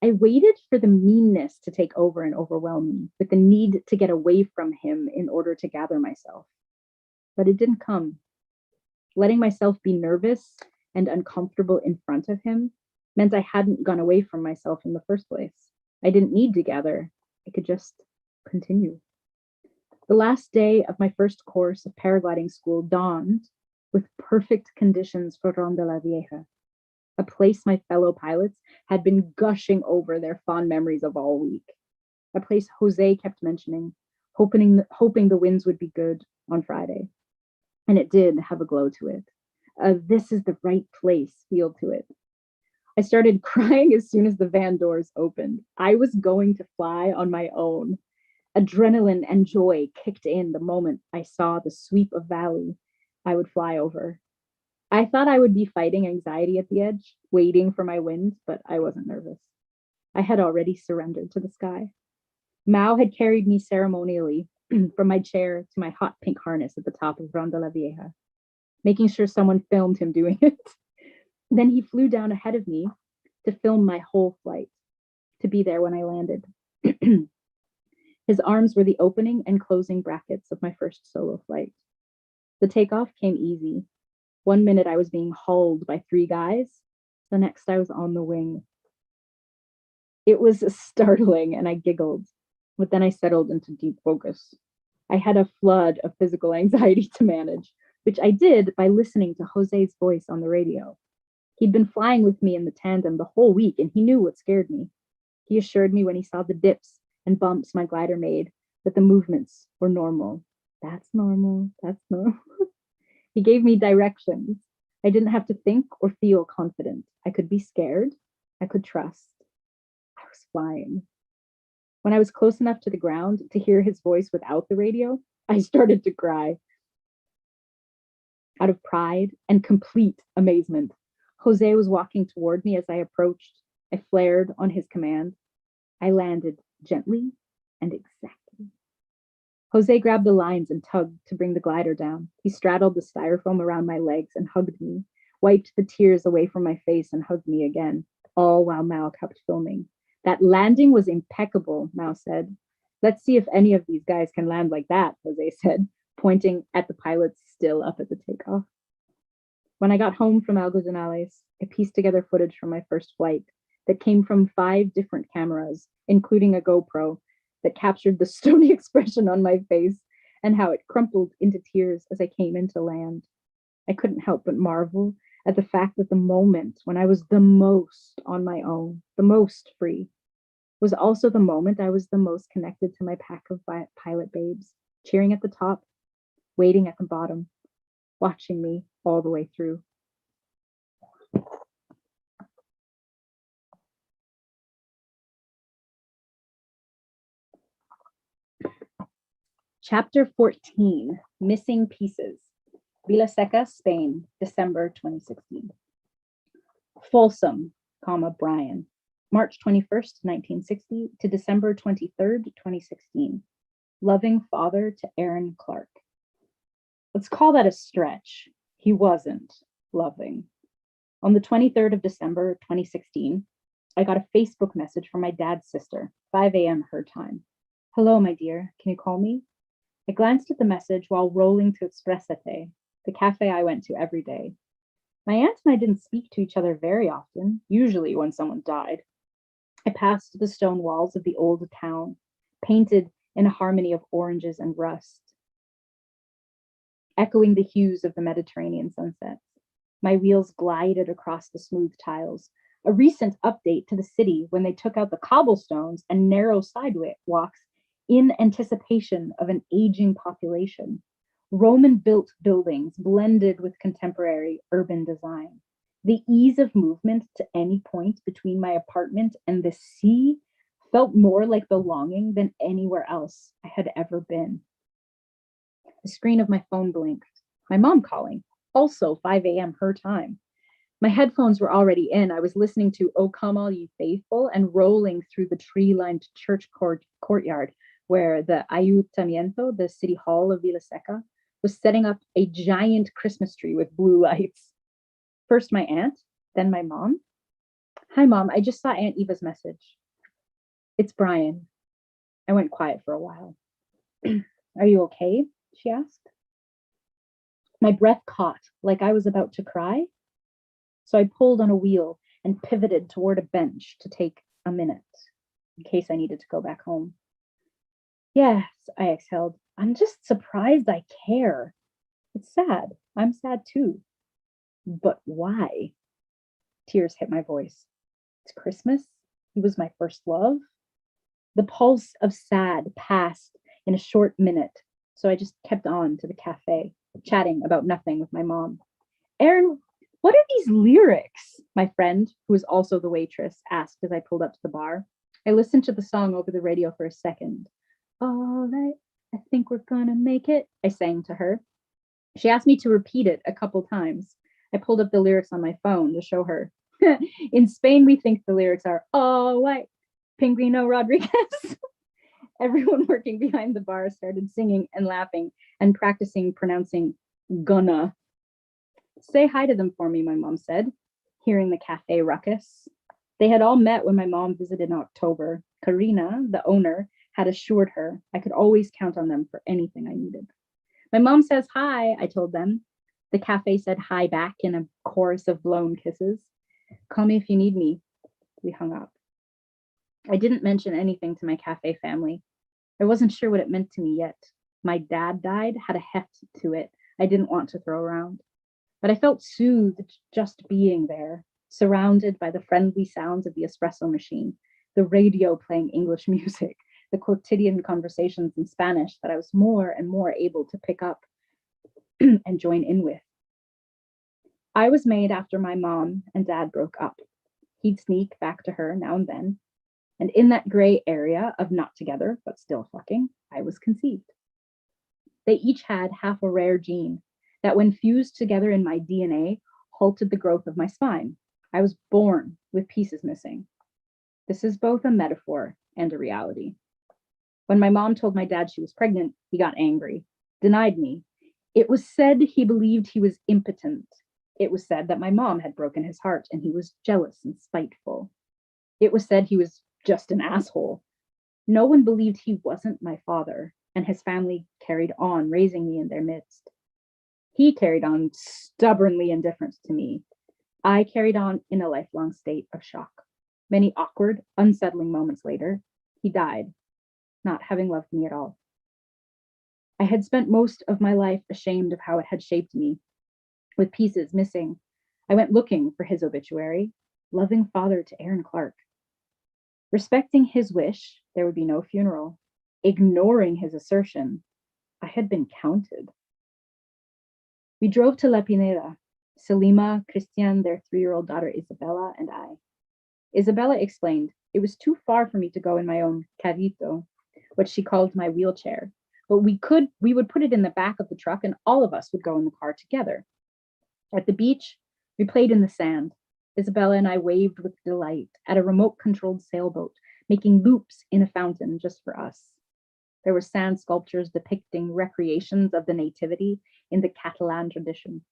I waited for the meanness to take over and overwhelm me, with the need to get away from him in order to gather myself. But it didn't come. Letting myself be nervous and uncomfortable in front of him meant I hadn't gone away from myself in the first place. I didn't need to gather. I could just continue. The last day of my first course of paragliding school dawned with perfect conditions for Ronde de la Vieja, a place my fellow pilots had been gushing over their fond memories of all week, a place Jose kept mentioning, hoping the winds would be good on Friday. And it did have a glow to it. This is the right place feel to it. I started crying as soon as the van doors opened. I was going to fly on my own. Adrenaline and joy kicked in the moment I saw the sweep of valley I would fly over. I thought I would be fighting anxiety at the edge, waiting for my wind, but I wasn't nervous. I had already surrendered to the sky. Mao had carried me ceremonially from my chair to my hot pink harness at the top of Ronda la Vieja, making sure someone filmed him doing it. Then he flew down ahead of me to film my whole flight, to be there when I landed. His arms were the opening and closing brackets of my first solo flight. The takeoff came easy. 1 minute I was being hauled by 3 guys. The next I was on the wing. It was startling and I giggled, but then I settled into deep focus. I had a flood of physical anxiety to manage, which I did by listening to Jose's voice on the radio. He'd been flying with me in the tandem the whole week and he knew what scared me. He assured me when he saw the dips and bumps my glider made that the movements were normal. That's normal. That's normal. He gave me directions. I didn't have to think or feel confident. I could be scared. I could trust. I was flying. When I was close enough to the ground to hear his voice without the radio, I started to cry. Out of pride and complete amazement, Jose was walking toward me as I approached. I flared on his command. I landed gently and exactly. Jose grabbed the lines and tugged to bring the glider down. He straddled the styrofoam around my legs and hugged me, wiped the tears away from my face and hugged me again, all while Mao kept filming. That landing was impeccable, Mao said. Let's see if any of these guys can land like that, Jose said, pointing at the pilots still up at the takeoff. When I got home from Algodones, I pieced together footage from my first flight that came from 5 different cameras, including a GoPro, that captured the stony expression on my face and how it crumpled into tears as I came into land. I couldn't help but marvel at the fact that the moment when I was the most on my own, the most free, was also the moment I was the most connected to my pack of pilot babes, cheering at the top, waiting at the bottom, watching me all the way through. Chapter 14, Missing Pieces. Vilaseca, Spain, December 2016. Folsom, Brian, March 21st, 1960 to December 23rd, 2016. Loving father to Aaron Clark. Let's call that a stretch. He wasn't loving. On the 23rd of December, 2016, I got a Facebook message from my dad's sister, 5 a.m. her time. Hello, my dear, can you call me? I glanced at the message while rolling to Expressate, the cafe I went to every day. My aunt and I didn't speak to each other very often, usually when someone died. I passed the stone walls of the old town, painted in a harmony of oranges and rust, echoing the hues of the Mediterranean sunsets. My wheels glided across the smooth tiles, a recent update to the city when they took out the cobblestones and narrow sidewalks in anticipation of an aging population. Roman-built buildings blended with contemporary urban design. The ease of movement to any point between my apartment and the sea felt more like belonging than anywhere else I had ever been. The screen of my phone blinked. My mom calling, also 5 a.m. her time. My headphones were already in. I was listening to O Come All Ye Faithful and rolling through the tree-lined church courtyard where the Ayuntamiento, the city hall of Vilaseca, was setting up a giant Christmas tree with blue lights. First my aunt, then my mom. Hi, Mom, I just saw Aunt Eva's message. It's Brian. I went quiet for a while. Are you okay? She asked. My breath caught, like I was about to cry. So I pulled on a wheel and pivoted toward a bench to take a minute, in case I needed to go back home. Yes, I exhaled. I'm just surprised I care. It's sad. I'm sad too. But why? Tears hit my voice. It's Christmas. He was my first love. The pulse of sad passed in a short minute, so I just kept on to the cafe, chatting about nothing with my mom. Aaron, what are these lyrics? My friend, who was also the waitress, asked as I pulled up to the bar. I listened to the song over the radio for a second. All right, I think we're gonna make it, I sang to her. She asked me to repeat it a couple times. I pulled up the lyrics on my phone to show her. In Spain, we think the lyrics are all white. Pinguino Rodriguez. Everyone working behind the bar started singing and laughing and practicing pronouncing gonna. Say hi to them for me, my mom said, hearing the cafe ruckus. They had all met when my mom visited in October. Karina, the owner, had assured her I could always count on them for anything I needed. My mom says hi, I told them. The cafe said hi back in a chorus of blown kisses. Call me if you need me. We hung up. I didn't mention anything to my cafe family. I wasn't sure what it meant to me yet. My dad died, had a heft to it I didn't want to throw around. But I felt soothed just being there, surrounded by the friendly sounds of the espresso machine, the radio playing English music, the quotidian conversations in Spanish that I was more and more able to pick up and join in with. I was made after my mom and dad broke up. He'd sneak back to her now and then. And in that gray area of not together, but still fucking, I was conceived. They each had half a rare gene that when fused together in my DNA, halted the growth of my spine. I was born with pieces missing. This is both a metaphor and a reality. When my mom told my dad she was pregnant, he got angry, denied me. It was said he believed he was impotent. It was said that my mom had broken his heart and he was jealous and spiteful. It was said he was just an asshole. No one believed he wasn't my father, and his family carried on raising me in their midst. He carried on stubbornly indifferent to me. I carried on in a lifelong state of shock. Many awkward, unsettling moments later, he died, not having loved me at all. I had spent most of my life ashamed of how it had shaped me, with pieces missing. I went looking for his obituary, loving father to Aaron Clark. Respecting his wish, there would be no funeral. Ignoring his assertion, I had been counted. We drove to La Pineda, Selima, Christian, their 3-year-old daughter Isabella, and I. Isabella explained it was too far for me to go in my own carrito, what she called my wheelchair, but we would put it in the back of the truck and all of us would go in the car together. At the beach, we played in the sand. Isabella and I waved with delight at a remote-controlled sailboat, making loops in a fountain just for us. There were sand sculptures depicting recreations of the nativity in the Catalan tradition.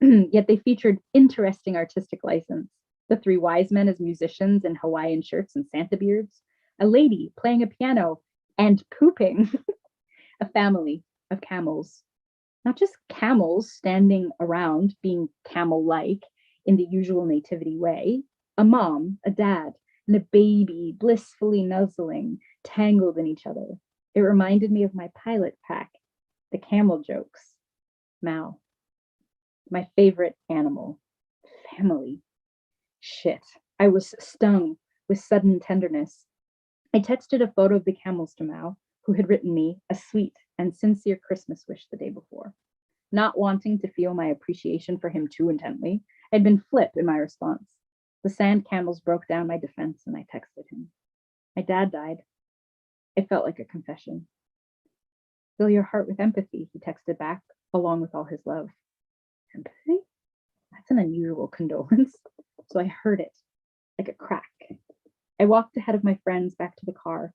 Yet they featured interesting artistic license. The 3 wise men as musicians in Hawaiian shirts and Santa beards, a lady playing a piano and pooping, a family of camels. Not just camels standing around being camel-like in the usual nativity way, a mom, a dad, and a baby blissfully nuzzling, tangled in each other. It reminded me of my pilot pack, the camel jokes. Mao, my favorite animal, family. Shit, I was stung with sudden tenderness. I texted a photo of the camels to Mao, who had written me a sweet and sincere Christmas wish the day before. Not wanting to feel my appreciation for him too intently, I'd been flip in my response. The sand camels broke down my defense and I texted him. My dad died. It felt like a confession. Fill your heart with empathy, he texted back, along with all his love. Empathy? That's an unusual condolence. So I heard it, like a crack. I walked ahead of my friends back to the car.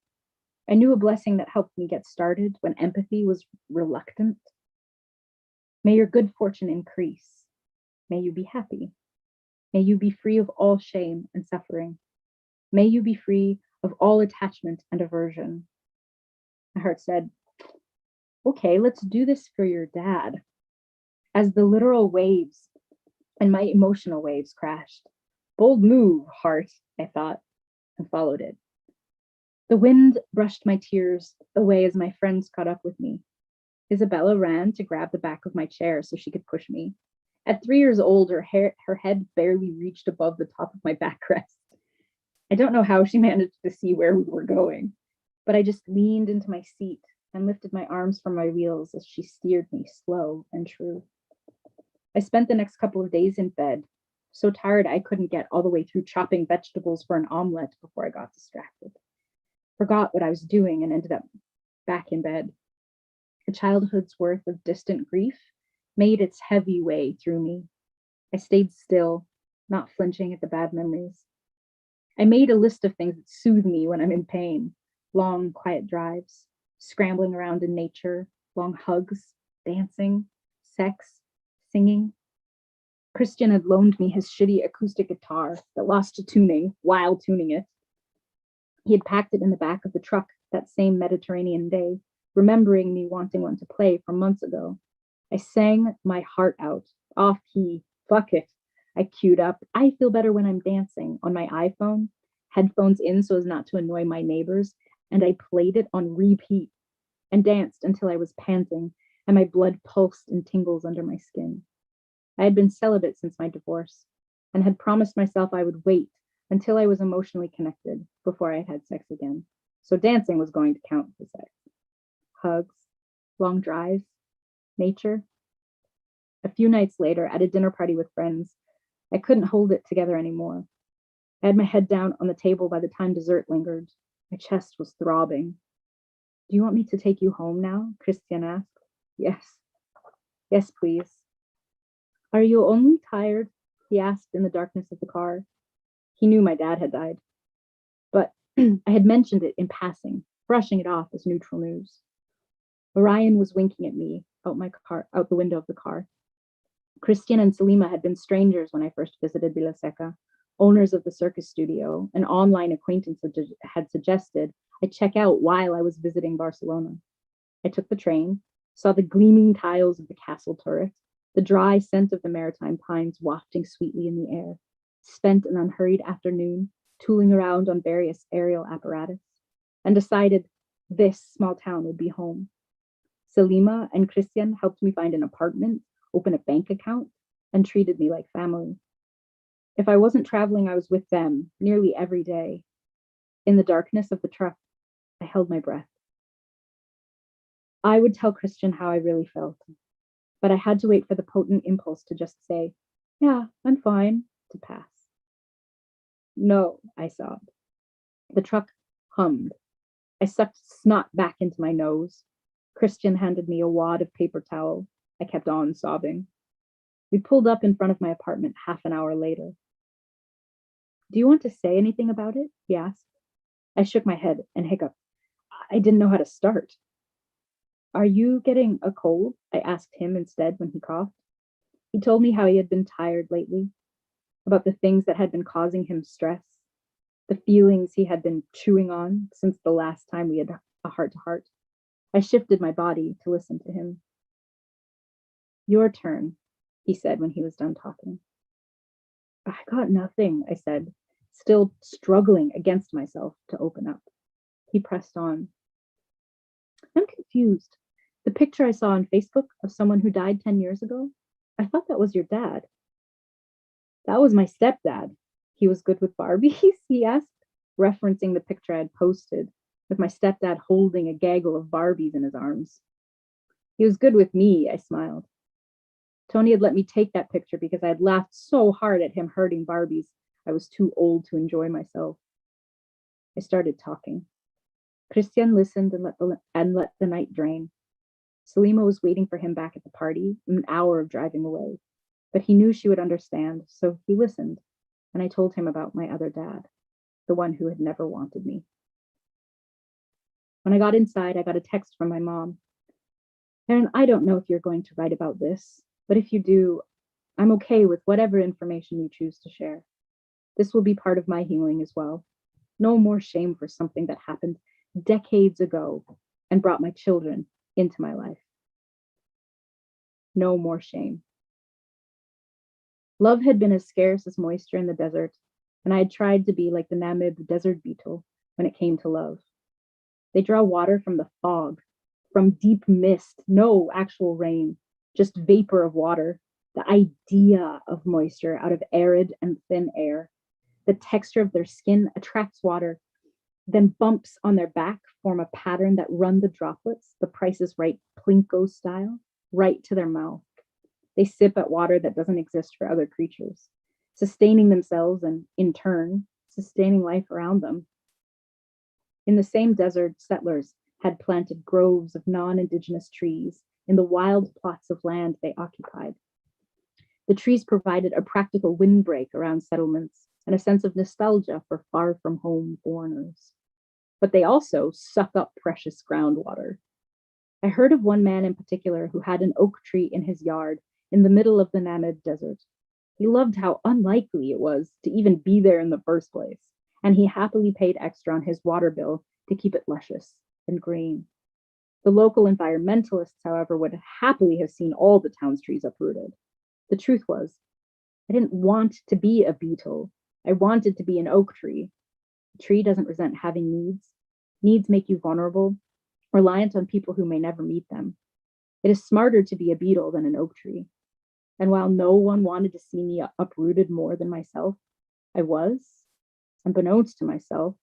I knew a blessing that helped me get started when empathy was reluctant. May your good fortune increase. May you be happy. May you be free of all shame and suffering. May you be free of all attachment and aversion. My heart said, okay, let's do this for your dad. As the literal waves and my emotional waves crashed. Bold move, heart, I thought, and followed it. The wind brushed my tears away as my friends caught up with me. Isabella ran to grab the back of my chair so she could push me. At 3 years old, her head barely reached above the top of my backrest. I don't know how she managed to see where we were going, but I just leaned into my seat and lifted my arms from my wheels as she steered me slow and true. I spent the next couple of days in bed, so tired I couldn't get all the way through chopping vegetables for an omelet before I got distracted. Forgot what I was doing and ended up back in bed. A childhood's worth of distant grief made its heavy way through me. I stayed still, not flinching at the bad memories. I made a list of things that soothe me when I'm in pain. Long, quiet drives, scrambling around in nature, long hugs, dancing, sex, singing. Christian had loaned me his shitty acoustic guitar that lost to tuning while tuning it. He had packed it in the back of the truck that same Mediterranean day, remembering me wanting one to play from months ago. I sang my heart out, off key, fuck it. I queued up, I feel better when I'm dancing on my iPhone, headphones in so as not to annoy my neighbors, and I played it on repeat and danced until I was panting and my blood pulsed in tingles under my skin. I had been celibate since my divorce and had promised myself I would wait until I was emotionally connected before I had sex again. So dancing was going to count for sex. Hugs, long drives, nature. A few nights later, at a dinner party with friends, I couldn't hold it together anymore. I had my head down on the table by the time dessert lingered. My chest was throbbing. Do you want me to take you home now? Christian asked. Yes. Yes, please. Are you only tired? He asked in the darkness of the car. He knew my dad had died, but I had mentioned it in passing, brushing it off as neutral news. Orion was winking at me out the window of the car. Christian and Selima had been strangers when I first visited Villa Seca. Owners of the circus studio, an online acquaintance had suggested I check out while I was visiting Barcelona. I took the train, saw the gleaming tiles of the castle turret, the dry scent of the maritime pines wafting sweetly in the air, spent an unhurried afternoon tooling around on various aerial apparatus, and decided this small town would be home. Selima and Christian helped me find an apartment, open a bank account, and treated me like family. If I wasn't traveling, I was with them nearly every day. In the darkness of the truck, I held my breath. I would tell Christian how I really felt, but I had to wait for the potent impulse to just say, yeah, I'm fine, to pass. No, I sobbed. The truck hummed. I sucked snot back into my nose. Christian handed me a wad of paper towel. I kept on sobbing. We pulled up in front of my apartment half an hour later. Do you want to say anything about it? He asked. I shook my head and hiccuped. I didn't know how to start. Are you getting a cold? I asked him instead when he coughed. He told me how he had been tired lately, about the things that had been causing him stress, the feelings he had been chewing on since the last time we had a heart-to-heart. I shifted my body to listen to him. Your turn, he said when he was done talking. I got nothing, I said, still struggling against myself to open up. He pressed on. I'm confused. The picture I saw on Facebook of someone who died 10 years ago, I thought that was your dad. That was my stepdad. He was good with Barbies, he asked, referencing the picture I had posted with my stepdad holding a gaggle of Barbies in his arms. He was good with me, I smiled. Tony had let me take that picture because I had laughed so hard at him hurting Barbies, I was too old to enjoy myself. I started talking. Christian listened and let the night drain. Selima was waiting for him back at the party, an hour of driving away, but he knew she would understand, so he listened, and I told him about my other dad, the one who had never wanted me. When I got inside, I got a text from my mom. Erin, I don't know if you're going to write about this, but if you do, I'm okay with whatever information you choose to share. This will be part of my healing as well. No more shame for something that happened decades ago and brought my children into my life. No more shame. Love had been as scarce as moisture in the desert, and I had tried to be like the Namib desert beetle when it came to love. They draw water from the fog, from deep mist, no actual rain, just vapor of water, the idea of moisture out of arid and thin air. The texture of their skin attracts water, then bumps on their back form a pattern that run the droplets, the Price is Right Plinko style, right to their mouth. They sip at water that doesn't exist for other creatures, sustaining themselves and, in turn, sustaining life around them. In the same desert, settlers had planted groves of non-indigenous trees in the wild plots of land they occupied. The trees provided a practical windbreak around settlements and a sense of nostalgia for far from home foreigners. But they also suck up precious groundwater. I heard of one man in particular who had an oak tree in his yard in the middle of the Namib Desert. He loved how unlikely it was to even be there in the first place, and he happily paid extra on his water bill to keep it luscious and green. The local environmentalists, however, would happily have seen all the town's trees uprooted. The truth was, I didn't want to be a beetle. I wanted to be an oak tree. A tree doesn't resent having needs. Needs make you vulnerable, reliant on people who may never meet them. It is smarter to be a beetle than an oak tree. And while no one wanted to see me uprooted more than myself, I was, unbeknownst to myself,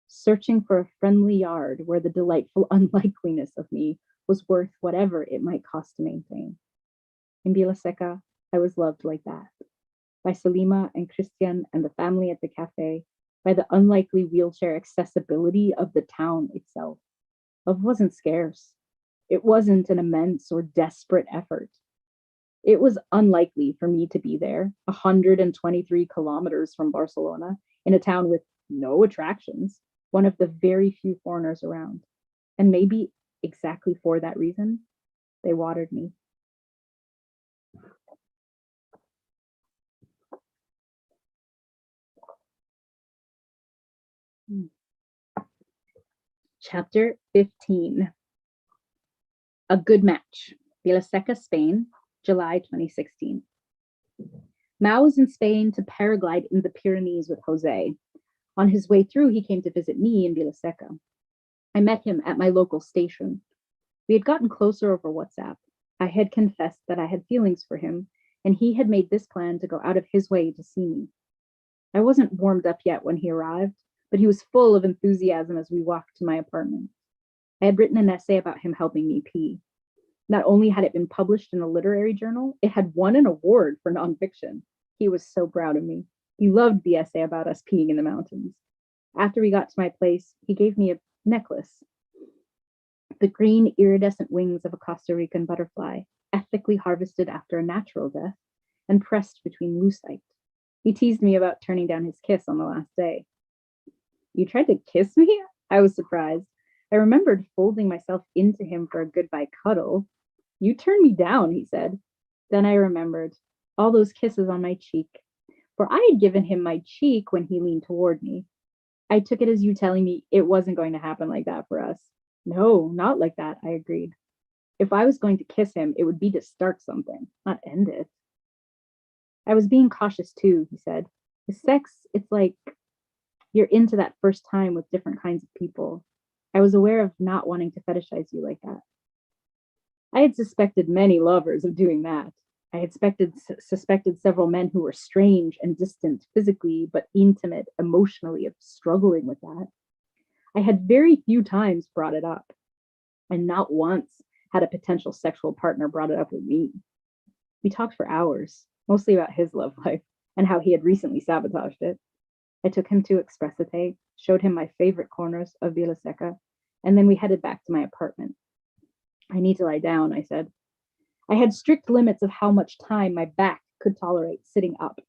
searching for a friendly yard where the delightful unlikeliness of me was worth whatever it might cost to maintain. In Vila Seca, I was loved like that, by Salima and Christian and the family at the cafe, by the unlikely wheelchair accessibility of the town itself. Love wasn't scarce. It wasn't an immense or desperate effort. It was unlikely for me to be there, 123 kilometers from Barcelona, in a town with no attractions, one of the very few foreigners around. And maybe exactly for that reason, they watered me. Chapter 15. A Good Match. Vila Seca, Spain, July 2016. Mao was in Spain to paraglide in the Pyrenees with Jose. On his way through, he came to visit me in Vila Seca. I met him at my local station. We had gotten closer over WhatsApp. I had confessed that I had feelings for him, and he had made this plan to go out of his way to see me. I wasn't warmed up yet when he arrived, but he was full of enthusiasm as we walked to my apartment. I had written an essay about him helping me pee. Not only had it been published in a literary journal, it had won an award for nonfiction. He was so proud of me. He loved the essay about us peeing in the mountains. After we got to my place, he gave me a necklace. The green iridescent wings of a Costa Rican butterfly, ethically harvested after a natural death and pressed between lucite. He teased me about turning down his kiss on the last day. You tried to kiss me? I was surprised. I remembered folding myself into him for a goodbye cuddle. You turned me down, he said. Then I remembered all those kisses on my cheek, for I had given him my cheek when he leaned toward me. I took it as you telling me it wasn't going to happen like that for us. No, not like that, I agreed. If I was going to kiss him, it would be to start something, not end it. I was being cautious too, he said. With sex, it's like you're into that first time with different kinds of people. I was aware of not wanting to fetishize you like that. I had suspected many lovers of doing that. I had suspected several men who were strange and distant physically, but intimate emotionally, of struggling with that. I had very few times brought it up, and not once had a potential sexual partner brought it up with me. We talked for hours, mostly about his love life and how he had recently sabotaged it. I took him to Expressate, showed him my favorite corners of Vila Seca, and then we headed back to my apartment. I need to lie down, I said. I had strict limits of how much time my back could tolerate sitting up.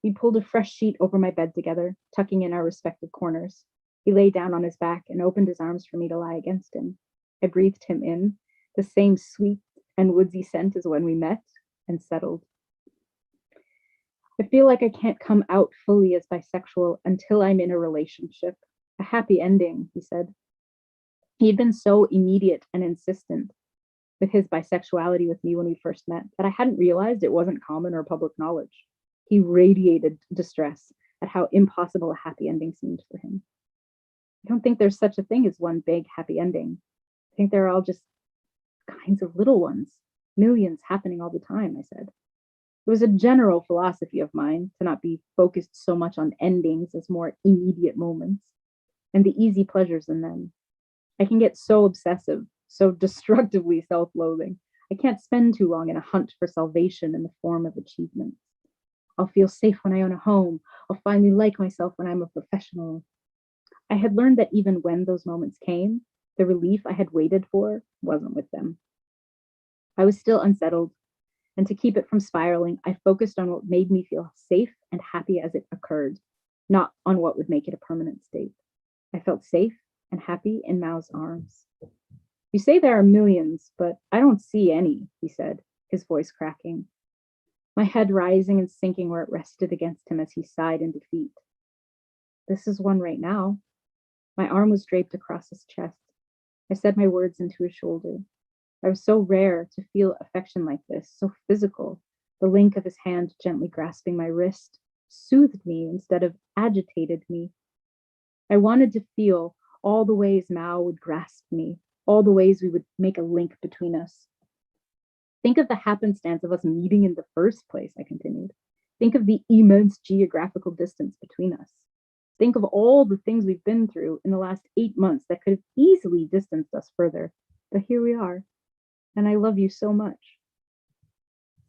We pulled a fresh sheet over my bed together, tucking in our respective corners. He lay down on his back and opened his arms for me to lie against him. I breathed him in, the same sweet and woodsy scent as when we met, and settled. I feel like I can't come out fully as bisexual until I'm in a relationship. A happy ending, he said. He had been so immediate and insistent with his bisexuality with me when we first met that I hadn't realized it wasn't common or public knowledge. He radiated distress at how impossible a happy ending seemed for him. I don't think there's such a thing as one big happy ending. I think they're all just kinds of little ones, millions happening all the time, I said. It was a general philosophy of mine to not be focused so much on endings as more immediate moments and the easy pleasures in them. I can get so obsessive, so destructively self-loathing. I can't spend too long in a hunt for salvation in the form of achievement. I'll feel safe when I own a home. I'll finally like myself when I'm a professional. I had learned that even when those moments came, the relief I had waited for wasn't with them. I was still unsettled, and to keep it from spiraling, I focused on what made me feel safe and happy as it occurred, not on what would make it a permanent state. I felt safe and happy in Mao's arms. You say there are millions, but I don't see any, he said, his voice cracking. My head rising and sinking where it rested against him as he sighed in defeat. This is one right now. My arm was draped across his chest. I said my words into his shoulder. I was so rare to feel affection like this, so physical. The link of his hand gently grasping my wrist soothed me instead of agitated me. I wanted to feel all the ways Mao would grasp me, all the ways we would make a link between us. Think of the happenstance of us meeting in the first place, I continued. Think of the immense geographical distance between us. Think of all the things we've been through in the last 8 months that could have easily distanced us further. But here we are, and I love you so much.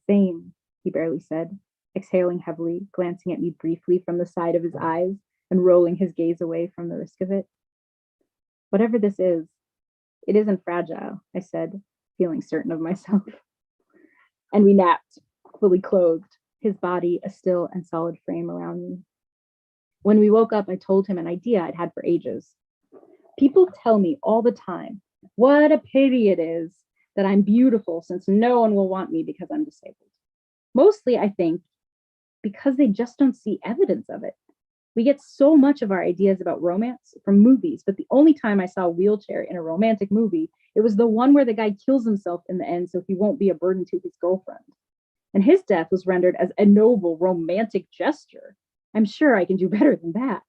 Same, he barely said, exhaling heavily, glancing at me briefly from the side of his eyes and rolling his gaze away from the risk of it. Whatever this is, it isn't fragile, I said, feeling certain of myself. And we napped, fully clothed, his body a still and solid frame around me. When we woke up, I told him an idea I'd had for ages. People tell me all the time, what a pity it is that I'm beautiful since no one will want me because I'm disabled. Mostly, I think, because they just don't see evidence of it. We get so much of our ideas about romance from movies, but the only time I saw a wheelchair in a romantic movie, it was the one where the guy kills himself in the end so he won't be a burden to his girlfriend. And his death was rendered as a noble romantic gesture. I'm sure I can do better than that.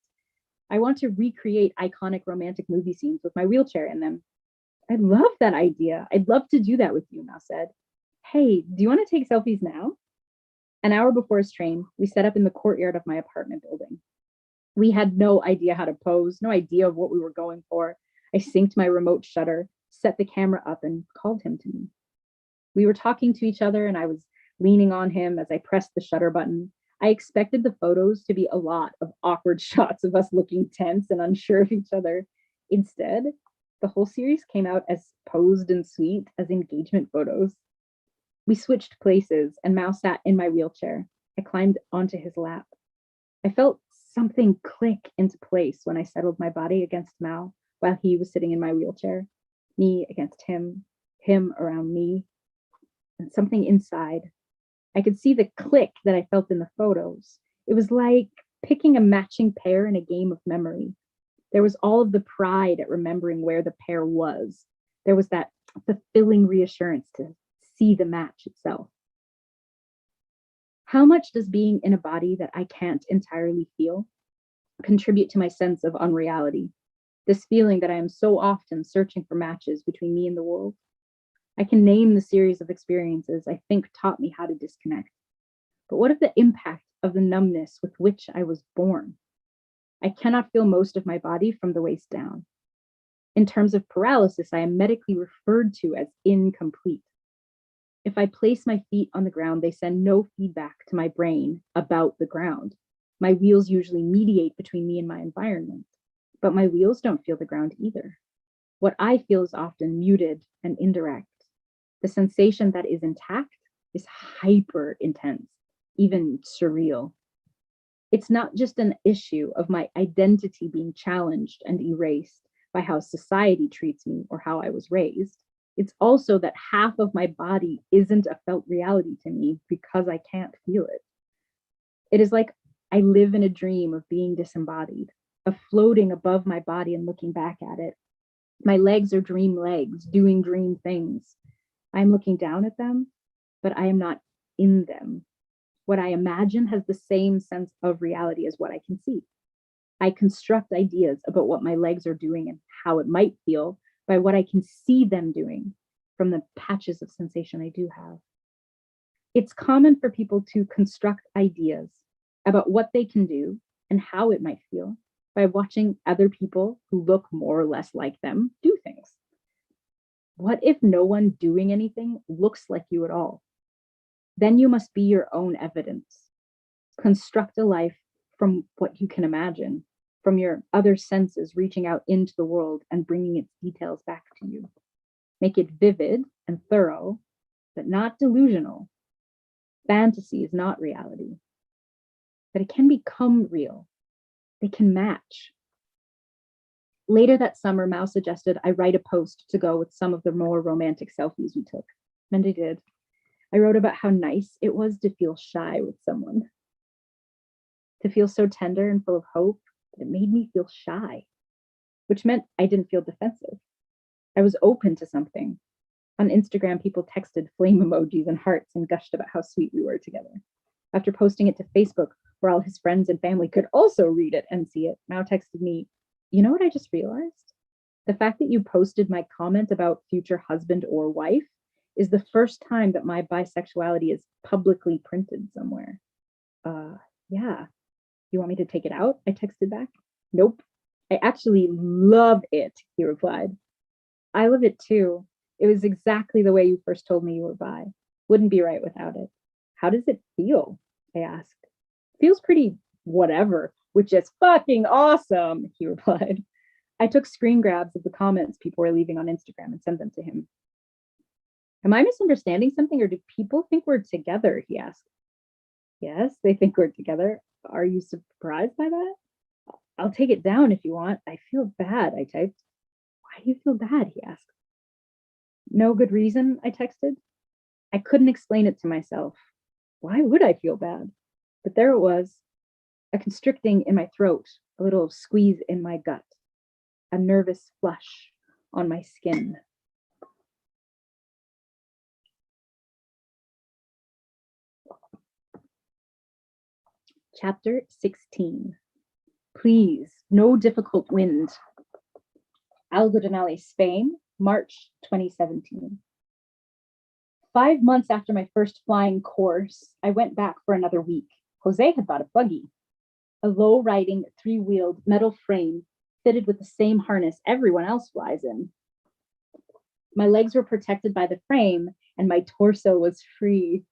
I want to recreate iconic romantic movie scenes with my wheelchair in them. I love that idea. I'd love to do that with you, Mao said. Hey, do you want to take selfies now? An hour before his train, we set up in the courtyard of my apartment building. We had no idea how to pose, no idea of what we were going for. I synced my remote shutter, set the camera up, and called him to me. We were talking to each other, and I was leaning on him as I pressed the shutter button. I expected the photos to be a lot of awkward shots of us looking tense and unsure of each other. Instead, the whole series came out as posed and sweet as engagement photos. We switched places, and Mao sat in my wheelchair. I climbed onto his lap. I felt something click into place when I settled my body against Mao while he was sitting in my wheelchair, me against him around me, and something inside. I could see the click that I felt in the photos. It was like picking a matching pair in a game of memory. There was all of the pride at remembering where the pair was. There was that fulfilling reassurance to see the match itself. How much does being in a body that I can't entirely feel contribute to my sense of unreality? This feeling that I am so often searching for matches between me and the world. I can name the series of experiences I think taught me how to disconnect. But what of the impact of the numbness with which I was born? I cannot feel most of my body from the waist down. In terms of paralysis, I am medically referred to as incomplete. If I place my feet on the ground, they send no feedback to my brain about the ground. My wheels usually mediate between me and my environment, but my wheels don't feel the ground either. What I feel is often muted and indirect. The sensation that is intact is hyper intense, even surreal. It's not just an issue of my identity being challenged and erased by how society treats me or how I was raised. It's also that half of my body isn't a felt reality to me because I can't feel it. It is like I live in a dream of being disembodied, of floating above my body and looking back at it. My legs are dream legs, doing dream things. I'm looking down at them, but I am not in them. What I imagine has the same sense of reality as what I can see. I construct ideas about what my legs are doing and how it might feel by what I can see them doing from the patches of sensation I do have. It's common for people to construct ideas about what they can do and how it might feel by watching other people who look more or less like them do things. What if no one doing anything looks like you at all? Then you must be your own evidence. Construct a life from what you can imagine, from your other senses reaching out into the world and bringing its details back to you. Make it vivid and thorough, but not delusional. Fantasy is not reality, but it can become real. They can match. Later that summer, Mao suggested I write a post to go with some of the more romantic selfies we took. And I did. I wrote about how nice it was to feel shy with someone, to feel so tender and full of hope that it made me feel shy, which meant I didn't feel defensive. I was open to something. On Instagram, people texted flame emojis and hearts and gushed about how sweet we were together. After posting it to Facebook, where all his friends and family could also read it and see it, Mao texted me, "You know what I just realized? The fact that you posted my comment about future husband or wife is the first time that my bisexuality is publicly printed somewhere." Yeah. You want me to take it out? I texted back. "Nope. I actually love it," he replied. "I love it too. It was exactly the way you first told me you were bi. Wouldn't be right without it." "How does it feel?" I asked. "Feels pretty whatever, which is fucking awesome," he replied. I took screen grabs of the comments people were leaving on Instagram and sent them to him. "Am I misunderstanding something, or do people think we're together?" he asked. "Yes, they think we're together. Are you surprised by that?" "I'll take it down if you want. I feel bad," I typed. "Why do you feel bad?" he asked. "No good reason," I texted. I couldn't explain it to myself. Why would I feel bad? But there it was, a constricting in my throat, a little squeeze in my gut, a nervous flush on my skin. Chapter 16. Please, no difficult wind. Algodonale, Spain, March 2017. 5 months after my first flying course, I went back for another week. Jose had bought a buggy, a low-riding, three-wheeled metal frame fitted with the same harness everyone else flies in. My legs were protected by the frame, and my torso was free.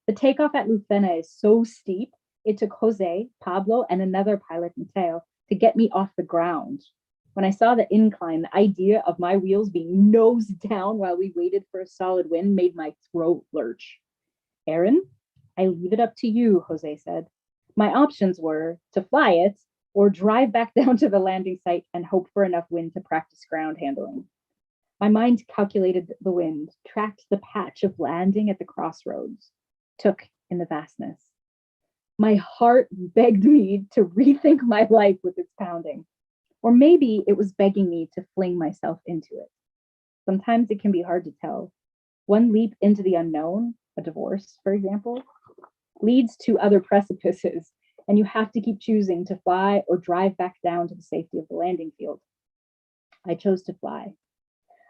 The takeoff at Lucena is so steep, it took Jose, Pablo, and another pilot, Mateo, to get me off the ground. When I saw the incline, the idea of my wheels being nose down while we waited for a solid wind made my throat lurch. "Aaron, I leave it up to you," Jose said. My options were to fly it or drive back down to the landing site and hope for enough wind to practice ground handling. My mind calculated the wind, tracked the patch of landing at the crossroads, took in the vastness. My heart begged me to rethink my life with its pounding. Or maybe it was begging me to fling myself into it. Sometimes it can be hard to tell. One leap into the unknown, a divorce, for example, leads to other precipices, and you have to keep choosing to fly or drive back down to the safety of the landing field. I chose to fly.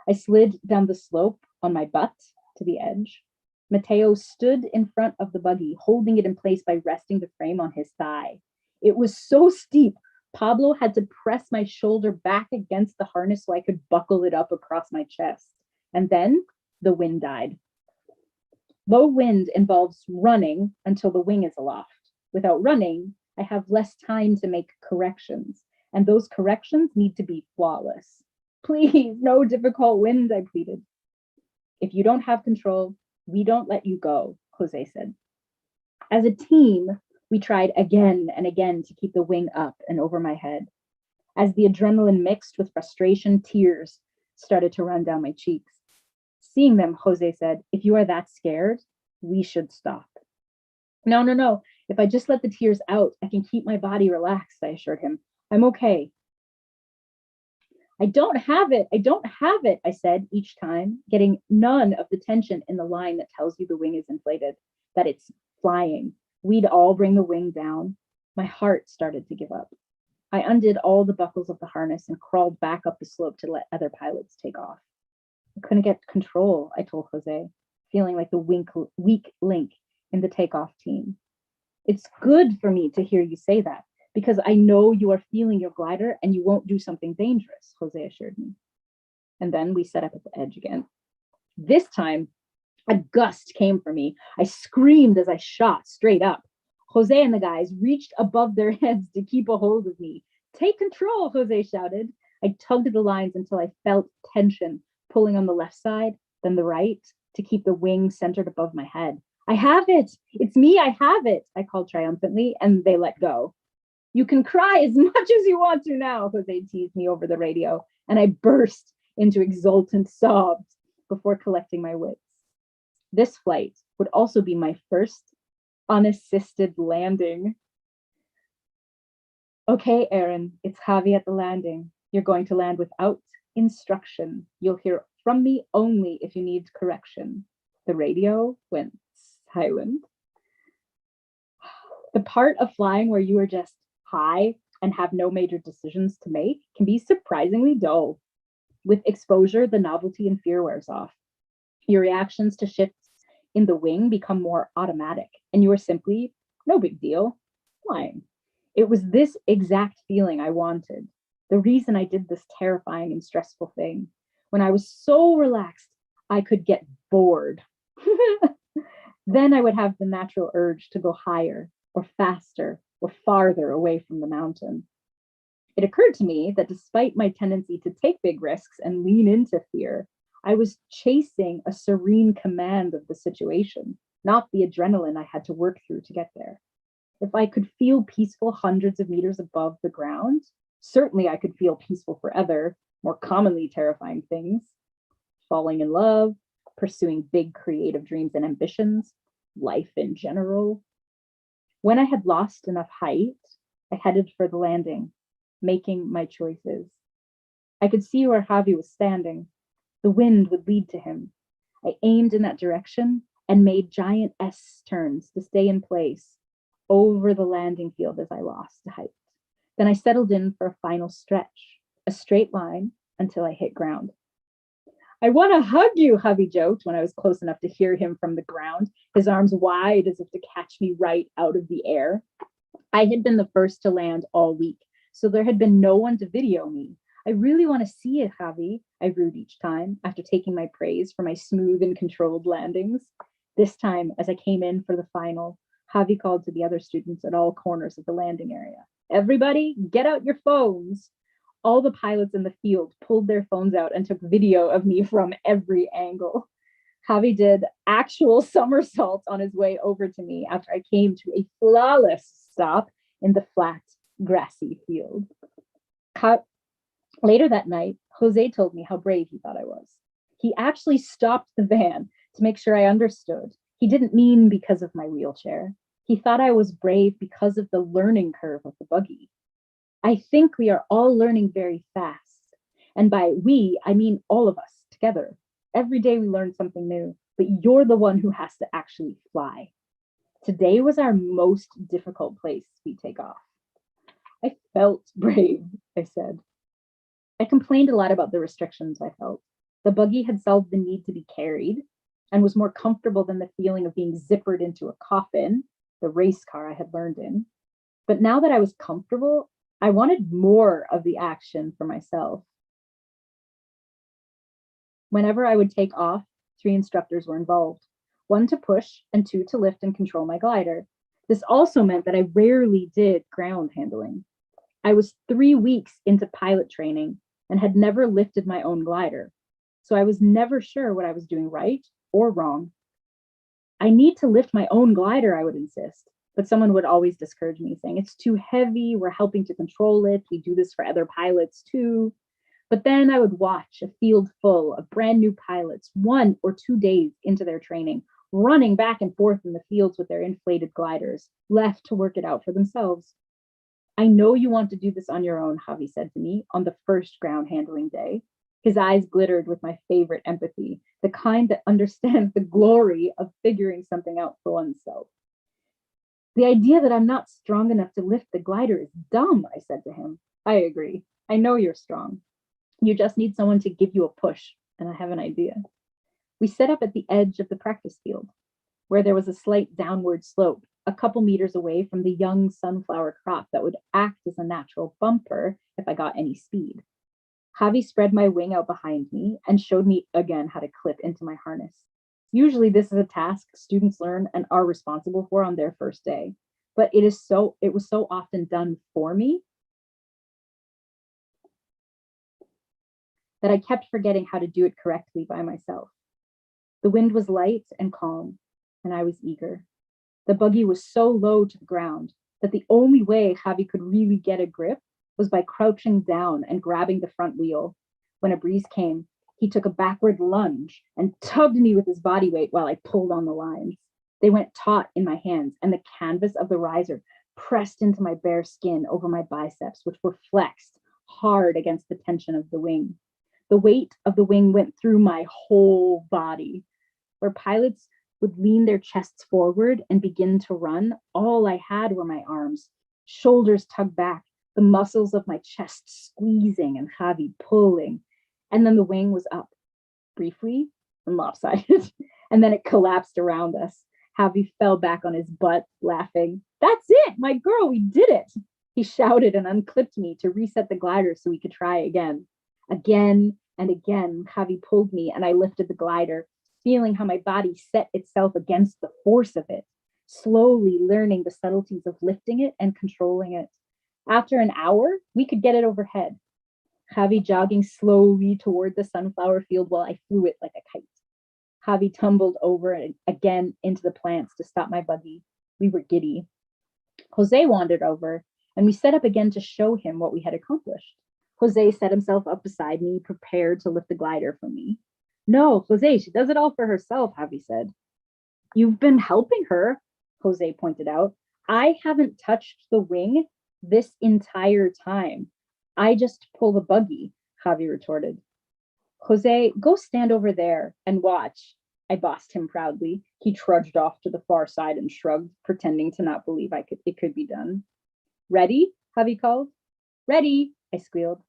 I slid down the slope on my butt to the edge. Mateo stood in front of the buggy, holding it in place by resting the frame on his thigh. It was so steep, Pablo had to press my shoulder back against the harness so I could buckle it up across my chest. And then the wind died. Low wind involves running until the wing is aloft. Without running, I have less time to make corrections, and those corrections need to be flawless. "Please, no difficult wind," I pleaded. "If you don't have control, we don't let you go," Jose said. As a team, we tried again and again to keep the wing up and over my head. As the adrenaline mixed with frustration, tears started to run down my cheeks. Seeing them, Jose said, "If you are that scared, we should stop." No. If I just let the tears out, I can keep my body relaxed," I assured him. "I'm okay." I don't have it, I said each time, getting none of the tension in the line that tells you the wing is inflated, that it's flying. We'd all bring the wing down. My heart started to give up. I undid all the buckles of the harness and crawled back up the slope to let other pilots take off. I couldn't get control, I told Jose, feeling like the weak link in the takeoff team. "It's good for me to hear you say that, because I know you are feeling your glider and you won't do something dangerous," Jose assured me. And then we set up at the edge again. This time, a gust came for me. I screamed as I shot straight up. Jose and the guys reached above their heads to keep a hold of me. "Take control," Jose shouted. I tugged at the lines until I felt tension pulling on the left side, then the right, to keep the wing centered above my head. I have it. It's me. I have it. I called triumphantly, and they let go. You can cry as much as you want to now, Jose teased me over the radio, and I burst into exultant sobs before collecting my wits. This flight would also be my first unassisted landing. Okay, Aaron, it's Javi at the landing. You're going to land without instruction. You'll hear from me only if you need correction. The radio went silent. The part of flying where you are just high and have no major decisions to make can be surprisingly dull. With exposure, the novelty and fear wears off. Your reactions to shifts in the wing become more automatic, and you are simply, no big deal, flying. It was this exact feeling I wanted, the reason I did this terrifying and stressful thing. When I was so relaxed, I could get bored. Then I would have the natural urge to go higher or faster or farther away from the mountain. It occurred to me that despite my tendency to take big risks and lean into fear, I was chasing a serene command of the situation, not the adrenaline I had to work through to get there. If I could feel peaceful hundreds of meters above the ground, certainly I could feel peaceful for other, more commonly terrifying things. Falling in love, pursuing big creative dreams and ambitions, life in general. When I had lost enough height, I headed for the landing, making my choices. I could see where Javi was standing. The wind would lead to him. I aimed in that direction and made giant S turns to stay in place over the landing field as I lost height. Then I settled in for a final stretch, a straight line until I hit ground. I want to hug you, Javi joked when I was close enough to hear him from the ground, his arms wide as if to catch me right out of the air. I had been the first to land all week, so there had been no one to video me. I really want to see it, Javi, I rued each time after taking my praise for my smooth and controlled landings. This time, as I came in for the final, Javi called to the other students at all corners of the landing area. Everybody, get out your phones. All the pilots in the field pulled their phones out and took video of me from every angle. Javi did actual somersaults on his way over to me after I came to a flawless stop in the flat, grassy field. Later that night, Jose told me how brave he thought I was. He actually stopped the van to make sure I understood. He didn't mean because of my wheelchair. He thought I was brave because of the learning curve of the buggy. I think we are all learning very fast. And by we, I mean all of us together. Every day we learn something new, but you're the one who has to actually fly. Today was our most difficult place we take off. I felt brave, I said. I complained a lot about the restrictions I felt. The buggy had solved the need to be carried and was more comfortable than the feeling of being zippered into a coffin, the race car I had learned in. But now that I was comfortable, I wanted more of the action for myself. Whenever I would take off, 3 instructors were involved, 1 to push and 2 to lift and control my glider. This also meant that I rarely did ground handling. I was 3 weeks into pilot training and had never lifted my own glider, so I was never sure what I was doing right or wrong. I need to lift my own glider, I would insist, but someone would always discourage me, saying, it's too heavy, we're helping to control it, we do this for other pilots too. But then I would watch a field full of brand new pilots 1 or 2 days into their training, running back and forth in the fields with their inflated gliders, left to work it out for themselves. I know you want to do this on your own, Javi said to me on the first ground handling day. His eyes glittered with my favorite empathy, the kind that understands the glory of figuring something out for oneself. The idea that I'm not strong enough to lift the glider is dumb, I said to him. I agree. I know you're strong. You just need someone to give you a push, and I have an idea. We set up at the edge of the practice field, where there was a slight downward slope, a couple meters away from the young sunflower crop that would act as a natural bumper if I got any speed. Javi spread my wing out behind me and showed me again how to clip into my harness. Usually this is a task students learn and are responsible for on their first day, but it was so often done for me that I kept forgetting how to do it correctly by myself. The wind was light and calm, and I was eager. The buggy was so low to the ground that the only way Javi could really get a grip was by crouching down and grabbing the front wheel. When a breeze came, he took a backward lunge and tugged me with his body weight while I pulled on the lines. They went taut in my hands, and the canvas of the riser pressed into my bare skin over my biceps, which were flexed hard against the tension of the wing. The weight of the wing went through my whole body. Where pilots would lean their chests forward and begin to run, all I had were my arms, shoulders tugged back, the muscles of my chest squeezing and Javi pulling. And then the wing was up, briefly and lopsided, and then it collapsed around us. Javi fell back on his butt, laughing. "That's it, my girl, we did it!" He shouted and unclipped me to reset the glider so we could try again. Again and again, Javi pulled me and I lifted the glider, feeling how my body set itself against the force of it, slowly learning the subtleties of lifting it and controlling it. After an hour, we could get it overhead. Javi jogging slowly toward the sunflower field while I flew it like a kite. Javi tumbled over and again into the plants to stop my buggy. We were giddy. Jose wandered over, and we set up again to show him what we had accomplished. Jose set himself up beside me, prepared to lift the glider for me. "No, Jose, she does it all for herself," Javi said. "You've been helping her," Jose pointed out. "I haven't touched the wing this entire time. I just pull the buggy," Javi retorted. "Jose, go stand over there and watch," I bossed him proudly. He trudged off to the far side and shrugged, pretending to not believe it could be done. "Ready?" Javi called. "Ready," I squealed.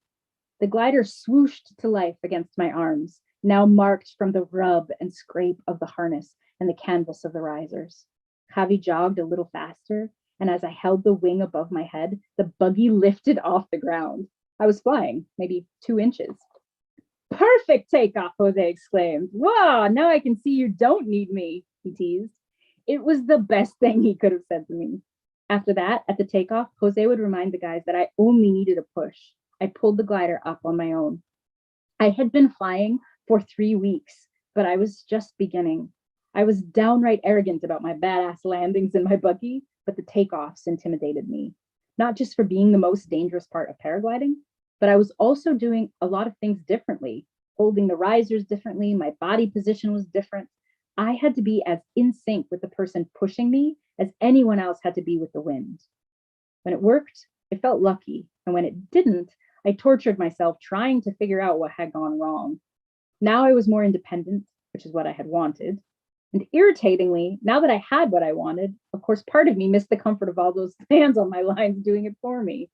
The glider swooshed to life against my arms, now marked from the rub and scrape of the harness and the canvas of the risers. Javi jogged a little faster, and as I held the wing above my head, the buggy lifted off the ground. I was flying, maybe 2 inches. "Perfect takeoff," Jose exclaimed. "Wow, now I can see you don't need me," he teased. It was the best thing he could have said to me. After that, at the takeoff, Jose would remind the guys that I only needed a push. I pulled the glider up on my own. I had been flying for 3 weeks, but I was just beginning. I was downright arrogant about my badass landings in my buggy, but the takeoffs intimidated me. Not just for being the most dangerous part of paragliding, but I was also doing a lot of things differently, holding the risers differently, my body position was different. I had to be as in sync with the person pushing me as anyone else had to be with the wind. When it worked, it felt lucky, and when it didn't, I tortured myself trying to figure out what had gone wrong. Now I was more independent, which is what I had wanted. And irritatingly, now that I had what I wanted, of course, part of me missed the comfort of all those hands on my lines doing it for me.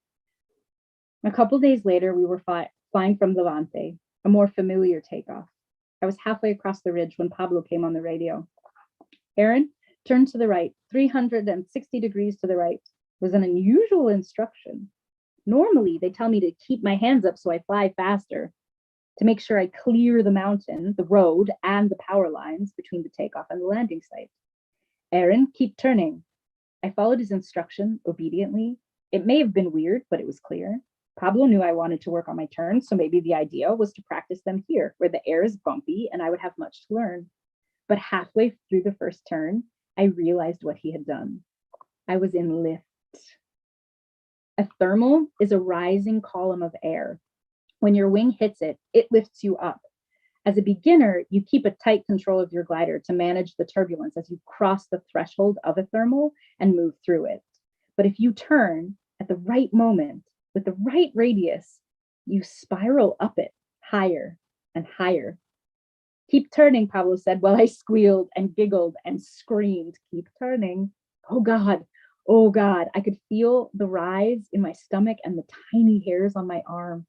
A couple days later, we were flying from Levante, a more familiar takeoff. I was halfway across the ridge when Pablo came on the radio. "Aaron, turn to the right, 360 degrees to the right," was an unusual instruction. Normally, they tell me to keep my hands up so I fly faster, to make sure I clear the mountain, the road, and the power lines between the takeoff and the landing site. "Aaron, keep turning." I followed his instruction obediently. It may have been weird, but it was clear. Pablo knew I wanted to work on my turns, so maybe the idea was to practice them here, where the air is bumpy and I would have much to learn. But halfway through the first turn, I realized what he had done. I was in lift. A thermal is a rising column of air. When your wing hits it, it lifts you up. As a beginner, you keep a tight control of your glider to manage the turbulence as you cross the threshold of a thermal and move through it. But if you turn at the right moment, with the right radius, you spiral up it higher and higher. "Keep turning," Pablo said while I squealed and giggled and screamed. "Keep turning." Oh God, I could feel the rise in my stomach and the tiny hairs on my arm.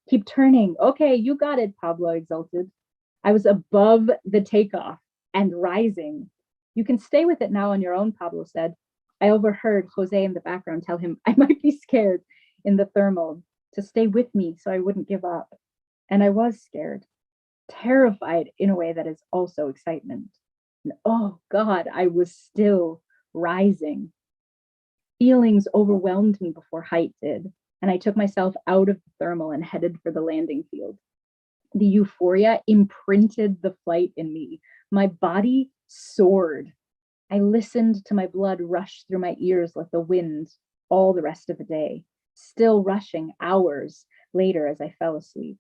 "Keep turning." "Okay, you got it," Pablo exulted. I was above the takeoff and rising. "You can stay with it now on your own," Pablo said. I overheard Jose in the background tell him I might be scared in the thermal to stay with me so I wouldn't give up. And I was scared, terrified in a way that is also excitement. And oh God, I was still rising. Feelings overwhelmed me before height did, and I took myself out of the thermal and headed for the landing field. The euphoria imprinted the flight in me, My body soared. I listened to my blood rush through my ears like the wind all the rest of the day, still rushing hours later as I fell asleep.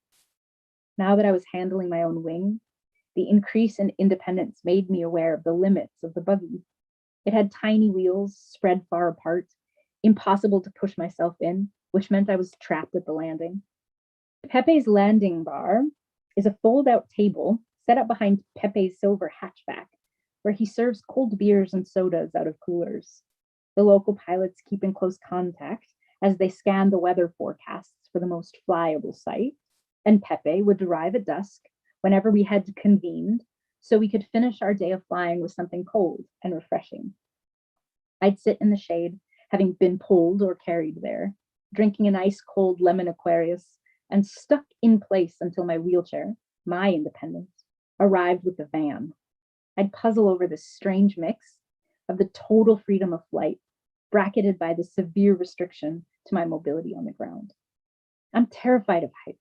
Now that I was handling my own wing, the increase in independence made me aware of the limits of the buggy. It had tiny wheels spread far apart, impossible to push myself in, which meant I was trapped at the landing. Pepe's landing bar is a fold-out table set up behind Pepe's silver hatchback, where he serves cold beers and sodas out of coolers. The local pilots keep in close contact as they scan the weather forecasts for the most flyable site, and Pepe would arrive at dusk whenever we had convened so we could finish our day of flying with something cold and refreshing. I'd sit in the shade, having been pulled or carried there, drinking an ice cold lemon Aquarius, and stuck in place until my wheelchair, my independence, arrived with the van. I'd puzzle over this strange mix of the total freedom of flight, bracketed by the severe restriction to my mobility on the ground. I'm terrified of heights.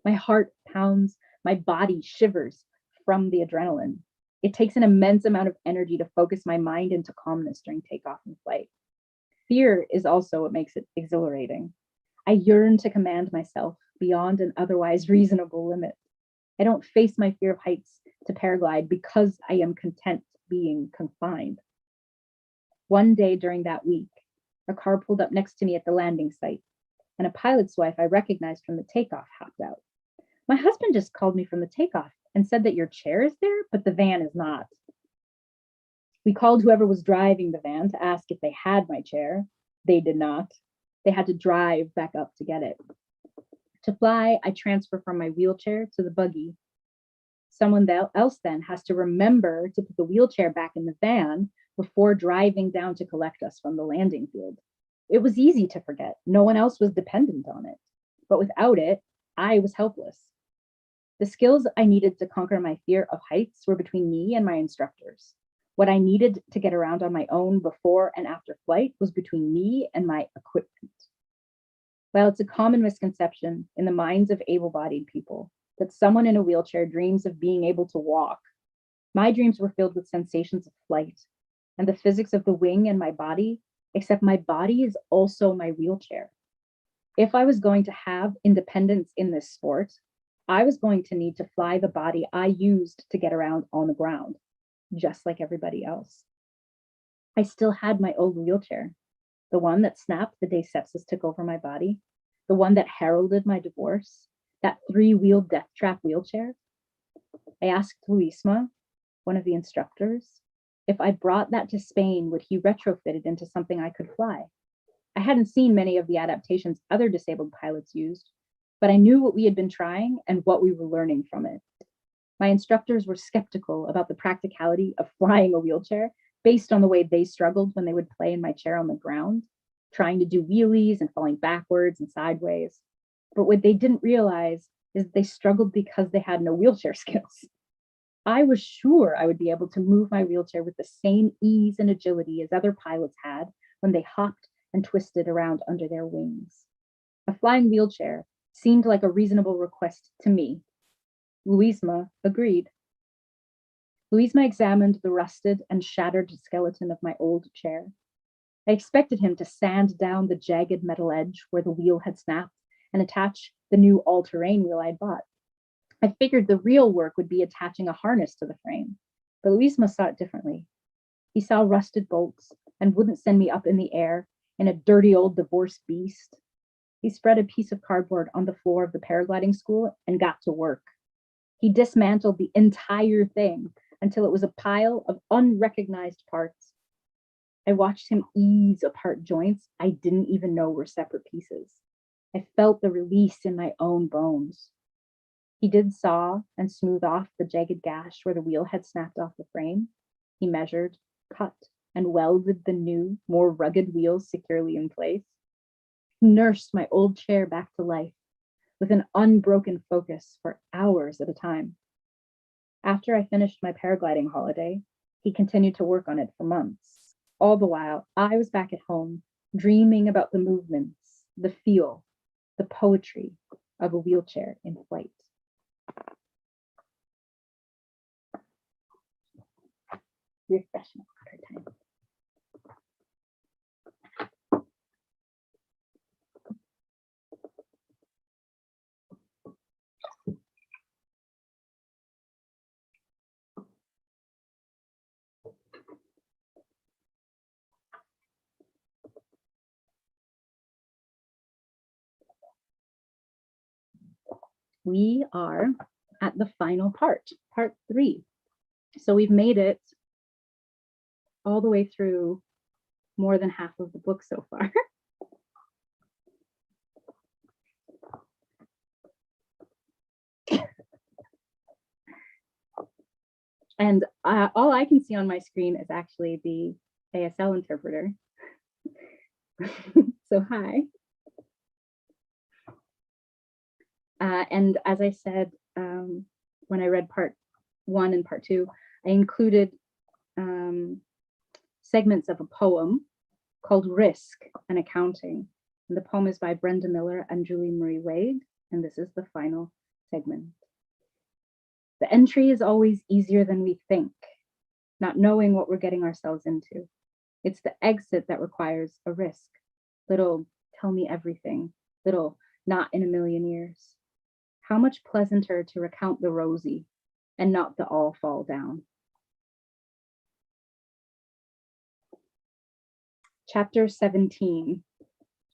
My heart pounds, my body shivers from the adrenaline. It takes an immense amount of energy to focus my mind into calmness during takeoff and flight. Fear is also what makes it exhilarating. I yearn to command myself beyond an otherwise reasonable limit. I don't face my fear of heights to paraglide because I am content being confined. One day during that week, a car pulled up next to me at the landing site, and a pilot's wife I recognized from the takeoff hopped out. My husband just called me from the takeoff and said that your chair is there, but the van is not. We called whoever was driving the van to ask if they had my chair. They did not. They had to drive back up to get it. To fly, I transfer from my wheelchair to the buggy. Someone else then has to remember to put the wheelchair back in the van before driving down to collect us from the landing field. It was easy to forget. No one else was dependent on it. But without it, I was helpless. The skills I needed to conquer my fear of heights were between me and my instructors. What I needed to get around on my own before and after flight was between me and my equipment. While it's a common misconception in the minds of able-bodied people that someone in a wheelchair dreams of being able to walk, my dreams were filled with sensations of flight and the physics of the wing and my body, except my body is also my wheelchair. If I was going to have independence in this sport, I was going to need to fly the body I used to get around on the ground, just like everybody else. I still had my old wheelchair, the one that snapped the day sepsis took over my body, the one that heralded my divorce, that 3-wheel death trap wheelchair. I asked Luisma, one of the instructors, if I brought that to Spain, would he retrofit it into something I could fly? I hadn't seen many of the adaptations other disabled pilots used, but I knew what we had been trying and what we were learning from it. My instructors were skeptical about the practicality of flying a wheelchair based on the way they struggled when they would play in my chair on the ground, trying to do wheelies and falling backwards and sideways. But what they didn't realize is that they struggled because they had no wheelchair skills. I was sure I would be able to move my wheelchair with the same ease and agility as other pilots had when they hopped and twisted around under their wings. A flying wheelchair seemed like a reasonable request to me. Luisma agreed. Luisma examined the rusted and shattered skeleton of my old chair. I expected him to sand down the jagged metal edge where the wheel had snapped and attach the new all-terrain wheel I'd bought. I figured the real work would be attaching a harness to the frame, but Luisma saw it differently. He saw rusted bolts and wouldn't send me up in the air in a dirty old divorced beast. He spread a piece of cardboard on the floor of the paragliding school and got to work. He dismantled the entire thing until it was a pile of unrecognized parts. I watched him ease apart joints I didn't even know were separate pieces. I felt the release in my own bones. He did saw and smooth off the jagged gash where the wheel had snapped off the frame. He measured, cut, and welded the new, more rugged wheels securely in place. He nursed my old chair back to life with an unbroken focus for hours at a time. After I finished my paragliding holiday, he continued to work on it for months. All the while, I was back at home, dreaming about the movements, the feel, the poetry of a wheelchair in flight. refreshing water time. We are at the final part 3. So we've made it all the way through more than half of the book so far. And all I can see on my screen is actually the ASL interpreter. So hi. And as I said, when I read part 1 and part 2, I included segments of a poem called Risk and Accounting. And the poem is by Brenda Miller and Julie Marie Wade. And this is the final segment. The entry is always easier than we think, not knowing what we're getting ourselves into. It's the exit that requires a risk. Little, tell me everything. Little, not in a million years. How much pleasanter to recount the rosy and not the all fall down. Chapter 17,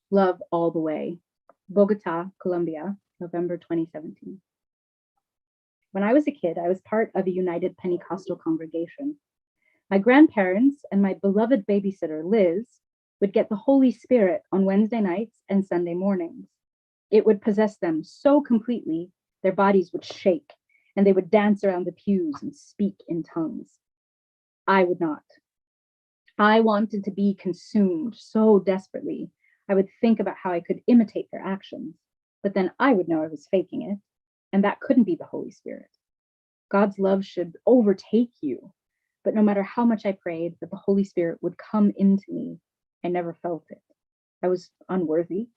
Love All the Way, Bogota, Colombia, November 2017. When I was a kid, I was part of a United Pentecostal congregation. My grandparents and my beloved babysitter, Liz, would get the Holy Spirit on Wednesday nights and Sunday mornings. It would possess them so completely, their bodies would shake, and they would dance around the pews and speak in tongues. I would not. I wanted to be consumed so desperately. I would think about how I could imitate their actions, but then I would know I was faking it, and that couldn't be the Holy Spirit. God's love should overtake you, but no matter how much I prayed that the Holy Spirit would come into me, I never felt it. I was unworthy,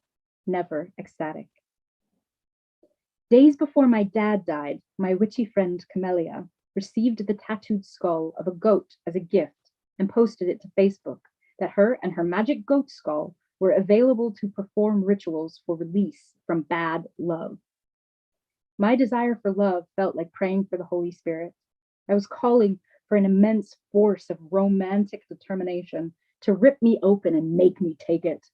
never ecstatic. Days before my dad died, my witchy friend Camellia received the tattooed skull of a goat as a gift and posted it to Facebook that her and her magic goat skull were available to perform rituals for release from bad love. My desire for love felt like praying for the Holy Spirit. I was calling for an immense force of romantic determination to rip me open and make me take it.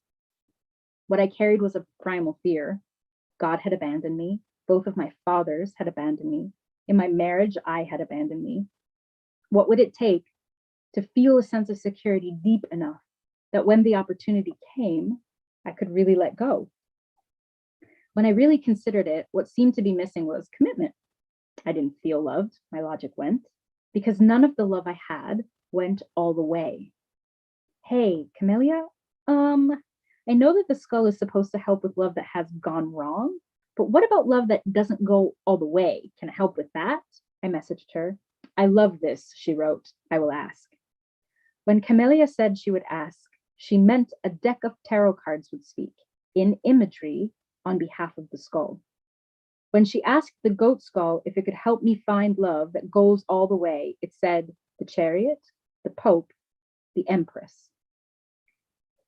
What I carried was a primal fear. God had abandoned me. Both of my fathers had abandoned me. In my marriage, I had abandoned me. What would it take to feel a sense of security deep enough that when the opportunity came, I could really let go? When I really considered it, what seemed to be missing was commitment. I didn't feel loved, my logic went, because none of the love I had went all the way. Hey, Camellia, I know that the skull is supposed to help with love that has gone wrong, but what about love that doesn't go all the way? Can it help with that? I messaged her. I love this, she wrote. I will ask. When Camellia said she would ask, she meant a deck of tarot cards would speak, in imagery, on behalf of the skull. When she asked the goat skull if it could help me find love that goes all the way, it said the Chariot, the Pope, the Empress.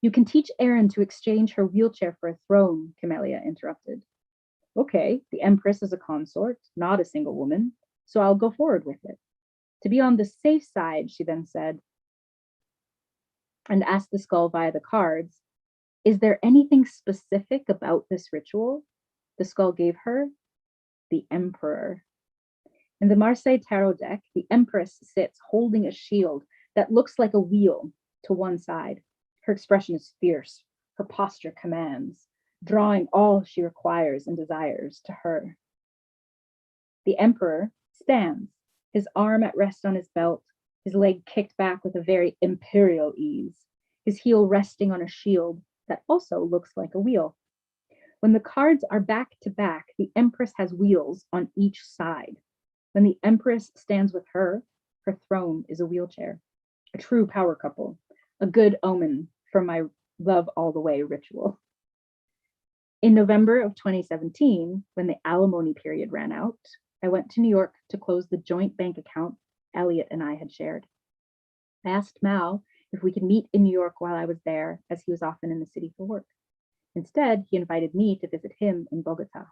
You can teach Erin to exchange her wheelchair for a throne, Camellia interrupted. Okay, the Empress is a consort, not a single woman, so I'll go forward with it. To be on the safe side, she then said, and asked the skull via the cards, is there anything specific about this ritual? The skull gave her the Emperor. In the Marseille Tarot deck, the Empress sits holding a shield that looks like a wheel to one side. Her expression is fierce. Her posture commands, drawing all she requires and desires to her. The Emperor stands, his arm at rest on his belt, his leg kicked back with a very imperial ease, his heel resting on a shield that also looks like a wheel. When the cards are back to back, the Empress has wheels on each side. When the Empress stands with her, her throne is a wheelchair. A true power couple, a good omen for my love all the way ritual. In November of 2017, when the alimony period ran out, I went to New York to close the joint bank account Elliot and I had shared. I asked Mao if we could meet in New York while I was there, as he was often in the city for work. Instead, he invited me to visit him in Bogota.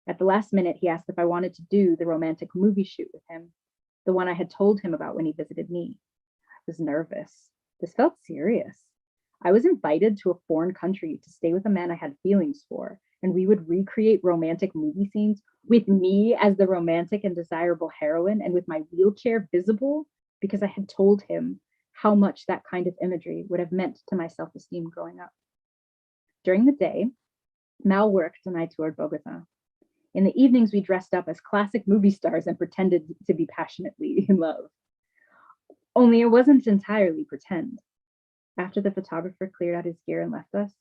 At the last minute, he asked if I wanted to do the romantic movie shoot with him, the one I had told him about when he visited me. I was nervous. This felt serious. I was invited to a foreign country to stay with a man I had feelings for, and we would recreate romantic movie scenes with me as the romantic and desirable heroine and with my wheelchair visible because I had told him how much that kind of imagery would have meant to my self-esteem growing up. During the day, Mal worked and I toured Bogota. In the evenings, we dressed up as classic movie stars and pretended to be passionately in love. Only it wasn't entirely pretend. After the photographer cleared out his gear and left us,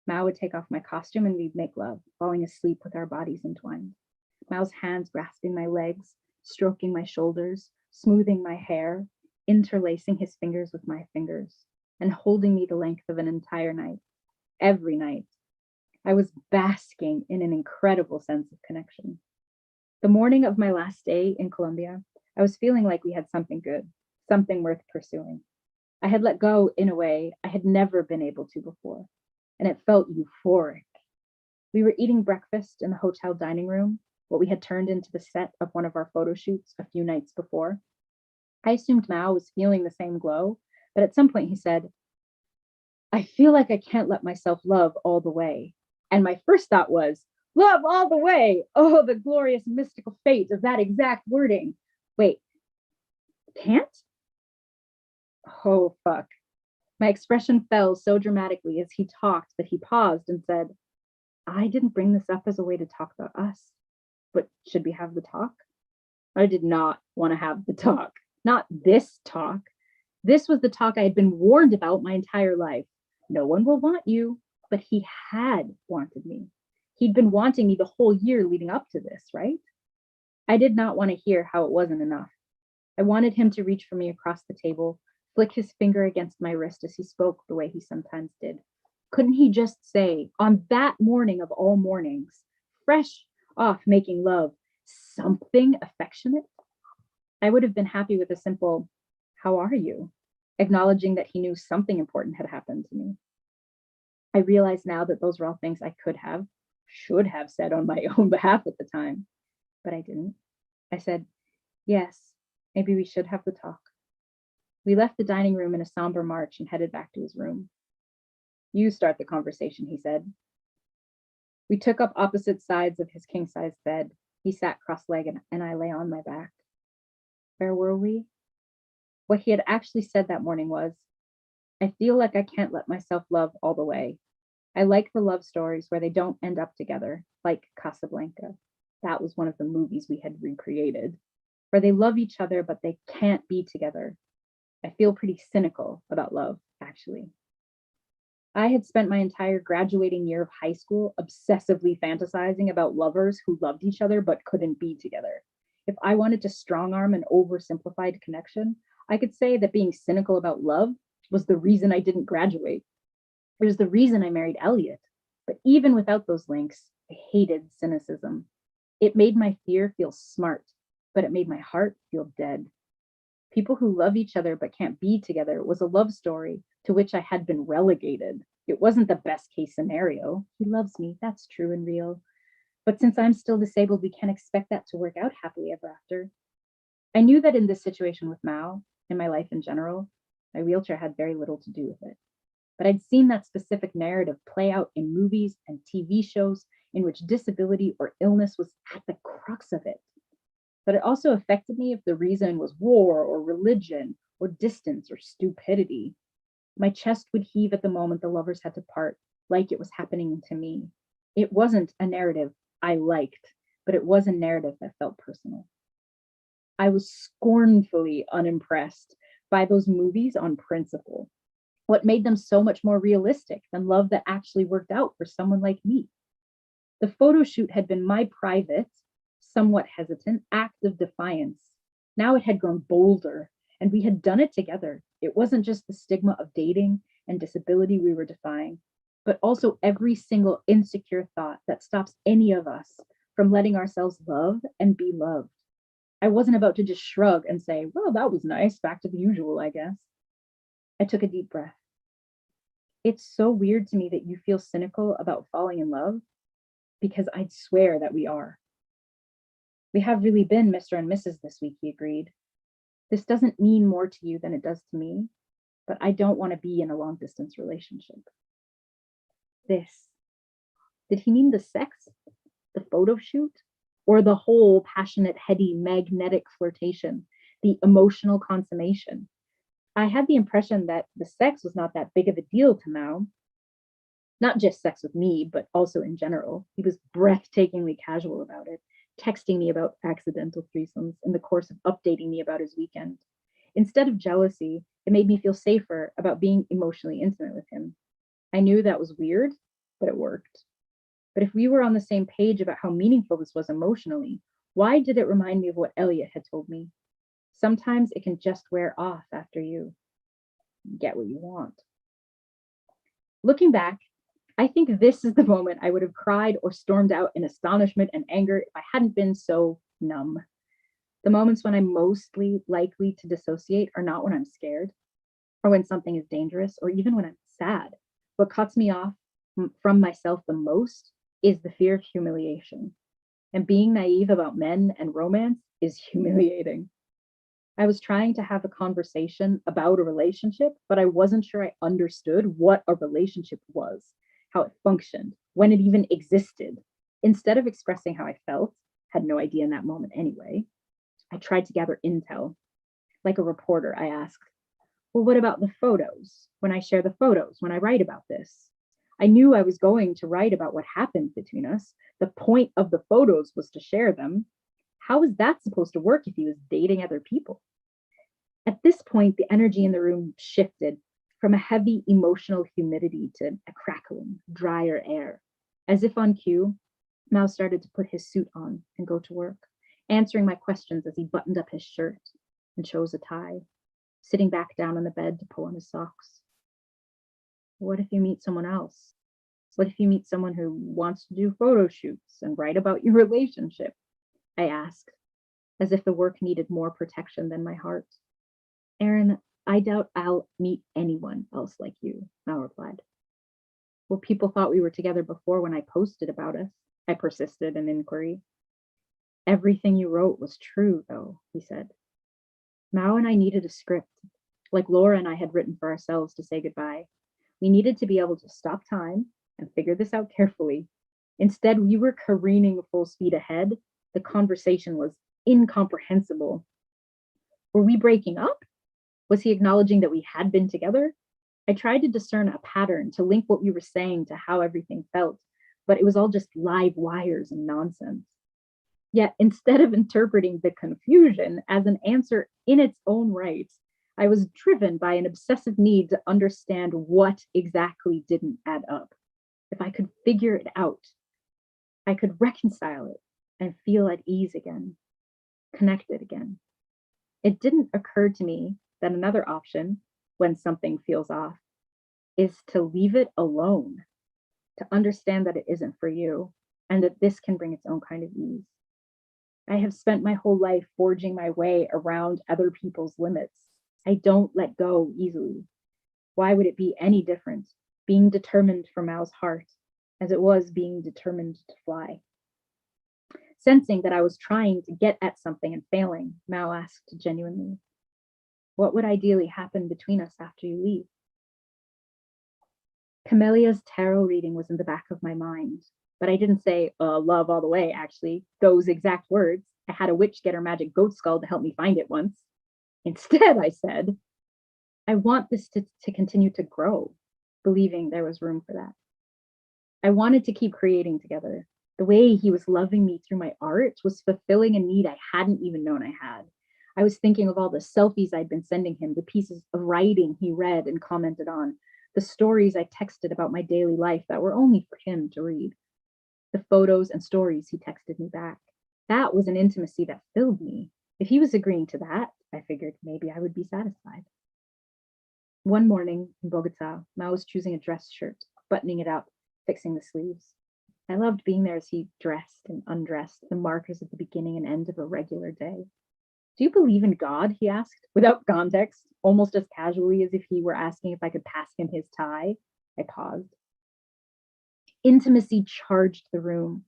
Mao would take off my costume and we'd make love, falling asleep with our bodies entwined. Mao's hands grasping my legs, stroking my shoulders, smoothing my hair, interlacing his fingers with my fingers, and holding me the length of an entire night, every night. I was basking in an incredible sense of connection. The morning of my last day in Colombia, I was feeling like we had something good, something worth pursuing. I had let go in a way I had never been able to before, and it felt euphoric. We were eating breakfast in the hotel dining room, what we had turned into the set of one of our photo shoots a few nights before. I assumed Mao was feeling the same glow, but at some point he said, "I feel like I can't let myself love all the way." And my first thought was, love all the way. Oh, the glorious mystical fate of that exact wording. Wait, can't? Oh, fuck. My expression fell so dramatically as he talked that he paused and said, "I didn't bring this up as a way to talk about us, but should we have the talk?" I did not want to have the talk. Not this talk. This was the talk I had been warned about my entire life. No one will want you, but he had wanted me. He'd been wanting me the whole year leading up to this, right? I did not want to hear how it wasn't enough. I wanted him to reach for me across the table, flick his finger against my wrist as he spoke the way he sometimes did. Couldn't he just say, on that morning of all mornings, fresh off making love, something affectionate? I would have been happy with a simple, "How are you?" acknowledging that he knew something important had happened to me. I realize now that those were all things I could have, should have said on my own behalf at the time, but I didn't. I said, "Yes, maybe we should have the talk." We left the dining room in a somber march and headed back to his room. "You start the conversation," he said. We took up opposite sides of his king-size bed. He sat cross-legged and I lay on my back. Where were we? What he had actually said that morning was, "I feel like I can't let myself love all the way. I like the love stories where they don't end up together, like Casablanca." That was one of the movies we had recreated, where they love each other, but they can't be together. I feel pretty cynical about love, actually. I had spent my entire graduating year of high school obsessively fantasizing about lovers who loved each other but couldn't be together. If I wanted to strong arm an oversimplified connection, I could say that being cynical about love was the reason I didn't graduate. It was the reason I married Elliot. But even without those links, I hated cynicism. It made my fear feel smart, but it made my heart feel dead. People who love each other but can't be together was a love story to which I had been relegated. It wasn't the best case scenario. He loves me, that's true and real. But since I'm still disabled, we can't expect that to work out happily ever after. I knew that in this situation with Mao, in my life in general, my wheelchair had very little to do with it. But I'd seen that specific narrative play out in movies and TV shows in which disability or illness was at the crux of it. But it also affected me if the reason was war or religion or distance or stupidity. My chest would heave at the moment the lovers had to part, like it was happening to me. It wasn't a narrative I liked, but it was a narrative that felt personal. I was scornfully unimpressed by those movies on principle. What made them so much more realistic than love that actually worked out for someone like me? The photo shoot had been my private, somewhat hesitant act of defiance. Now it had grown bolder, and we had done it together. It wasn't just the stigma of dating and disability we were defying, but also every single insecure thought that stops any of us from letting ourselves love and be loved. I wasn't about to just shrug and say, well, that was nice, back to the usual, I guess. I took a deep breath. It's so weird to me that you feel cynical about falling in love, because I'd swear that we are. We have really been Mr. and Mrs. this week, he agreed. This doesn't mean more to you than it does to me, but I don't want to be in a long distance relationship. This. Did he mean the sex, the photo shoot, or the whole passionate, heady, magnetic flirtation, the emotional consummation? I had the impression that the sex was not that big of a deal to Mao. Not just sex with me, but also in general. He was breathtakingly casual about it, texting me about accidental threesomes in the course of updating me about his weekend. Instead of jealousy, it made me feel safer about being emotionally intimate with him. I knew that was weird, but it worked. But if we were on the same page about how meaningful this was emotionally, why did it remind me of what Elliot had told me? Sometimes it can just wear off after you get what you want. Looking back, I think this is the moment I would have cried or stormed out in astonishment and anger if I hadn't been so numb. The moments when I'm mostly likely to dissociate are not when I'm scared, or when something is dangerous, or even when I'm sad. What cuts me off from myself the most is the fear of humiliation. And being naive about men and romance is humiliating. I was trying to have a conversation about a relationship, but I wasn't sure I understood what a relationship was, how it functioned, when it even existed. Instead of expressing how I felt, had no idea in that moment anyway, I tried to gather intel. Like a reporter, I asked, well, what about the photos? When I share the photos, when I write about this? I knew I was going to write about what happened between us. The point of the photos was to share them. How was that supposed to work if he was dating other people? At this point, the energy in the room shifted from a heavy emotional humidity to a crackling, drier air. As if on cue, Mao started to put his suit on and go to work, answering my questions as he buttoned up his shirt and chose a tie, sitting back down on the bed to pull on his socks. What if you meet someone else? What if you meet someone who wants to do photo shoots and write about your relationship? I asked, as if the work needed more protection than my heart. Aaron, I doubt I'll meet anyone else like you, Mao replied. Well, people thought we were together before when I posted about us, I persisted in inquiry. Everything you wrote was true, though, he said. Mao and I needed a script, like Laura and I had written for ourselves to say goodbye. We needed to be able to stop time and figure this out carefully. Instead, we were careening full speed ahead. The conversation was incomprehensible. Were we breaking up? Was he acknowledging that we had been together? I tried to discern a pattern to link what we were saying to how everything felt, but it was all just live wires and nonsense. Yet instead of interpreting the confusion as an answer in its own right, I was driven by an obsessive need to understand what exactly didn't add up. If I could figure it out, I could reconcile it and feel at ease again, connected again. It didn't occur to me that another option, when something feels off, is to leave it alone, to understand that it isn't for you, and that this can bring its own kind of ease. I have spent my whole life forging my way around other people's limits. I don't let go easily. Why would it be any different being determined for Mao's heart as it was being determined to fly? Sensing that I was trying to get at something and failing, Mao asked genuinely, what would ideally happen between us after you leave? Camellia's tarot reading was in the back of my mind, but I didn't say, love all the way, actually, those exact words. I had a witch get her magic goat skull to help me find it once. Instead, I said, I want this to continue to grow, believing there was room for that. I wanted to keep creating together. The way he was loving me through my art was fulfilling a need I hadn't even known I had. I was thinking of all the selfies I'd been sending him, the pieces of writing he read and commented on, the stories I texted about my daily life that were only for him to read, the photos and stories he texted me back. That was an intimacy that filled me. If he was agreeing to that, I figured maybe I would be satisfied. One morning in Bogota, Mao was choosing a dress shirt, buttoning it up, fixing the sleeves. I loved being there as he dressed and undressed, the markers of the beginning and end of a regular day. Do you believe in God? He asked, without context, almost as casually as if he were asking if I could pass him his tie. I paused. Intimacy charged the room.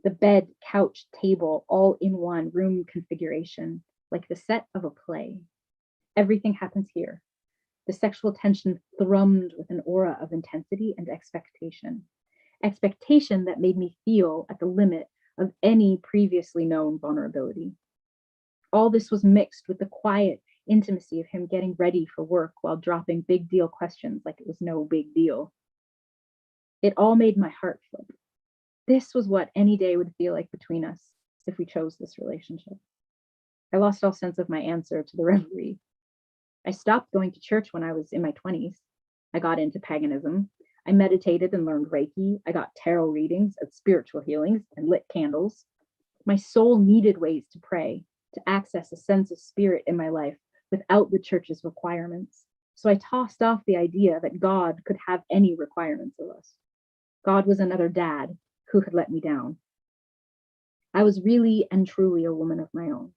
The bed, couch, table, all in one room configuration, like the set of a play. Everything happens here. The sexual tension thrummed with an aura of intensity and expectation. Expectation that made me feel at the limit of any previously known vulnerability. All this was mixed with the quiet intimacy of him getting ready for work while dropping big deal questions like it was no big deal. It all made my heart flip. This was what any day would feel like between us if we chose this relationship. I lost all sense of my answer to the reverie. I stopped going to church when I was in my 20s. I got into paganism. I meditated and learned Reiki. I got tarot readings and spiritual healings and lit candles. My soul needed ways to pray, to access a sense of spirit in my life without the church's requirements. So I tossed off the idea that God could have any requirements of us. God was another dad who had let me down. I was really and truly a woman of my own,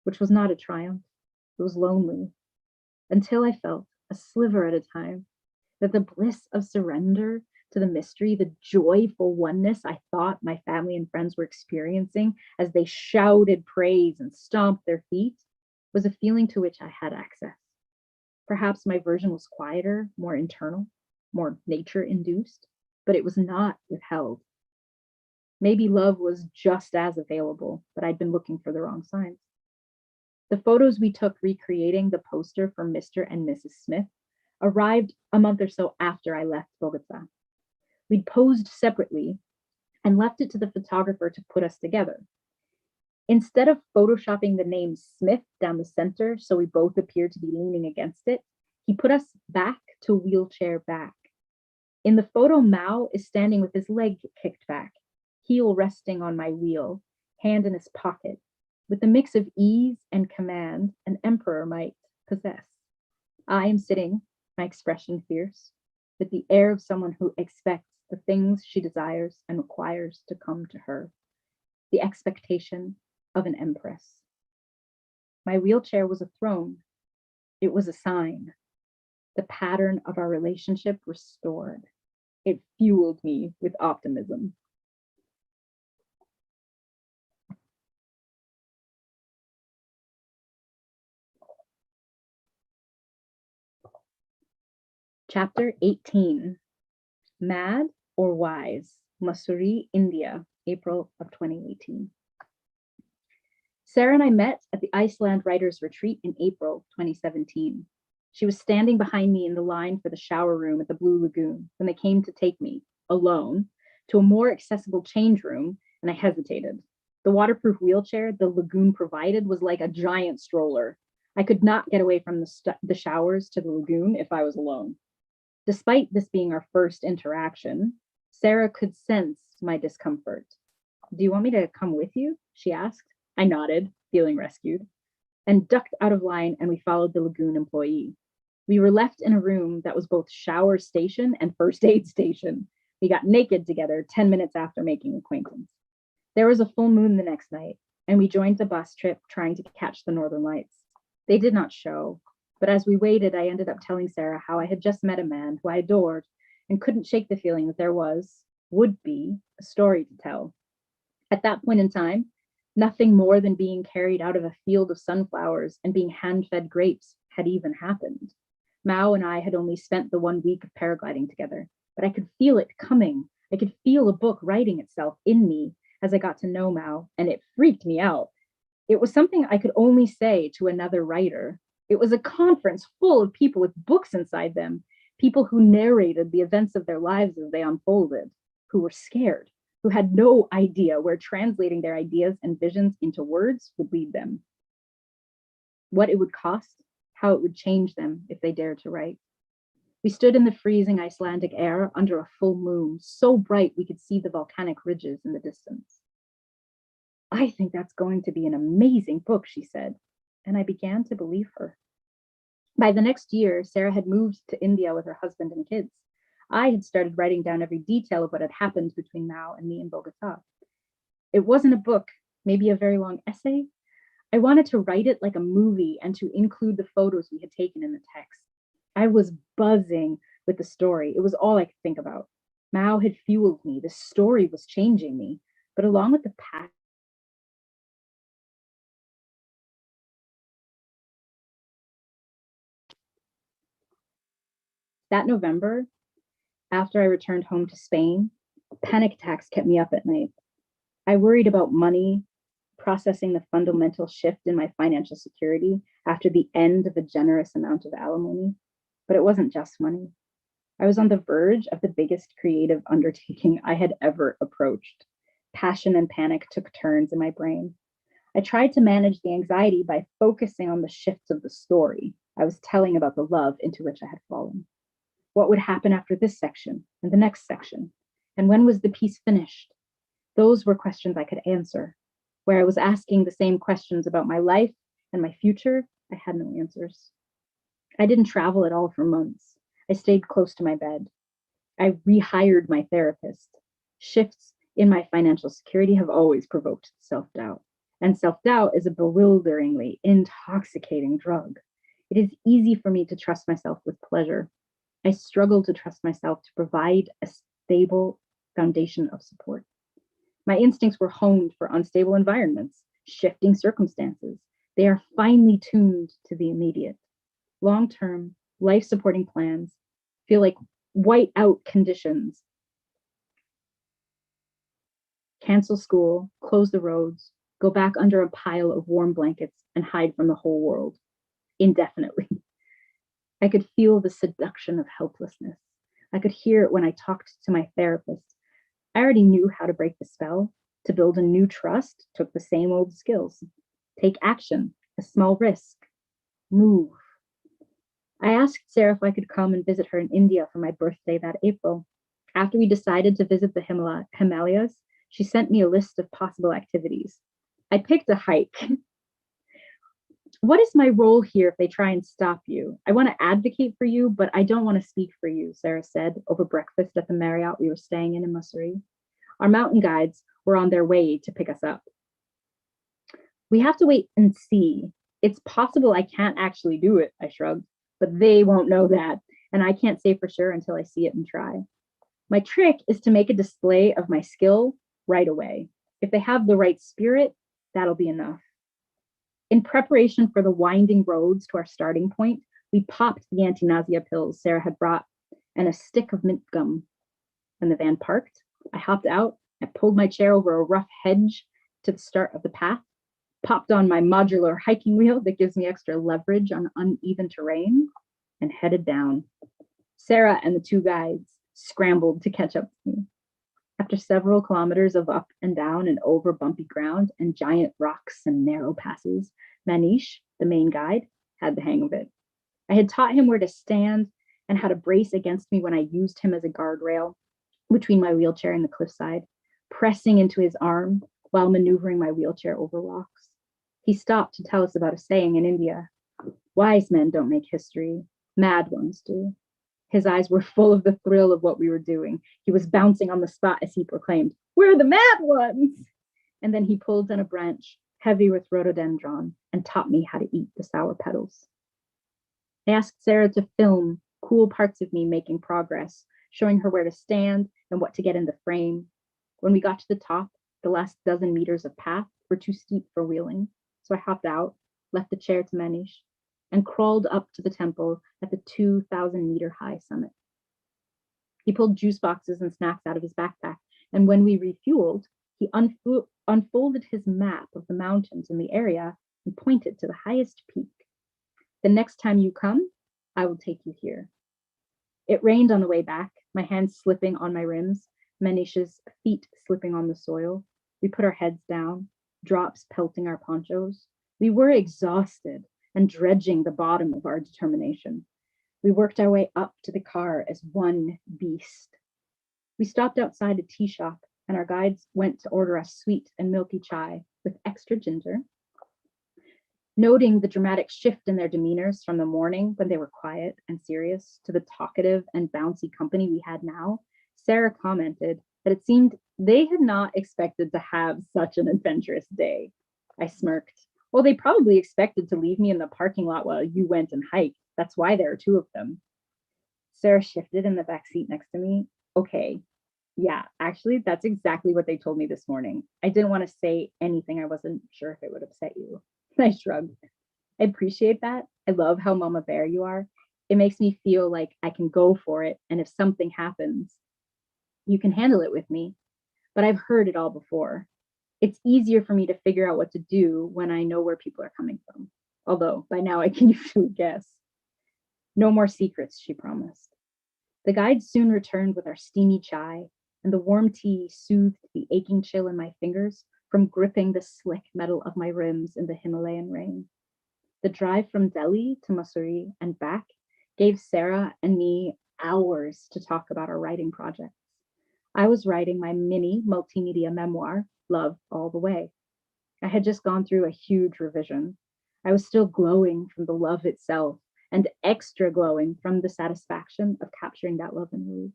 which was not a triumph. It was lonely, until I felt, a sliver at a time, that the bliss of surrender to the mystery, the joyful oneness I thought my family and friends were experiencing as they shouted praise and stomped their feet, was a feeling to which I had access. Perhaps my version was quieter, more internal, more nature-induced, but it was not withheld. Maybe love was just as available, but I'd been looking for the wrong signs. The photos we took recreating the poster for Mr. and Mrs. Smith arrived a month or so after I left Bogota. We'd posed separately and left it to the photographer to put us together. Instead of photoshopping the name Smith down the center so we both appeared to be leaning against it, he put us back to wheelchair back. In the photo, Mao is standing with his leg kicked back, heel resting on my wheel, hand in his pocket, with a mix of ease and command an emperor might possess. I am sitting, my expression fierce, with the air of someone who expects the things she desires and requires to come to her, the expectation of an empress. My wheelchair was a throne. It was a sign. The pattern of our relationship restored. It fueled me with optimism. Chapter 18, Mad or Wise, Mussoorie, India, April of 2018. Sarah and I met at the Iceland Writers Retreat in April 2017. She was standing behind me in the line for the shower room at the Blue Lagoon when they came to take me, alone, to a more accessible change room, and I hesitated. The waterproof wheelchair the lagoon provided was like a giant stroller. I could not get away from the showers to the lagoon if I was alone. Despite this being our first interaction, Sarah could sense my discomfort. "Do you want me to come with you?" she asked. I nodded, feeling rescued, and ducked out of line, and we followed the lagoon employee. We were left in a room that was both shower station and first aid station. We got naked together 10 minutes after making acquaintance. There was a full moon the next night, and we joined the bus trip trying to catch the northern lights. They did not show, but as we waited, I ended up telling Sarah how I had just met a man who I adored and couldn't shake the feeling that there would be, a story to tell. At that point in time, nothing more than being carried out of a field of sunflowers and being hand-fed grapes had even happened. Mao and I had only spent the 1 week of paragliding together, but I could feel it coming. I could feel a book writing itself in me as I got to know Mao, and it freaked me out. It was something I could only say to another writer. It was a conference full of people with books inside them, people who narrated the events of their lives as they unfolded, who were scared, who had no idea where translating their ideas and visions into words would lead them, what it would cost, how it would change them if they dared to write. We stood in the freezing Icelandic air under a full moon, so bright we could see the volcanic ridges in the distance. "I think that's going to be an amazing book," she said, and I began to believe her. By the next year, Sarah had moved to India with her husband and kids. I had started writing down every detail of what had happened between Mao and me in Bogota. It wasn't a book, maybe a very long essay. I wanted to write it like a movie and to include the photos we had taken in the text. I was buzzing with the story. It was all I could think about. Mao had fueled me. The story was changing me. But along with the passion, that November, after I returned home to Spain, panic attacks kept me up at night. I worried about money, processing the fundamental shift in my financial security after the end of a generous amount of alimony. But it wasn't just money. I was on the verge of the biggest creative undertaking I had ever approached. Passion and panic took turns in my brain. I tried to manage the anxiety by focusing on the shifts of the story I was telling about the love into which I had fallen. What would happen after this section and the next section? And when was the piece finished? Those were questions I could answer. Where I was asking the same questions about my life and my future, I had no answers. I didn't travel at all for months. I stayed close to my bed. I rehired my therapist. Shifts in my financial security have always provoked self-doubt. And self-doubt is a bewilderingly intoxicating drug. It is easy for me to trust myself with pleasure. I struggle to trust myself to provide a stable foundation of support. My instincts were honed for unstable environments, shifting circumstances. They are finely tuned to the immediate. Long-term, life-supporting plans feel like white-out conditions. Cancel school, close the roads, go back under a pile of warm blankets and hide from the whole world indefinitely. I could feel the seduction of helplessness. I could hear it when I talked to my therapist. I already knew how to break the spell. To build a new trust took the same old skills. Take action, a small risk, move. I asked Sarah if I could come and visit her in India for my birthday that April. After we decided to visit the Himalayas, she sent me a list of possible activities. I picked a hike. What is my role here if they try and stop you? I want to advocate for you, but I don't want to speak for you, Sarah said over breakfast at the Marriott we were staying in Mussoorie. Our mountain guides were on their way to pick us up. We have to wait and see. It's possible I can't actually do it, I shrugged, but they won't know that, and I can't say for sure until I see it and try. My trick is to make a display of my skill right away. If they have the right spirit, that'll be enough. In preparation for the winding roads to our starting point, we popped the anti-nausea pills Sarah had brought and a stick of mint gum. When the van parked, I hopped out, I pulled my chair over a rough hedge to the start of the path, popped on my modular hiking wheel that gives me extra leverage on uneven terrain, and headed down. Sarah and the two guides scrambled to catch up with me. After several kilometers of up and down and over bumpy ground and giant rocks and narrow passes, Manish, the main guide, had the hang of it. I had taught him where to stand and how to brace against me when I used him as a guardrail between my wheelchair and the cliffside, pressing into his arm while maneuvering my wheelchair over rocks. He stopped to tell us about a saying in India: wise men don't make history, mad ones do. His eyes were full of the thrill of what we were doing. He was bouncing on the spot as he proclaimed, "We're the mad ones!" And then he pulled down a branch heavy with rhododendron and taught me how to eat the sour petals. I asked Sarah to film cool parts of me making progress, showing her where to stand and what to get in the frame. When we got to the top, the last dozen meters of path were too steep for wheeling, so I hopped out, left the chair to Manish, and crawled up to the temple at the 2,000-meter high summit. He pulled juice boxes and snacks out of his backpack, and when we refueled, he unfolded his map of the mountains in the area and pointed to the highest peak. The next time you come, I will take you here. It rained on the way back, my hands slipping on my rims, Manish's feet slipping on the soil. We put our heads down, drops pelting our ponchos. We were exhausted and dredging the bottom of our determination. We worked our way up to the car as one beast. We stopped outside a tea shop and our guides went to order us sweet and milky chai with extra ginger. Noting the dramatic shift in their demeanors from the morning when they were quiet and serious to the talkative and bouncy company we had now, Sarah commented that it seemed they had not expected to have such an adventurous day. I smirked. Well, they probably expected to leave me in the parking lot while you went and hiked. That's why there are two of them. Sarah shifted in the back seat next to me. Okay, yeah, actually, that's exactly what they told me this morning. I didn't want to say anything. I wasn't sure if it would upset you. I shrugged. I appreciate that. I love how mama bear you are. It makes me feel like I can go for it. And if something happens, you can handle it with me. But I've heard it all before. It's easier for me to figure out what to do when I know where people are coming from. Although by now I can usually guess. No more secrets, she promised. The guide soon returned with our steamy chai, and the warm tea soothed the aching chill in my fingers from gripping the slick metal of my rims in the Himalayan rain. The drive from Delhi to Mussoorie and back gave Sarah and me hours to talk about our writing projects. I was writing my mini multimedia memoir, Love All the Way. I had just gone through a huge revision. I was still glowing from the love itself and extra glowing from the satisfaction of capturing that love in words.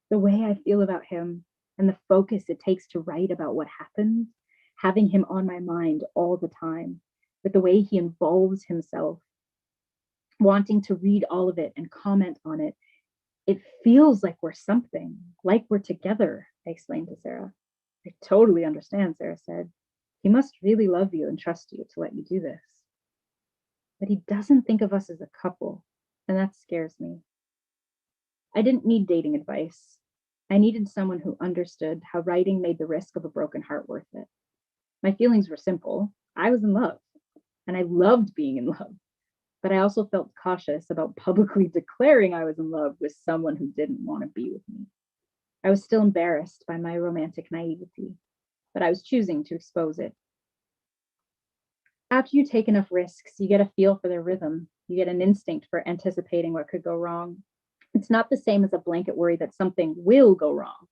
The way I feel about him and the focus it takes to write about what happened, having him on my mind all the time, with the way he involves himself, wanting to read all of it and comment on it. It feels like we're something, like we're together, I explained to Sarah. I totally understand, Sarah said. He must really love you and trust you to let you do this. But he doesn't think of us as a couple, and that scares me. I didn't need dating advice. I needed someone who understood how writing made the risk of a broken heart worth it. My feelings were simple. I was in love, and I loved being in love. But I also felt cautious about publicly declaring I was in love with someone who didn't want to be with me. I was still embarrassed by my romantic naivety, but I was choosing to expose it. After you take enough risks, you get a feel for their rhythm. You get an instinct for anticipating what could go wrong. It's not the same as a blanket worry that something will go wrong.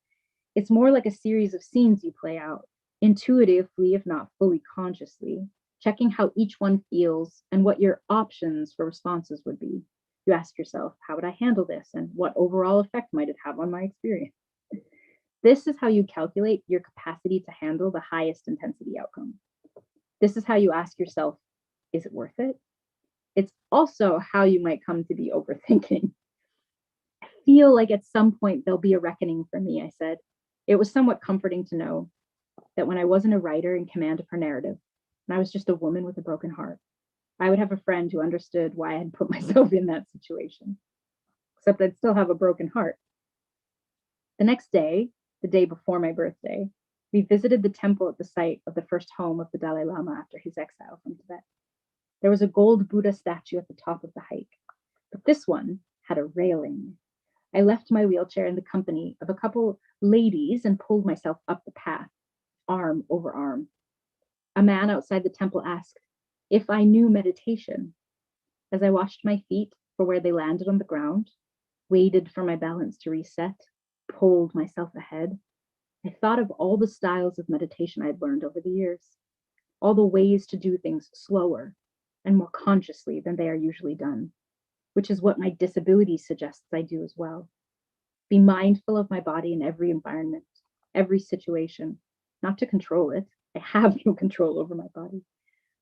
It's more like a series of scenes you play out, intuitively, if not fully consciously, checking how each one feels and what your options for responses would be. You ask yourself, how would I handle this? And what overall effect might it have on my experience? This is how you calculate your capacity to handle the highest intensity outcome. This is how you ask yourself, is it worth it? It's also how you might come to be overthinking. I feel like at some point there'll be a reckoning for me, I said. It was somewhat comforting to know that when I wasn't a writer in command of her narrative, and I was just a woman with a broken heart, I would have a friend who understood why I had put myself in that situation, except I'd still have a broken heart. The next day, the day before my birthday, we visited the temple at the site of the first home of the Dalai Lama after his exile from Tibet. There was a gold Buddha statue at the top of the hike, but this one had a railing. I left my wheelchair in the company of a couple ladies and pulled myself up the path, arm over arm. A man outside the temple asked if I knew meditation. As I watched my feet for where they landed on the ground, waited for my balance to reset, pulled myself ahead, I thought of all the styles of meditation I'd learned over the years, all the ways to do things slower and more consciously than they are usually done, which is what my disability suggests I do as well. Be mindful of my body in every environment, every situation, not to control it. I have no control over my body,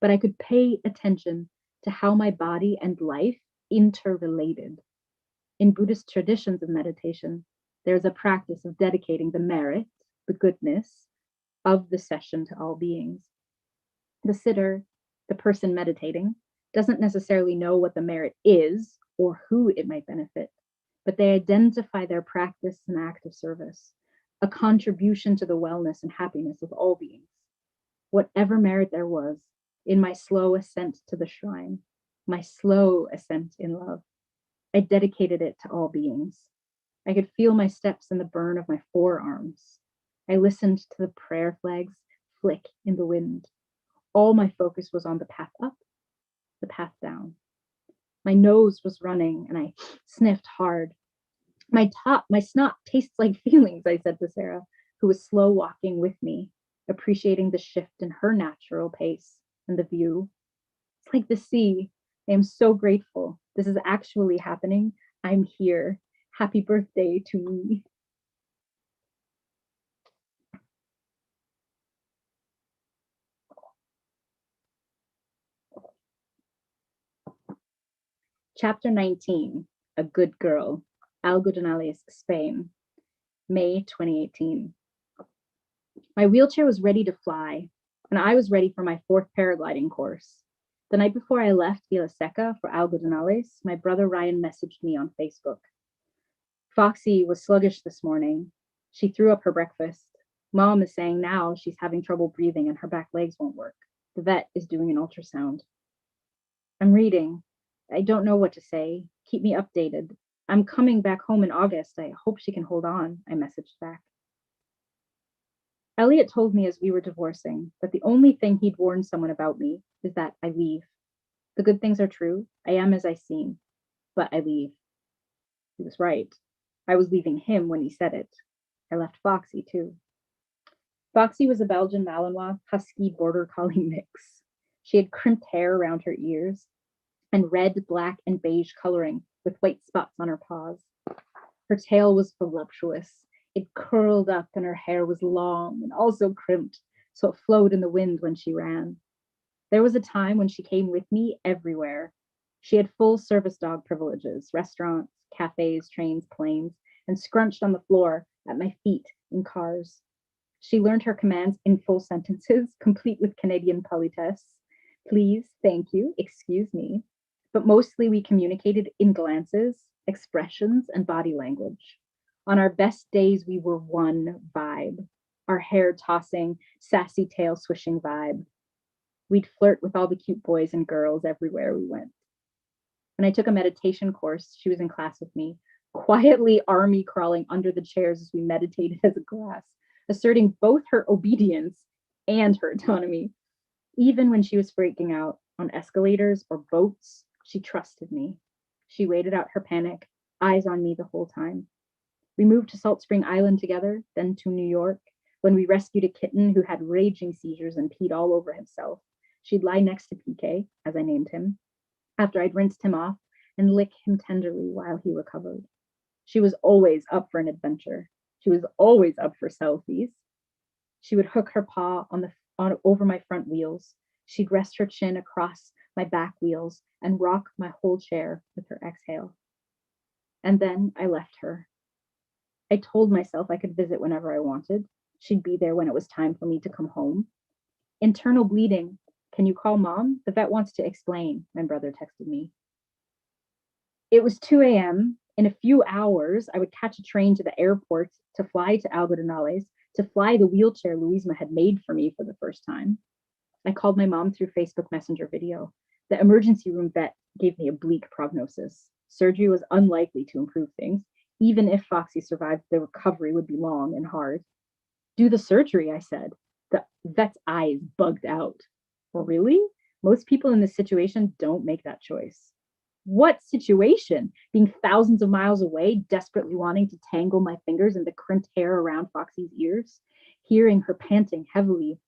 but I could pay attention to how my body and life interrelated. In Buddhist traditions of meditation, there's a practice of dedicating the merit, the goodness of the session to all beings. The sitter, the person meditating, doesn't necessarily know what the merit is or who it might benefit, but they identify their practice as an act of service, a contribution to the wellness and happiness of all beings. Whatever merit there was in my slow ascent to the shrine, my slow ascent in love, I dedicated it to all beings. I could feel my steps in the burn of my forearms. I listened to the prayer flags flick in the wind. All my focus was on the path up, the path down. My nose was running and I sniffed hard. My snot tastes like feelings, I said to Sarah, who was slow walking with me, appreciating the shift in her natural pace and the view. It's like the sea. I am so grateful. This is actually happening. I'm here. Happy birthday to me. Chapter 19, A Good Girl, Algodonales, Spain, May 2018. My wheelchair was ready to fly, and I was ready for my 4th paragliding course. The night before I left Villa Seca for Algodonales, my brother Ryan messaged me on Facebook. Foxy was sluggish this morning. She threw up her breakfast. Mom is saying now she's having trouble breathing and her back legs won't work. The vet is doing an ultrasound. I'm reading. I don't know what to say. Keep me updated. I'm coming back home in August. I hope she can hold on, I messaged back. Elliot told me as we were divorcing that the only thing he'd warned someone about me is that I leave. The good things are true. I am as I seem, but I leave. He was right. I was leaving him when he said it. I left Foxy too. Foxy was a Belgian Malinois husky border collie mix. She had crimped hair around her ears and red, black, and beige coloring with white spots on her paws. Her tail was voluptuous. It curled up and her hair was long and also crimped, so it flowed in the wind when she ran. There was a time when she came with me everywhere. She had full service dog privileges, restaurants, cafes, trains, planes, and scrunched on the floor at my feet in cars. She learned her commands in full sentences, complete with Canadian politesse. Please, thank you, excuse me. But mostly we communicated in glances, expressions, and body language. On our best days, we were one vibe. Our hair tossing, sassy tail swishing vibe. We'd flirt with all the cute boys and girls everywhere we went. When I took a meditation course, she was in class with me, quietly army crawling under the chairs as we meditated as a class, asserting both her obedience and her autonomy. Even when she was freaking out on escalators or boats, she trusted me. She waited out her panic, eyes on me the whole time. We moved to Salt Spring Island together, then to New York, when we rescued a kitten who had raging seizures and peed all over himself. She'd lie next to PK, as I named him, after I'd rinsed him off and lick him tenderly while he recovered. She was always up for an adventure. She was always up for selfies. She would hook her paw over my front wheels. She'd rest her chin across my back wheels and rock my whole chair with her exhale. And then I left her. I told myself I could visit whenever I wanted. She'd be there when it was time for me to come home. Internal bleeding. Can you call mom? The vet wants to explain, my brother texted me. It was 2 a.m. In a few hours, I would catch a train to the airport to fly to Algodonales, to fly the wheelchair Louisma had made for me for the first time. I called my mom through Facebook Messenger video. The emergency room vet gave me a bleak prognosis. Surgery was unlikely to improve things. Even if Foxy survived, the recovery would be long and hard. Do the surgery, I said. The vet's eyes bugged out. Well, really? Most people in this situation don't make that choice. What situation? Being thousands of miles away, desperately wanting to tangle my fingers in the crimped hair around Foxy's ears, hearing her panting heavily,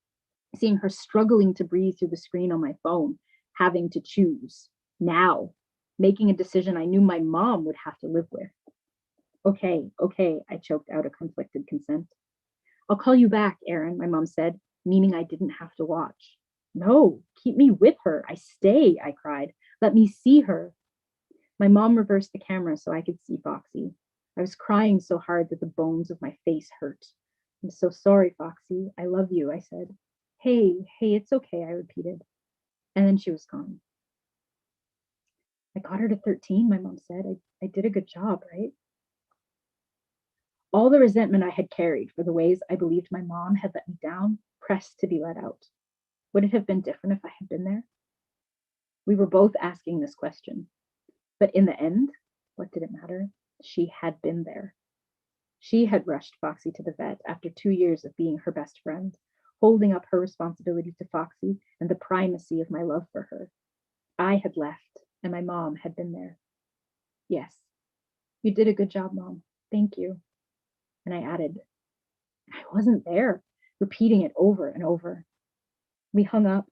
seeing her struggling to breathe through the screen on my phone, having to choose now, making a decision I knew my mom would have to live with. Okay, I choked out a conflicted consent. I'll call you back, Aaron, my mom said, meaning I didn't have to watch. No, keep me with her. I stay, I cried. Let me see her. My mom reversed the camera so I could see Foxy. I was crying so hard that the bones of my face hurt. I'm so sorry, Foxy. I love you, I said. Hey, it's okay, I repeated. And then she was gone. I got her to 13, my mom said. I did a good job, right? All the resentment I had carried for the ways I believed my mom had let me down pressed to be let out. Would it have been different if I had been there? We were both asking this question. But in the end, what did it matter? She had been there. She had rushed Foxy to the vet after 2 years of being her best friend, holding up her responsibility to Foxy and the primacy of my love for her. I had left, and my mom had been there. Yes, you did a good job, Mom. Thank you. And I added, I wasn't there, repeating it over and over. We hung up.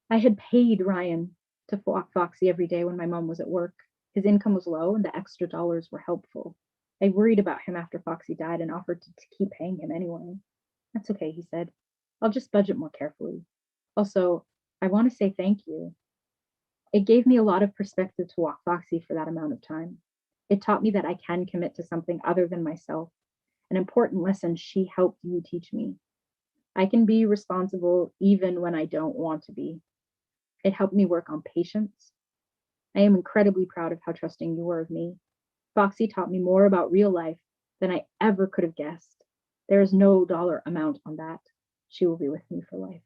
I had paid Ryan to walk Foxy every day when my mom was at work. His income was low and the extra dollars were helpful. I worried about him after Foxy died and offered to keep paying him anyway. That's okay, he said. I'll just budget more carefully. Also, I want to say thank you. It gave me a lot of perspective to walk Foxy for that amount of time. It taught me that I can commit to something other than myself, an important lesson she helped you teach me. I can be responsible even when I don't want to be. It helped me work on patience. I am incredibly proud of how trusting you were of me. Foxy taught me more about real life than I ever could have guessed. There is no dollar amount on that. She will be with me for life.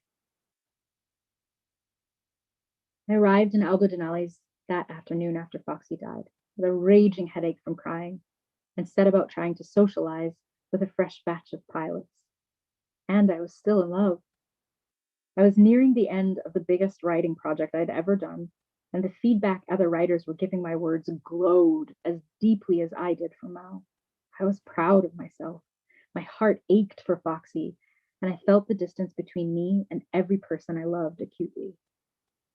I arrived in Aldo Denali's that afternoon after Foxy died, with a raging headache from crying, and set about trying to socialize with a fresh batch of pilots. And I was still in love. I was nearing the end of the biggest writing project I'd ever done, and the feedback other writers were giving my words glowed as deeply as I did for Mal. I was proud of myself. My heart ached for Foxy, and I felt the distance between me and every person I loved acutely.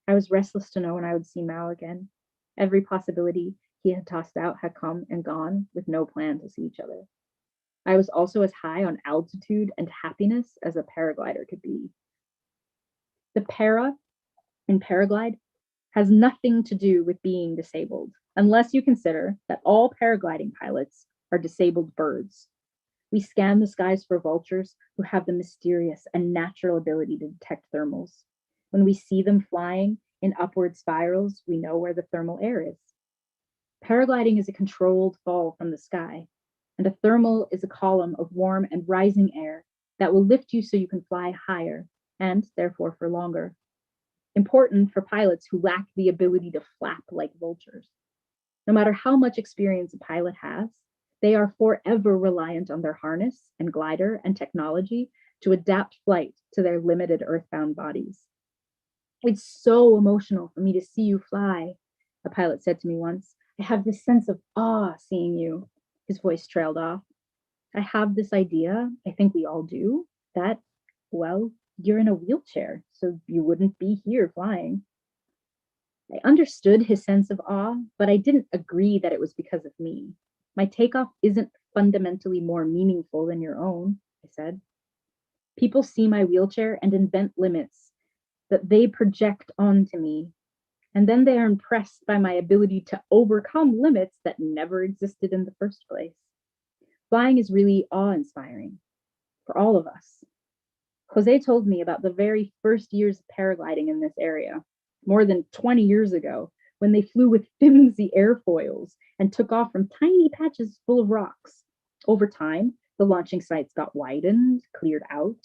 I was restless to know when I would see Mal again. Every possibility he had tossed out had come and gone with no plan to see each other. I was also as high on altitude and happiness as a paraglider could be. The para in paraglide has nothing to do with being disabled, unless you consider that all paragliding pilots are disabled birds. We scan the skies for vultures who have the mysterious and natural ability to detect thermals. When we see them flying in upward spirals, we know where the thermal air is. Paragliding is a controlled fall from the sky, and a thermal is a column of warm and rising air that will lift you so you can fly higher and therefore for longer. Important for pilots who lack the ability to flap like vultures. No matter how much experience a pilot has, they are forever reliant on their harness and glider and technology to adapt flight to their limited earthbound bodies. It's so emotional for me to see you fly, a pilot said to me once. I have this sense of awe seeing you. His voice trailed off. I have this idea, I think we all do, that, well, you're in a wheelchair, so you wouldn't be here flying. I understood his sense of awe, but I didn't agree that it was because of me. My takeoff isn't fundamentally more meaningful than your own, I said. People see my wheelchair and invent limits that they project onto me, and then they are impressed by my ability to overcome limits that never existed in the first place. Flying is really awe-inspiring for all of us. Jose told me about the very first years of paragliding in this area, more than 20 years ago, when they flew with flimsy airfoils and took off from tiny patches full of rocks. Over time, the launching sites got widened, cleared out.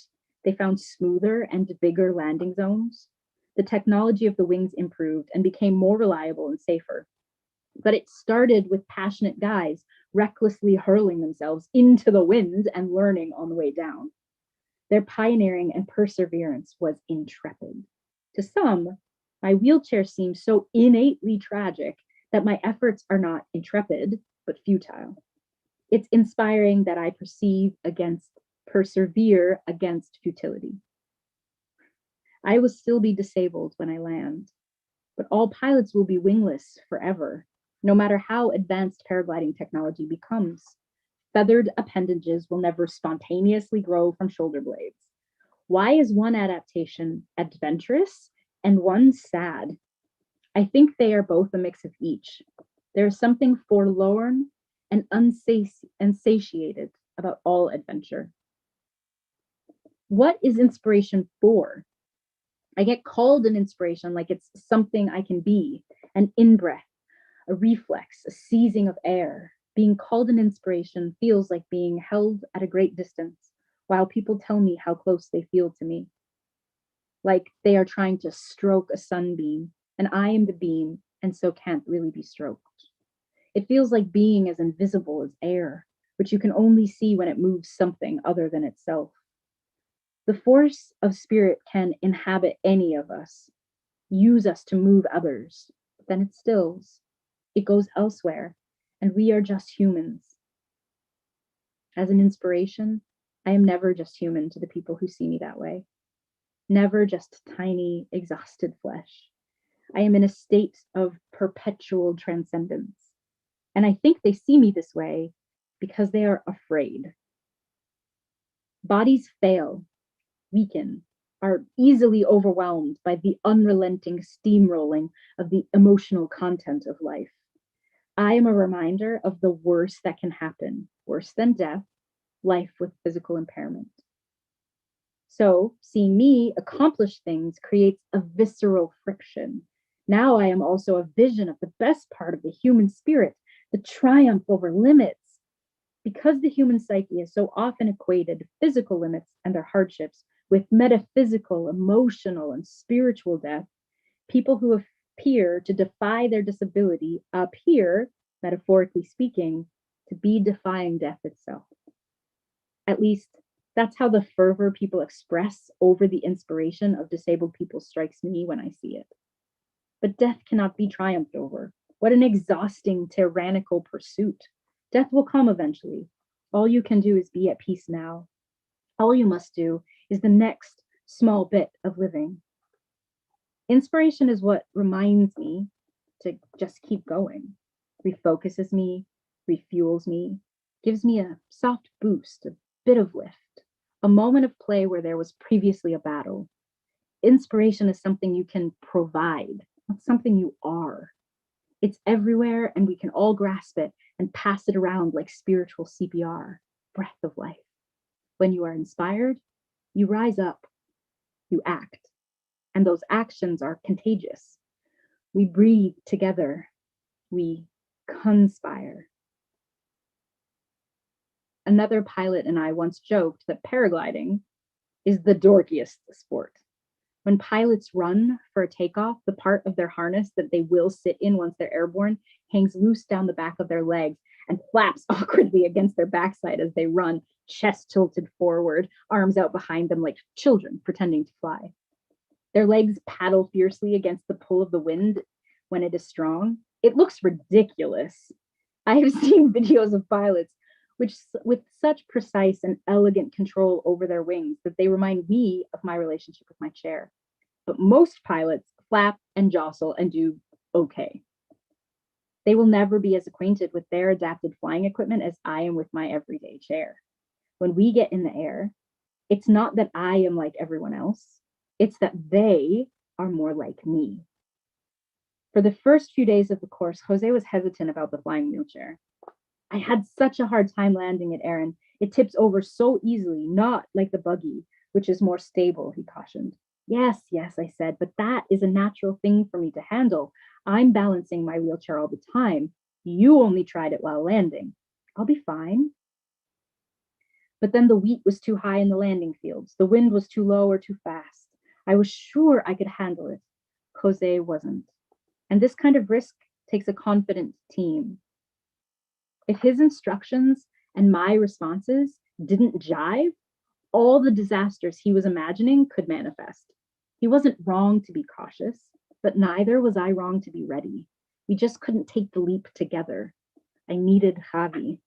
They found smoother and bigger landing zones. The technology of the wings improved and became more reliable and safer. But it started with passionate guys recklessly hurling themselves into the wind and learning on the way down. Their pioneering and perseverance was intrepid. To some, my wheelchair seems so innately tragic that my efforts are not intrepid, but futile. It's inspiring that I persevere against futility. I will still be disabled when I land, but all pilots will be wingless forever, no matter how advanced paragliding technology becomes. Feathered appendages will never spontaneously grow from shoulder blades. Why is one adaptation adventurous and one sad? I think they are both a mix of each. There is something forlorn and unsatiated about all adventure. What is inspiration for? I get called an inspiration like it's something I can be, an in-breath, a reflex, a seizing of air. Being called an inspiration feels like being held at a great distance while people tell me how close they feel to me. Like they are trying to stroke a sunbeam, and I am the beam, and so can't really be stroked. It feels like being as invisible as air, which you can only see when it moves something other than itself. The force of spirit can inhabit any of us, use us to move others, but then it stills. It goes elsewhere, and we are just humans. As an inspiration, I am never just human to the people who see me that way. Never just tiny, exhausted flesh. I am in a state of perpetual transcendence. And I think they see me this way because they are afraid. Bodies fail, weaken, are easily overwhelmed by the unrelenting steamrolling of the emotional content of life. I am a reminder of the worst that can happen, worse than death, life with physical impairment. So seeing me accomplish things creates a visceral friction. Now I am also a vision of the best part of the human spirit, the triumph over limits. Because the human psyche is so often equated physical limits and their hardships with metaphysical, emotional, and spiritual death, people who appear to defy their disability appear, metaphorically speaking, to be defying death itself. At least that's how the fervor people express over the inspiration of disabled people strikes me when I see it. But death cannot be triumphed over. What an exhausting, tyrannical pursuit. Death will come eventually. All you can do is be at peace now. All you must do is the next small bit of living. Inspiration is what reminds me to just keep going, refocuses me, refuels me, gives me a soft boost, a bit of lift, a moment of play where there was previously a battle. Inspiration is something you can provide, not something you are. It's everywhere, and we can all grasp it and pass it around like spiritual CPR, breath of life. When you are inspired, you rise up, you act, and those actions are contagious. We breathe together, we conspire. Another pilot and I once joked that paragliding is the dorkiest sport. When pilots run for a takeoff, the part of their harness that they will sit in once they're airborne hangs loose down the back of their legs and flaps awkwardly against their backside as they run, chest tilted forward, arms out behind them like children pretending to fly. Their legs paddle fiercely against the pull of the wind when it is strong. It looks ridiculous. I have seen videos of pilots with such precise and elegant control over their wings that they remind me of my relationship with my chair. But most pilots flap and jostle and do okay. They will never be as acquainted with their adapted flying equipment as I am with my everyday chair. When we get in the air, it's not that I am like everyone else, it's that they are more like me. For the first few days of the course, Jose was hesitant about the flying wheelchair. I had such a hard time landing it, Aaron. It tips over so easily, not like the buggy, which is more stable, he cautioned. Yes, I said, but that is a natural thing for me to handle. I'm balancing my wheelchair all the time. You only tried it while landing. I'll be fine. But then the wheat was too high in the landing fields. The wind was too low or too fast. I was sure I could handle it. Jose wasn't. And this kind of risk takes a confident team. If his instructions and my responses didn't jive, all the disasters he was imagining could manifest. He wasn't wrong to be cautious, but neither was I wrong to be ready. We just couldn't take the leap together. I needed Javi.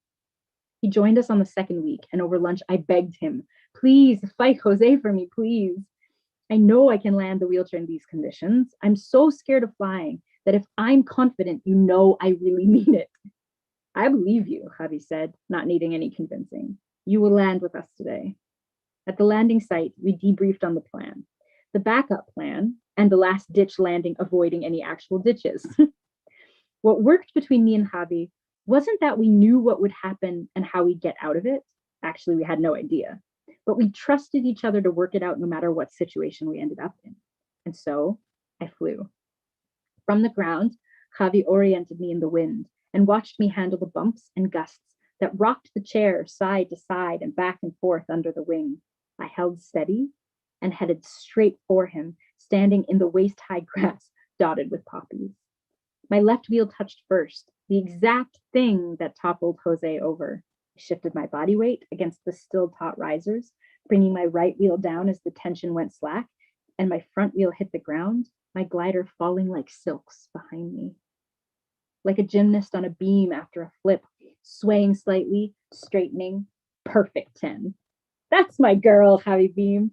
He joined us on the second week, and over lunch, I begged him, please fight Jose for me, please. I know I can land the wheelchair in these conditions. I'm so scared of flying that if I'm confident, you know I really mean it. I believe you, Javi said, not needing any convincing. You will land with us today. At the landing site, we debriefed on the plan, the backup plan, and the last ditch landing, avoiding any actual ditches. What worked between me and Javi wasn't that we knew what would happen and how we'd get out of it. Actually, we had no idea. But we trusted each other to work it out no matter what situation we ended up in. And so I flew. From the ground, Javi oriented me in the wind and watched me handle the bumps and gusts that rocked the chair side to side and back and forth under the wing. I held steady and headed straight for him, standing in the waist-high grass dotted with poppies. My left wheel touched first, the exact thing that toppled Jose over. I shifted my body weight against the still taut risers, bringing my right wheel down as the tension went slack, and my front wheel hit the ground, my glider falling like silks behind me. Like a gymnast on a beam after a flip, swaying slightly, straightening, perfect 10. That's my girl, Javi beamed.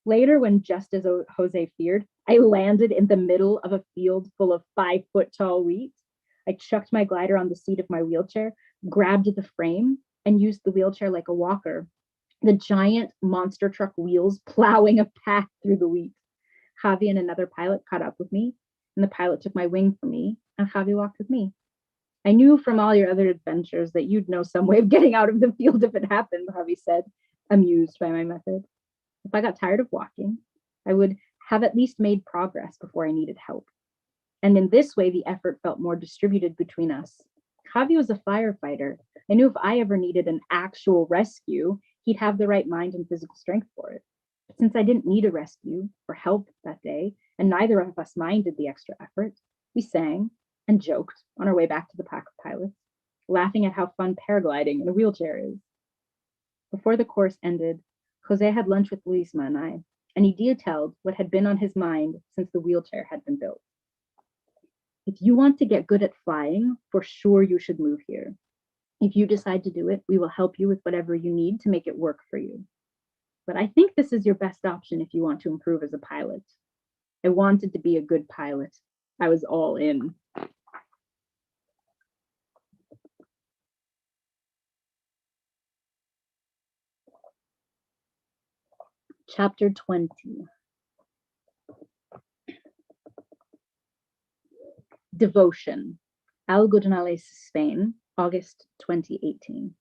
Later, when just as Jose feared, I landed in the middle of a field full of 5-foot-tall wheat. I chucked my glider on the seat of my wheelchair, grabbed the frame, and used the wheelchair like a walker. the giant monster truck wheels plowing a path through the wheat. Javi and another pilot caught up with me, and the pilot took my wing from me, and Javi walked with me. I knew from all your other adventures that you'd know some way of getting out of the field if it happened, Javi said, amused by my method. If I got tired of walking, I would have at least made progress before I needed help. And in this way, the effort felt more distributed between us. Javi was a firefighter. I knew if I ever needed an actual rescue, he'd have the right mind and physical strength for it. But since I didn't need a rescue or help that day, and neither of us minded the extra effort, we sang and joked on our way back to the pack of pilots, laughing at how fun paragliding in a wheelchair is. Before the course ended, Jose had lunch with Luisma and I, and he detailed what had been on his mind since the wheelchair had been built. If you want to get good at flying, for sure you should move here. If you decide to do it, we will help you with whatever you need to make it work for you. But I think this is your best option if you want to improve as a pilot. I wanted to be a good pilot. I was all in. Chapter 20. Devotion. Algodonales, Spain, August 2018.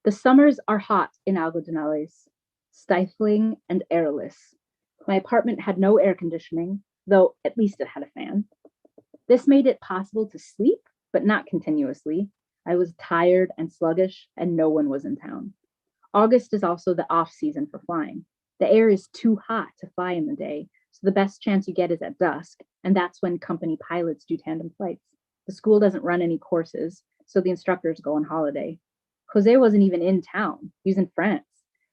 The summers are hot in Algodonales, stifling and airless. My apartment had no air conditioning, though at least it had a fan. This made it possible to sleep, but not continuously. I was tired and sluggish, and no one was in town. August is also the off season for flying. The air is too hot to fly in the day, so the best chance you get is at dusk, and that's when company pilots do tandem flights. The school doesn't run any courses, so the instructors go on holiday. Jose wasn't even in town. He was in France,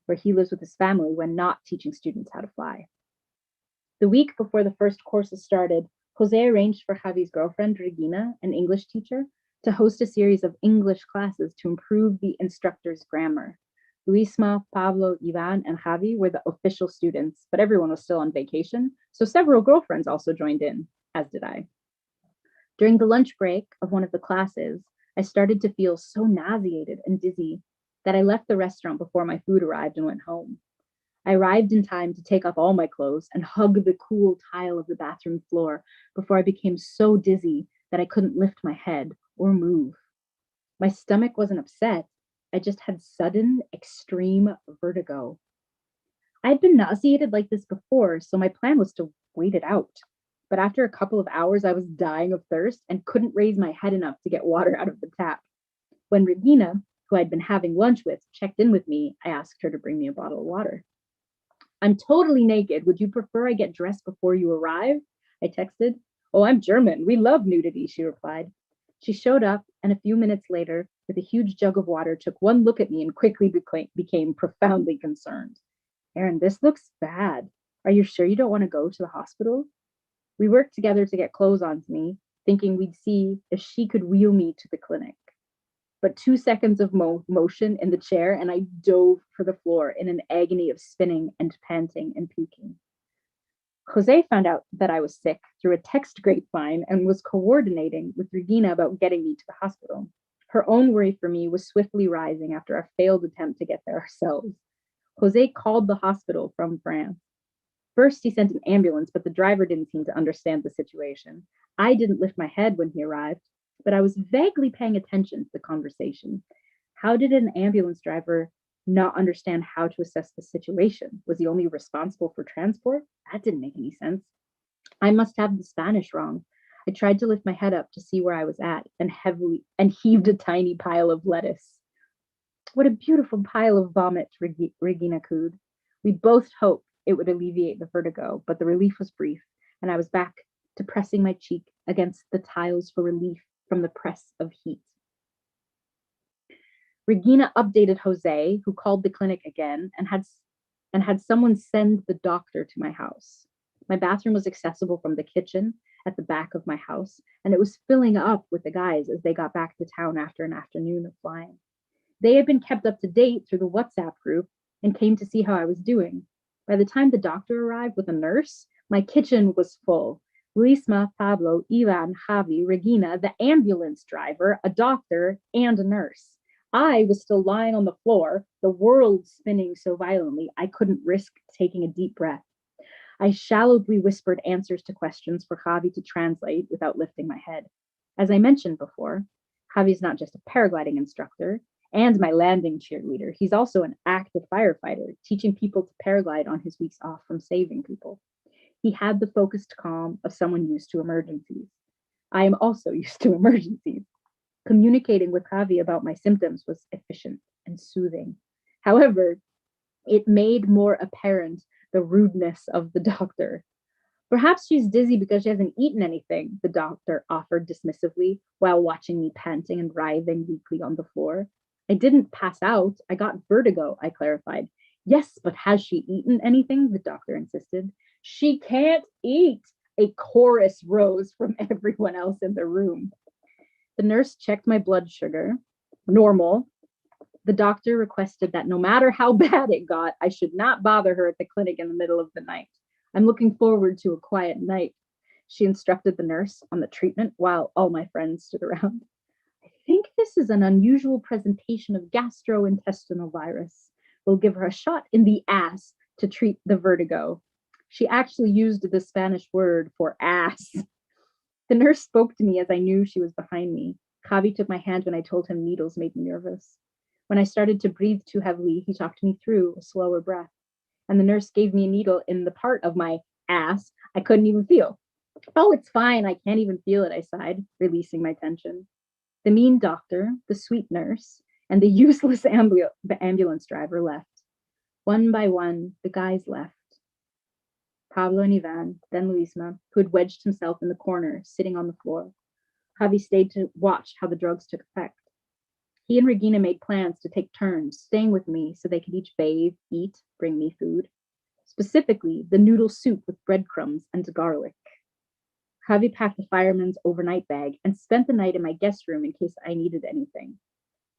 where he lives with his family when not teaching students how to fly. The week before the first courses started, Jose arranged for Javi's girlfriend, Regina, an English teacher, to host a series of English classes to improve the instructor's grammar. Luisma, Pablo, Ivan, and Javi were the official students, but everyone was still on vacation, so several girlfriends also joined in, as did I. During the lunch break of one of the classes, I started to feel so nauseated and dizzy that I left the restaurant before my food arrived and went home. I arrived in time to take off all my clothes and hug the cool tile of the bathroom floor before I became so dizzy that I couldn't lift my head or move. My stomach wasn't upset. I just had sudden, extreme vertigo. I'd been nauseated like this before, so my plan was to wait it out. But after a couple of hours, I was dying of thirst and couldn't raise my head enough to get water out of the tap. When Regina, who I'd been having lunch with, checked in with me, I asked her to bring me a bottle of water. I'm totally naked. Would you prefer I get dressed before you arrive? I texted. Oh, I'm German. We love nudity, she replied. She showed up, and a few minutes later, with a huge jug of water, took one look at me and quickly became profoundly concerned. Erin, this looks bad. Are you sure you don't want to go to the hospital? We worked together to get clothes onto me, thinking we'd see if she could wheel me to the clinic. But 2 seconds of motion in the chair, and I dove for the floor in an agony of spinning and panting and puking. Jose found out that I was sick through a text grapevine and was coordinating with Regina about getting me to the hospital. Her own worry for me was swiftly rising after our failed attempt to get there ourselves. Jose called the hospital from France. First, he sent an ambulance, but the driver didn't seem to understand the situation. I didn't lift my head when he arrived, but I was vaguely paying attention to the conversation. How did an ambulance driver not understand how to assess the situation? Was he only responsible for transport? That didn't make any sense. I must have the Spanish wrong. I tried to lift my head up to see where I was at and heaved a tiny pile of lettuce. What a beautiful pile of vomit, Regina cooed. We both hoped it would alleviate the vertigo, but the relief was brief, and I was back to pressing my cheek against the tiles for relief from the press of heat. Regina updated Jose, who called the clinic again and had someone send the doctor to my house. My bathroom was accessible from the kitchen at the back of my house, and it was filling up with the guys as they got back to town after an afternoon of flying. They had been kept up to date through the WhatsApp group and came to see how I was doing. By the time the doctor arrived with a nurse, my kitchen was full. Luisma, Pablo, Ivan, Javi, Regina, the ambulance driver, a doctor, and a nurse. I was still lying on the floor, the world spinning so violently I couldn't risk taking a deep breath. I shallowly whispered answers to questions for Javi to translate without lifting my head. As I mentioned before, Javi's not just a paragliding instructor and my landing cheerleader. He's also an active firefighter, teaching people to paraglide on his weeks off from saving people. He had the focused calm of someone used to emergencies. I am also used to emergencies. Communicating with Javi about my symptoms was efficient and soothing. However, it made more apparent the rudeness of the doctor. Perhaps she's dizzy because she hasn't eaten anything, the doctor offered dismissively while watching me panting and writhing weakly on the floor. I didn't pass out. I got vertigo, I clarified. Yes, but has she eaten anything? The doctor insisted. She can't eat. A chorus rose from everyone else in the room. The nurse checked my blood sugar. Normal. The doctor requested that no matter how bad it got, I should not bother her at the clinic in the middle of the night. I'm looking forward to a quiet night, she instructed the nurse on the treatment while all my friends stood around. I think this is an unusual presentation of gastrointestinal virus. We'll give her a shot in the ass to treat the vertigo. She actually used the Spanish word for ass. The nurse spoke to me as I knew she was behind me. Javi took my hand when I told him needles made me nervous. When I started to breathe too heavily, he talked me through a slower breath. And the nurse gave me a needle in the part of my ass I couldn't even feel. Oh, it's fine. I can't even feel it, I sighed, releasing my tension. The mean doctor, the sweet nurse, and the useless ambulance driver left. One by one, the guys left. Pablo and Ivan, then Luisma, who had wedged himself in the corner, sitting on the floor. Javi stayed to watch how the drugs took effect. He and Regina made plans to take turns, staying with me so they could each bathe, eat, bring me food. Specifically, the noodle soup with breadcrumbs and garlic. Javi packed the fireman's overnight bag and spent the night in my guest room in case I needed anything.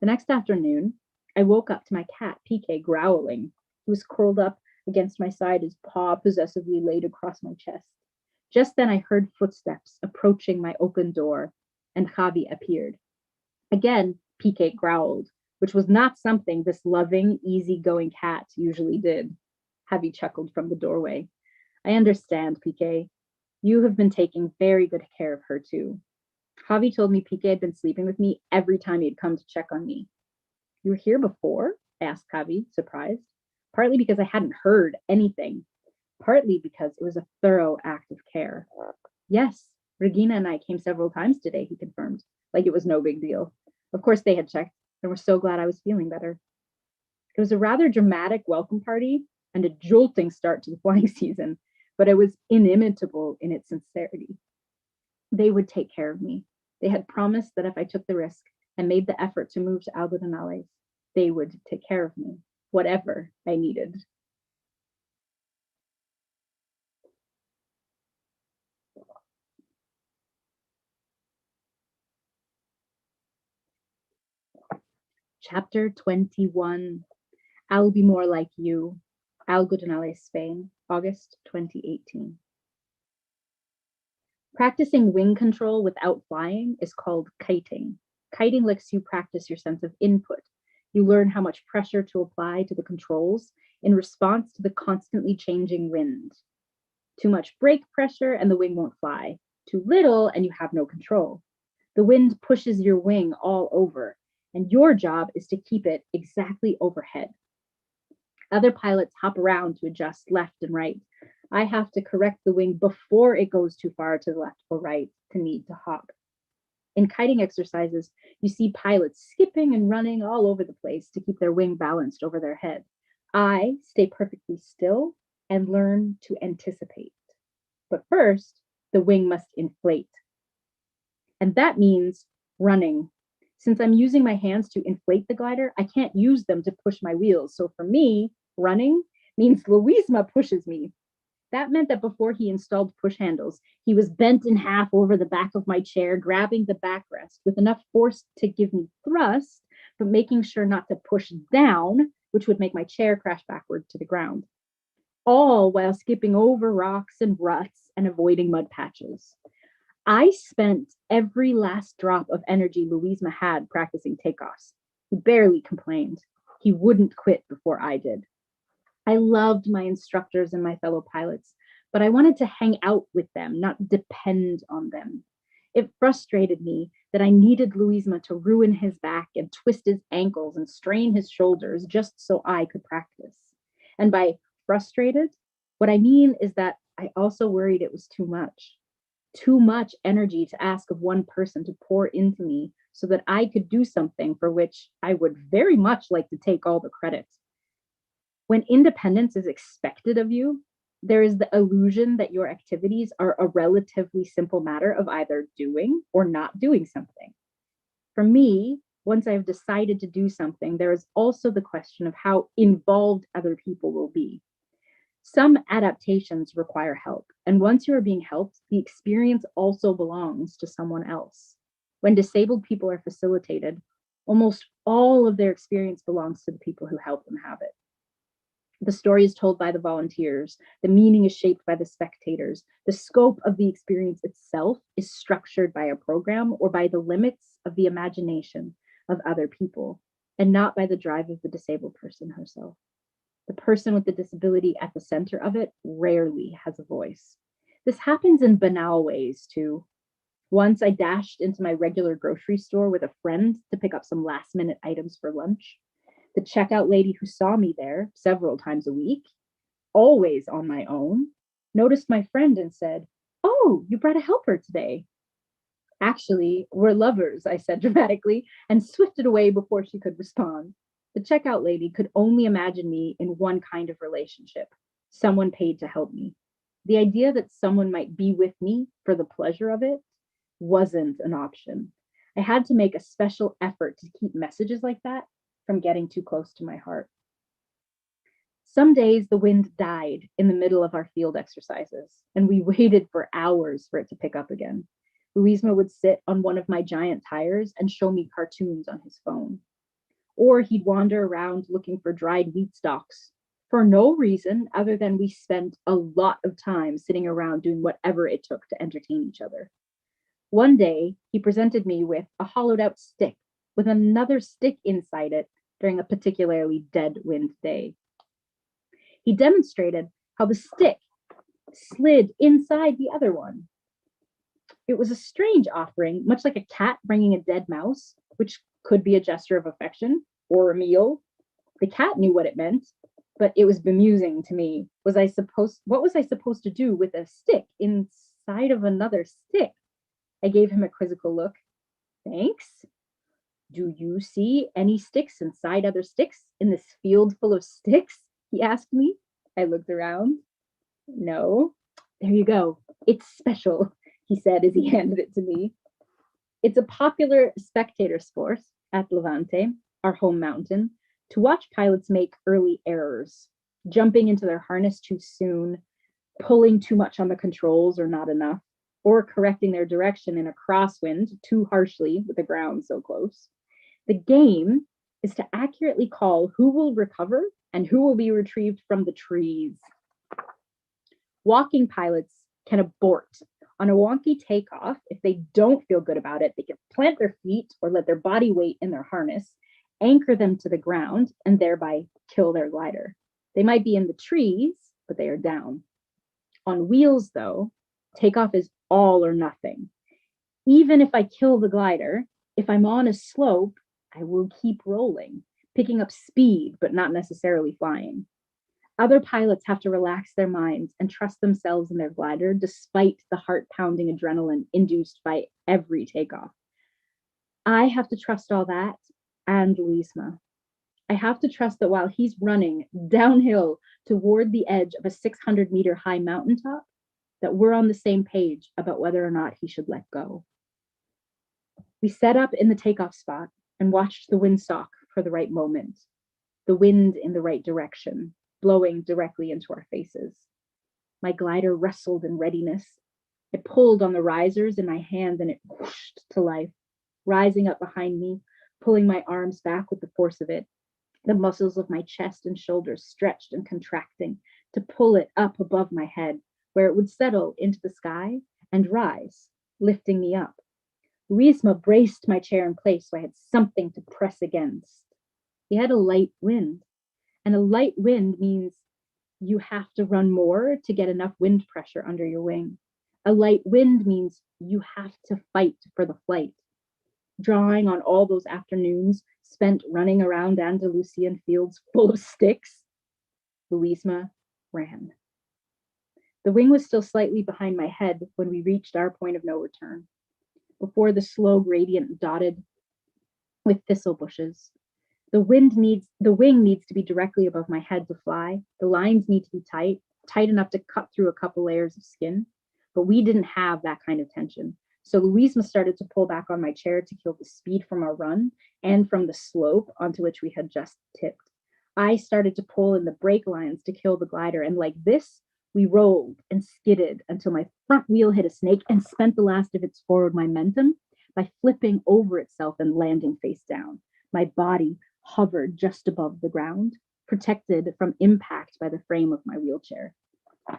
The next afternoon, I woke up to my cat, PK, growling. He was curled up against my side, his paw possessively laid across my chest. Just then I heard footsteps approaching my open door, and Javi appeared. Again, PK growled, which was not something this loving, easygoing cat usually did. Javi chuckled from the doorway. I understand, PK. You have been taking very good care of her too. Javi told me PK had been sleeping with me every time he had come to check on me. You were here before? Asked Javi, surprised. Partly because I hadn't heard anything, partly because it was a thorough act of care. Yes, Regina and I came several times today, he confirmed, like it was no big deal. Of course they had checked and were so glad I was feeling better. It was a rather dramatic welcome party and a jolting start to the flying season, but it was inimitable in its sincerity. They would take care of me. They had promised that if I took the risk and made the effort to move to Algodonales, they would take care of me, whatever I needed. Chapter 21, I'll Be More Like You, Algodonales, Spain, August 2018. Practicing wing control without flying is called kiting. Kiting lets you practice your sense of input. You learn how much pressure to apply to the controls in response to the constantly changing wind. Too much brake pressure and the wing won't fly. Too little and you have no control. The wind pushes your wing all over, and your job is to keep it exactly overhead. Other pilots hop around to adjust left and right. I have to correct the wing before it goes too far to the left or right to need to hop. In kiting exercises, you see pilots skipping and running all over the place to keep their wing balanced over their head. I stay perfectly still and learn to anticipate. But first, the wing must inflate. And that means running. Since I'm using my hands to inflate the glider, I can't use them to push my wheels. So for me, running means Luisma pushes me. That meant that before he installed push handles, he was bent in half over the back of my chair, grabbing the backrest with enough force to give me thrust, but making sure not to push down, which would make my chair crash backward to the ground. All while skipping over rocks and ruts and avoiding mud patches. I spent every last drop of energy Luisma had practicing takeoffs. He barely complained. He wouldn't quit before I did. I loved my instructors and my fellow pilots, but I wanted to hang out with them, not depend on them. It frustrated me that I needed Louisma to ruin his back and twist his ankles and strain his shoulders just so I could practice. And by frustrated, what I mean is that I also worried it was too much energy to ask of one person to pour into me so that I could do something for which I would very much like to take all the credit. When independence is expected of you, there is the illusion that your activities are a relatively simple matter of either doing or not doing something. For me, once I've decided to do something, there is also the question of how involved other people will be. Some adaptations require help, and once you are being helped, the experience also belongs to someone else. When disabled people are facilitated, almost all of their experience belongs to the people who help them have it. The story is told by the volunteers, the meaning is shaped by the spectators, the scope of the experience itself is structured by a program or by the limits of the imagination of other people, and not by the drive of the disabled person herself. The person with the disability at the center of it rarely has a voice. This happens in banal ways too. Once I dashed into my regular grocery store with a friend to pick up some last-minute items for lunch. The checkout lady who saw me there several times a week, always on my own, noticed my friend and said, "Oh, you brought a helper today." "Actually, we're lovers," I said dramatically, and swifted away before she could respond. The checkout lady could only imagine me in one kind of relationship, someone paid to help me. The idea that someone might be with me for the pleasure of it wasn't an option. I had to make a special effort to keep messages like that from getting too close to my heart. Some days the wind died in the middle of our field exercises, and we waited for hours for it to pick up again. Louisma would sit on one of my giant tires and show me cartoons on his phone. Or he'd wander around looking for dried wheat stalks for no reason other than we spent a lot of time sitting around doing whatever it took to entertain each other. One day, he presented me with a hollowed out stick with another stick inside it during a particularly dead wind day. He demonstrated how the stick slid inside the other one. It was a strange offering, much like a cat bringing a dead mouse, which could be a gesture of affection or a meal. The cat knew what it meant, but it was bemusing to me. What was I supposed to do with a stick inside of another stick? I gave him a quizzical look. "Thanks. Do you see any sticks inside other sticks in this field full of sticks?" he asked me. I looked around. "No." "There you go. It's special," he said as he handed it to me. It's a popular spectator sport at Levante, our home mountain, to watch pilots make early errors, jumping into their harness too soon, pulling too much on the controls or not enough, or correcting their direction in a crosswind too harshly with the ground so close. The game is to accurately call who will recover and who will be retrieved from the trees. Walking pilots can abort on a wonky takeoff. If they don't feel good about it, they can plant their feet or let their body weight in their harness anchor them to the ground and thereby kill their glider. They might be in the trees, but they are down. On wheels, though, takeoff is all or nothing. Even if I kill the glider, if I'm on a slope, I will keep rolling, picking up speed, but not necessarily flying. Other pilots have to relax their minds and trust themselves in their glider despite the heart-pounding adrenaline induced by every takeoff. I have to trust all that and Louisma. I have to trust that while he's running downhill toward the edge of a 600-meter high mountaintop, that we're on the same page about whether or not he should let go. We set up in the takeoff spot and watched the windsock for the right moment, the wind in the right direction, blowing directly into our faces. My glider wrestled in readiness. I pulled on the risers in my hand and it whooshed to life, rising up behind me, pulling my arms back with the force of it. The muscles of my chest and shoulders stretched and contracting to pull it up above my head, where it would settle into the sky and rise, lifting me up. Louisma braced my chair in place so I had something to press against. We had a light wind, and a light wind means you have to run more to get enough wind pressure under your wing. A light wind means you have to fight for the flight. Drawing on all those afternoons spent running around Andalusian fields full of sticks, Louisma ran. The wing was still slightly behind my head when we reached our point of no return, before the slow gradient dotted with thistle bushes. The wing needs to be directly above my head to fly. The lines need to be tight enough to cut through a couple layers of skin. But we didn't have that kind of tension. So Louisma started to pull back on my chair to kill the speed from our run and from the slope onto which we had just tipped. I started to pull in the brake lines to kill the glider, and like this, we rolled and skidded until my front wheel hit a snake and spent the last of its forward momentum by flipping over itself and landing face down. My body hovered just above the ground, protected from impact by the frame of my wheelchair.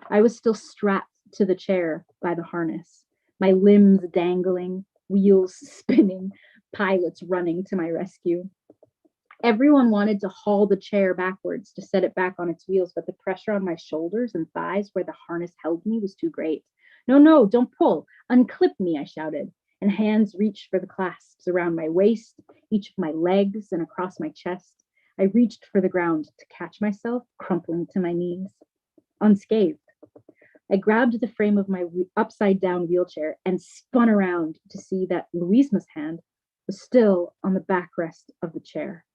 I was still strapped to the chair by the harness, my limbs dangling, wheels spinning, pilots running to my rescue. Everyone wanted to haul the chair backwards to set it back on its wheels, but the pressure on my shoulders and thighs where the harness held me was too great. No, don't pull. Unclip me, I shouted, and hands reached for the clasps around my waist, each of my legs, and across my chest. I reached for the ground to catch myself, crumpling to my knees. Unscathed, I grabbed the frame of my upside-down wheelchair and spun around to see that Louisma's hand was still on the backrest of the chair.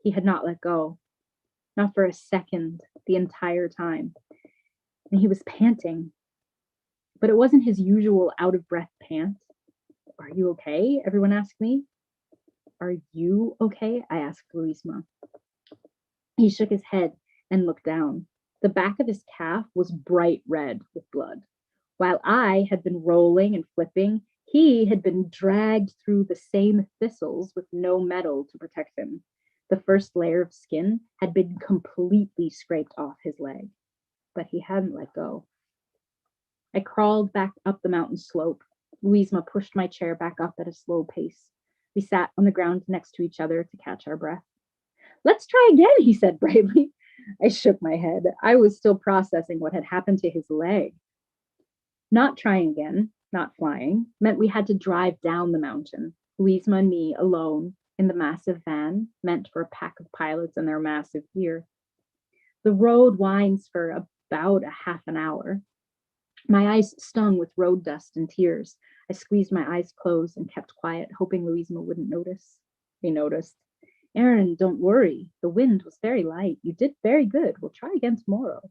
He had not let go, not for a second, the entire time. And he was panting, but it wasn't his usual out-of-breath pant. Are you okay? Everyone asked me. Are you okay? I asked Louisma. He shook his head and looked down. The back of his calf was bright red with blood. While I had been rolling and flipping, he had been dragged through the same thistles with no metal to protect him. The first layer of skin had been completely scraped off his leg, but he hadn't let go. I crawled back up the mountain slope. Louisma pushed my chair back up at a slow pace. We sat on the ground next to each other to catch our breath. Let's try again, he said bravely. I shook my head. I was still processing what had happened to his leg. Not trying again, not flying, meant we had to drive down the mountain, Louisma and me alone in the massive van meant for a pack of pilots and their massive gear. The road winds for about a half an hour. My eyes stung with road dust and tears. I squeezed my eyes closed and kept quiet, hoping Louisma wouldn't notice. He noticed. Aaron, don't worry. The wind was very light. You did very good. We'll try again tomorrow.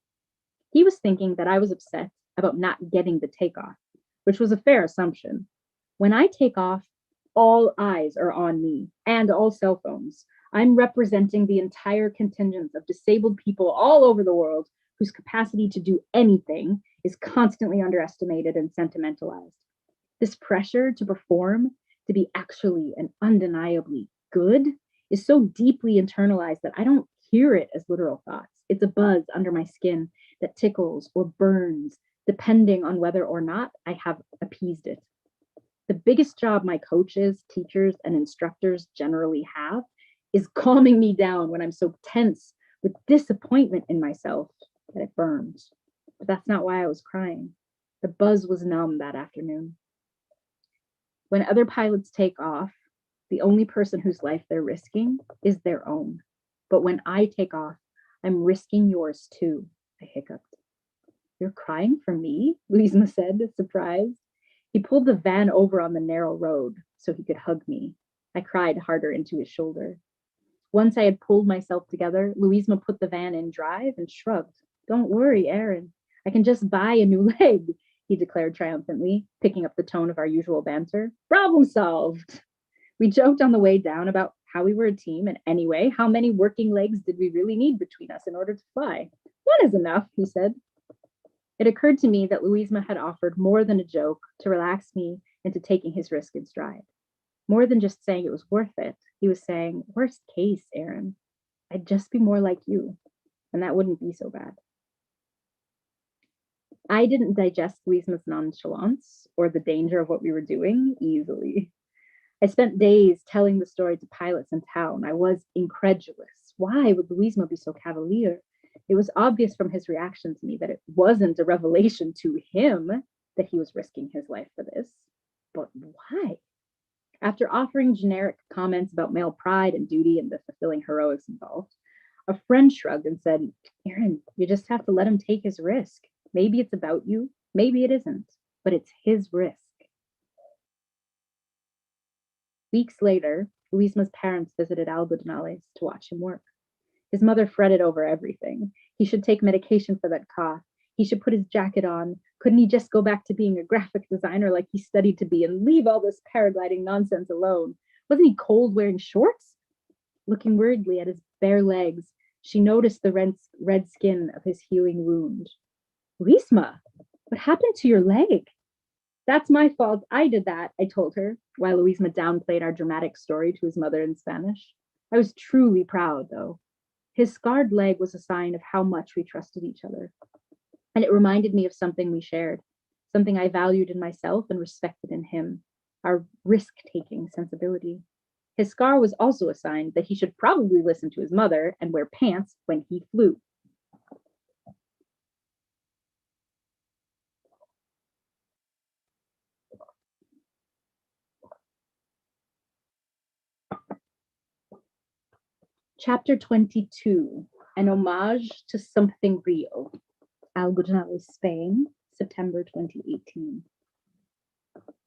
He was thinking that I was upset about not getting the takeoff, which was a fair assumption. When I take off, all eyes are on me and all cell phones. I'm representing the entire contingent of disabled people all over the world whose capacity to do anything is constantly underestimated and sentimentalized. This pressure to perform, to be actually and undeniably good, is so deeply internalized that I don't hear it as literal thoughts. It's a buzz under my skin that tickles or burns, depending on whether or not I have appeased it. The biggest job my coaches, teachers, and instructors generally have is calming me down when I'm so tense with disappointment in myself that it burns. But that's not why I was crying. The buzz was numb that afternoon. When other pilots take off, the only person whose life they're risking is their own. But when I take off, I'm risking yours too, I hiccuped. You're crying for me? Louisma said, surprised. He pulled the van over on the narrow road so he could hug me. I cried harder into his shoulder. Once I had pulled myself together, Louisma put the van in drive and shrugged. Don't worry, Aaron. I can just buy a new leg, he declared triumphantly, picking up the tone of our usual banter. Problem solved. We joked on the way down about how we were a team, and anyway, how many working legs did we really need between us in order to fly? One is enough, he said. It occurred to me that Louisma had offered more than a joke to relax me into taking his risk in stride. More than just saying it was worth it, he was saying, worst case, Aaron, I'd just be more like you, and that wouldn't be so bad. I didn't digest Louisa's nonchalance or the danger of what we were doing easily. I spent days telling the story to pilots in town. I was incredulous. Why would Louisma be so cavalier? It was obvious from his reaction to me that it wasn't a revelation to him that he was risking his life for this. But why? After offering generic comments about male pride and duty and the fulfilling heroics involved, a friend shrugged and said, Aaron, you just have to let him take his risk. Maybe it's about you, maybe it isn't, but it's his risk. Weeks later, Louisa's parents visited Alba Denales to watch him work. His mother fretted over everything. He should take medication for that cough. He should put his jacket on. Couldn't he just go back to being a graphic designer like he studied to be and leave all this paragliding nonsense alone? Wasn't he cold wearing shorts? Looking worriedly at his bare legs, she noticed the red skin of his healing wound. Louisa, what happened to your leg? That's my fault. I did that, I told her, while Louisa downplayed our dramatic story to his mother in Spanish. I was truly proud, though. His scarred leg was a sign of how much we trusted each other. And it reminded me of something we shared, something I valued in myself and respected in him, our risk-taking sensibility. His scar was also a sign that he should probably listen to his mother and wear pants when he flew. Chapter 22, an homage to something real. Algodonales, Spain, September 2018.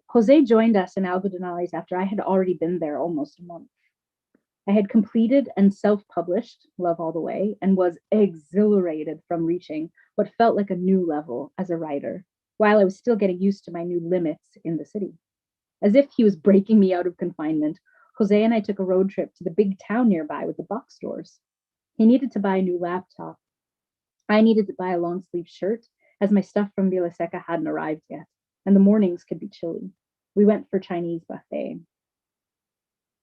Jose joined us in Algodonales after I had already been there almost a month. I had completed and self-published Love All the Way and was exhilarated from reaching what felt like a new level as a writer, while I was still getting used to my new limits in the city. As if he was breaking me out of confinement, Jose and I took a road trip to the big town nearby with the box stores. He needed to buy a new laptop. I needed to buy a long sleeve shirt, as my stuff from Villa Seca hadn't arrived yet, and the mornings could be chilly. We went for Chinese buffet.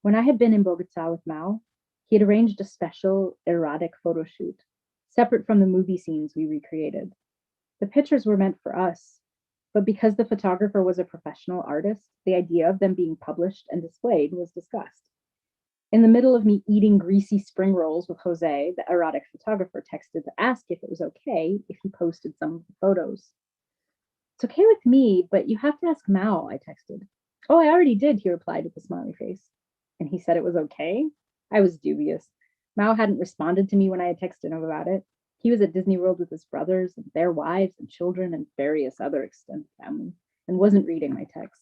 When I had been in Bogota with Mao, he had arranged a special erotic photo shoot, separate from the movie scenes we recreated. The pictures were meant for us, but because the photographer was a professional artist, the idea of them being published and displayed was discussed. In the middle of me eating greasy spring rolls with Jose, the erotic photographer texted to ask if it was okay if he posted some of the photos. It's okay with me, but you have to ask Mao, I texted. Oh, I already did, he replied with a smiley face. And he said it was okay? I was dubious. Mao hadn't responded to me when I had texted him about it. He was at Disney World with his brothers and their wives and children and various other extended family, and wasn't reading my texts.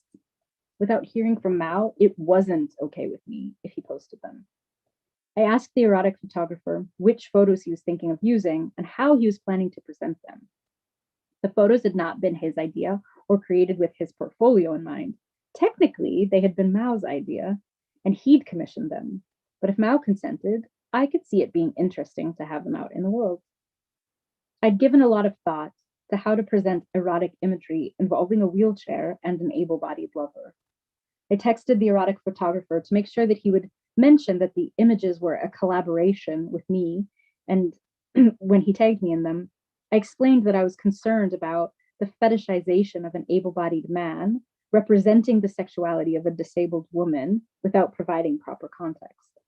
Without hearing from Mao, it wasn't okay with me if he posted them. I asked the erotic photographer which photos he was thinking of using and how he was planning to present them. The photos had not been his idea or created with his portfolio in mind. Technically, they had been Mao's idea, and he'd commissioned them. But if Mao consented, I could see it being interesting to have them out in the world. I'd given a lot of thought to how to present erotic imagery involving a wheelchair and an able-bodied lover. I texted the erotic photographer to make sure that he would mention that the images were a collaboration with me, and when he tagged me in them, I explained that I was concerned about the fetishization of an able-bodied man representing the sexuality of a disabled woman without providing proper context.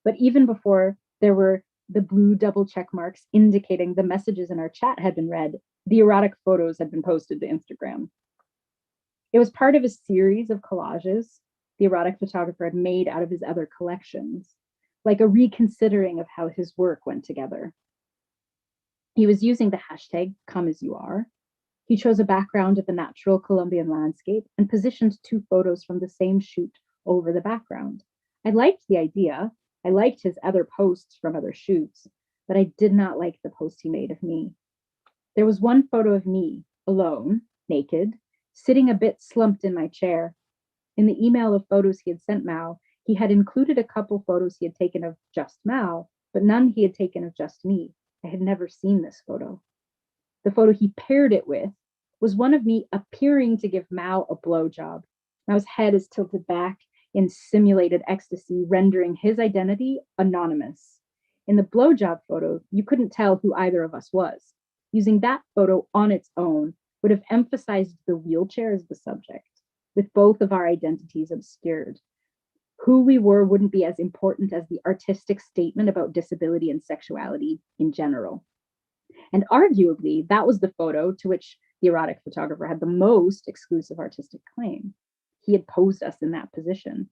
But even before there were the blue double check marks indicating the messages in our chat had been read, the erotic photos had been posted to Instagram. It was part of a series of collages the erotic photographer had made out of his other collections, like a reconsidering of how his work went together. He was using the hashtag #ComeAsYouAre. He chose a background of the natural Colombian landscape and positioned two photos from the same shoot over the background. I liked the idea. I liked his other posts from other shoots, but I did not like the post he made of me. There was one photo of me, alone, naked, sitting a bit slumped in my chair. In the email of photos he had sent Mao, he had included a couple photos he had taken of just Mao, but none he had taken of just me. I had never seen this photo. The photo he paired it with was one of me appearing to give Mao a blowjob. Mao's head is tilted back in simulated ecstasy, rendering his identity anonymous. In the blowjob photo, you couldn't tell who either of us was. Using that photo on its own would have emphasized the wheelchair as the subject, with both of our identities obscured. Who we were wouldn't be as important as the artistic statement about disability and sexuality in general. And arguably, that was the photo to which the erotic photographer had the most exclusive artistic claim. He had posed us in that position.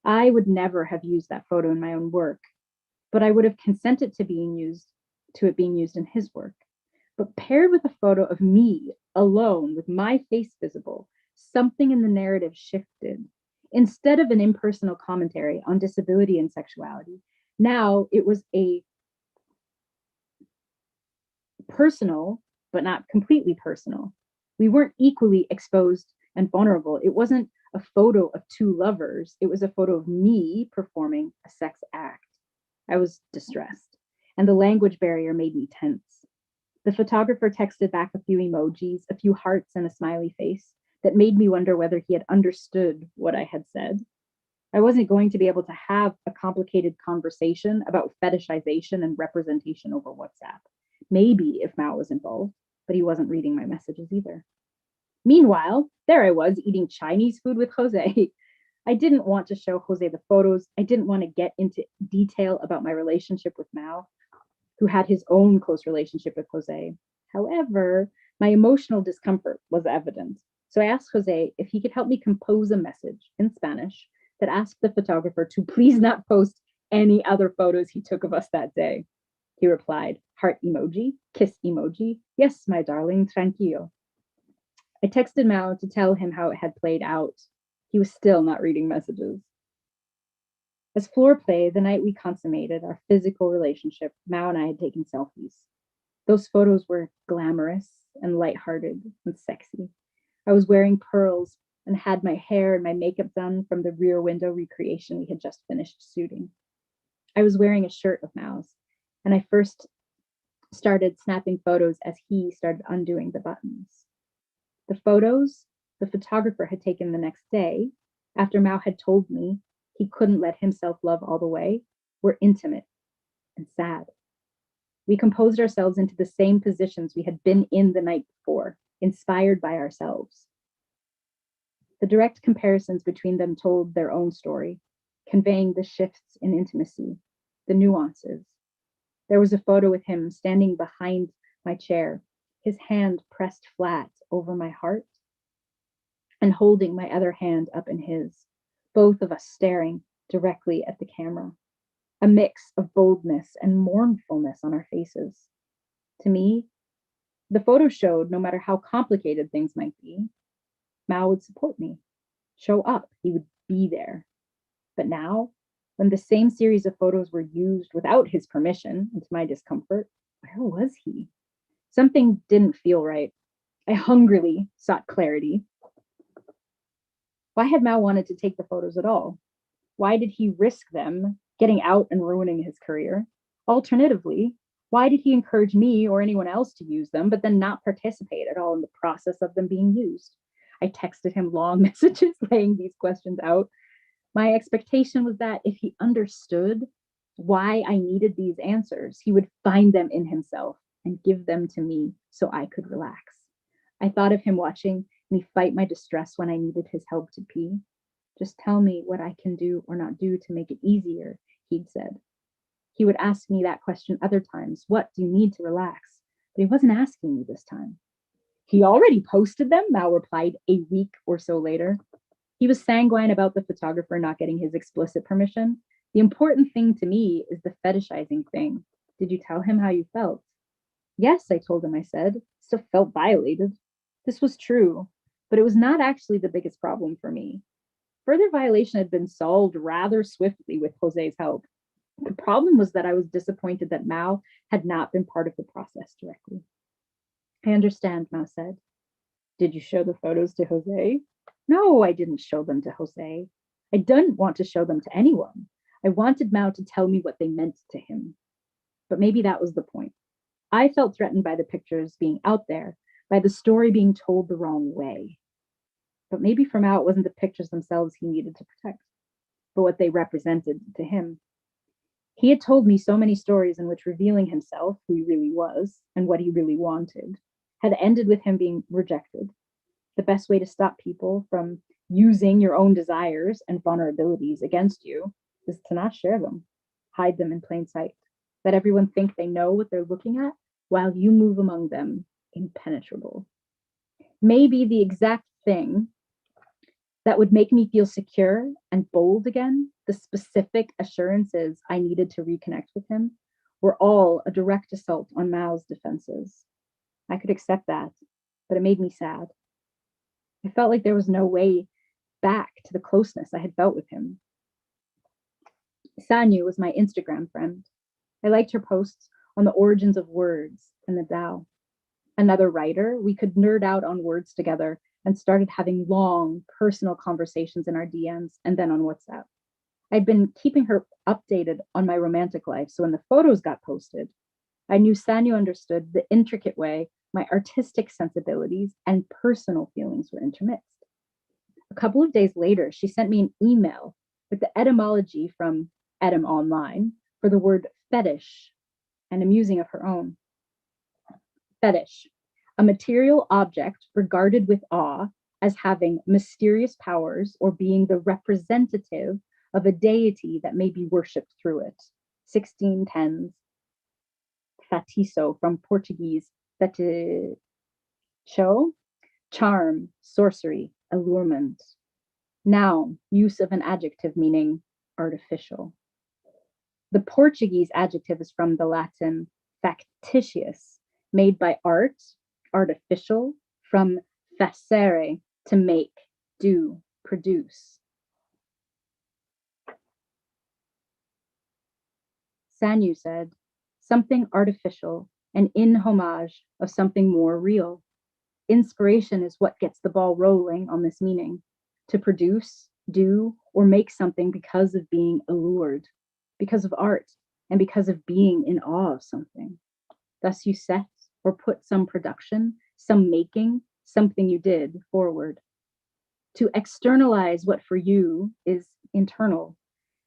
I would never have used that photo in my own work, but I would have consented to it being used in his work. But paired with a photo of me alone with my face visible, something in the narrative shifted. Instead of an impersonal commentary on disability and sexuality, now it was a personal, but not completely personal. We weren't equally exposed and vulnerable. It wasn't a photo of two lovers. It was a photo of me performing a sex act. I was distressed, and the language barrier made me tense. The photographer texted back a few emojis, a few hearts and a smiley face that made me wonder whether he had understood what I had said. I wasn't going to be able to have a complicated conversation about fetishization and representation over WhatsApp. Maybe if Mao was involved, but he wasn't reading my messages either. Meanwhile, there I was eating Chinese food with Jose. I didn't want to show Jose the photos. I didn't want to get into detail about my relationship with Mao, who had his own close relationship with Jose. However, my emotional discomfort was evident. So I asked Jose if he could help me compose a message in Spanish that asked the photographer to please not post any other photos he took of us that day. He replied, heart emoji, kiss emoji, yes, my darling, tranquilo. I texted Mao to tell him how it had played out. He was still not reading messages. As floor play, the night we consummated our physical relationship, Mao and I had taken selfies. Those photos were glamorous and lighthearted and sexy. I was wearing pearls and had my hair and my makeup done from the Rear Window recreation we had just finished shooting. I was wearing a shirt of Mao's, and I first started snapping photos as he started undoing the buttons. The photos the photographer had taken the next day, after Mao had told me he couldn't let himself love all the way, were intimate and sad. We composed ourselves into the same positions we had been in the night before, inspired by ourselves. The direct comparisons between them told their own story, conveying the shifts in intimacy, the nuances. There was a photo with him standing behind my chair, his hand pressed flat over my heart and holding my other hand up in his, both of us staring directly at the camera, a mix of boldness and mournfulness on our faces. To me, the photo showed no matter how complicated things might be, Mao would support me, show up, he would be there. But now, when the same series of photos were used without his permission, and to my discomfort, where was he? Something didn't feel right. I hungrily sought clarity. Why had Mao wanted to take the photos at all? Why did he risk them getting out and ruining his career? Alternatively, why did he encourage me or anyone else to use them, but then not participate at all in the process of them being used? I texted him long messages laying these questions out. My expectation was that if he understood why I needed these answers, he would find them in himself and give them to me so I could relax. I thought of him watching me fight my distress when I needed his help to pee. Just tell me what I can do or not do to make it easier, he'd said. He would ask me that question other times. What do you need to relax? But he wasn't asking me this time. He already posted them, Mao replied a week or so later. He was sanguine about the photographer not getting his explicit permission. The important thing to me is the fetishizing thing. Did you tell him how you felt? Yes, I told him, I said. Still felt violated. This was true, but it was not actually the biggest problem for me. Further violation had been solved rather swiftly with Jose's help. The problem was that I was disappointed that Mao had not been part of the process directly. I understand, Mao said. Did you show the photos to Jose? No, I didn't show them to Jose. I didn't want to show them to anyone. I wanted Mao to tell me what they meant to him. But maybe that was the point. I felt threatened by the pictures being out there, by the story being told the wrong way. But maybe for Mao, it wasn't the pictures themselves he needed to protect, but what they represented to him. He had told me so many stories in which revealing himself, who he really was, and what he really wanted, had ended with him being rejected. The best way to stop people from using your own desires and vulnerabilities against you is to not share them, hide them in plain sight. Let everyone think they know what they're looking at while you move among them impenetrable. Maybe the exact thing that would make me feel secure and bold again, the specific assurances I needed to reconnect with him, were all a direct assault on Mao's defenses. I could accept that, but it made me sad. I felt like there was no way back to the closeness I had felt with him. Sanyu was my Instagram friend. I liked her posts on the origins of words and the Tao. Another writer, we could nerd out on words together and started having long personal conversations in our DMs and then on WhatsApp. I'd been keeping her updated on my romantic life, so when the photos got posted, I knew Sanyu understood the intricate way my artistic sensibilities and personal feelings were intermixed. A couple of days later, she sent me an email with the etymology from Etym Online for the word fetish and a musing of her own. Fetish, a material object regarded with awe as having mysterious powers or being the representative of a deity that may be worshipped through it. 1610s, fatiço from Portuguese, feticho, charm, sorcery, allurement. Noun, use of an adjective meaning artificial. The Portuguese adjective is from the Latin factitious, made by art, artificial, from facere, to make, do, produce. Sanyu said, something artificial and in homage of something more real. Inspiration is what gets the ball rolling on this meaning. To produce, do, or make something because of being allured, because of art, and because of being in awe of something. Thus you set or put some production, some making, something you did forward. To externalize what for you is internal,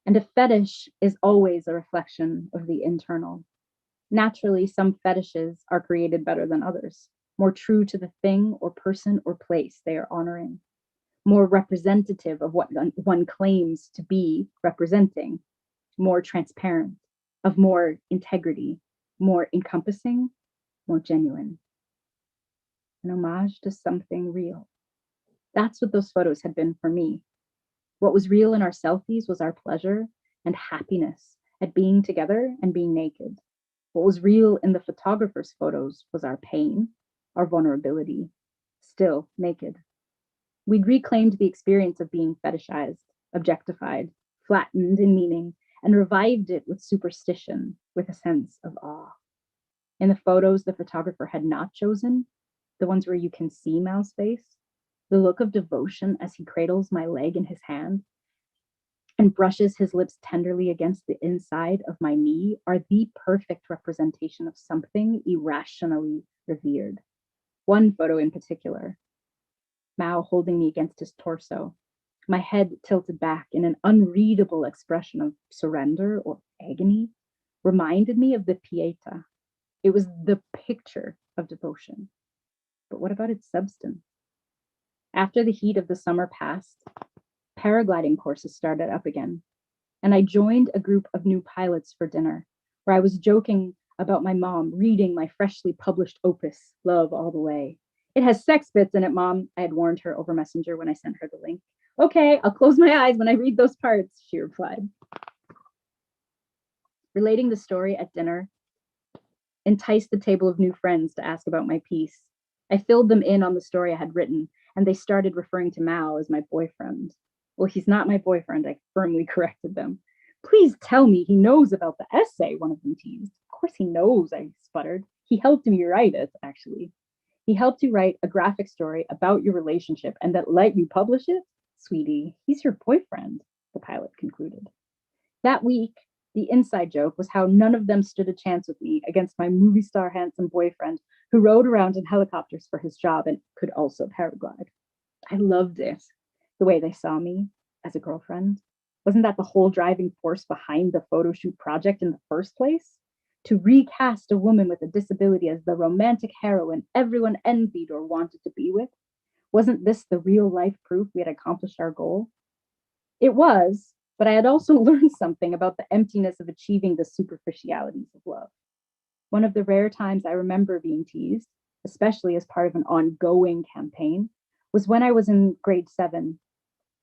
and a fetish is always a reflection of the internal. Naturally, some fetishes are created better than others, more true to the thing or person or place they are honoring, more representative of what one claims to be representing, more transparent, of more integrity, more encompassing, more genuine. An homage to something real. That's what those photos had been for me. What was real in our selfies was our pleasure and happiness at being together and being naked. What was real in the photographer's photos was our pain, our vulnerability, still naked. We'd reclaimed the experience of being fetishized, objectified, flattened in meaning, and revived it with superstition, with a sense of awe. In the photos the photographer had not chosen, the ones where you can see Mao's face, the look of devotion as he cradles my leg in his hand and brushes his lips tenderly against the inside of my knee are the perfect representation of something irrationally revered. One photo in particular, Mao holding me against his torso, my head tilted back in an unreadable expression of surrender or agony, reminded me of the Pietà. It was the picture of devotion. But what about its substance? After the heat of the summer passed, paragliding courses started up again, and I joined a group of new pilots for dinner, where I was joking about my mom reading my freshly published opus, Love All the Way. It has sex bits in it, Mom, I had warned her over Messenger when I sent her the link. Okay, I'll close my eyes when I read those parts, she replied. Relating the story at dinner enticed the table of new friends to ask about my piece. I filled them in on the story I had written, and they started referring to Mao as my boyfriend. Well, he's not my boyfriend, I firmly corrected them. Please tell me he knows about the essay, one of them teased. Of course he knows, I sputtered. He helped me write it, actually. He helped you write a graphic story about your relationship and that let you publish it? Sweetie, he's your boyfriend, the pilot concluded. That week, the inside joke was how none of them stood a chance with me against my movie star handsome boyfriend who rode around in helicopters for his job and could also paraglide. I loved it, the way they saw me as a girlfriend. Wasn't that the whole driving force behind the photo shoot project in the first place? To recast a woman with a disability as the romantic heroine everyone envied or wanted to be with? Wasn't this the real life proof we had accomplished our goal? It was, but I had also learned something about the emptiness of achieving the superficialities of love. One of the rare times I remember being teased, especially as part of an ongoing campaign, was when I was in grade 7,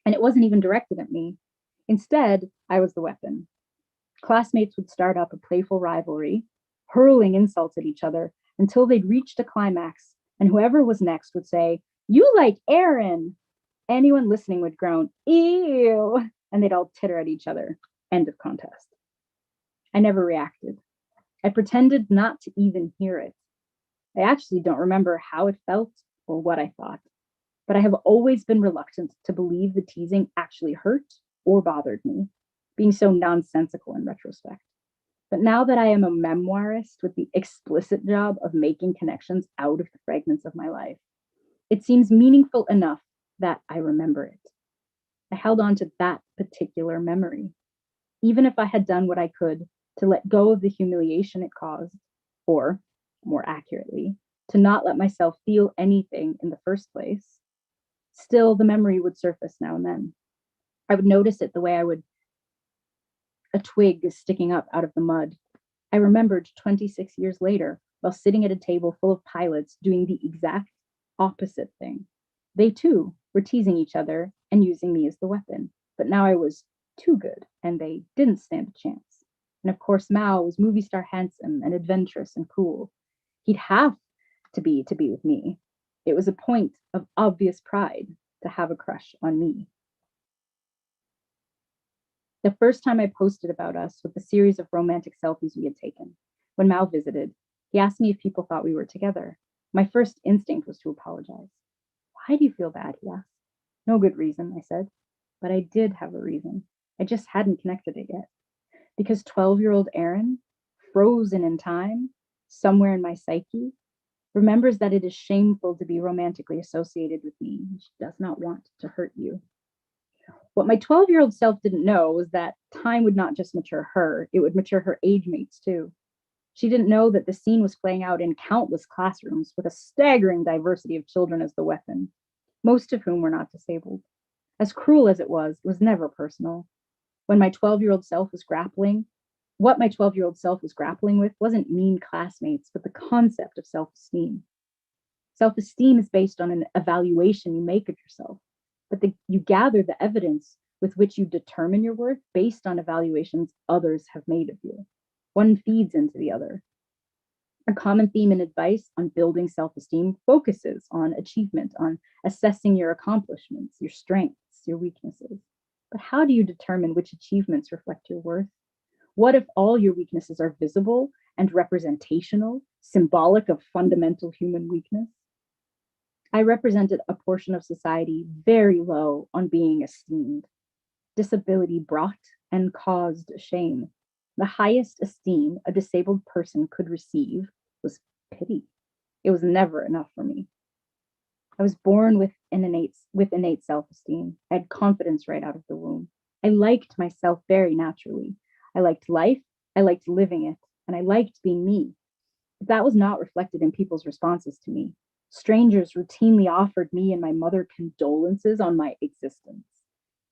and it wasn't even directed at me. Instead, I was the weapon. Classmates would start up a playful rivalry, hurling insults at each other until they'd reached a climax, and whoever was next would say, "You like Aaron." Anyone listening would groan, "Ew," and they'd all titter at each other. End of contest. I never reacted. I pretended not to even hear it. I actually don't remember how it felt or what I thought, but I have always been reluctant to believe the teasing actually hurt or bothered me, being so nonsensical in retrospect. But now that I am a memoirist with the explicit job of making connections out of the fragments of my life, it seems meaningful enough that I remember it. I held on to that particular memory, even if I had done what I could to let go of the humiliation it caused, or more accurately, to not let myself feel anything in the first place. Still, the memory would surface now and then. I would notice it the way I would a twig sticking up out of the mud. I remembered 26 years later while sitting at a table full of pilots doing the exact opposite thing. They too were teasing each other and using me as the weapon, but now I was too good and they didn't stand a chance. And of course, Mao was movie star handsome and adventurous and cool. He'd have to be with me. It was a point of obvious pride to have a crush on me. The first time I posted about us with a series of romantic selfies we had taken. When Mao visited, he asked me if people thought we were together. My first instinct was to apologize. "Why do you feel bad?" he asked. "No good reason," I said. But I did have a reason. I just hadn't connected it yet. Because 12-year-old Erin, frozen in time, somewhere in my psyche, remembers that it is shameful to be romantically associated with me, and she does not want to hurt you. What my 12-year-old self didn't know was that time would not just mature her, it would mature her age mates too. She didn't know that the scene was playing out in countless classrooms with a staggering diversity of children as the weapon, most of whom were not disabled. As cruel as it was never personal. When my 12-year-old self was grappling, what my 12-year-old self was grappling with wasn't mean classmates, but the concept of self-esteem. Self-esteem is based on an evaluation you make of yourself, but you gather the evidence with which you determine your worth based on evaluations others have made of you. One feeds into the other. A common theme in advice on building self-esteem focuses on achievement, on assessing your accomplishments, your strengths, your weaknesses. But how do you determine which achievements reflect your worth? What if all your weaknesses are visible and representational, symbolic of fundamental human weakness? I represented a portion of society very low on being esteemed. Disability brought and caused shame. The highest esteem a disabled person could receive was pity. It was never enough for me. I was born with innate self-esteem. I had confidence right out of the womb. I liked myself very naturally. I liked life, I liked living it, and I liked being me. But that was not reflected in people's responses to me. Strangers routinely offered me and my mother condolences on my existence.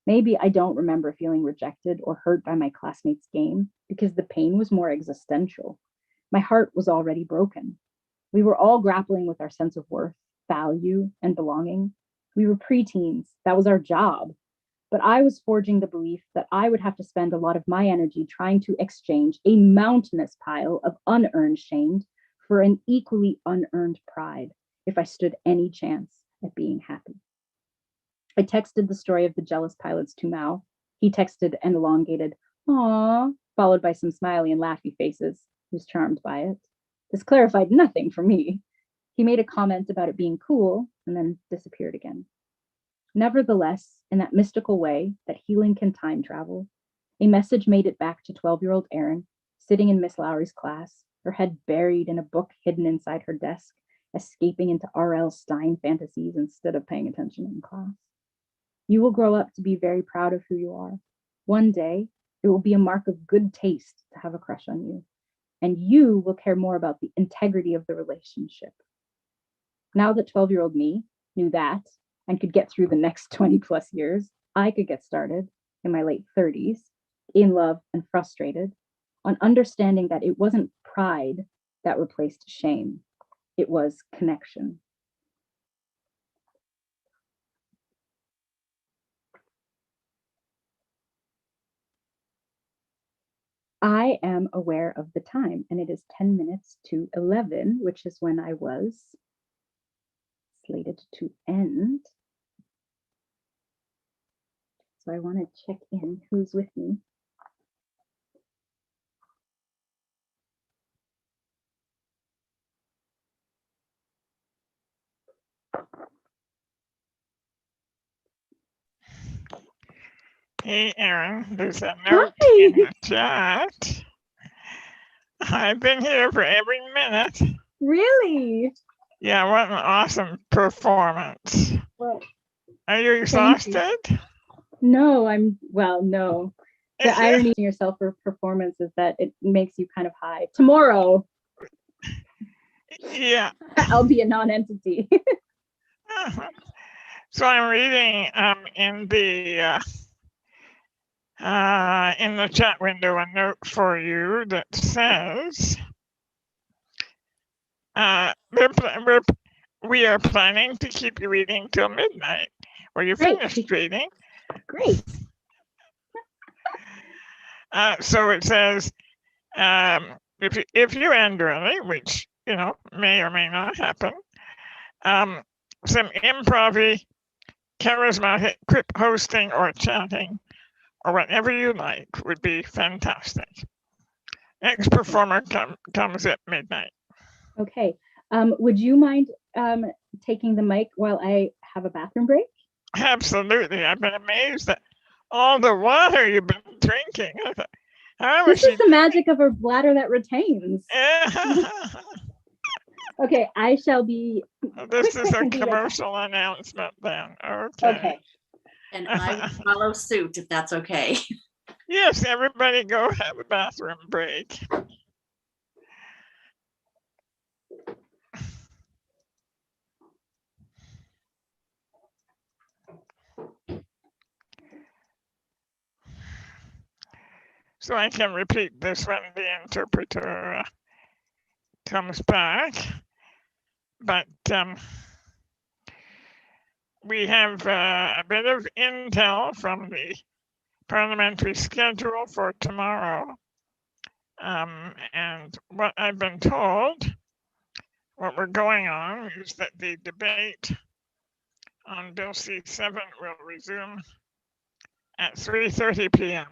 Maybe I don't remember feeling rejected or hurt by my classmates' game because the pain was more existential. My heart was already broken. We were all grappling with our sense of worth, value, and belonging. We were preteens. That was our job. But I was forging the belief that I would have to spend a lot of my energy trying to exchange a mountainous pile of unearned shame for an equally unearned pride if I stood any chance at being happy. I texted the story of the jealous pilots to Mao. He texted an elongated, "Aw," followed by some smiley and laughy faces. He was charmed by it. This clarified nothing for me. He made a comment about it being cool and then disappeared again. Nevertheless, in that mystical way that healing can time travel, a message made it back to 12-year-old Erin, sitting in Miss Lowry's class, her head buried in a book hidden inside her desk, escaping into R.L. Stein fantasies instead of paying attention in class. You will grow up to be very proud of who you are. One day, it will be a mark of good taste to have a crush on you. and you will care more about the integrity of the relationship. Now that 12-year-old me knew that and could get through the next 20 plus years, I could get started in my late 30s, in love and frustrated, on understanding that it wasn't pride that replaced shame. It was connection. I am aware of the time, and it is 10 minutes to 11, which is when I was slated to end. So I want to check in who's with me. Hey, Erin, there's a note in the chat. I've been here for every minute. Really? Yeah, what an awesome performance. Well, are you exhausted? No, no. The irony in your self-performance is that it makes you kind of high. Tomorrow, yeah, I'll be a non-entity. So I'm reading in the chat window a note for you that says we are planning to keep you reading till midnight. Were you finished reading? Great. So it says if you end early, which may or may not happen, some improv-y, charismatic quick hosting or chatting or whatever you like would be fantastic. Next performer comes at midnight. Okay. Would you mind taking the mic while I have a bathroom break? Absolutely. I've been amazed at all the water you've been drinking. This is the magic of a bladder that retains. Okay, I shall be. This is a commercial announcement then. Okay. And I will follow suit if that's okay. Yes, everybody go have a bathroom break. So I can repeat this when the interpreter comes back. But we have a bit of intel from the parliamentary schedule for tomorrow. And what I've been told, what we're going on is that the debate on Bill C7 will resume at 3:30 p.m.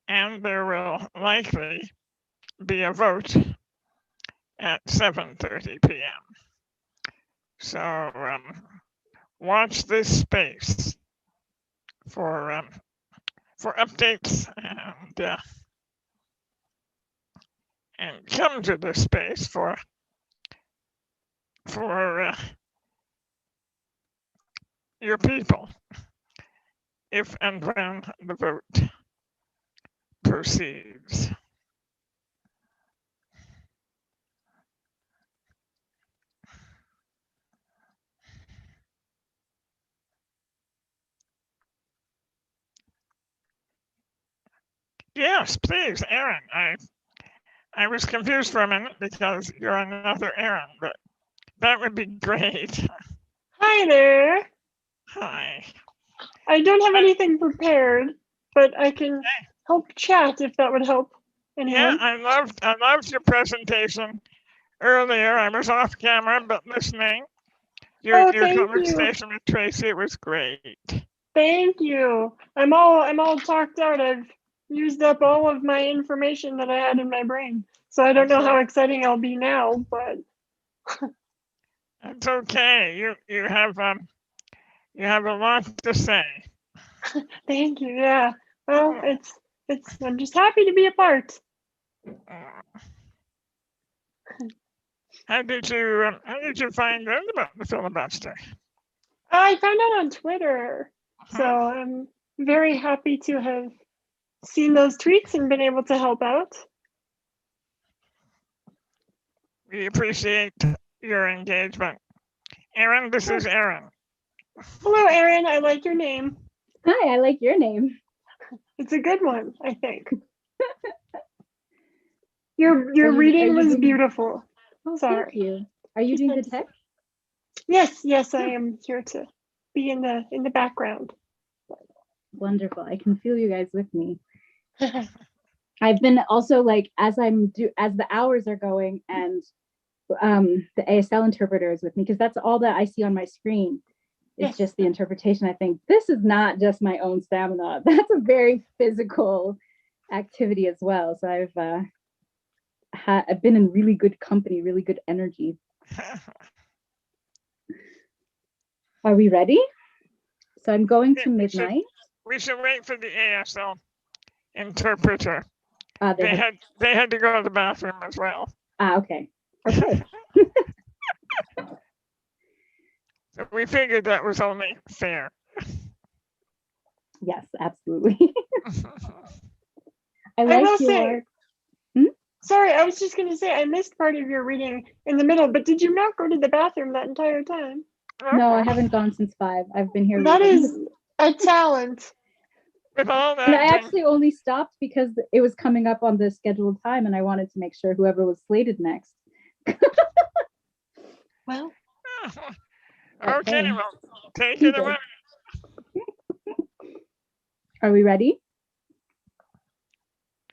And there will likely be a vote at 7:30 p.m. So watch this space for updates and come to this space for your people if and when the vote proceeds. Yes, please, Erin. I was confused for a minute because you're another Erin, but that would be great. Hi there. Hi. I don't have anything prepared, but I can help chat if that would help anyone. Yeah, I loved your presentation earlier. I was off camera, but listening. Your conversation with Tracy, it was great. Thank you. I'm all talked out. I've used up all of my information that I had in my brain. So I don't know how exciting I'll be now, but it's okay. You have a lot to say. Thank you. Yeah. Well, it's I'm just happy to be a part. How did you find out about the filibuster? I found out on Twitter. So I'm very happy to have seen those tweets and been able to help out. We appreciate your engagement. Aaron, this is Aaron. Hello, Aaron. I like your name. Hi, I like your name. It's a good one, I think. Your Are reading you was doing- beautiful. Oh, Sorry. thank you. Are you doing the tech? Yes, I am here to be in the background. Wonderful. I can feel you guys with me. I've been also like, as the hours are going and the ASL interpreter is with me, because that's all that I see on my screen. It's Yes. just the interpretation. I think this is not just my own stamina. That's a very physical activity as well. So I've been in really good company, really good energy. Are we ready? So I'm going to midnight. We should wait for the ASL interpreter. They had to go to the bathroom as well. Okay. Okay. So we figured that was only fair. Yes, absolutely. I like will your. say, sorry, I was just going to say I missed part of your reading in the middle, but did you not go to the bathroom that entire time? No, I haven't gone since 5. I've been here. That reading. is a talent. With all that, And I actually only stopped because it was coming up on the scheduled time, and I wanted to make sure whoever was slated next. Well, okay, well, take it away. Are we ready?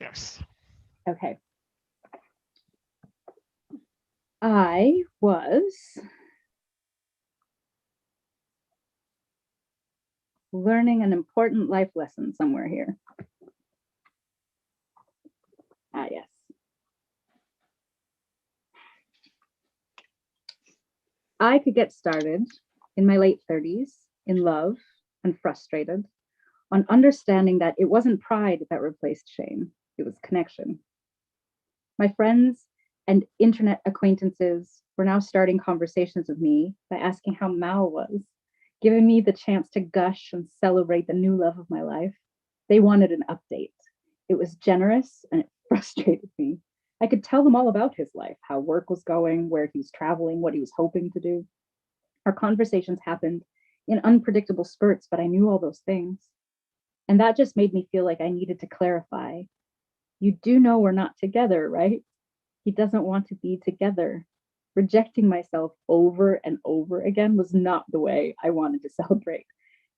Yes. Okay. I was learning an important life lesson somewhere here. Yes. I could get started in my late 30s in love and frustrated on understanding that it wasn't pride that replaced shame, it was connection. My friends and internet acquaintances were now starting conversations with me by asking how Mao was, giving me the chance to gush and celebrate the new love of my life. They wanted an update. It was generous and it frustrated me. I could tell them all about his life, how work was going, where he was traveling, what he was hoping to do. Our conversations happened in unpredictable spurts, but I knew all those things. And that just made me feel like I needed to clarify. You do know we're not together, right? He doesn't want to be together. Rejecting myself over and over again was not the way I wanted to celebrate,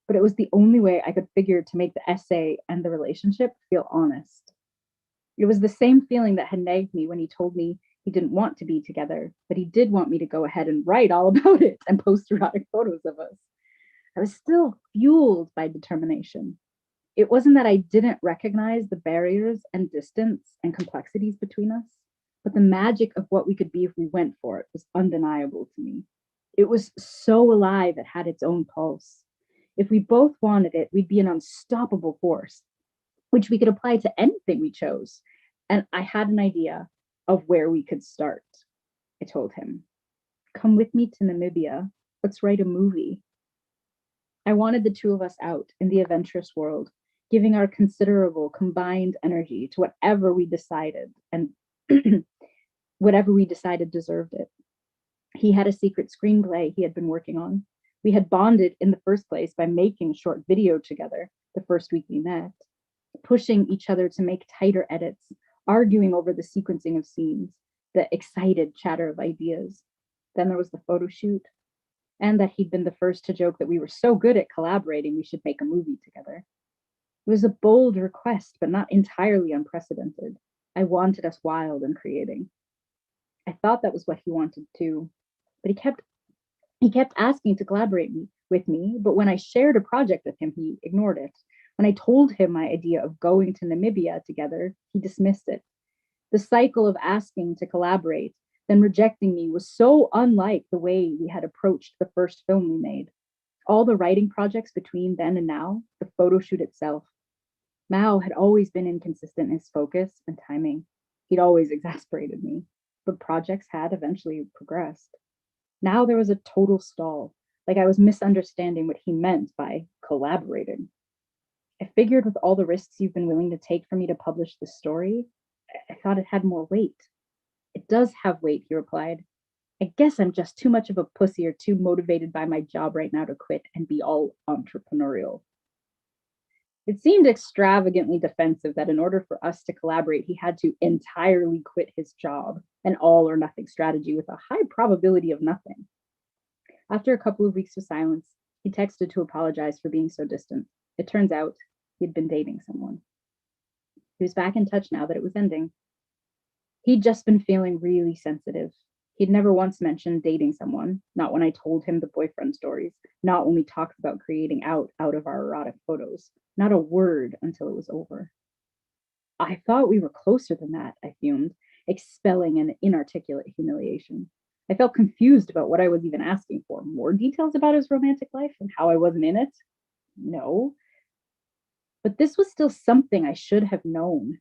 but it was the only way I could figure to make the essay and the relationship feel honest. It was the same feeling that had nagged me when he told me he didn't want to be together, but he did want me to go ahead and write all about it and post erotic photos of us. I was still fueled by determination. It wasn't that I didn't recognize the barriers and distance and complexities between us, but the magic of what we could be if we went for it was undeniable to me. It was so alive, it had its own pulse. If we both wanted it, we'd be an unstoppable force, which we could apply to anything we chose. And I had an idea of where we could start. I told him, come with me to Namibia. Let's write a movie. I wanted the two of us out in the adventurous world, giving our considerable combined energy to whatever we decided, and whatever we decided deserved it. He had a secret screenplay he had been working on. We had bonded in the first place by making a short video together the first week we met, pushing each other to make tighter edits, arguing over the sequencing of scenes, the excited chatter of ideas. Then there was the photo shoot, and that he'd been the first to joke that we were so good at collaborating we should make a movie together. It was a bold request, but not entirely unprecedented. I wanted us wild and creating. I thought that was what he wanted too, but he kept asking to collaborate with me, but when I shared a project with him, he ignored it. When I told him my idea of going to Namibia together, he dismissed it. The cycle of asking to collaborate, then rejecting me was so unlike the way we had approached the first film we made. All the writing projects between then and now, the photo shoot itself. Mao had always been inconsistent in his focus and timing. He'd always exasperated me, but projects had eventually progressed. Now there was a total stall, like I was misunderstanding what he meant by collaborating. I figured with all the risks you've been willing to take for me to publish this story, I thought it had more weight. It It does have weight, he replied. I guess I'm just too much of a pussy or too motivated by my job right now to quit and be all entrepreneurial. It seemed extravagantly defensive that in order for us to collaborate, he had to entirely quit his job, an all or nothing strategy with a high probability of nothing. After a couple of weeks of silence, he texted to apologize for being so distant. It turns out he'd been dating someone. He was back in touch now that it was ending. He'd just been feeling really sensitive. He'd never once mentioned dating someone, not when I told him the boyfriend stories, not when we talked about creating out of our erotic photos, not a word until it was over. I thought we were closer than that, I fumed, expelling an inarticulate humiliation. I felt confused about what I was even asking for. More details about his romantic life and how I wasn't in it? No. But this was still something I should have known.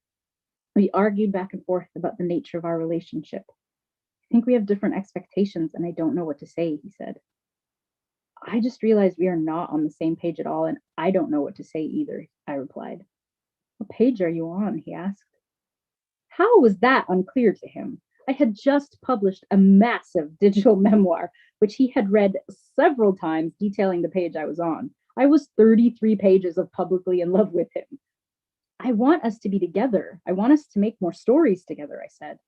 We argued back and forth about the nature of our relationship. I think we have different expectations and I don't know what to say, he said. I just realized we are not on the same page at all and I don't know what to say either, I replied. What page are you on? He asked. How was that unclear to him? I had just published a massive digital memoir, which he had read several times, detailing the page I was on. I was 33 pages of publicly in love with him. I want us to be together. I want us to make more stories together, I said.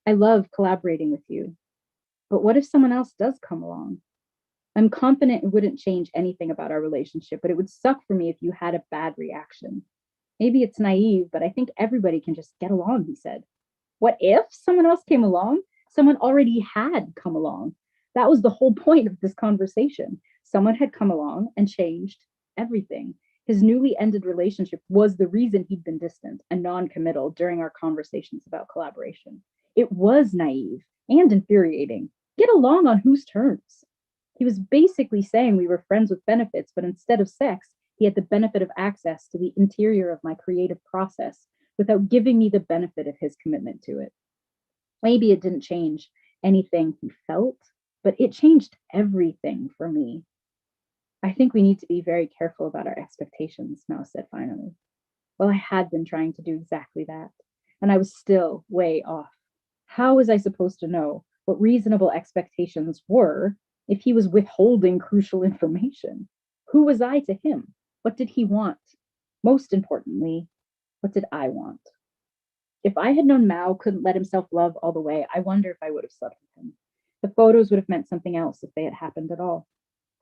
I love collaborating with you. But what if someone else does come along? I'm confident it wouldn't change anything about our relationship, but it would suck for me if you had a bad reaction. Maybe it's naive, but I think everybody can just get along, he said. What if someone else came along? Someone already had come along. That was the whole point of this conversation. Someone had come along and changed everything. His newly ended relationship was the reason he'd been distant and non-committal during our conversations about collaboration. It was naive and infuriating. Get along on whose terms? He was basically saying we were friends with benefits, but instead of sex, he had the benefit of access to the interior of my creative process without giving me the benefit of his commitment to it. Maybe it didn't change anything he felt, but it changed everything for me. I think we need to be very careful about our expectations, Mel said finally. Well, I had been trying to do exactly that, and I was still way off. How was I supposed to know what reasonable expectations were if he was withholding crucial information? Who was I to him? What did he want? Most importantly, what did I want? If I had known Mao couldn't let himself love all the way, I wonder if I would have slept with him. The photos would have meant something else if they had happened at all.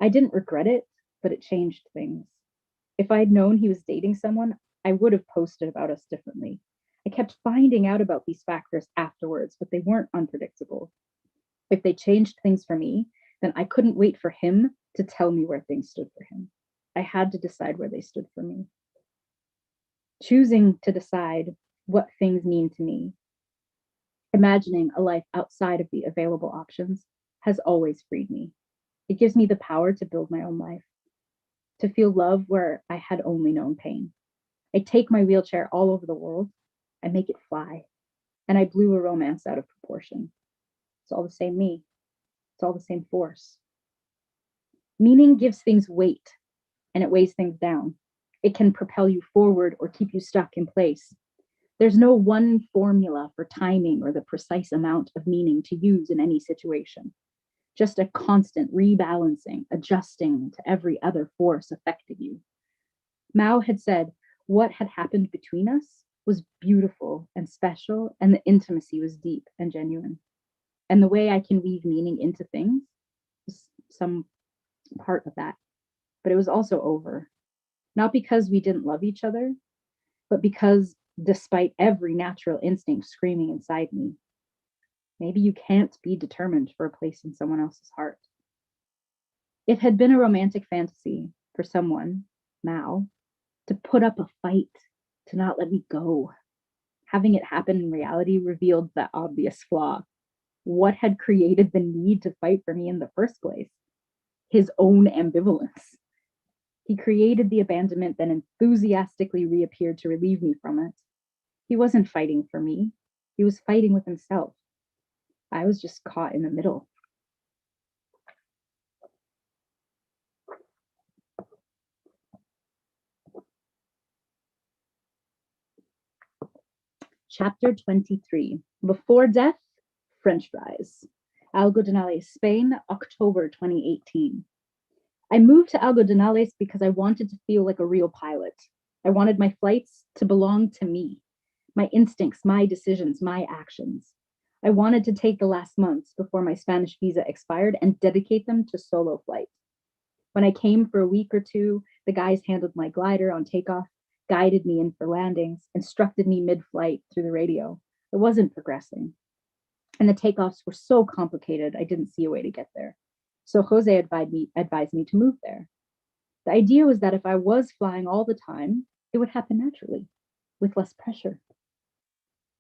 I didn't regret it, but it changed things. If I had known he was dating someone, I would have posted about us differently. I kept finding out about these factors afterwards, but they weren't unpredictable. If they changed things for me, then I couldn't wait for him to tell me where things stood for him. I had to decide where they stood for me. Choosing to decide what things mean to me, imagining a life outside of the available options, has always freed me. It gives me the power to build my own life, to feel love where I had only known pain. I take my wheelchair all over the world, I make it fly, and I blew a romance out of proportion. It's all the same me. It's all the same force. Meaning gives things weight, and it weighs things down. It can propel you forward or keep you stuck in place. There's no one formula for timing or the precise amount of meaning to use in any situation. Just a constant rebalancing, adjusting to every other force affecting you. Mao had said what had happened between us was beautiful and special, and the intimacy was deep and genuine. And the way I can weave meaning into things is some part of that. But it was also over. Not because we didn't love each other, but because despite every natural instinct screaming inside me, maybe you can't be determined for a place in someone else's heart. It had been a romantic fantasy for someone, Mao, to put up a fight, to not let me go. Having it happen in reality revealed the obvious flaw. What had created the need to fight for me in the first place? His own ambivalence. He created the abandonment, then enthusiastically reappeared to relieve me from it. He wasn't fighting for me. He was fighting with himself. I was just caught in the middle. Chapter 23. Before death, French fries. Algodonales, Spain, October 2018. I moved to Algodonales because I wanted to feel like a real pilot. I wanted my flights to belong to me, my instincts, my decisions, my actions. I wanted to take the last months before my Spanish visa expired and dedicate them to solo flight. When I came for a week or two, the guys handled my glider on takeoff, guided me in for landings, instructed me mid-flight through the radio. I wasn't progressing. And the takeoffs were so complicated, I didn't see a way to get there. So Jose advised me to move there. The idea was that if I was flying all the time, it would happen naturally, with less pressure.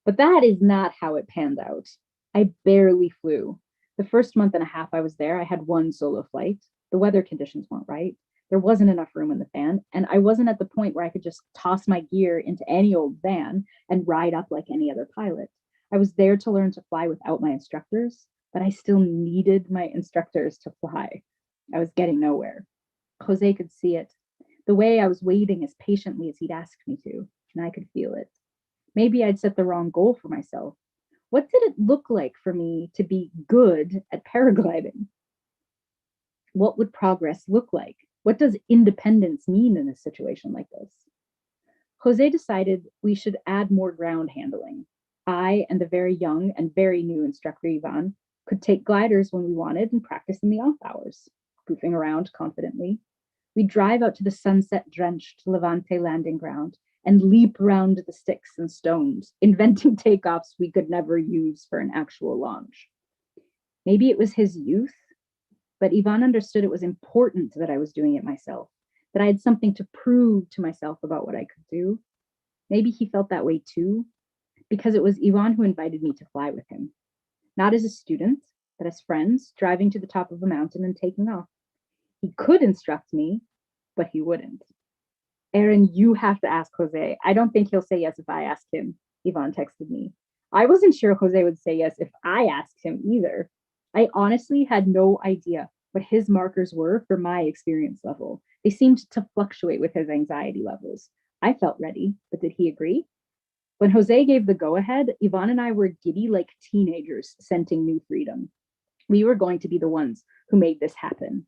But that is not how it panned out. I barely flew. The first month and a half I was there, I had one solo flight. The weather conditions weren't right. There wasn't enough room in the fan, and I wasn't at the point where I could just toss my gear into any old van and ride up like any other pilot. I was there to learn to fly without my instructors, but I still needed my instructors to fly. I was getting nowhere. Jose could see it. The way I was waiting as patiently as he'd asked me to, and I could feel it. Maybe I'd set the wrong goal for myself. What did it look like for me to be good at paragliding? What would progress look like? What does independence mean in a situation like this? Jose decided we should add more ground handling. I and the very young and very new instructor Ivan could take gliders when we wanted and practice in the off hours, goofing around confidently. We'd drive out to the sunset-drenched Levante landing ground and leap around the sticks and stones, inventing takeoffs we could never use for an actual launch. Maybe it was his youth, but Ivan understood it was important that I was doing it myself, that I had something to prove to myself about what I could do. Maybe he felt that way too, because it was Ivan who invited me to fly with him. Not as a student, but as friends, driving to the top of a mountain and taking off. He could instruct me, but he wouldn't. Erin, you have to ask Jose. I don't think he'll say yes if I ask him, Ivan texted me. I wasn't sure Jose would say yes if I asked him either. I honestly had no idea what his markers were for my experience level. They seemed to fluctuate with his anxiety levels. I felt ready, but did he agree? When Jose gave the go-ahead, Ivan and I were giddy like teenagers scenting new freedom. We were going to be the ones who made this happen.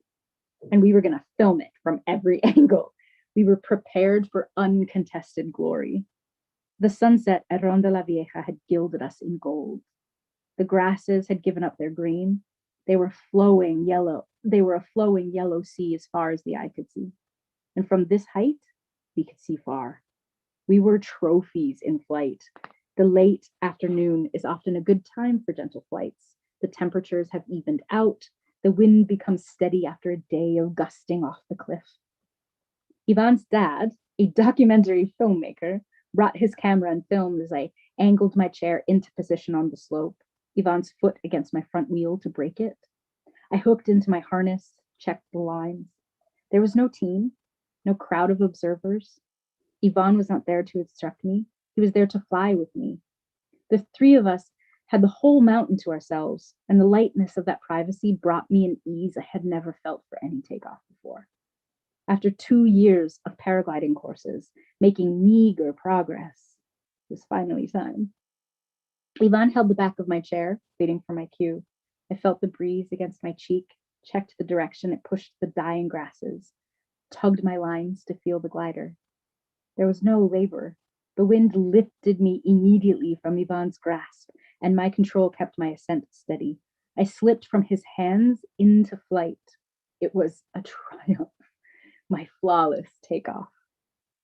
And we were going to film it from every angle. We were prepared for uncontested glory. The sunset at Ronda la Vieja had gilded us in gold. The grasses had given up their green. They were flowing yellow. They were a flowing yellow sea as far as the eye could see. And from this height, we could see far. We were trophies in flight. The late afternoon is often a good time for gentle flights. The temperatures have evened out. The wind becomes steady after a day of gusting off the cliff. Ivan's dad, a documentary filmmaker, brought his camera and filmed as I angled my chair into position on the slope, Ivan's foot against my front wheel to brake it. I hooked into my harness, checked the lines. There was no team, no crowd of observers. Ivan was not there to instruct me. He was there to fly with me. The three of us had the whole mountain to ourselves, and the lightness of that privacy brought me an ease I had never felt for any takeoff before. After 2 years of paragliding courses, making meager progress, it was finally time. Ivan held the back of my chair, waiting for my cue. I felt the breeze against my cheek, checked the direction it pushed the dying grasses, tugged my lines to feel the glider. There was no labor. The wind lifted me immediately from Ivan's grasp, and my control kept my ascent steady. I slipped from his hands into flight. It was a triumph, my flawless takeoff.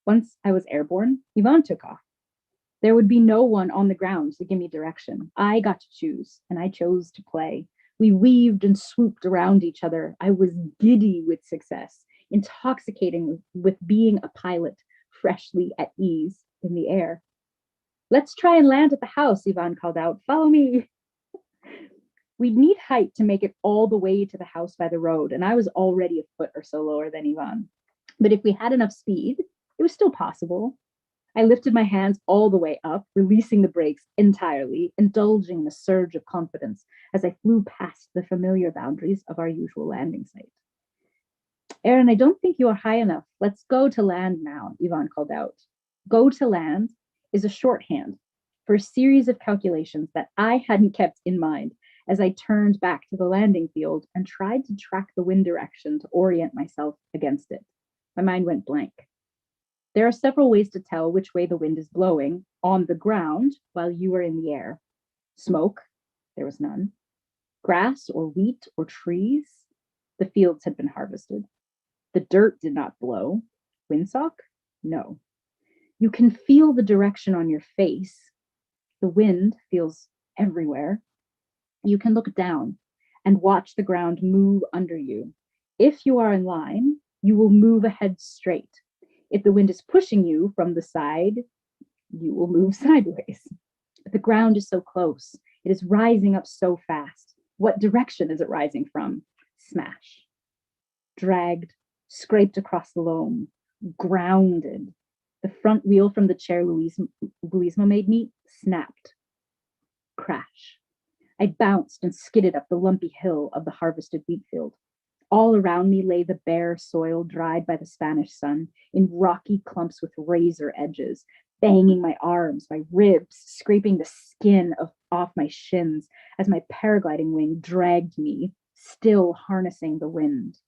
Once I was airborne, Ivan took off. There would be no one on the ground to give me direction. I got to choose, and I chose to play. We weaved and swooped around each other. I was giddy with success, intoxicating with being a pilot, freshly at ease in the air. Let's try and land at the house, Ivan called out. Follow me. We'd need height to make it all the way to the house by the road, and I was already a foot or so lower than Ivan. But if we had enough speed, it was still possible. I lifted my hands all the way up, releasing the brakes entirely, indulging in a surge of confidence as I flew past the familiar boundaries of our usual landing site. Erin, I don't think you are high enough. Let's go to land now, Ivan called out. Go to land is a shorthand for a series of calculations that I hadn't kept in mind as I turned back to the landing field and tried to track the wind direction to orient myself against it. My mind went blank. There are several ways to tell which way the wind is blowing on the ground while you are in the air. Smoke, there was none. Grass or wheat or trees, the fields had been harvested. The dirt did not blow. Windsock? No. You can feel the direction on your face. The wind feels everywhere. You can look down and watch the ground move under you. If you are in line, you will move ahead straight. If the wind is pushing you from the side, you will move sideways. The ground is so close. It is rising up so fast. What direction is it rising from? Smash. Dragged, scraped across the loam, grounded. The front wheel from the chair Louisma made me snapped. Crash. I bounced and skidded up the lumpy hill of the harvested wheat field. All around me lay the bare soil dried by the Spanish sun in rocky clumps with razor edges, banging my arms, my ribs, scraping the skin off my shins as my paragliding wing dragged me, still harnessing the wind.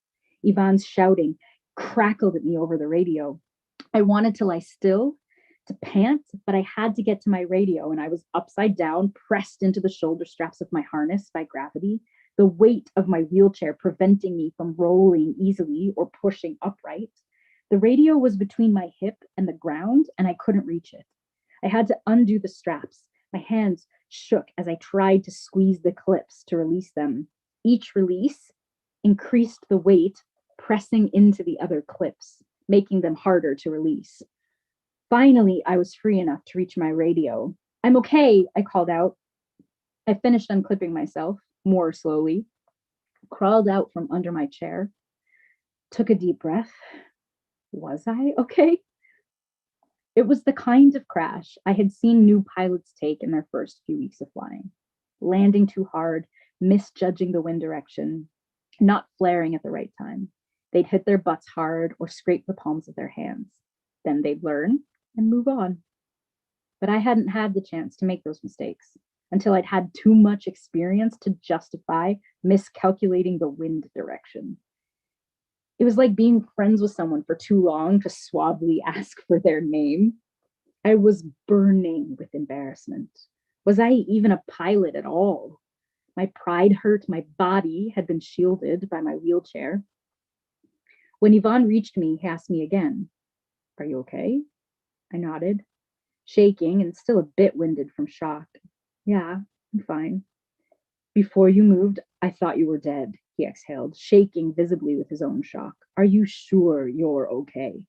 Ivan's shouting crackled at me over the radio. I wanted to lie still, to pant, but I had to get to my radio, and I was upside down, pressed into the shoulder straps of my harness by gravity, the weight of my wheelchair preventing me from rolling easily or pushing upright. The radio was between my hip and the ground, and I couldn't reach it. I had to undo the straps. My hands shook as I tried to squeeze the clips to release them. Each release increased the weight, pressing into the other clips, making them harder to release. Finally, I was free enough to reach my radio. "I'm okay," I called out. I finished unclipping myself, more slowly, crawled out from under my chair, took a deep breath. Was I okay? It was the kind of crash I had seen new pilots take in their first few weeks of flying. Landing too hard, misjudging the wind direction, not flaring at the right time. They'd hit their butts hard or scrape the palms of their hands. Then they'd learn and move on. But I hadn't had the chance to make those mistakes until I'd had too much experience to justify miscalculating the wind direction. It was like being friends with someone for too long to suavely ask for their name. I was burning with embarrassment. Was I even a pilot at all? My pride hurt, my body had been shielded by my wheelchair. When Yvonne reached me, he asked me again, "Are you okay?" I nodded, shaking and still a bit winded from shock. "Yeah, I'm fine." "Before you moved, I thought you were dead," he exhaled, shaking visibly with his own shock. "Are you sure you're okay?"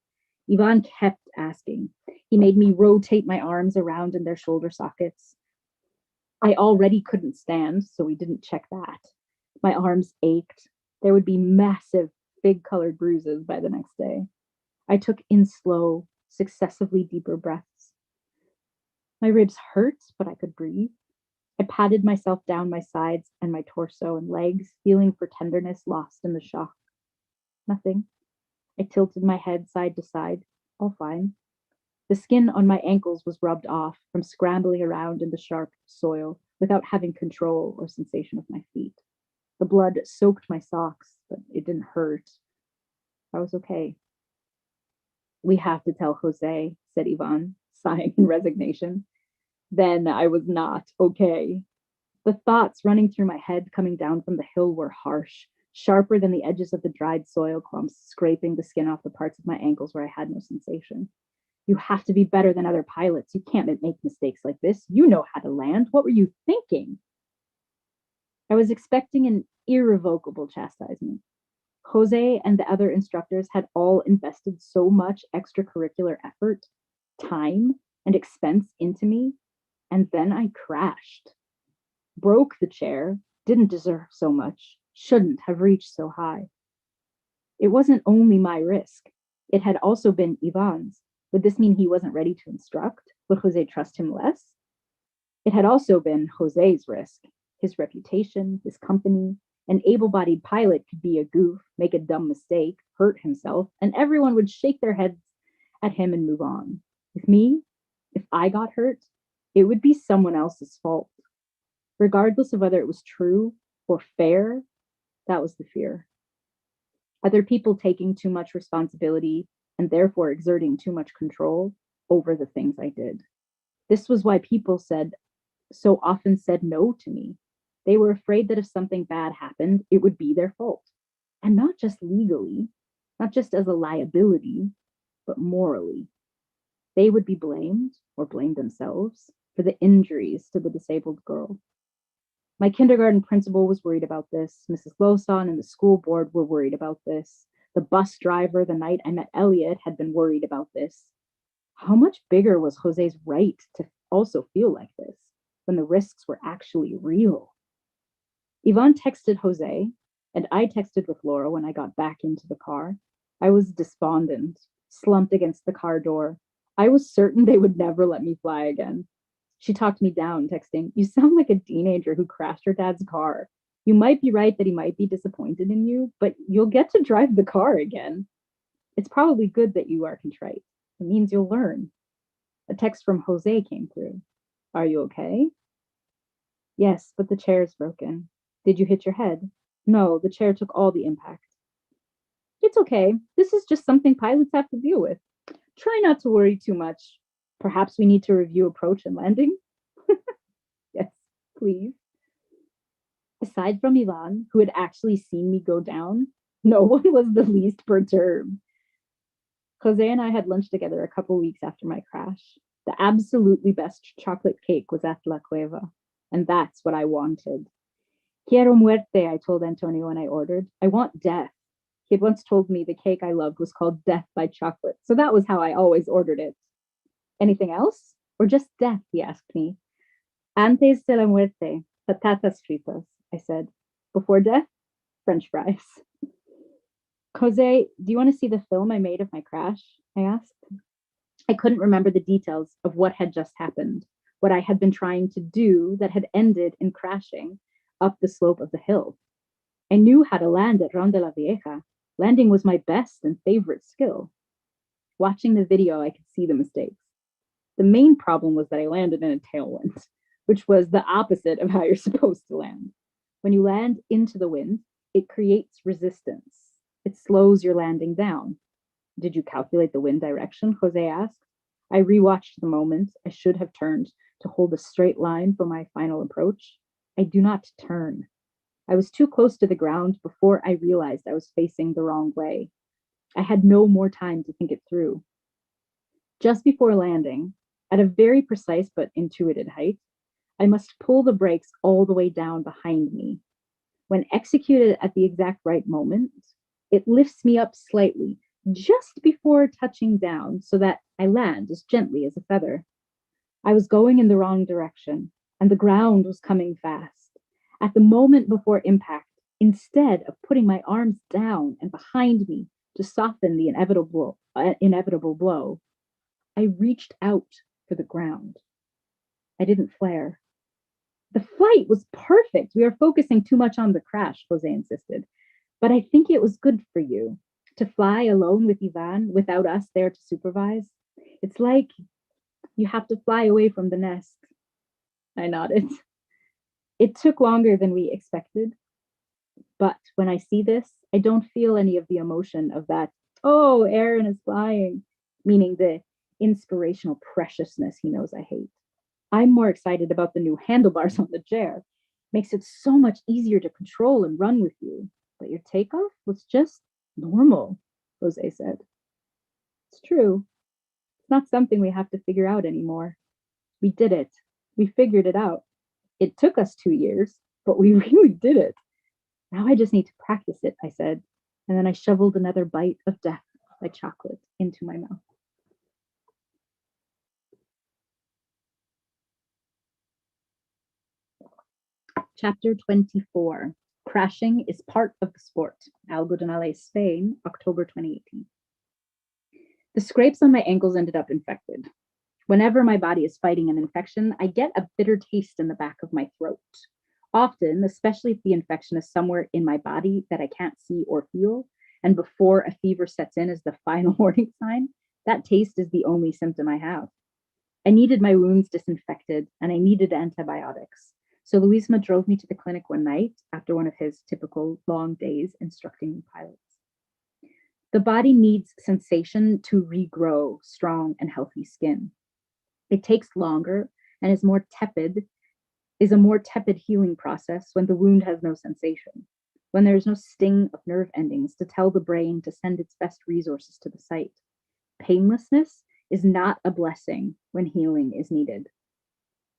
Yvonne kept asking. He made me rotate my arms around in their shoulder sockets. I already couldn't stand, so we didn't check that. My arms ached. There would be massive, fig-colored bruises by the next day. I took in slow, successively deeper breaths. My ribs hurt, but I could breathe. I patted myself down my sides and my torso and legs, feeling for tenderness lost in the shock. Nothing. I tilted my head side to side. All fine. The skin on my ankles was rubbed off from scrambling around in the sharp soil without having control or sensation of my feet. The blood soaked my socks, but it didn't hurt. I was okay. "We have to tell Jose," said Yvonne, sighing in resignation. Then I was not okay. The thoughts running through my head coming down from the hill were harsh, sharper than the edges of the dried soil clumps, scraping the skin off the parts of my ankles where I had no sensation. "You have to be better than other pilots. You can't make mistakes like this. You know how to land. What were you thinking?" I was expecting an irrevocable chastisement. Jose and the other instructors had all invested so much extracurricular effort, time, and expense into me, and then I crashed. Broke the chair, didn't deserve so much, shouldn't have reached so high. It wasn't only my risk. It had also been Yvonne's. Would this mean he wasn't ready to instruct? Would Jose trust him less? It had also been Jose's risk, his reputation, his company. An able-bodied pilot could be a goof, make a dumb mistake, hurt himself, and everyone would shake their heads at him and move on. With me, if I got hurt, it would be someone else's fault. Regardless of whether it was true or fair, that was the fear. Other people taking too much responsibility and therefore exerting too much control over the things I did. This was why people so often said no to me. They were afraid that if something bad happened, it would be their fault. And not just legally, not just as a liability, but morally. They would be blamed or blame themselves for the injuries to the disabled girl. My kindergarten principal was worried about this. Mrs. Lawson and the school board were worried about this. The bus driver the night I met Elliot had been worried about this. How much bigger was Jose's right to also feel like this when the risks were actually real? Yvonne texted Jose, and I texted with Laura when I got back into the car. I was despondent, slumped against the car door. I was certain they would never let me fly again. She talked me down, texting, "You sound like a teenager who crashed her dad's car. You might be right that he might be disappointed in you, but you'll get to drive the car again. It's probably good that you are contrite. It means you'll learn." A text from Jose came through. "Are you okay?" "Yes, but the chair is broken." "Did you hit your head?" "No, the chair took all the impact." "It's okay. This is just something pilots have to deal with. Try not to worry too much. Perhaps we need to review approach and landing." "Yes, please." Aside from Ivan, who had actually seen me go down, no one was the least perturbed. Jose and I had lunch together a couple weeks after my crash. The absolutely best chocolate cake was at La Cueva, and that's what I wanted. "Quiero muerte," I told Antonio when I ordered. "I want death." He had once told me the cake I loved was called Death by Chocolate, so that was how I always ordered it. "Anything else? Or just death?" he asked me. "Antes de la muerte, patatas fritas," I said. "Before death, French fries." "Jose, do you want to see the film I made of my crash?" I asked. I couldn't remember the details of what had just happened, what I had been trying to do that had ended in crashing up the slope of the hill. I knew how to land at Ronde la Vieja. Landing was my best and favorite skill. Watching the video, I could see the mistakes. The main problem was that I landed in a tailwind, which was the opposite of how you're supposed to land. When you land into the wind, it creates resistance. It slows your landing down. "Did you calculate the wind direction?" Jose asked. I rewatched the moment I should have turned to hold a straight line for my final approach. I do not turn. I was too close to the ground before I realized I was facing the wrong way. I had no more time to think it through. Just before landing, at a very precise but intuitive height, I must pull the brakes all the way down behind me. When executed at the exact right moment, it lifts me up slightly, just before touching down, so that I land as gently as a feather. I was going in the wrong direction, and the ground was coming fast. At the moment before impact, instead of putting my arms down and behind me to soften the inevitable blow, I reached out for the ground. I didn't flare. "The flight was perfect. We are focusing too much on the crash," Jose insisted. "But I think it was good for you to fly alone with Ivan without us there to supervise. It's like you have to fly away from the nest." I nodded. It took longer than we expected. But when I see this, I don't feel any of the emotion of that, "Oh, Aaron is flying," meaning the inspirational preciousness he knows I hate. I'm more excited about the new handlebars on the chair. Makes it so much easier to control and run with you. But your takeoff was just normal, Jose said. It's true. It's not something we have to figure out anymore. We did it. We figured it out. It took us 2 years, but we really did it. Now I just need to practice it, I said. And then I shoveled another bite of death by chocolate into my mouth. Chapter 24. Crashing is part of the sport. Algodonales, Spain, October 2018. The scrapes on my ankles ended up infected. Whenever my body is fighting an infection, I get a bitter taste in the back of my throat. Often, especially if the infection is somewhere in my body that I can't see or feel, and before a fever sets in as the final warning sign, that taste is the only symptom I have. I needed my wounds disinfected, and I needed antibiotics. So Luisma drove me to the clinic one night after one of his typical long days instructing new pilots. The body needs sensation to regrow strong and healthy skin. It takes longer and is a more tepid healing process when the wound has no sensation, when there is no sting of nerve endings to tell the brain to send its best resources to the site. Painlessness is not a blessing when healing is needed.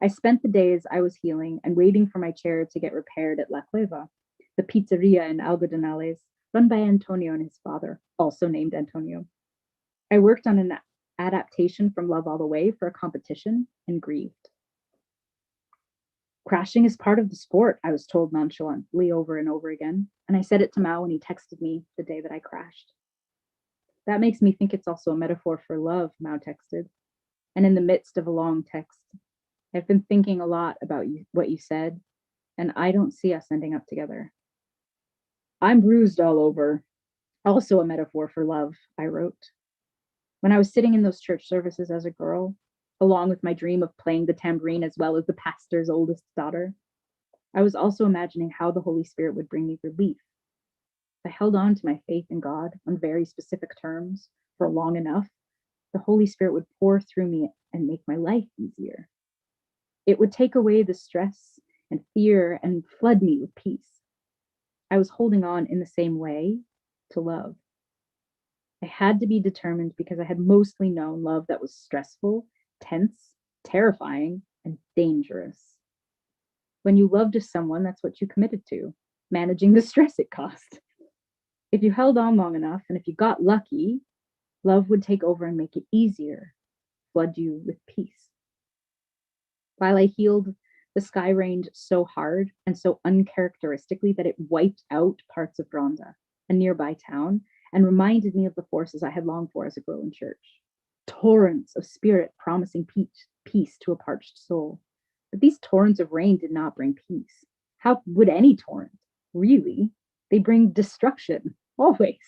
I spent the days I was healing and waiting for my chair to get repaired at La Cueva, the pizzeria in Algodonales, run by Antonio and his father, also named Antonio. I worked on an adaptation from Love All the Way for a competition and grieved. Crashing is part of the sport, I was told nonchalantly over and over again, and I said it to Mao when he texted me the day that I crashed. That makes me think it's also a metaphor for love, Mao texted. And in the midst of a long text, I've been thinking a lot about what you said, and I don't see us ending up together. I'm bruised all over, also a metaphor for love, I wrote. When I was sitting in those church services as a girl, along with my dream of playing the tambourine as well as the pastor's oldest daughter, I was also imagining how the Holy Spirit would bring me relief. If I held on to my faith in God on very specific terms for long enough, the Holy Spirit would pour through me and make my life easier. It would take away the stress and fear and flood me with peace. I was holding on in the same way to love. I had to be determined because I had mostly known love that was stressful, tense, terrifying, and dangerous. When you loved someone, that's what you committed to, managing the stress it cost. If you held on long enough and if you got lucky, love would take over and make it easier, flood you with peace. While I healed, the sky rained so hard and so uncharacteristically that it wiped out parts of Gronda, a nearby town, and reminded me of the forces I had longed for as a girl in church. Torrents of spirit promising peace to a parched soul. But these torrents of rain did not bring peace. How would any torrent? Really? They bring destruction, always.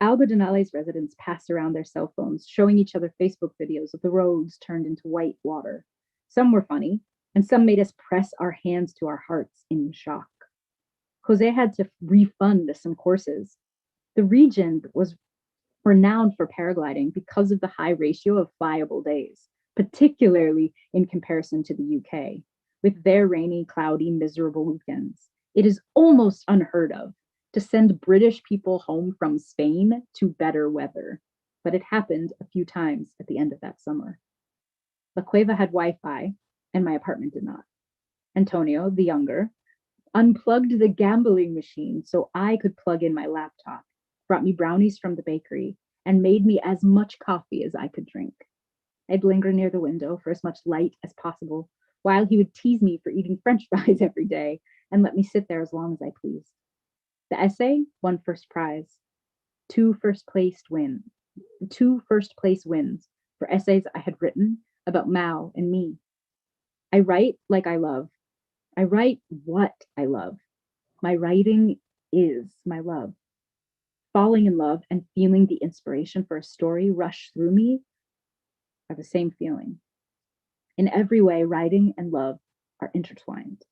Algodonales residents passed around their cell phones, showing each other Facebook videos of the roads turned into white water. Some were funny, and some made us press our hands to our hearts in shock. Jose had to refund some courses. The region was renowned for paragliding because of the high ratio of flyable days, particularly in comparison to the UK, with their rainy, cloudy, miserable weekends. It is almost unheard of to send British people home from Spain to better weather, but it happened a few times at the end of that summer. La Cueva had Wi-Fi, and my apartment did not. Antonio, the younger, unplugged the gambling machine so I could plug in my laptop, brought me brownies from the bakery, and made me as much coffee as I could drink. I'd linger near the window for as much light as possible, while he would tease me for eating French fries every day and let me sit there as long as I pleased. The essay won first prize. Two first place wins for essays I had written about Mao and me. I write like I love. I write what I love. My writing is my love. Falling in love and feeling the inspiration for a story rush through me are the same feeling. In every way, writing and love are intertwined.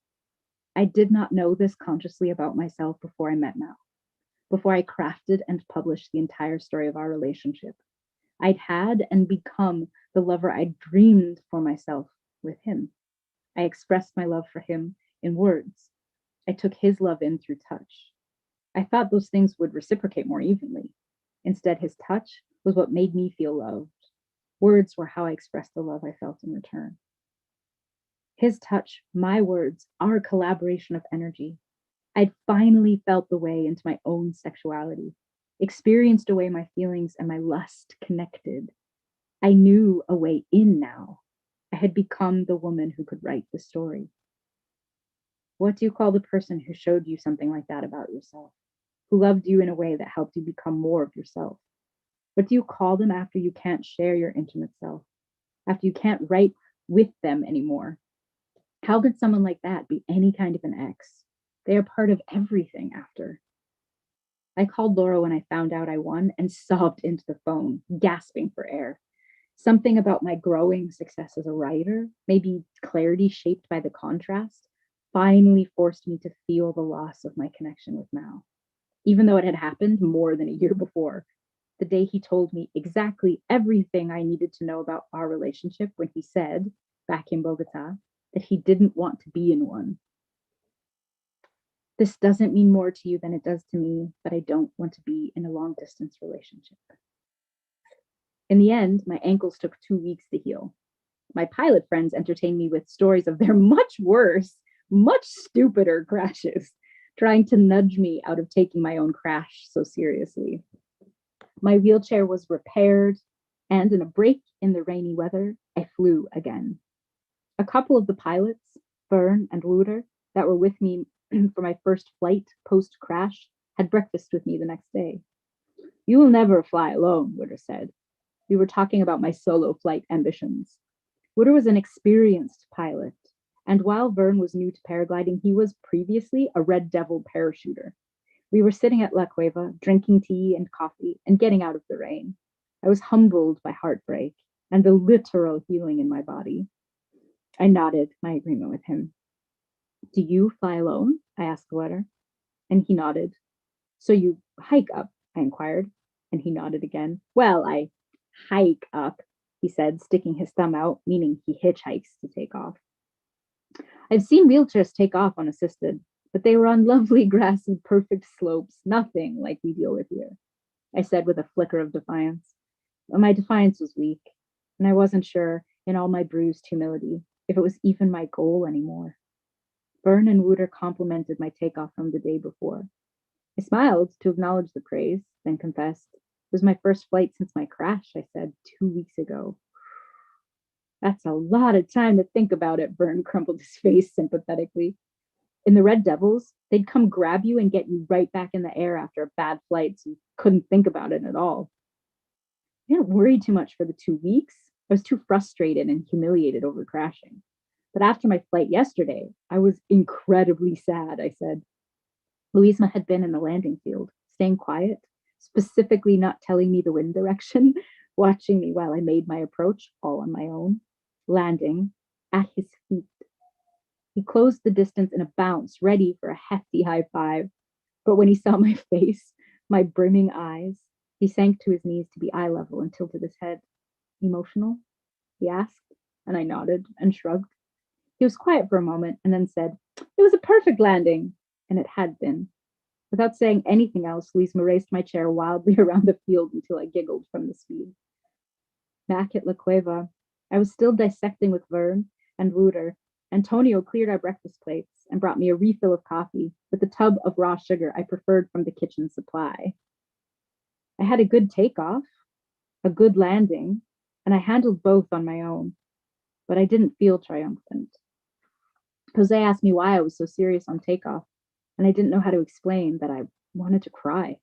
I did not know this consciously about myself before I met Mao, before I crafted and published the entire story of our relationship. I'd had and become the lover I dreamed for myself with him. I expressed my love for him in words. I took his love in through touch. I thought those things would reciprocate more evenly. Instead, his touch was what made me feel loved. Words were how I expressed the love I felt in return. His touch, my words, our collaboration of energy. I'd finally felt the way into my own sexuality, experienced a way my feelings and my lust connected. I knew a way in now. I had become the woman who could write the story. What do you call the person who showed you something like that about yourself, who loved you in a way that helped you become more of yourself? What do you call them after you can't share your intimate self, after you can't write with them anymore? How could someone like that be any kind of an ex? They are part of everything after. I called Laura when I found out I won and sobbed into the phone, gasping for air. Something about my growing success as a writer, maybe clarity shaped by the contrast, finally forced me to feel the loss of my connection with Mao, even though it had happened more than a year before, the day he told me exactly everything I needed to know about our relationship when he said, back in Bogota, that he didn't want to be in one. This doesn't mean more to you than it does to me, but I don't want to be in a long distance relationship. In the end, my ankles took 2 weeks to heal. My pilot friends entertained me with stories of their much worse, much stupider crashes, trying to nudge me out of taking my own crash so seriously. My wheelchair was repaired, and in a break in the rainy weather, I flew again. A couple of the pilots, Vern and Wouter, that were with me for my first flight post-crash, had breakfast with me the next day. You will never fly alone, Wouter said. We were talking about my solo flight ambitions. Wouter was an experienced pilot, and while Vern was new to paragliding, he was previously a Red Devil parachuter. We were sitting at La Cueva, drinking tea and coffee and getting out of the rain. I was humbled by heartbreak and the literal healing in my body. I nodded my agreement with him. Do you fly alone? I asked Wouter, and he nodded. So you hike up? I inquired, and he nodded again. Well, I hike up, he said, sticking his thumb out, meaning he hitchhikes to take off. I've seen wheelchairs take off unassisted, but they were on lovely grassy, perfect slopes, nothing like we deal with here, I said with a flicker of defiance. But my defiance was weak, and I wasn't sure, in all my bruised humility, if it was even my goal anymore. Vern and Wouter complimented my takeoff from the day before. I smiled to acknowledge the praise, then confessed. It was my first flight since my crash, I said, 2 weeks ago. That's a lot of time to think about it, Vern crumpled his face sympathetically. In the Red Devils, they'd come grab you and get you right back in the air after a bad flight, so you couldn't think about it at all. I didn't worry too much for the 2 weeks. I was too frustrated and humiliated over crashing. But after my flight yesterday, I was incredibly sad, I said. Louisa had been in the landing field, staying quiet, specifically not telling me the wind direction, watching me while I made my approach all on my own, landing at his feet. He closed the distance in a bounce, ready for a hefty high five. But when he saw my face, my brimming eyes, he sank to his knees to be eye level and tilted his head. Emotional? He asked, and I nodded and shrugged. He was quiet for a moment and then said, It was a perfect landing. And it had been. Without saying anything else, Lisma raced my chair wildly around the field until I giggled from the speed. Back at La Cueva, I was still dissecting with Vern and Wouter. Antonio cleared our breakfast plates and brought me a refill of coffee with a tub of raw sugar I preferred from the kitchen supply. I had a good takeoff, a good landing, and I handled both on my own, but I didn't feel triumphant. Jose asked me why I was so serious on takeoff, and I didn't know how to explain that I wanted to cry.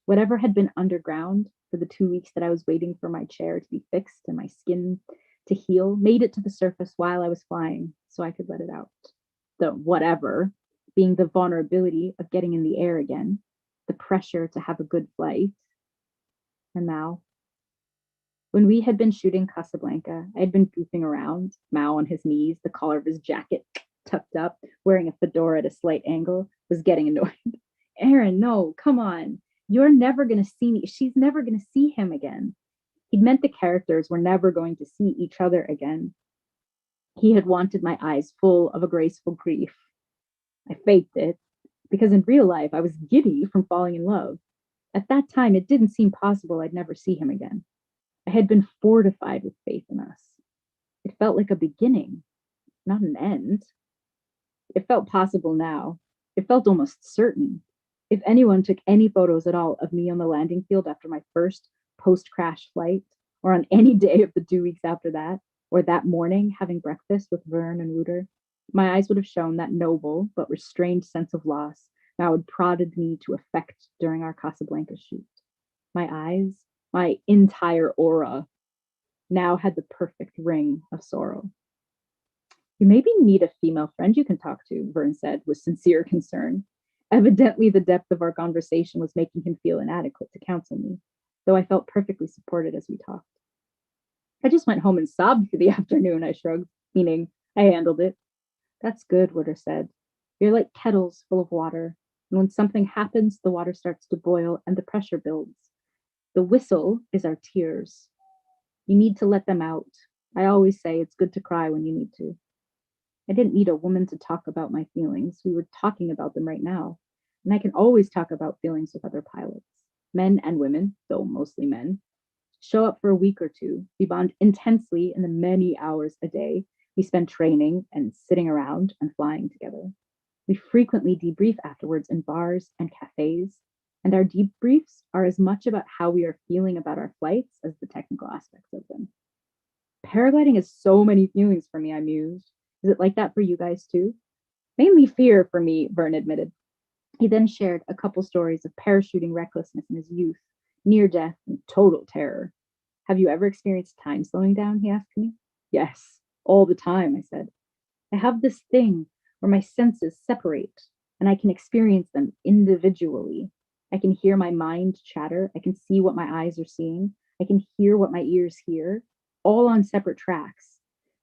Whatever had been underground for the 2 weeks that I was waiting for my chair to be fixed and my skin to heal made it to the surface while I was flying, so I could let it out. The whatever being the vulnerability of getting in the air again, the pressure to have a good flight. And now, when we had been shooting Casablanca, I had been goofing around, Mao on his knees, the collar of his jacket tucked up, wearing a fedora at a slight angle, was getting annoyed. Aaron, no, come on. You're never going to see me. She's never going to see him again. He'd meant the characters were never going to see each other again. He had wanted my eyes full of a graceful grief. I faked it, because in real life, I was giddy from falling in love. At that time, it didn't seem possible I'd never see him again. I had been fortified with faith in us. It felt like a beginning, not an end. It felt possible now. It felt almost certain. If anyone took any photos at all of me on the landing field after my first post-crash flight, or on any day of the 2 weeks after that, or that morning having breakfast with Vern and Wouter, my eyes would have shown that noble but restrained sense of loss now had prodded me to effect during our Casablanca shoot. My eyes, my entire aura, now had the perfect ring of sorrow. You maybe need a female friend you can talk to, Vern said with sincere concern. Evidently, the depth of our conversation was making him feel inadequate to counsel me, though I felt perfectly supported as we talked. I just went home and sobbed for the afternoon, I shrugged, meaning I handled it. That's good, Witter said. You're like kettles full of water, and when something happens, the water starts to boil and the pressure builds. The whistle is our tears. You need to let them out. I always say it's good to cry when you need to. I didn't need a woman to talk about my feelings. We were talking about them right now. And I can always talk about feelings with other pilots, men and women, though mostly men. Show up for a week or two. We bond intensely in the many hours a day we spend training and sitting around and flying together. We frequently debrief afterwards in bars and cafes, and our debriefs are as much about how we are feeling about our flights as the technical aspects of them. Paragliding has so many feelings for me, I mused. Is it like that for you guys too? Mainly fear for me, Vern admitted. He then shared a couple stories of parachuting recklessness in his youth, near death, and total terror. Have you ever experienced time slowing down? He asked me. Yes, all the time, I said. I have this thing where my senses separate and I can experience them individually. I can hear my mind chatter. I can see what my eyes are seeing. I can hear what my ears hear, all on separate tracks.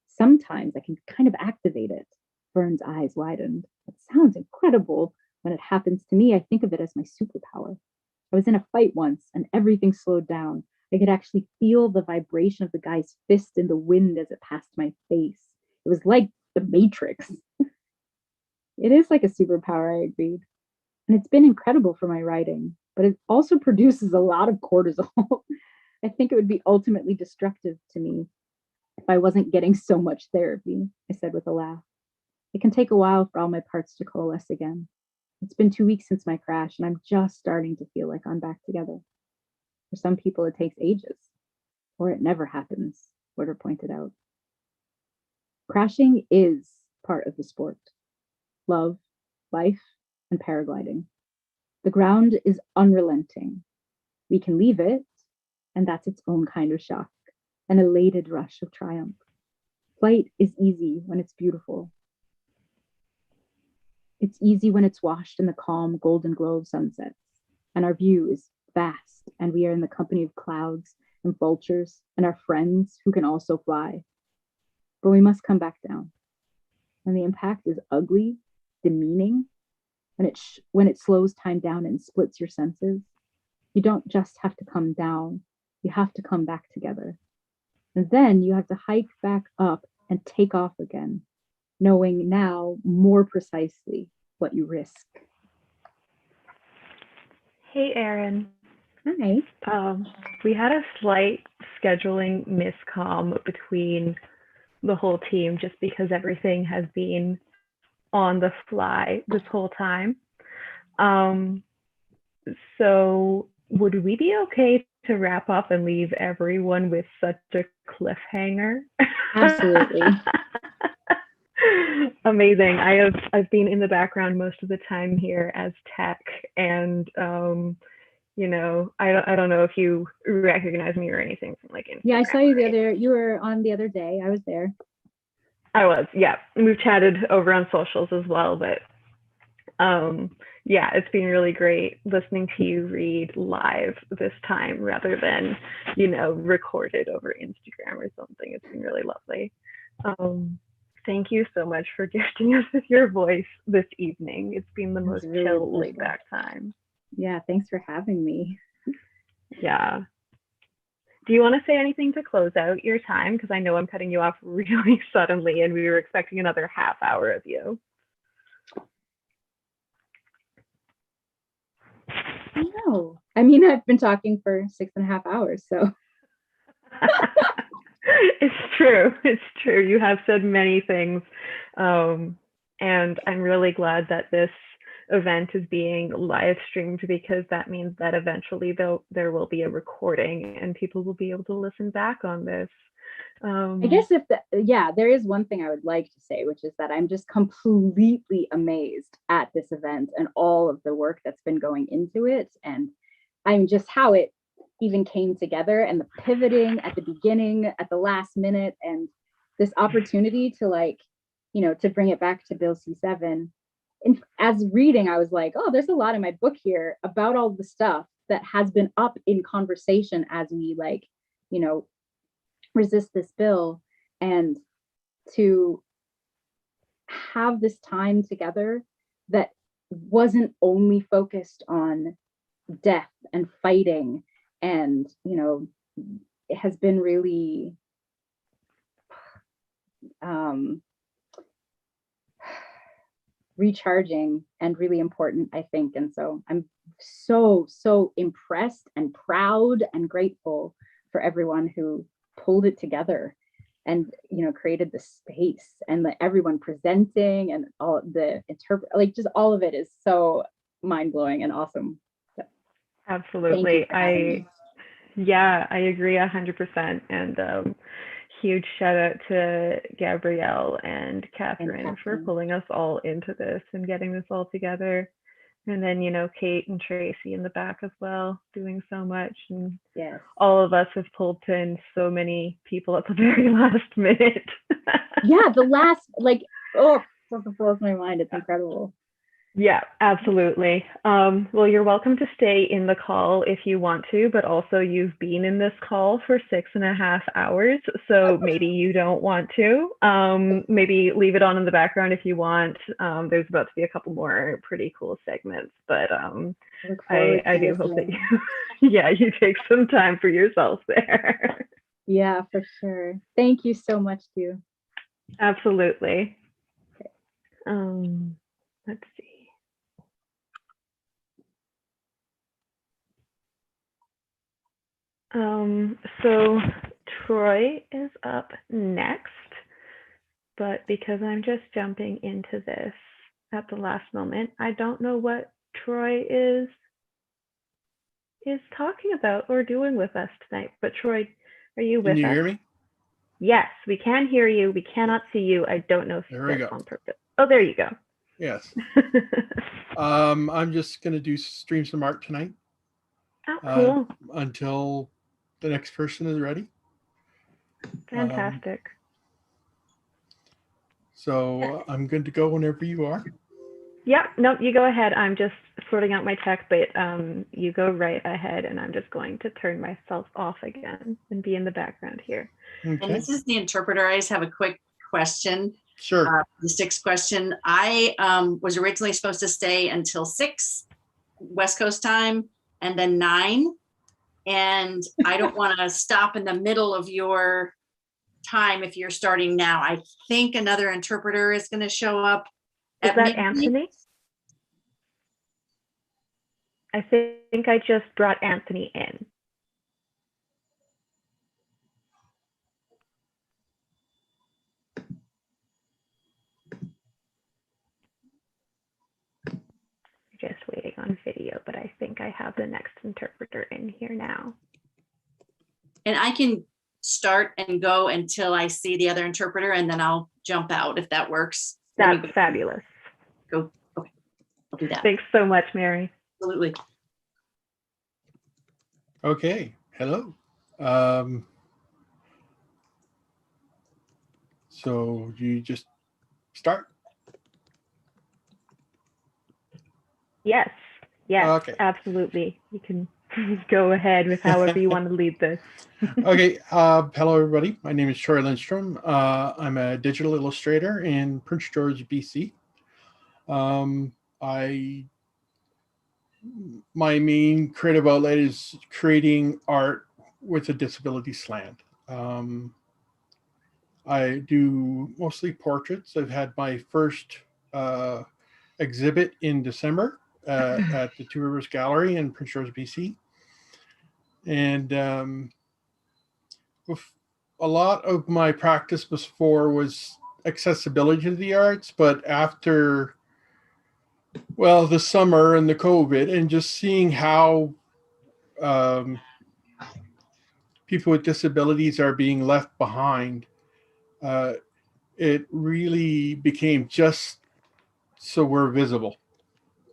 Sometimes I can kind of activate it. Vern's eyes widened. It sounds incredible. When it happens to me, I think of it as my superpower. I was in a fight once and everything slowed down. I could actually feel the vibration of the guy's fist in the wind as it passed my face. It was like the Matrix. It is like a superpower, I agreed. And it's been incredible for my writing, but it also produces a lot of cortisol. I think it would be ultimately destructive to me if I wasn't getting so much therapy, I said with a laugh. It can take a while for all my parts to coalesce again. It's been 2 weeks since my crash, and I'm just starting to feel like I'm back together. For some people, it takes ages, or it never happens, Witter pointed out. Crashing is part of the sport. Love, life, and paragliding. The ground is unrelenting. We can leave it, and that's its own kind of shock, an elated rush of triumph. Flight is easy when it's beautiful. It's easy when it's washed in the calm golden glow of sunsets, and our view is vast, and we are in the company of clouds and vultures and our friends who can also fly. But we must come back down. When the impact is ugly, demeaning, when it slows time down and splits your senses, you don't just have to come down, you have to come back together. And then you have to hike back up and take off again, knowing now more precisely what you risk. Hey, Erin. Hi. We had a slight scheduling miscomm between the whole team just because everything has been on the fly this whole time. So would we be okay to wrap up and leave everyone with such a cliffhanger? Absolutely. Amazing. I've been in the background most of the time here as tech, and you know, I don't know if you recognize me or anything from like Instagram. Yeah, I saw you you were on the other day. I was there. I was, yeah. We've chatted over on socials as well, but yeah, it's been really great listening to you read live this time rather than, you know, recorded over Instagram or something. It's been really lovely. Thank you so much for gifting us with your voice this evening. It's been the most really chill, laid back time. Yeah, thanks for having me. Yeah. Do you want to say anything to close out your time? Because I know I'm cutting you off really suddenly and we were expecting another half hour of you. No, I mean, I've been talking for 6.5 hours, so. It's true. It's true. You have said many things. And I'm really glad that this event is being live streamed because that means that eventually there will be a recording and people will be able to listen back on this. I guess there is one thing I would like to say, which is that I'm just completely amazed at this event and all of the work that's been going into it. And I'm just how it even came together and the pivoting at the beginning, at the last minute, and this opportunity to like, you know, to bring it back to Bill C7. And as reading, I was like, oh, there's a lot in my book here about all the stuff that has been up in conversation as we like, you know, resist this bill, and to have this time together that wasn't only focused on death and fighting, and it has been really recharging and really important, I think. And so I'm so impressed and proud and grateful for everyone who pulled it together and created the space, and everyone presenting, and all the just all of it is so mind-blowing and awesome. So, absolutely. I agree 100%. And huge shout out to Gabrielle and Catherine for pulling us all into this and getting this all together. And then, Kate and Tracy in the back as well, doing so much. And yes, all of us have pulled in so many people at the very last minute. Yeah, the last, oh, it blows my mind. It's incredible. Yeah, absolutely. Well, you're welcome to stay in the call if you want to, but also you've been in this call for 6.5 hours, so maybe you don't want to. Maybe leave it on in the background if you want. There's about to be a couple more pretty cool segments, but I do hope that you take some time for yourself there. Yeah, for sure. Thank you so much, too. Absolutely. Let's see. So Troy is up next, but because I'm just jumping into this at the last moment, I don't know what Troy is talking about or doing with us tonight. But Troy, are you with us? Can you hear me? Yes, we can hear you. We cannot see you. I don't know if that's on purpose. Oh, there you go. Yes. I'm just going to do stream some art tonight. Oh, cool. Until the next person is ready. Fantastic. So I'm good to go whenever you are. Yeah, no, you go ahead. I'm just sorting out my tech, but you go right ahead, and I'm just going to turn myself off again and be in the background here. Okay. And this is the interpreter. I just have a quick question. Sure. The 6th question. I was originally supposed to stay until 6 West Coast time and then 9. And I don't want to stop in the middle of your time if you're starting now. I think another interpreter is going to show up. Is that Anthony? I think I just brought Anthony in. Just waiting on video, but I think I have the next interpreter in here now. And I can start and go until I see the other interpreter, and then I'll jump out if that works. That's fabulous. Go. Okay. I'll do that. Thanks so much, Mary. Absolutely. Okay. Hello. So you just start? Yes. Yes, okay. Absolutely. You can go ahead with however you want to lead this. Okay. Hello, everybody. My name is Troy Lindstrom. I'm a digital illustrator in Prince George, BC. My main creative outlet is creating art with a disability slant. I do mostly portraits. I've had my first exhibit in December at the Two Rivers Gallery in Prince George, BC. And a lot of my practice before was accessibility to the arts, but after, well, the summer and the COVID and just seeing how people with disabilities are being left behind, it really became just so we're visible.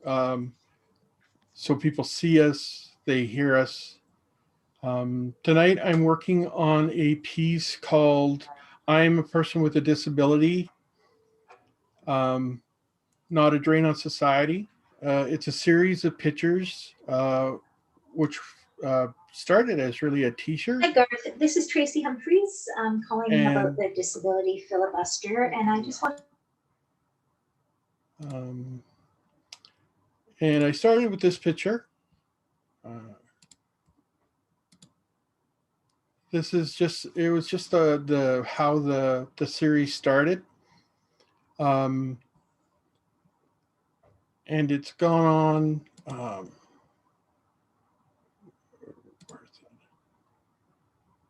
So people see us, they hear us. Tonight I'm working on a piece called I'm a Person with a Disability, Not a Drain on Society. It's a series of pictures which started as really a t-shirt. Hi Garth, this is Tracy Humphreys calling about the disability filibuster, and I just want And I started with this picture. This is just, it was just the how the series started. And it's gone on.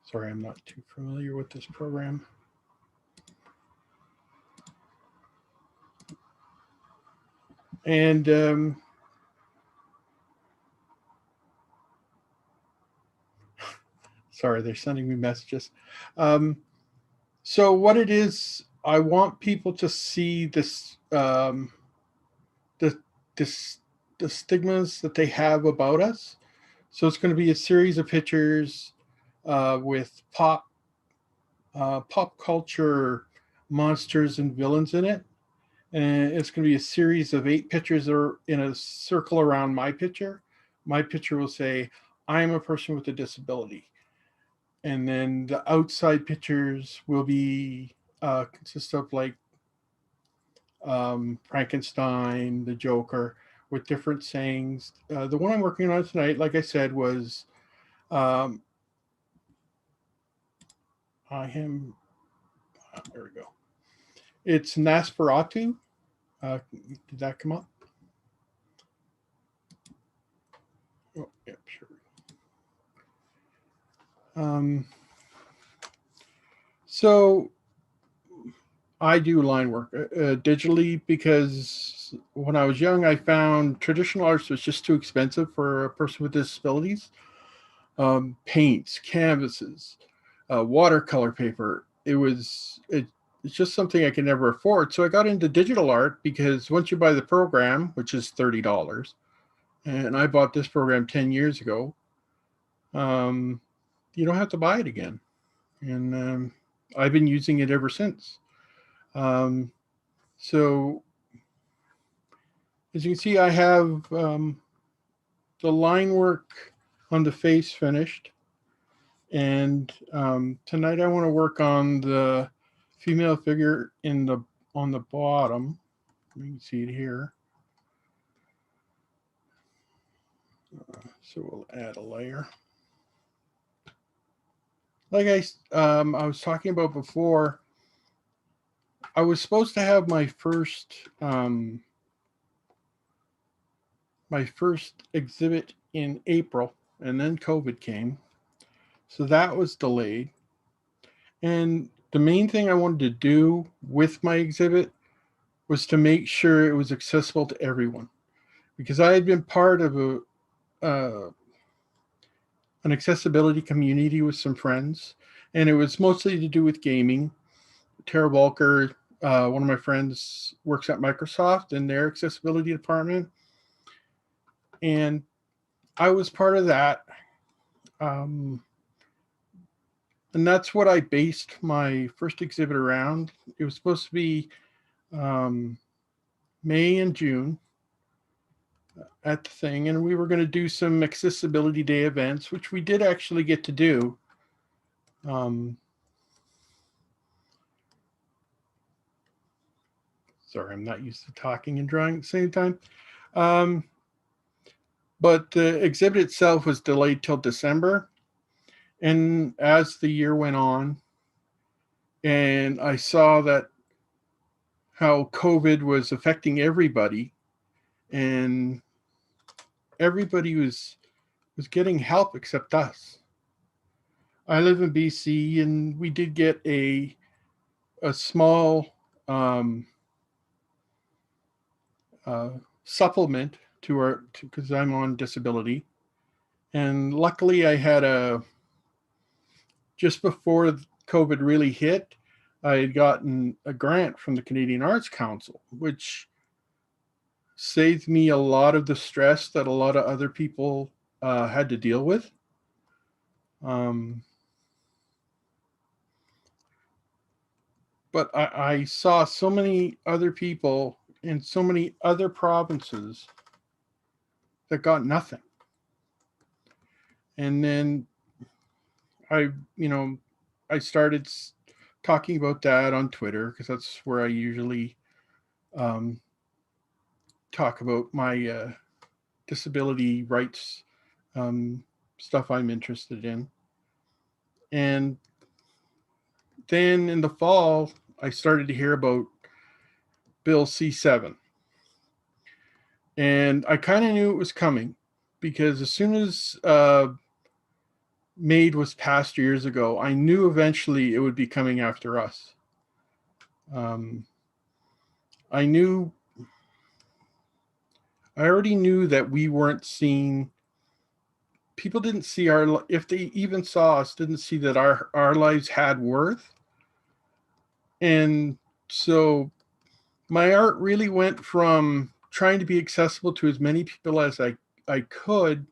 Sorry, I'm not too familiar with this program. And sorry, they're sending me messages. So what it is, I want people to see this, the stigmas that they have about us. So it's going to be a series of pictures with pop culture monsters and villains in it. And it's going to be a series of 8 pictures that are in a circle around my picture. My picture will say, I'm a person with a disability. And then the outside pictures will be consist of like Frankenstein, the Joker, with different sayings. The one I'm working on tonight, like I said, was I am, there we go. It's Nosferatu. Did that come up? Oh, yep, sure. So I do line work digitally because when I was young, I found traditional arts was just too expensive for a person with disabilities. Paints, canvases, watercolor paper. It's just something I could never afford. So I got into digital art because once you buy the program, which is $30, and I bought this program 10 years ago, you don't have to buy it again. And I've been using it ever since. So as you can see, I have the line work on the face finished. And tonight I want to work on the female figure on the bottom. You can see it here. So we'll add a layer. Like I was talking about before, I was supposed to have my first exhibit in April, and then COVID came. So that was delayed. And the main thing I wanted to do with my exhibit was to make sure it was accessible to everyone, because I had been part of an accessibility community with some friends, and it was mostly to do with gaming. Tara Walker, one of my friends, works at Microsoft in their accessibility department, and I was part of that. And that's what I based my first exhibit around. It was supposed to be May and June at the thing, and we were going to do some accessibility day events, which we did actually get to do. Sorry, I'm not used to talking and drawing at the same time. But the exhibit itself was delayed till December. And as the year went on, and I saw that how COVID was affecting everybody, and everybody was getting help except us. I live in BC, and we did get a small supplement to because I'm on disability, and luckily I had just before COVID really hit, I had gotten a grant from the Canadian Arts Council, which saved me a lot of the stress that a lot of other people had to deal with. But I saw so many other people in so many other provinces that got nothing. And then I started talking about that on Twitter, because that's where I usually talk about my disability rights stuff I'm interested in. And then in the fall, I started to hear about Bill C7. And I kind of knew it was coming because as soon as MAID was passed years ago, I knew eventually it would be coming after us. I already knew that we weren't seen. People didn't see if they even saw us, didn't see that our lives had worth. And so my art really went from trying to be accessible to as many people as I could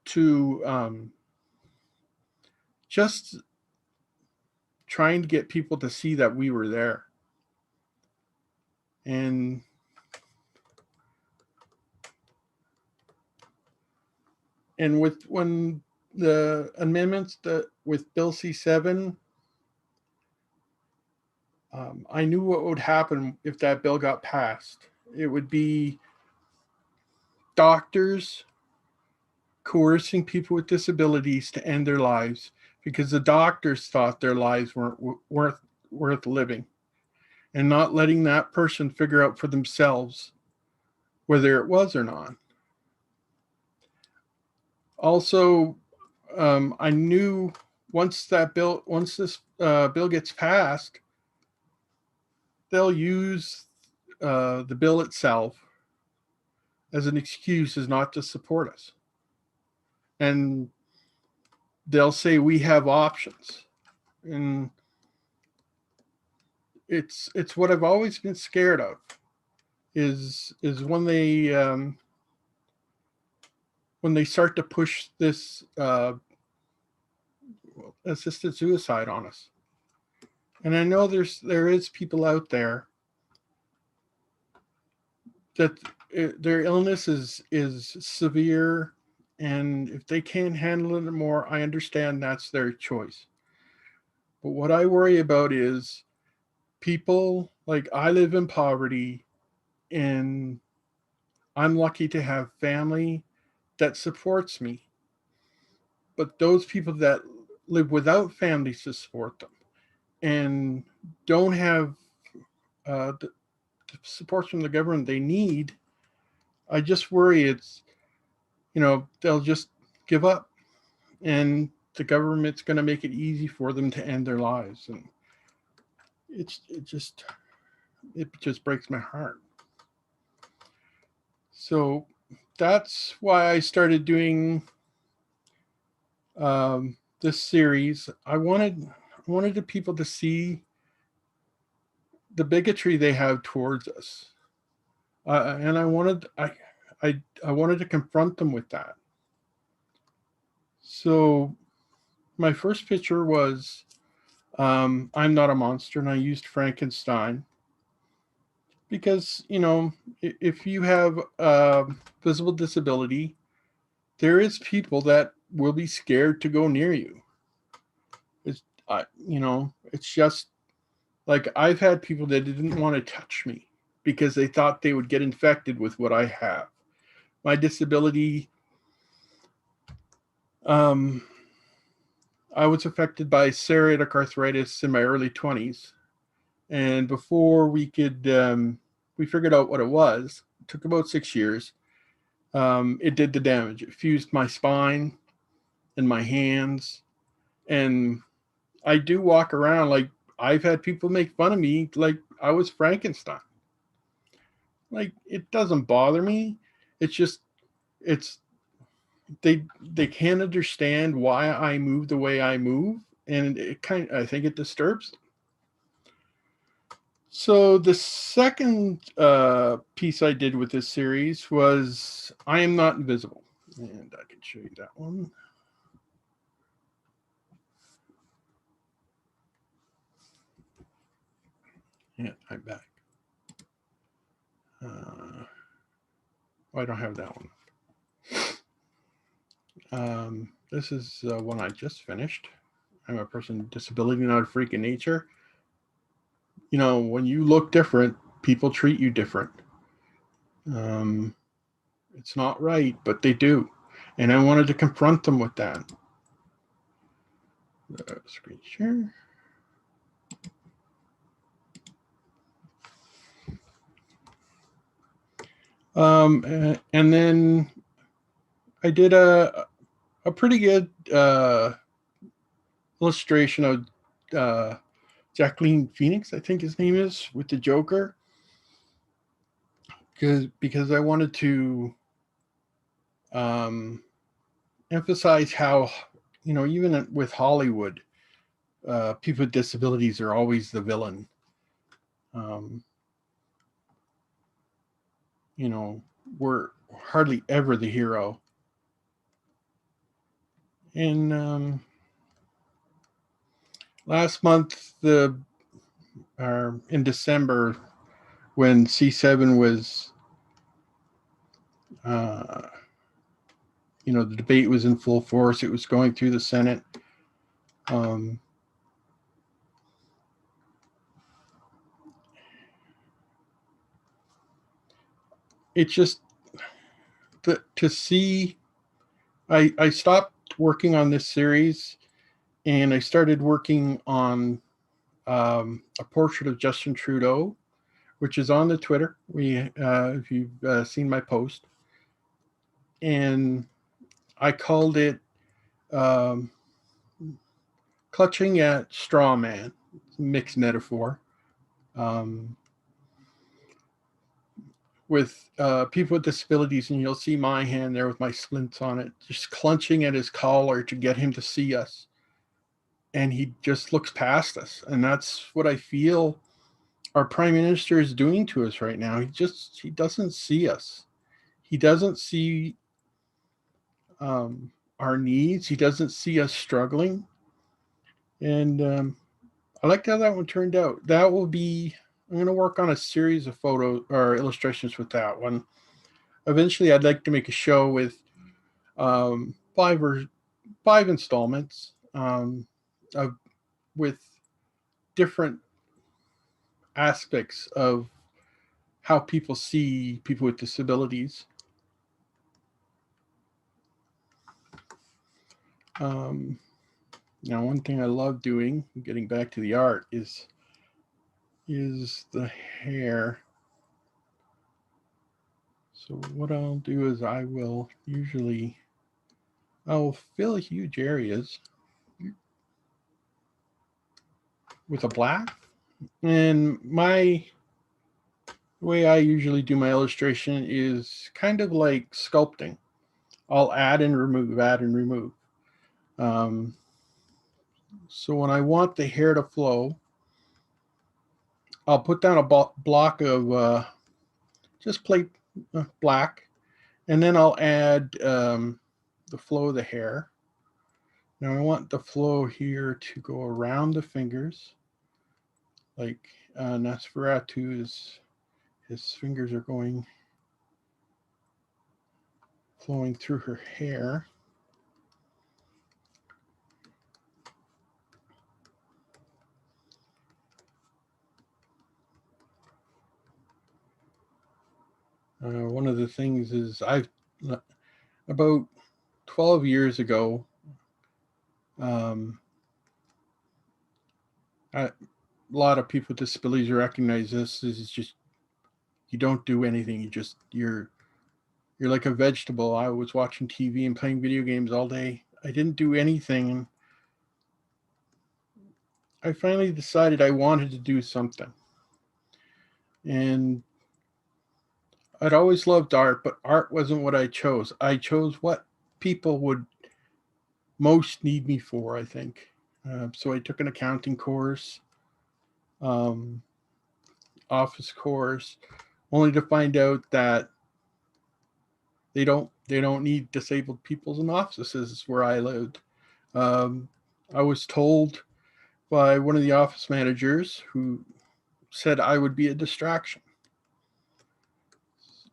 to just trying to get people to see that we were there. And when the amendments with Bill C7, I knew what would happen if that bill got passed. It would be doctors coercing people with disabilities to end their lives because the doctors thought their lives weren't worth living, and not letting that person figure out for themselves whether it was or not. Also, I knew once this bill gets passed, they'll use the bill itself as an excuse as not to support us. And they'll say we have options. And it's what I've always been scared of is when they start to push this assisted suicide on us. And I know there is people out there that their illness is severe, and if they can't handle it anymore, I understand that's their choice. But what I worry about is people, like, I live in poverty, and I'm lucky to have family that supports me. But those people that live without families to support them and don't have the support from the government they need, I just worry they'll just give up, and the government's going to make it easy for them to end their lives. And it just breaks my heart. So that's why I started doing this series. I wanted the people to see the bigotry they have towards us, and I wanted to confront them with that. So my first picture was I'm Not a Monster, and I used Frankenstein because, if you have visible disability, there is people that will be scared to go near you. It's just like I've had people that didn't want to touch me because they thought they would get infected with what I have. My disability, I was affected by psoriatic arthritis in my early 20s. And before we figured out what it was, it took about 6 years. It did the damage. It fused my spine and my hands. And I do walk around like I've had people make fun of me like I was Frankenstein. Like, it doesn't bother me. It's just, they can't understand why I move the way I move. And I think it disturbs them. So the second piece I did with this series was I Am Not Invisible. And I can show you that one. Yeah, I'm back. I don't have that one. This is one I just finished. I'm a person with disability, not a freak in nature. When you look different, people treat you different. It's not right, but they do. And I wanted to confront them with that. Screen share. And then I did a pretty good illustration of Jacqueline Phoenix, I think his name is, with the Joker. Because I wanted to emphasize how, even with Hollywood, people with disabilities are always the villain. We're hardly ever the hero. And last month, in December, when C7 was, the debate was in full force. It was going through the Senate. It's just to see. I stopped working on this series, and I started working on a portrait of Justin Trudeau, which is on the Twitter. If you've seen my post, and I called it "Clutching at Straw Man," mixed metaphor, with people with disabilities, and you'll see my hand there with my splints on it, just clutching at his collar to get him to see us. And he just looks past us, and that's what I feel our prime minister is doing to us right now. He doesn't see us. He doesn't see our needs. He doesn't see us struggling. And I like how that one turned out. I'm going to work on a series of photos or illustrations with that one. Eventually, I'd like to make a show with 5 installments with different aspects of how people see people with disabilities. Now, one thing I love doing, getting back to the art, is the hair. So what I'll do is I'll fill huge areas with a black. And the way I usually do my illustration is kind of like sculpting. I'll add and remove. So when I want the hair to flow, I'll put down a block of just plain black, and then I'll add the flow of the hair. Now I want the flow here to go around the fingers, like Nosferatu's. His fingers are flowing through her hair. One of the things is about 12 years ago, a lot of people with disabilities recognize this. This is just, you don't do anything. You're like a vegetable. I was watching TV and playing video games all day. I didn't do anything. I finally decided I wanted to do something. And I'd always loved art, but art wasn't what I chose. I chose what people would most need me for, I think. So I took an accounting course, office course, only to find out that they don't need disabled people in offices where I lived. I was told by one of the office managers who said I would be a distraction.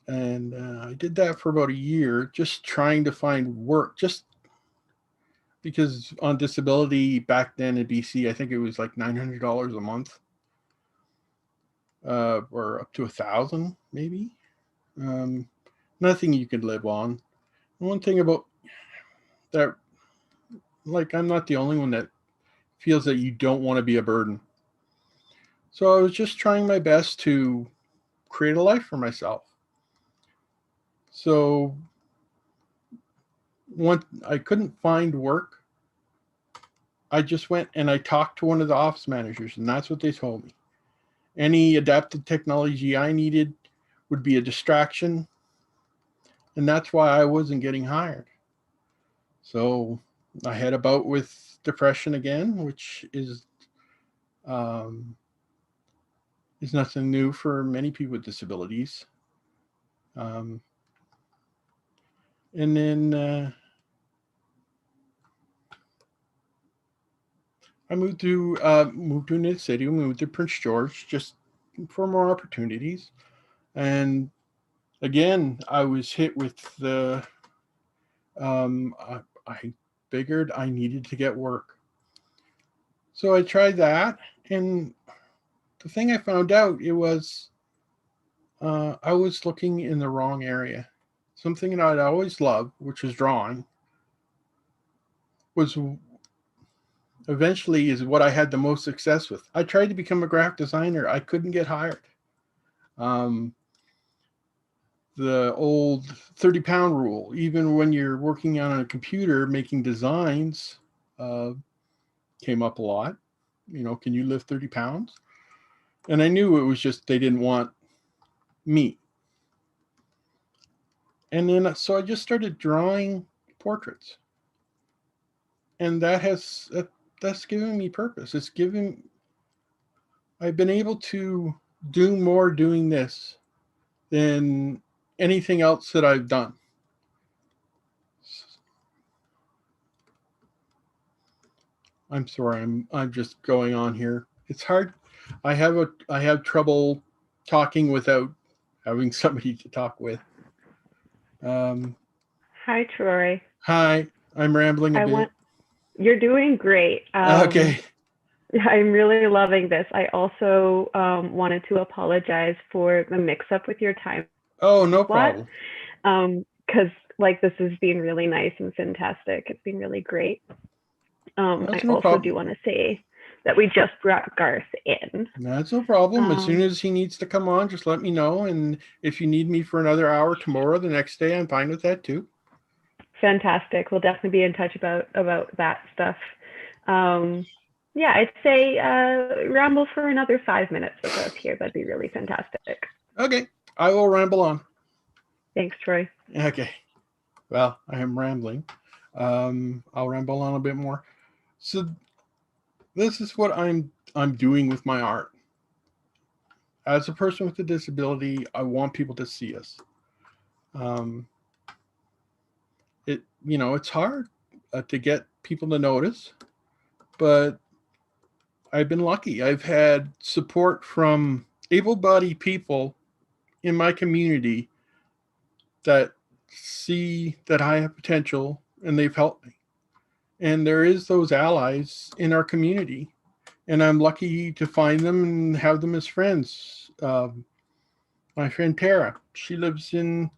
And I did that for about a year, just trying to find work, just because on disability back then in BC, I think it was like $900 a month, or up to $1,000 maybe. Nothing you could live on. One thing about that, like, I'm not the only one that feels that you don't want to be a burden. So I was just trying my best to create a life for myself. So when I couldn't find work, I just went and I talked to one of the office managers, and that's what they told me. Any adaptive technology I needed would be a distraction, and that's why I wasn't getting hired. So I had a bout with depression again, which is nothing new for many people with disabilities. And then I moved to the city. Moved to Prince George just for more opportunities. And again, I was hit with the. I figured I needed to get work, so I tried that. And the thing I found out, it was I was looking in the wrong area. Something that I'd always loved, which was drawing, was eventually is what I had the most success with. I tried to become a graphic designer. I couldn't get hired. The old 30-pound rule, even when you're working on a computer making designs, came up a lot. Can you lift 30 pounds? And I knew it was just they didn't want me. And then so I just started drawing portraits. And that's given me purpose. I've been able to do more doing this than anything else that I've done. I'm sorry, I'm just going on here. It's hard. I have trouble talking without having somebody to talk with. Hi, Troy. Hi, I'm rambling a bit. You're doing great. Okay. I'm really loving this. I also wanted to apologize for the mix-up with your time. Oh, no problem. Because this has been really nice and fantastic. It's been really great. I also do want to say that we just brought Garth in. That's no problem. As soon as he needs to come on, just let me know. And if you need me for another hour tomorrow, the next day, I'm fine with that too. Fantastic. We'll definitely be in touch about that stuff. Yeah, I'd say ramble for another 5 minutes with us here. That'd be really fantastic. Okay, I will ramble on. Thanks, Troy. Okay. Well, I am rambling. I'll ramble on a bit more. So this is what I'm doing with my art. As a person with a disability, I want people to see us. It's hard to get people to notice, but I've been lucky. I've had support from able-bodied people in my community that see that I have potential, and they've helped me. And there is those allies in our community, and I'm lucky to find them and have them as friends. My friend Tara, she lives in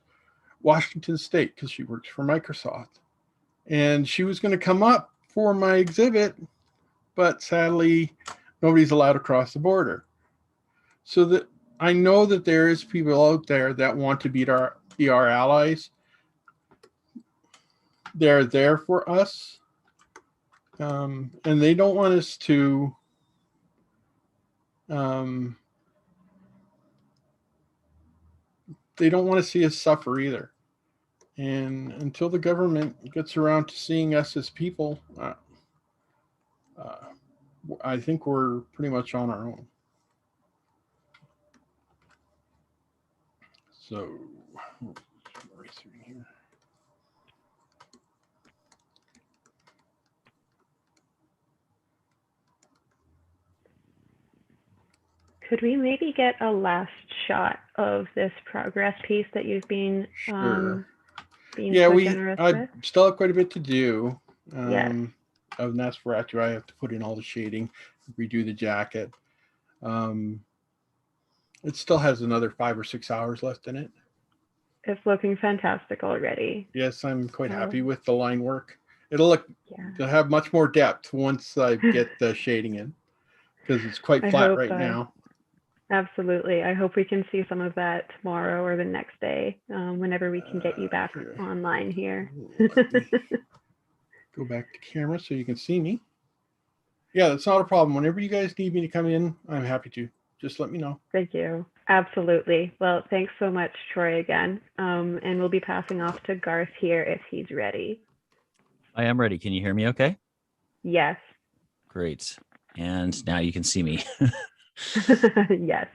Washington State because she works for Microsoft. And she was going to come up for my exhibit, but sadly, nobody's allowed to cross the border. So that I know that there is people out there that want to be our allies. They're there for us. And they don't want us to they don't want to see us suffer either. And until the government gets around to seeing us as people, I think we're pretty much on our own. So, right through here. Could we maybe get a last shot of this progress piece that you've been Sure. being so generous with? I still have quite a bit to do. Yes. Of Nosferatu, I have to put in all the shading, redo the jacket. It still has another 5 or 6 hours left in it. It's looking fantastic already. Yes, I'm quite happy with the line work. It'll have much more depth once I get the shading in, because it's quite flat right now. Absolutely. I hope we can see some of that tomorrow or the next day, whenever we can get you back online here. Go back to camera so you can see me. Yeah, that's not a problem. Whenever you guys need me to come in, I'm happy to. Just let me know. Thank you. Absolutely. Well, thanks so much, Troy, again. And we'll be passing off to Garth here if he's ready. I am ready. Can you hear me okay? Yes. Great. And now you can see me. Yes.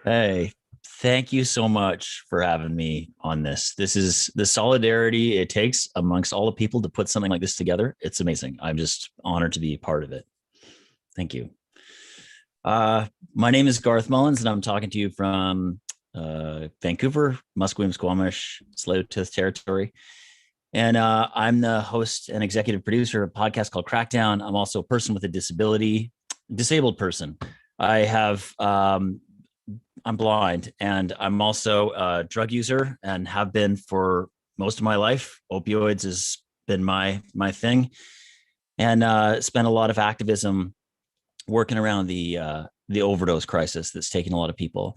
Hey, thank you so much for having me on this. This is the solidarity it takes amongst all the people to put something like this together. It's amazing. I'm just honored to be a part of it. Thank you. My name is Garth Mullins, and I'm talking to you from Vancouver, Musqueam, Squamish, Tsleil-Waututh territory. And I'm the host and executive producer of a podcast called Crackdown. I'm also a person with a disability, disabled person. I'm blind, and I'm also a drug user and have been for most of my life. Opioids has been my thing, and spent a lot of activism working around the overdose crisis that's taken a lot of people.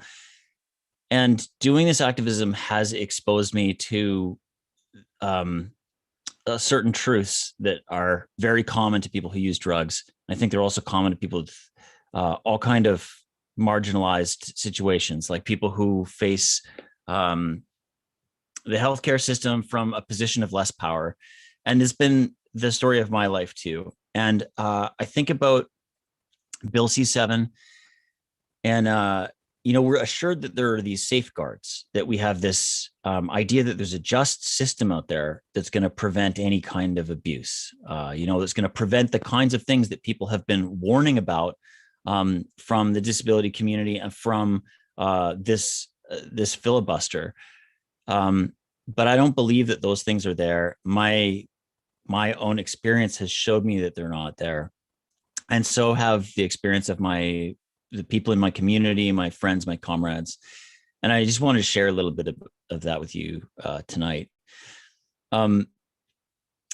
And doing this activism has exposed me to certain truths that are very common to people who use drugs. I think they're also common to people with all kind of marginalized situations, like people who face the healthcare system from a position of less power. And it's been the story of my life too. And I think about Bill C-7, and we're assured that there are these safeguards, that we have this idea that there's a just system out there that's going to prevent any kind of abuse, that's going to prevent the kinds of things that people have been warning about from the disability community and from this filibuster. But I don't believe that those things are there. My own experience has showed me that they're not there. And so have the experience of the people in my community, my friends, my comrades. And I just wanted to share a little bit of that with you tonight.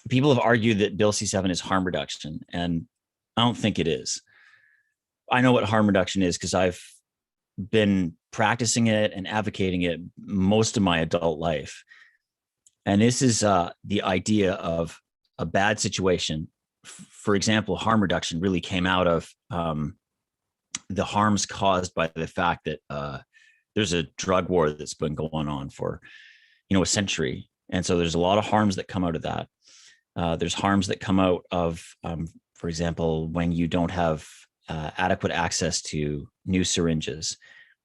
People have argued that Bill C-7 is harm reduction, and I don't think it is. I know what harm reduction is because I've been practicing it and advocating it most of my adult life. And this is the idea of a bad situation. For example, harm reduction really came out of the harms caused by the fact that there's a drug war that's been going on for, a century. And so there's a lot of harms that come out of that. There's harms that come out of, for example, when you don't have adequate access to new syringes.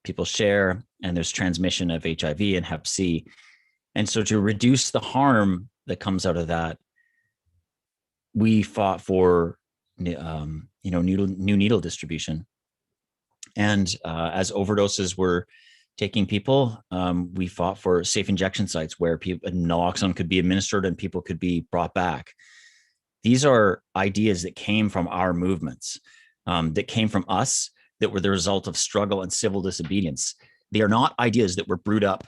People share, and there's transmission of HIV and Hep C. And so to reduce the harm that comes out of that, we fought for, new needle distribution. And as overdoses were taking people, we fought for safe injection sites where naloxone could be administered and people could be brought back. These are ideas that came from our movements, that came from us, that were the result of struggle and civil disobedience. They are not ideas that were brewed up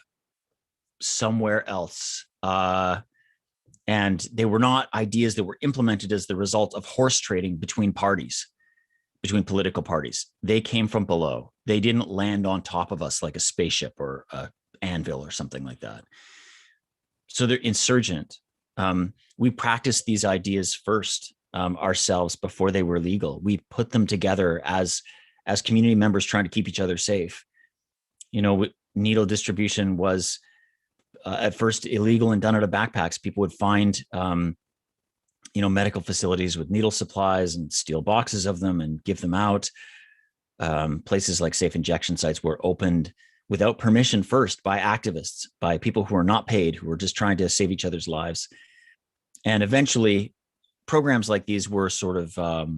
somewhere else. And they were not ideas that were implemented as the result of horse trading between parties, between political parties. They came from below. They didn't land on top of us like a spaceship or an anvil or something like that. So they're insurgent. We practiced these ideas first ourselves before they were legal. We put them together as community members trying to keep each other safe. Needle distribution was at first illegal and done out of backpacks. People would find, medical facilities with needle supplies and steal boxes of them and give them out. Places like safe injection sites were opened without permission first by activists, by people who are not paid, who were just trying to save each other's lives. And eventually programs like these were sort of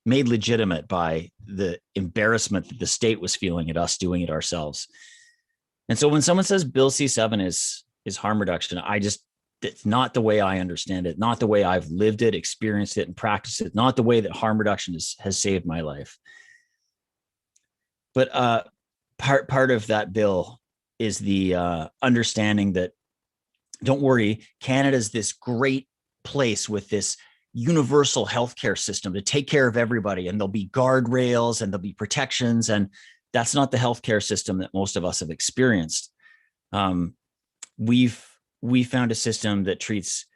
made legitimate by the embarrassment that the state was feeling at us doing it ourselves. And so when someone says Bill C-7 is harm reduction, it's not the way I understand it, not the way I've lived it, experienced it, and practiced it, not the way that harm reduction has saved my life. But part of that bill is the understanding that, don't worry, Canada's this great place with this universal healthcare system to take care of everybody, and there'll be guardrails and there'll be protections, and that's not the healthcare system that most of us have experienced. We found a system that treats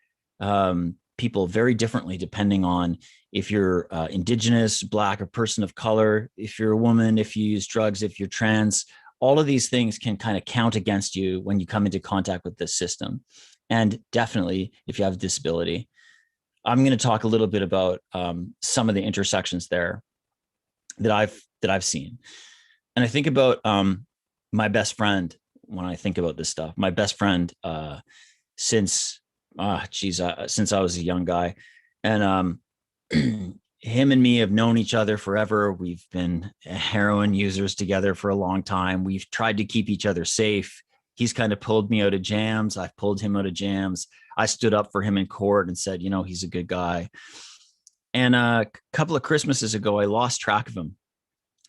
people very differently depending on if you're Indigenous, Black, or person of color, if you're a woman, if you use drugs, if you're trans. All of these things can kind of count against you when you come into contact with this system. And definitely if you have a disability. I'm going to talk a little bit about some of the intersections there that I've seen. And I think about my best friend when I think about this stuff. My best friend since I was a young guy, and him and me have known each other forever. We've been heroin users together for a long time. We've tried to keep each other safe. He's kind of pulled me out of jams. I've pulled him out of jams. I stood up for him in court and said, he's a good guy. And a couple of Christmases ago, I lost track of him.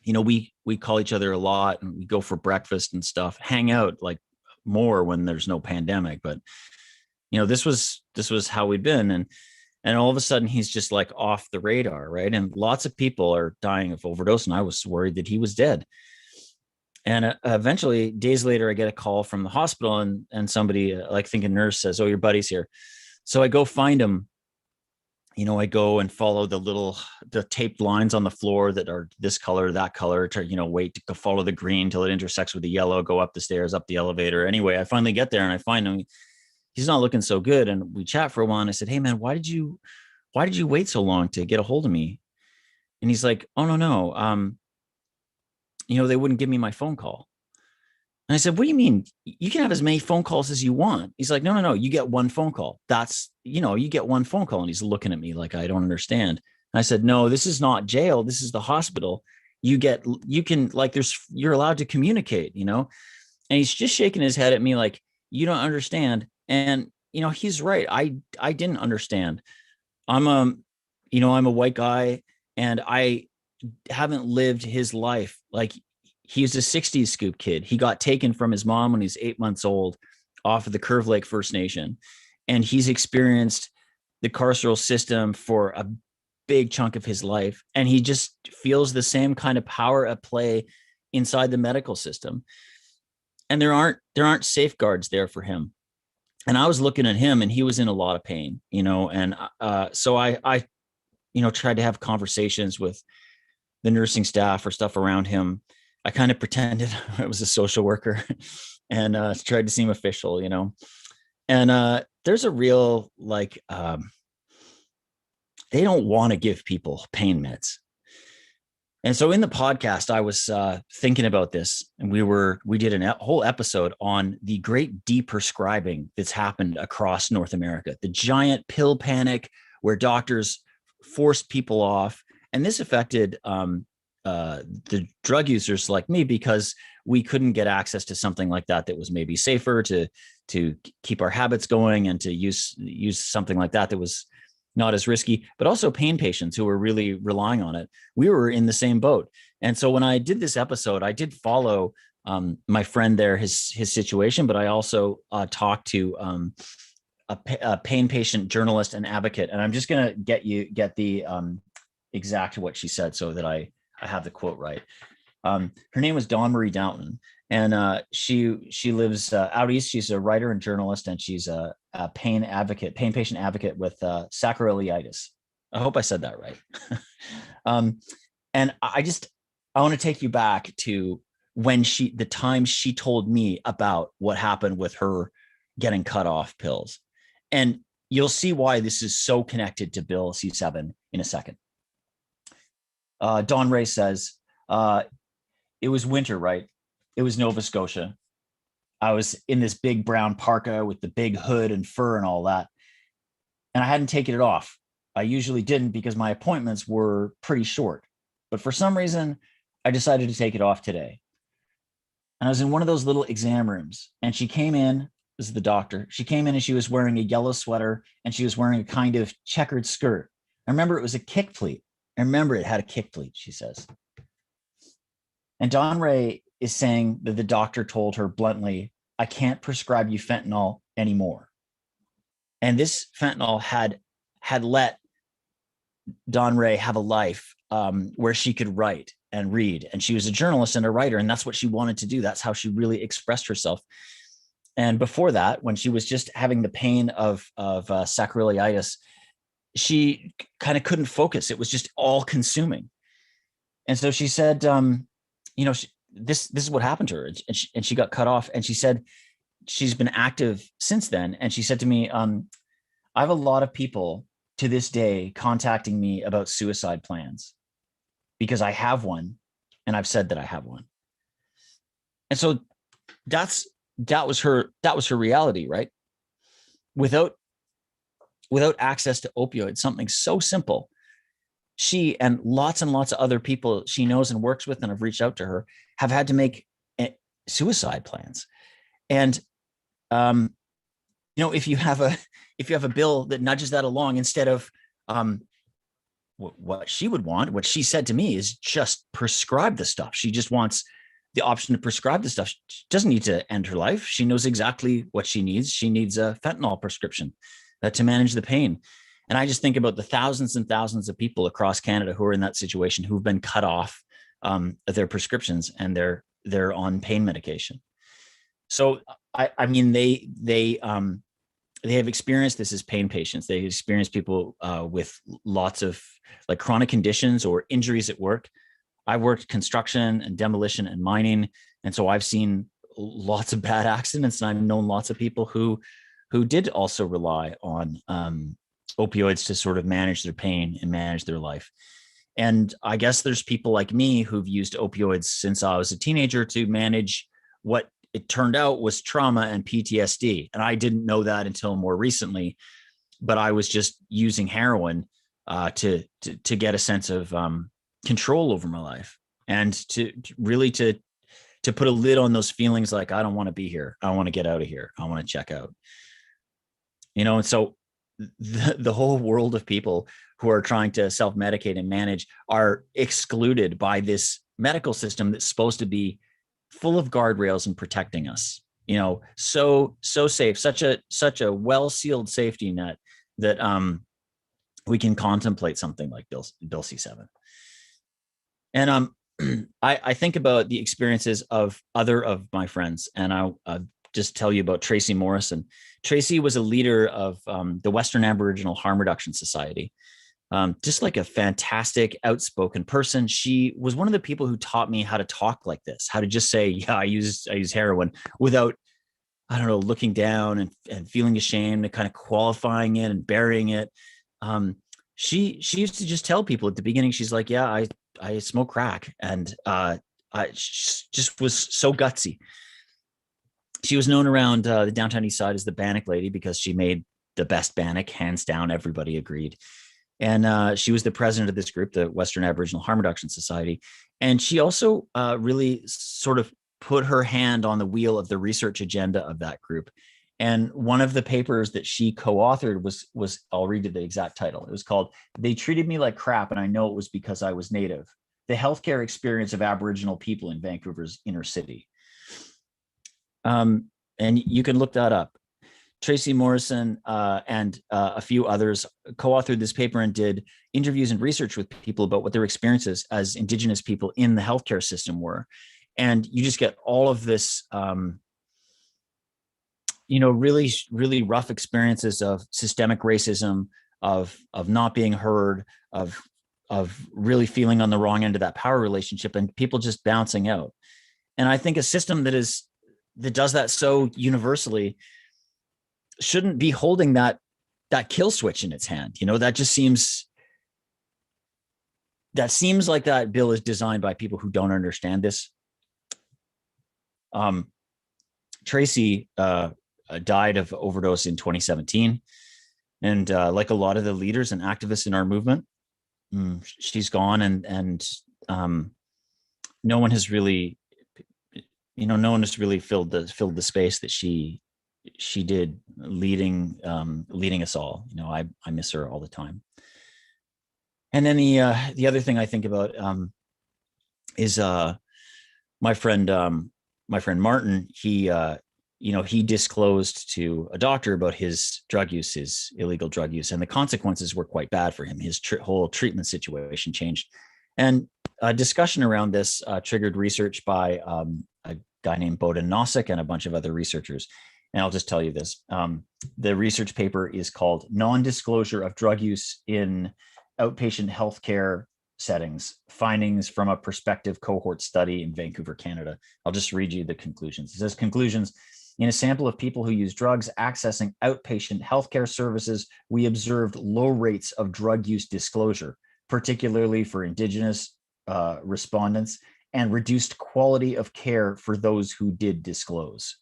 We call each other a lot, and we go for breakfast and stuff, hang out like more when there's no pandemic. But, this was how we'd been. And all of a sudden he's just like off the radar. Right. And lots of people are dying of overdose. And I was worried that he was dead. And eventually, days later, I get a call from the hospital, and somebody, like, think a nurse, says, "Oh, your buddy's here." So I go find him. I go and follow the taped lines on the floor that are this color, that color, to, wait to go follow the green till it intersects with the yellow, go up the stairs, up the elevator. Anyway, I finally get there and I find him. He's not looking so good. And we chat for a while. And I said, "Hey man, why did you wait so long to get a hold of me?" And he's like, "Oh, no. They wouldn't give me my phone call." And I said, "What do you mean? You can have as many phone calls as you want." He's like, No, you get one phone call. That's, you get one phone call. And he's looking at me like, I don't understand. And I said, "No, this is not jail. This is the hospital. You're allowed to communicate, And he's just shaking his head at me like, you don't understand. And, he's right. I didn't understand. I'm a white guy, and I haven't lived his life. Like, he's a 60s scoop kid. He got taken from his mom when he's 8 months old off of the Curve Lake First Nation. And he's experienced the carceral system for a big chunk of his life. And he just feels the same kind of power at play inside the medical system. And there aren't safeguards there for him. And I was looking at him, and he was in a lot of pain, and so I tried to have conversations with the nursing staff or stuff around him. I kind of pretended I was a social worker and tried to seem official, and there's a real, they don't want to give people pain meds. And so in the podcast, I was thinking about this, and we did a whole episode on the great deprescribing that's happened across North America, the giant pill panic where doctors forced people off. And this affected the drug users like me, because we couldn't get access to something like that was maybe safer to keep our habits going, and to use something like that was not as risky. But also pain patients who were really relying on it. We were in the same boat. And so when I did this episode, I did follow my friend there, his situation, but I also talked to a pain patient journalist and advocate. And I'm just going to get the exact what she said so that I have the quote right. Her name was Dawn Marie Downton, and she lives out east. She's a writer and journalist, and she's a pain patient advocate with sacroiliitis. I hope I said that right. And I want to take you back to the time she told me about what happened with her getting cut off pills. And you'll see why this is so connected to Bill C7 in a second. Dawn Ray says, it was winter, right? It was Nova Scotia. I was in this big brown parka with the big hood and fur and all that. And I hadn't taken it off. I usually didn't because my appointments were pretty short. But for some reason, I decided to take it off today. And I was in one of those little exam rooms, and she came in. This is the doctor. She came in and she was wearing a yellow sweater, and she was wearing a kind of checkered skirt. I remember it was a kick pleat. I remember it had a kick pleat, she says. And Dawn Ray is saying that the doctor told her bluntly, I can't prescribe you fentanyl anymore. And this fentanyl had let Dawn Rae have a life where she could write and read. And she was a journalist and a writer, and that's what she wanted to do. That's how she really expressed herself. And before that, when she was just having the pain of sacroiliitis, she kind of couldn't focus. It was just all consuming. And so she said, this is what happened to her. And she got cut off. And she said, she's been active since then. And she said to me, I have a lot of people to this day contacting me about suicide plans because I have one and I've said that I have one. And so that was her reality, right? Without access to opioids, something so simple, she and lots of other people she knows and works with and have reached out to her have had to make suicide plans. And if you have a bill that nudges that along, instead of what she would want, what she said to me is just prescribe the stuff. She just wants the option to prescribe the stuff. She doesn't need to end her life. She knows exactly what she needs. She needs a fentanyl prescription to manage the pain. And I just think about the thousands and thousands of people across Canada who are in that situation, who've been cut off their prescriptions and they're on pain medication. So I mean, they have experienced this as pain patients. They experience people with lots of like chronic conditions or injuries at work. I worked construction and demolition and mining. And so I've seen lots of bad accidents, and I've known lots of people who did also rely on opioids to sort of manage their pain and manage their life. And I guess there's people like me who've used opioids since I was a teenager to manage what it turned out was trauma and PTSD. And I didn't know that until more recently, but I was just using heroin to get a sense of control over my life and to really put a lid on those feelings like, I don't want to be here. I want to get out of here. I want to check out. And so the whole world of people who are trying to self-medicate and manage are excluded by this medical system that's supposed to be full of guardrails and protecting us, so safe, such a well-sealed safety net that we can contemplate something like Bill C7. And I think about the experiences of other of my friends, and I'll just tell you about Tracy Morrison. Tracy was a leader of the Western Aboriginal Harm Reduction Society. Just like a fantastic, outspoken person. She was one of the people who taught me how to talk like this, how to just say, yeah, I use heroin without, I don't know, looking down and feeling ashamed and kind of qualifying it and burying it. She used to just tell people at the beginning, she's like, yeah, I smoke crack. And I just was so gutsy. She was known around the downtown east side as the Bannock lady because she made the best bannock, hands down, everybody agreed. And she was the president of this group, the Western Aboriginal Harm Reduction Society. And she also really sort of put her hand on the wheel of the research agenda of that group. And one of the papers that she co-authored was I'll read you the exact title. It was called "They Treated Me Like Crap, and I Know It Was Because I Was Native: The Healthcare Experience of Aboriginal People in Vancouver's Inner City." And you can look that up. Tracy Morrison and a few others co-authored this paper and did interviews and research with people about what their experiences as Indigenous people in the healthcare system were. And you just get all of this, really, really rough experiences of systemic racism, of not being heard, of really feeling on the wrong end of that power relationship, and people just bouncing out. And I think a system that does that so universally shouldn't be holding that kill switch in its hand. That just seems like that bill is designed by people who don't understand this. Tracy died of overdose in 2017. And like a lot of the leaders and activists in our movement, she's gone, and no one has really filled the space that she did leading us all. I miss her all the time. And then the other thing I think about is my friend Martin, he disclosed to a doctor about his drug use, his illegal drug use, and the consequences were quite bad for him. His whole treatment situation changed. And a discussion around this triggered research by a guy named Boden Nozick and a bunch of other researchers. And I'll just tell you this. The research paper is called Non-Disclosure of Drug Use in Outpatient Healthcare Settings, Findings from a Prospective Cohort Study in Vancouver, Canada. I'll just read you the conclusions. It says, conclusions: in a sample of people who use drugs accessing outpatient healthcare services, we observed low rates of drug use disclosure, particularly for Indigenous respondents, and reduced quality of care for those who did disclose.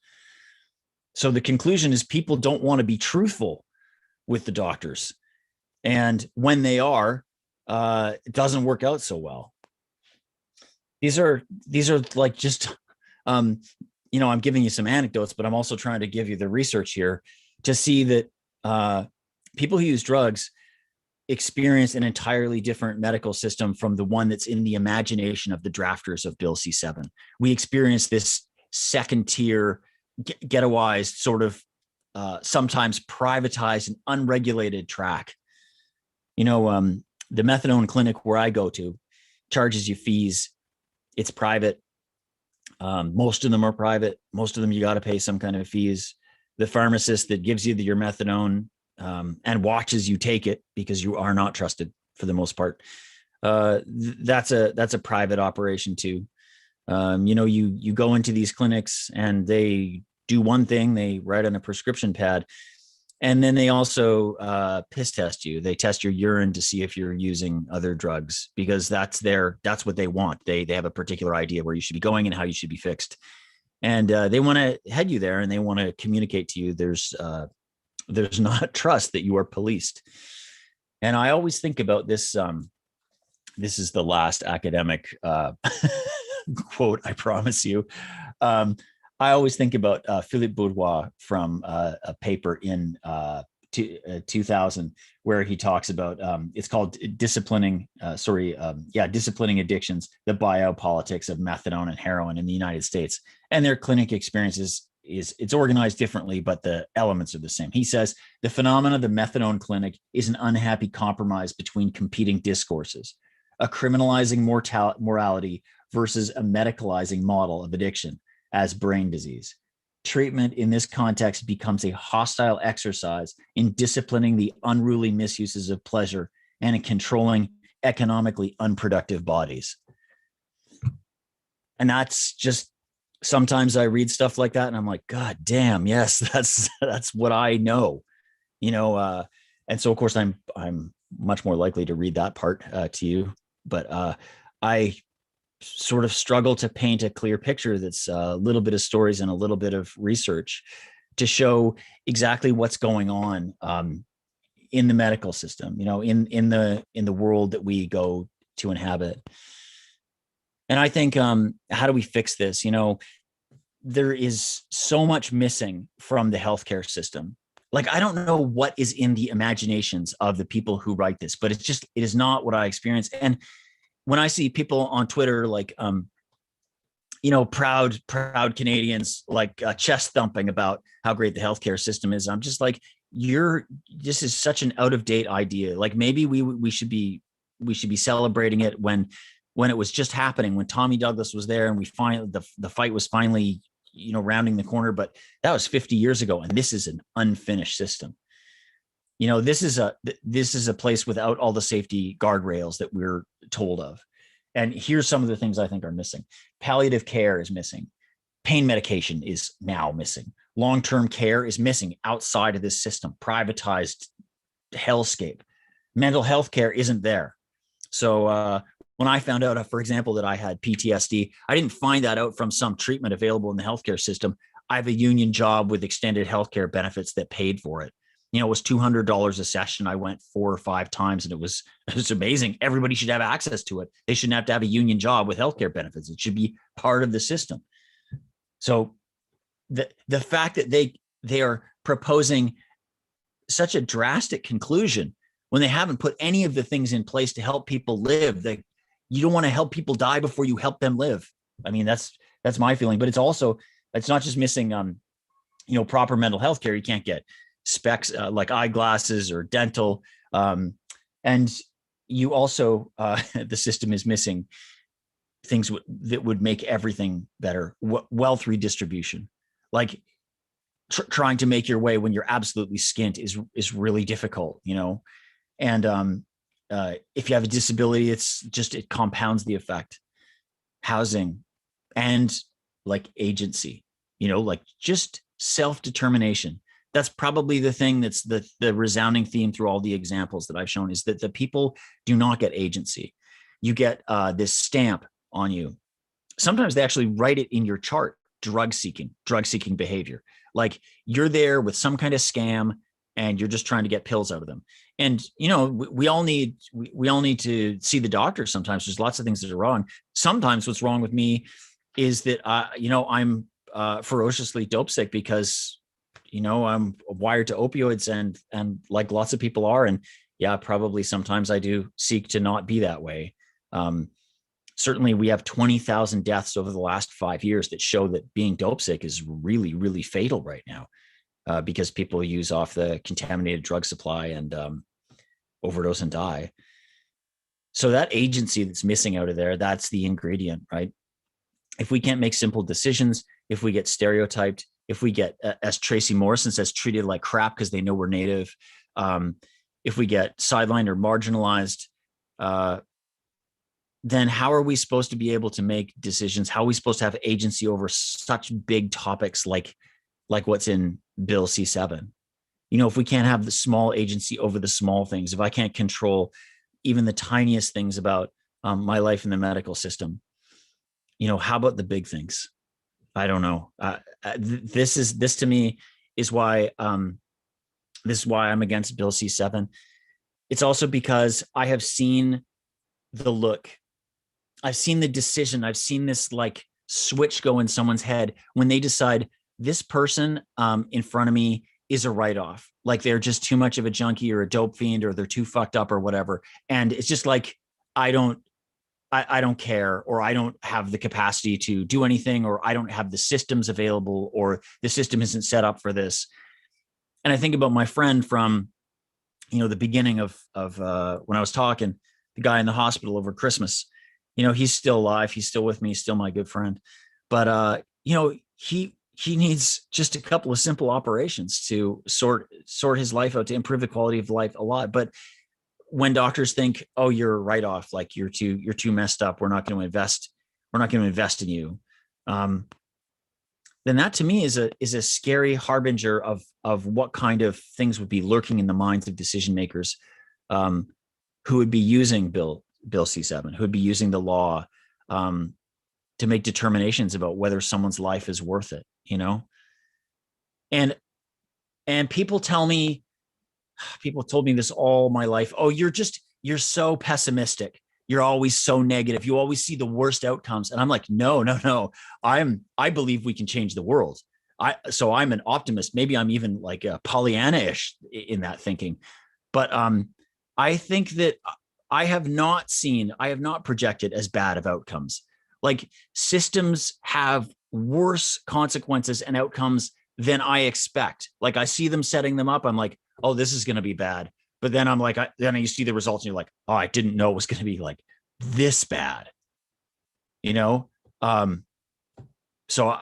So the conclusion is people don't want to be truthful with the doctors. And when they are, it doesn't work out so well. These are like just, I'm giving you some anecdotes, but I'm also trying to give you the research here to see that people who use drugs experience an entirely different medical system from the one that's in the imagination of the drafters of Bill C-7. We experience this second tier, ghettoized, sort of sometimes privatized and unregulated track. The methadone clinic where I go to charges you fees. It's private. Most of them are private. Most of them you got to pay some kind of fees. The pharmacist that gives you your methadone and watches you take it, because you are not trusted for the most part, that's a private operation too. You go into these clinics and they do one thing, they write on a prescription pad, and then they also piss test you. They test your urine to see if you're using other drugs, because that's what they want. They have a particular idea where you should be going and how you should be fixed. And they want to head you there, and they want to communicate to you there's not trust, that you are policed. And I always think about this. This is the last academic quote, I promise you. I always think about Philippe Bourdois from a paper in 2000, where he talks about, it's called Disciplining Addictions, the Biopolitics of Methadone and Heroin in the United States. And their clinic experiences it's organized differently, but the elements are the same. He says, the phenomenon of the methadone clinic is an unhappy compromise between competing discourses, a criminalizing morality versus a medicalizing model of addiction as brain disease. Treatment in this context becomes a hostile exercise in disciplining the unruly misuses of pleasure and in controlling economically unproductive bodies. And that's just, sometimes I read stuff like that and I'm like, God damn, yes, that's what I know, and so of course I'm much more likely to read that part to you, but I sort of struggle to paint a clear picture that's a little bit of stories and a little bit of research to show exactly what's going on in the medical system, in the world that we go to inhabit. And I think, how do we fix this? There is so much missing from the healthcare system. Like, I don't know what is in the imaginations of the people who write this, but it is not what I experience. And when I see people on Twitter, like, proud Canadians, like chest thumping about how great the healthcare system is, I'm just like, this is such an out of date idea. Like, maybe we should be celebrating it when it was just happening, when Tommy Douglas was there and we finally, the fight was finally, rounding the corner, but that was 50 years ago. And this is an unfinished system. This is a place without all the safety guardrails that we're told of. And here's some of the things I think are missing. Palliative care is missing. Pain medication is now missing. Long-term care is missing outside of this system. Privatized hellscape. Mental health care isn't there. So when I found out, for example, that I had PTSD, I didn't find that out from some treatment available in the healthcare system. I have a union job with extended healthcare benefits that paid for it. It was $200 a session. I went 4 or 5 times, and it was amazing. Everybody should have access to it. They shouldn't have to have a union job with healthcare benefits. It should be part of the system. So the fact that they are proposing such a drastic conclusion when they haven't put any of the things in place to help people live, you don't want to help people die before you help them live. I mean, that's That's my feeling. But it's not just missing, proper mental health care. You can't get specs like eyeglasses or dental. And you also, the system is missing things that would make everything better. Wealth redistribution, like trying to make your way when you're absolutely skint is really difficult, and if you have a disability, it compounds the effect. Housing and like agency, like just self-determination. That's probably the thing that's the resounding theme through all the examples that I've shown, is that the people do not get agency. You get this stamp on you. Sometimes they actually write it in your chart: drug seeking behavior. Like you're there with some kind of scam and you're just trying to get pills out of them. And, we all need to see the doctor. Sometimes there's lots of things that are wrong. Sometimes what's wrong with me is that, I'm ferociously dope sick because, I'm wired to opioids and like lots of people are. And yeah, probably sometimes I do seek to not be that way. Certainly we have 20,000 deaths over the last 5 years that show that being dope sick is really, really fatal right now, because people use off the contaminated drug supply and overdose and die. So that agency that's missing out of there, that's the ingredient, right? If we can't make simple decisions, if we get stereotyped, if we get, as Tracy Morrison says, treated like crap because they know we're Native, if we get sidelined or marginalized, then how are we supposed to be able to make decisions? How are we supposed to have agency over such big topics like what's in Bill C7? If we can't have the small agency over the small things, if I can't control even the tiniest things about my life in the medical system, how about the big things? I don't know. This to me is why I'm against Bill C7. It's also because I have seen the look. I've seen the decision. I've seen this like switch go in someone's head when they decide this person in front of me is a write-off. Like they're just too much of a junkie or a dope fiend, or they're too fucked up or whatever. And it's just like, I don't care, or I don't have the capacity to do anything, or I don't have the systems available, or the system isn't set up for this. And I think about my friend from, the beginning of when I was talking, the guy in the hospital over Christmas. He's still alive. He's still with me. He's still my good friend. But, he needs just a couple of simple operations to sort his life out, to improve the quality of life a lot. But when doctors think, oh, you're a write-off, like you're too messed up, we're not going to invest in you, then that to me is a scary harbinger of what kind of things would be lurking in the minds of decision makers, who would be using Bill C7, who would be using the law to make determinations about whether someone's life is worth it, And people told me this all my life. Oh, you're so pessimistic. You're always so negative. You always see the worst outcomes. And I'm like, no. I believe we can change the world. So I'm an optimist. Maybe I'm even like a Pollyanna-ish in that thinking. But I think that I have not projected as bad of outcomes. Like systems have worse consequences and outcomes than I expect. Like I see them setting them up. I'm like, oh, this is going to be bad. But then I'm like, then you see the results and you're like, oh, I didn't know it was going to be like this bad, So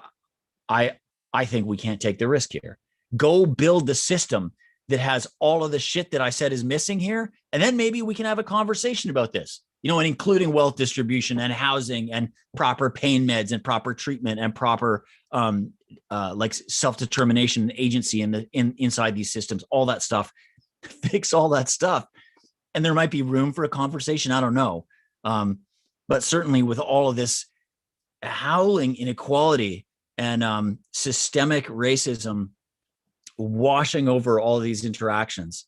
I think we can't take the risk here. Go build the system that has all of the shit that I said is missing here. And then maybe we can have a conversation about this, and including wealth distribution and housing and proper pain meds and proper treatment and proper like self-determination and agency inside these systems, all that stuff, fix all that stuff. And there might be room for a conversation. I don't know. But certainly with all of this howling inequality and systemic racism washing over all of these interactions,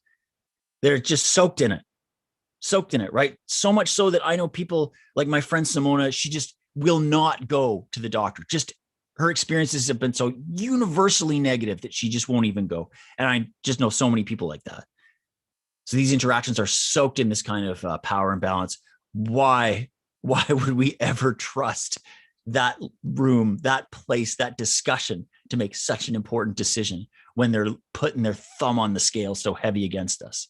they're just soaked in it, right? So much so that I know people like my friend Simona, she just will not go to the doctor. Just her experiences have been so universally negative that she just won't even go. And I just know so many people like that. So these interactions are soaked in this kind of power imbalance. Why would we ever trust that room, that place, that discussion to make such an important decision when they're putting their thumb on the scale so heavy against us.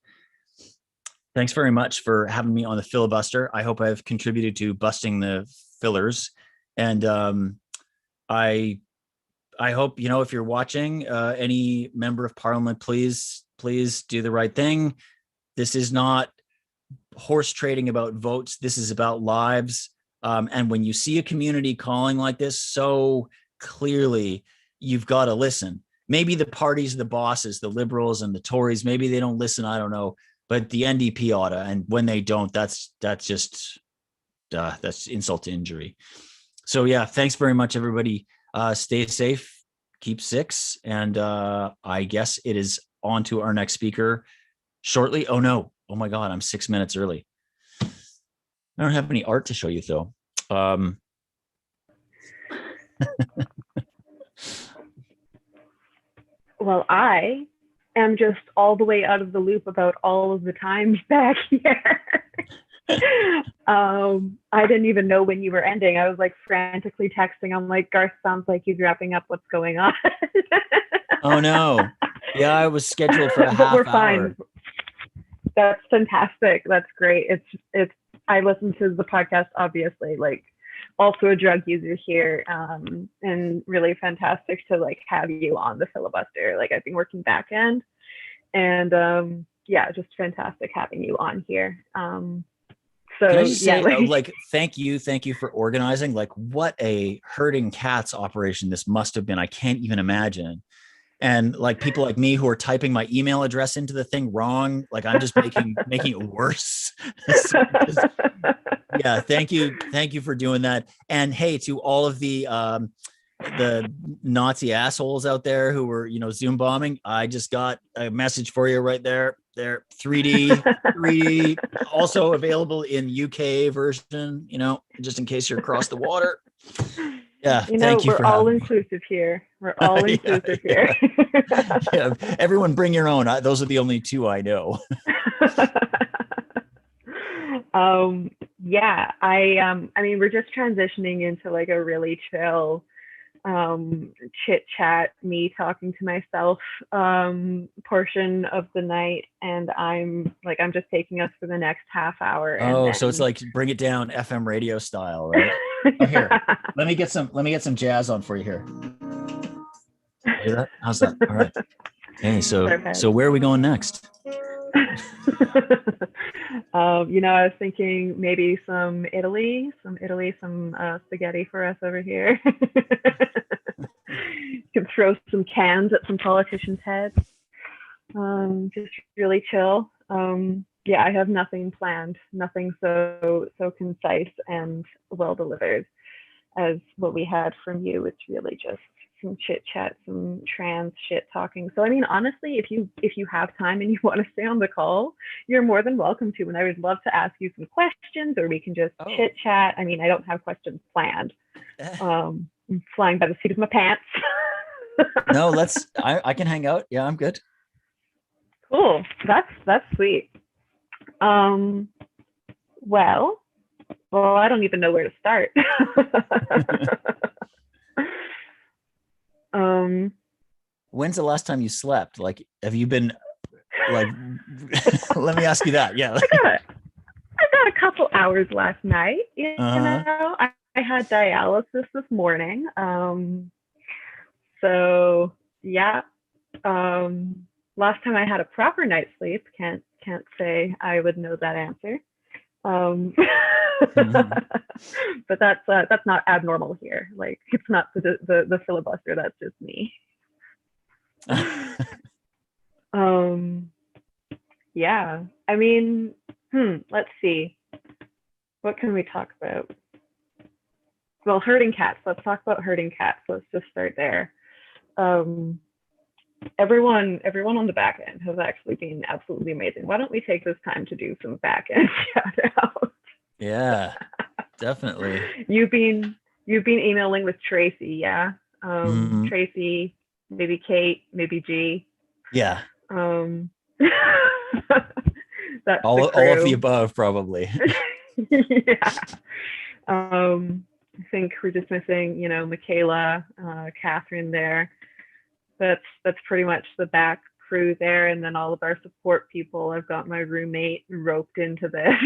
Thanks very much for having me on the filibuster. I hope I've contributed to busting the fillers. And I hope, if you're watching, any member of parliament, please do the right thing. This is not horse trading about votes. This is about lives. And when you see a community calling like this so clearly, you've got to listen. Maybe the parties, the bosses, the Liberals and the Tories, maybe they don't listen. I don't know. But the NDP ought to. And when they don't, that's insult to injury. So yeah, thanks very much, everybody. Stay safe, keep 6. And I guess it is on to our next speaker shortly. Oh no. Oh my God, I'm 6 minutes early. I don't have any art to show you though. Well, I am just all the way out of the loop about all of the times back here. I didn't even know when you were ending. I was like frantically texting. I'm like, Garth sounds like he's wrapping up. What's going on? Oh no. Yeah, I was scheduled for a but half we're hour. Fine. That's fantastic. That's great. It's I listen to the podcast, obviously, like also a drug user here, and really fantastic to like have you on the filibuster. Like I've been working back end, and yeah, just fantastic having you on here. So can I just say, yeah, like, thank you for organizing. Like, what a herding cats operation this must have been. I can't even imagine. And like people like me who are typing my email address into the thing wrong, like I'm just making it worse. So yeah, thank you for doing that. And hey, to all of the Nazi assholes out there who were Zoom bombing, I just got a message for you right there. They're 3D, also available in UK version. Just in case you're across the water. Yeah, thank you we're for all having inclusive here. We're all inclusive here. Yeah, everyone bring your own. Those are the only 2 I know. Yeah, I mean, we're just transitioning into like a really chill chit chat, me talking to myself portion of the night, and I'm just taking us for the next half hour. Oh, and so it's like bring it down FM radio style, right? Oh, here, let me get some jazz on for you here. Hear that? How's that? All right. Hey, so where are we going next? I was thinking maybe some Italy, some spaghetti for us over here. Can throw some cans at some politicians' heads. Just really chill. Yeah, I have nothing planned, nothing so concise and well delivered as what we had from you. It's really just some chit chat, some trans shit talking. So I mean, honestly, if you have time and you want to stay on the call, you're more than welcome to. And I would love to ask you some questions, or we can just chit chat. I mean, I don't have questions planned. I'm flying by the seat of my pants. No, I can hang out. Yeah, I'm good. Cool. That's sweet. Well, I don't even know where to start. When's the last time you slept? Like, have you been like? Let me ask you that. Yeah. I got a couple hours last night. You know, I had dialysis this morning. So yeah. Last time I had a proper night's sleep, can't say I would know that answer. But that's not abnormal here. Like, it's not the filibuster. That's just me. Yeah. I mean, let's see. What can we talk about? Well, herding cats. Let's talk about herding cats. Let's just start there. Everyone on the back end has actually been absolutely amazing. Why don't we take this time to do some back end shout outs? Yeah, definitely. You've been emailing with Tracy, yeah. Tracy, maybe Kate, maybe G. Yeah. That's all of the above, probably. Yeah. I think we're just missing, Michaela, Catherine there. That's pretty much the back crew there, and then all of our support people. I've got my roommate roped into this.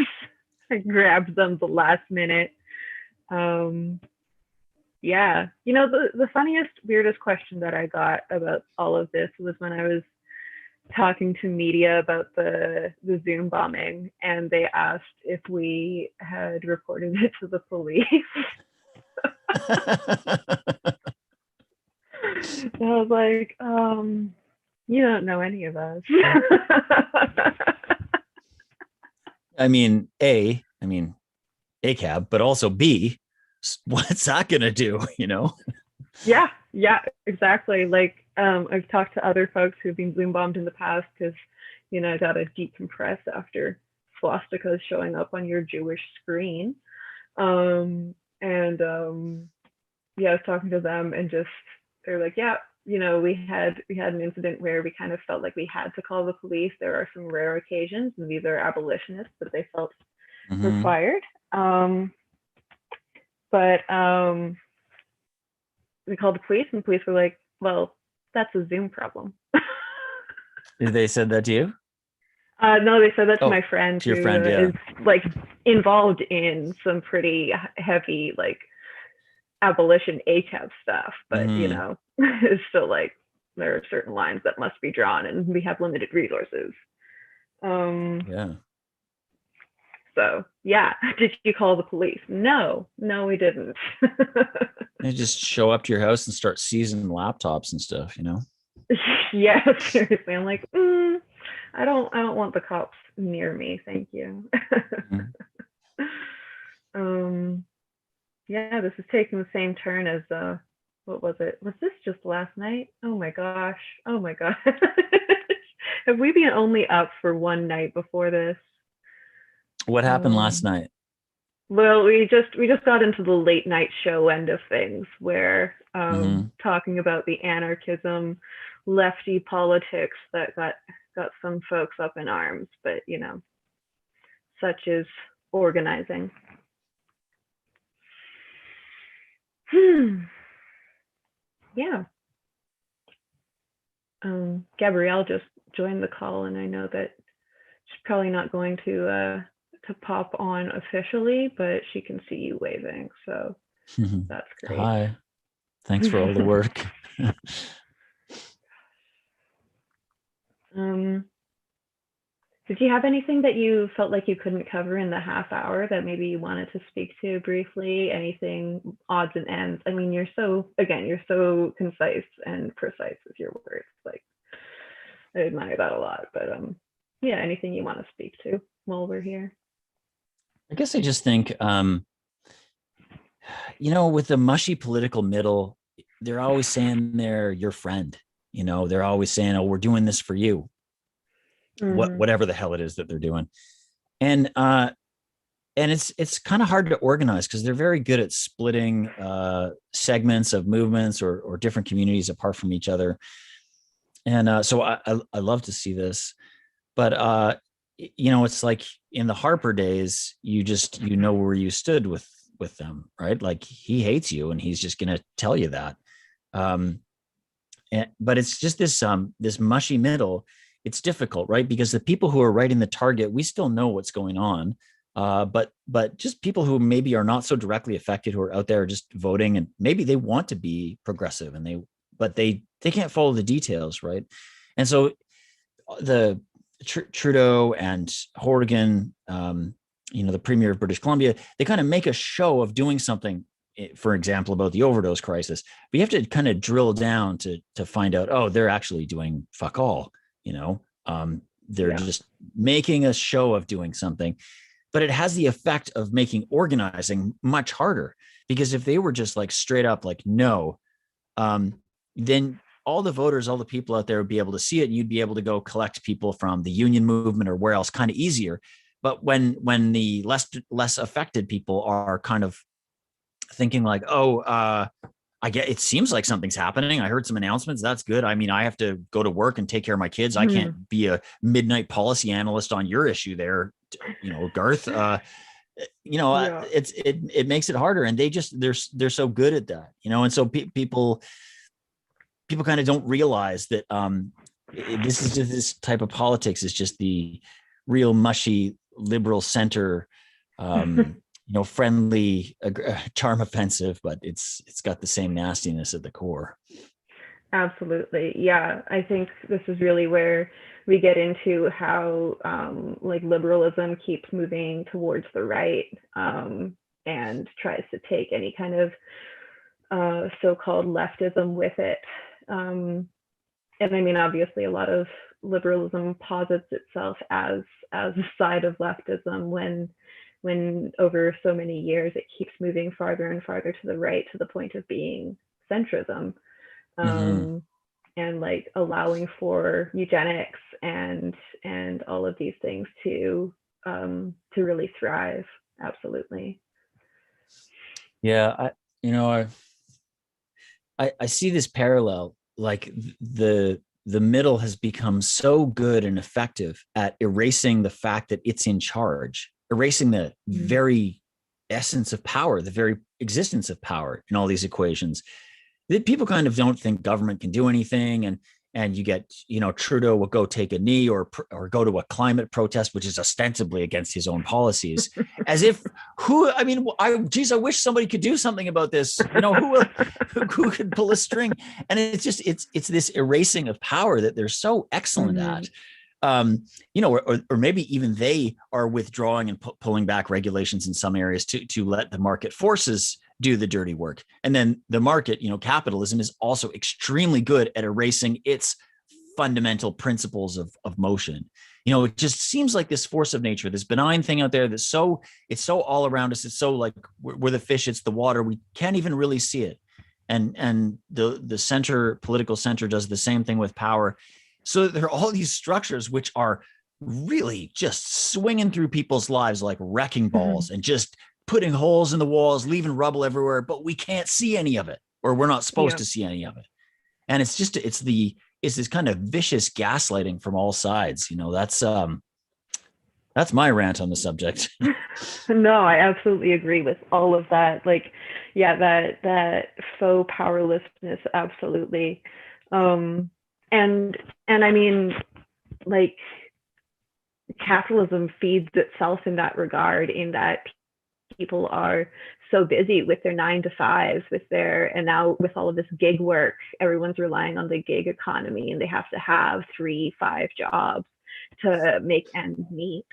I grabbed them the last minute. Yeah, the funniest, weirdest question that I got about all of this was when I was talking to media about the Zoom bombing, and they asked if we had reported it to the police. And I was like, you don't know any of us. I mean, ACAB, but also B, what's that gonna do? Yeah, exactly. Like, I've talked to other folks who've been Zoom bombed in the past because, I gotta decompress after swastikas showing up on your Jewish screen. Yeah, I was talking to them, and just they're like, yeah, we had an incident where we kind of felt like we had to call the police. There are some rare occasions, and these are abolitionists, that they felt required. But we called the police, and the police were like, well, that's a Zoom problem. They said that to you? No, they said that to my friend, to your friend, yeah. is like involved in some pretty heavy like abolition ACAB stuff, but it's still like there are certain lines that must be drawn, and we have limited resources. Yeah. So yeah, did you call the police? No, we didn't. They just show up to your house and start seizing laptops and stuff, Yeah, seriously. I'm like, I don't want the cops near me, thank you. Yeah, this is taking the same turn as what was it? Was this just last night? Oh my gosh. Have we been only up for one night before this? What happened last night? Well, we just got into the late night show end of things, where talking about the anarchism, lefty politics that got some folks up in arms, but such is organizing. Yeah. Gabrielle just joined the call, and I know that she's probably not going to pop on officially, but she can see you waving, so that's great. Hi. Thanks for all the work. Did you have anything that you felt like you couldn't cover in the half hour that maybe you wanted to speak to briefly? Anything odds and ends? I mean, you're so concise and precise with your words. Like, I admire that a lot. But yeah, anything you want to speak to while we're here? I guess I just think, with the mushy political middle, they're always saying they're your friend. They're always saying, oh, we're doing this for you. Whatever the hell it is that they're doing. And it's kind of hard to organize because they're very good at splitting segments of movements or different communities apart from each other. And so I love to see this, but it's like in the Harper days, you know where you stood with them, right? Like, he hates you, and he's just going to tell you that. But it's just this mushy middle. It's difficult, right? Because the people who are writing the target, we still know what's going on. But just people who maybe are not so directly affected, who are out there just voting, and maybe they want to be progressive, but they can't follow the details, right? And so the Trudeau and Horgan, the premier of British Columbia, they kind of make a show of doing something, for example, about the overdose crisis. But you have to kind of drill down to find out, oh, they're actually doing fuck all. They're just making a show of doing something, but it has the effect of making organizing much harder, because if they were just like straight up like, no, then all the voters, all the people out there would be able to see it, and you'd be able to go collect people from the union movement or where else kind of easier. But when the less affected people are kind of thinking like, oh, I get, it seems like something's happening. I heard some announcements. That's good. I mean, I have to go to work and take care of my kids. I can't be a midnight policy analyst on your issue there, Garth. it makes it harder, and they're so good at that, and so people kind of don't realize that this is just, this type of politics is just the real mushy liberal center, friendly, charm offensive, but it's got the same nastiness at the core. Absolutely. Yeah. I think this is really where we get into how like liberalism keeps moving towards the right, and tries to take any kind of so-called leftism with it. And I mean, obviously a lot of liberalism posits itself as a side of leftism when over so many years it keeps moving farther and farther to the right, to the point of being centrism. And like allowing for eugenics and all of these things to really thrive. Absolutely. Yeah, I see this parallel, like the middle has become so good and effective at erasing the fact that it's in charge, erasing the very essence of power, the very existence of power in all these equations. That people kind of don't think government can do anything, and you get, Trudeau will go take a knee or go to a climate protest, which is ostensibly against his own policies, as if I wish somebody could do something about this. Who could pull a string? And it's just it's this erasing of power that they're so excellent at. Or maybe even they are withdrawing and pulling back regulations in some areas to let the market forces do the dirty work. And then the market, capitalism is also extremely good at erasing its fundamental principles of motion. It just seems like this force of nature, this benign thing out there it's so all around us. It's so like we're the fish, it's the water. We can't even really see it. And the political center does the same thing with power. So there are all these structures which are really just swinging through people's lives like wrecking balls and just putting holes in the walls, leaving rubble everywhere, but we can't see any of it, or we're not supposed to see any of it. And it's this kind of vicious gaslighting from all sides. That's my rant on the subject. No, I absolutely agree with all of that. Like, yeah, that faux powerlessness, absolutely. And I mean, like, capitalism feeds itself in that regard, in that people are so busy with their 9 to 5s, and now with all of this gig work, everyone's relying on the gig economy, and they have to have 3-5 jobs to make ends meet.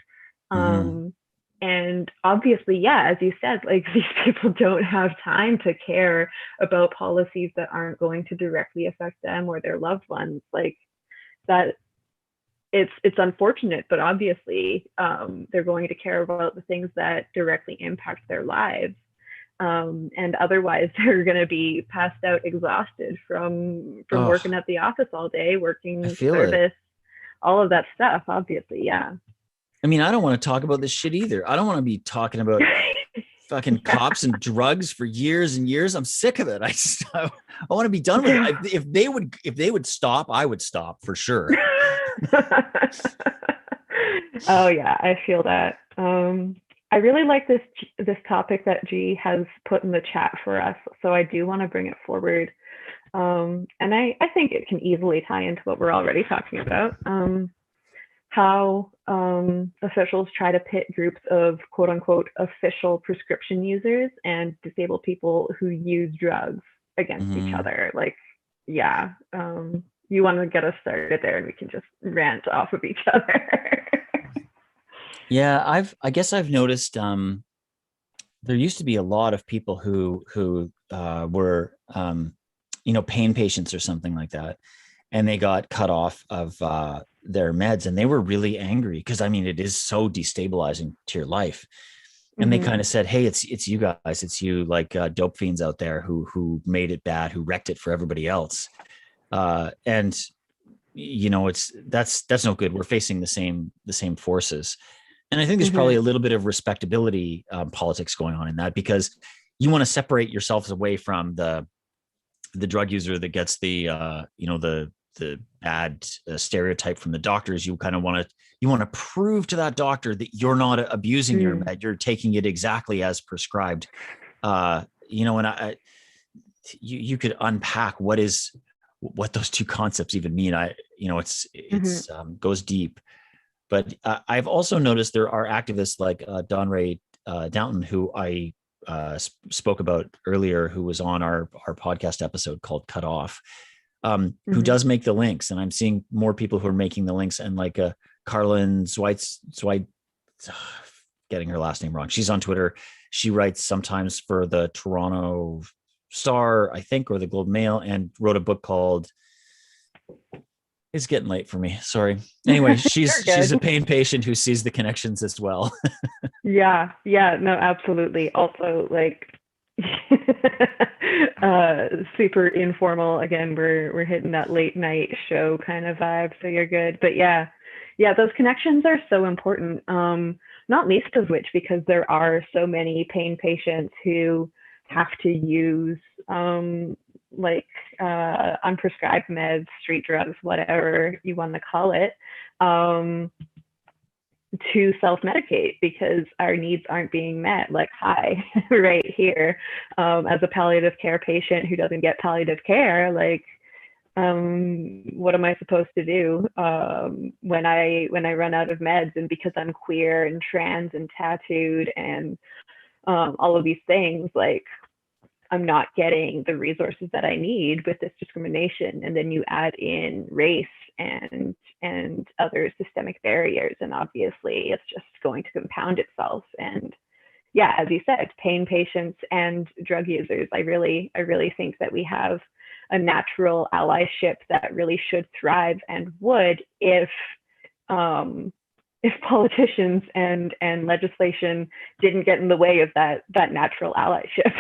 And obviously, yeah, as you said, like, these people don't have time to care about policies that aren't going to directly affect them or their loved ones. Like, that it's unfortunate, but obviously they're going to care about the things that directly impact their lives. And otherwise they're going to be passed out exhausted from working at the office all day, working service, all of that stuff, obviously. Yeah. I mean, I don't want to talk about this shit either. I don't want to be talking about fucking cops and drugs for years and years. I'm sick of it. I want to be done with it. If they would stop, I would stop for sure. Oh yeah, I feel that. I really like this topic that G has put in the chat for us, so I do want to bring it forward. And I think it can easily tie into what we're already talking about. How officials try to pit groups of quote unquote official prescription users and disabled people who use drugs against each other. Like, yeah. You want to get us started there, and we can just rant off of each other. Yeah, I guess I've noticed there used to be a lot of people who were pain patients or something like that, and they got cut off of their meds, and they were really angry because, I mean, it is so destabilizing to your life. And they kind of said, hey, it's you guys, it's you, like dope fiends out there who made it bad, who wrecked it for everybody else. And that's no good. We're facing the same forces. And I think there's probably a little bit of respectability politics going on in that, because you want to separate yourselves away from the drug user that gets the bad stereotype from the doctors. You kind of want to prove to that doctor that you're not abusing your med, you're taking it exactly as prescribed. And you could unpack what those two concepts even mean. It's goes deep. But I've also noticed there are activists like Don Ray Downton, who I spoke about earlier, who was on our podcast episode called Cut Off, who does make the links. And I'm seeing more people who are making the links, and like Carlin Zweit, getting her last name wrong. She's on Twitter. She writes sometimes for the Toronto Star, I think, or the Globe Mail, and wrote a book called, it's getting late for me, sorry. Anyway, she's a pain patient who sees the connections as well. Yeah, no, absolutely. Also, like, super informal. Again, we're hitting that late night show kind of vibe, so you're good. But yeah, those connections are so important. Not least of which because there are so many pain patients who have to use unprescribed meds, street drugs, whatever you want to call it, to self-medicate because our needs aren't being met. Like, hi, right here, as a palliative care patient who doesn't get palliative care, like, what am I supposed to do when I run out of meds? And because I'm queer and trans and tattooed and all of these things, like, I'm not getting the resources that I need with this discrimination. And then you add in race and other systemic barriers, and obviously it's just going to compound itself. And yeah, as you said, pain patients and drug users, I really think that we have a natural allyship that really should thrive and would if politicians and legislation didn't get in the way of that natural allyship.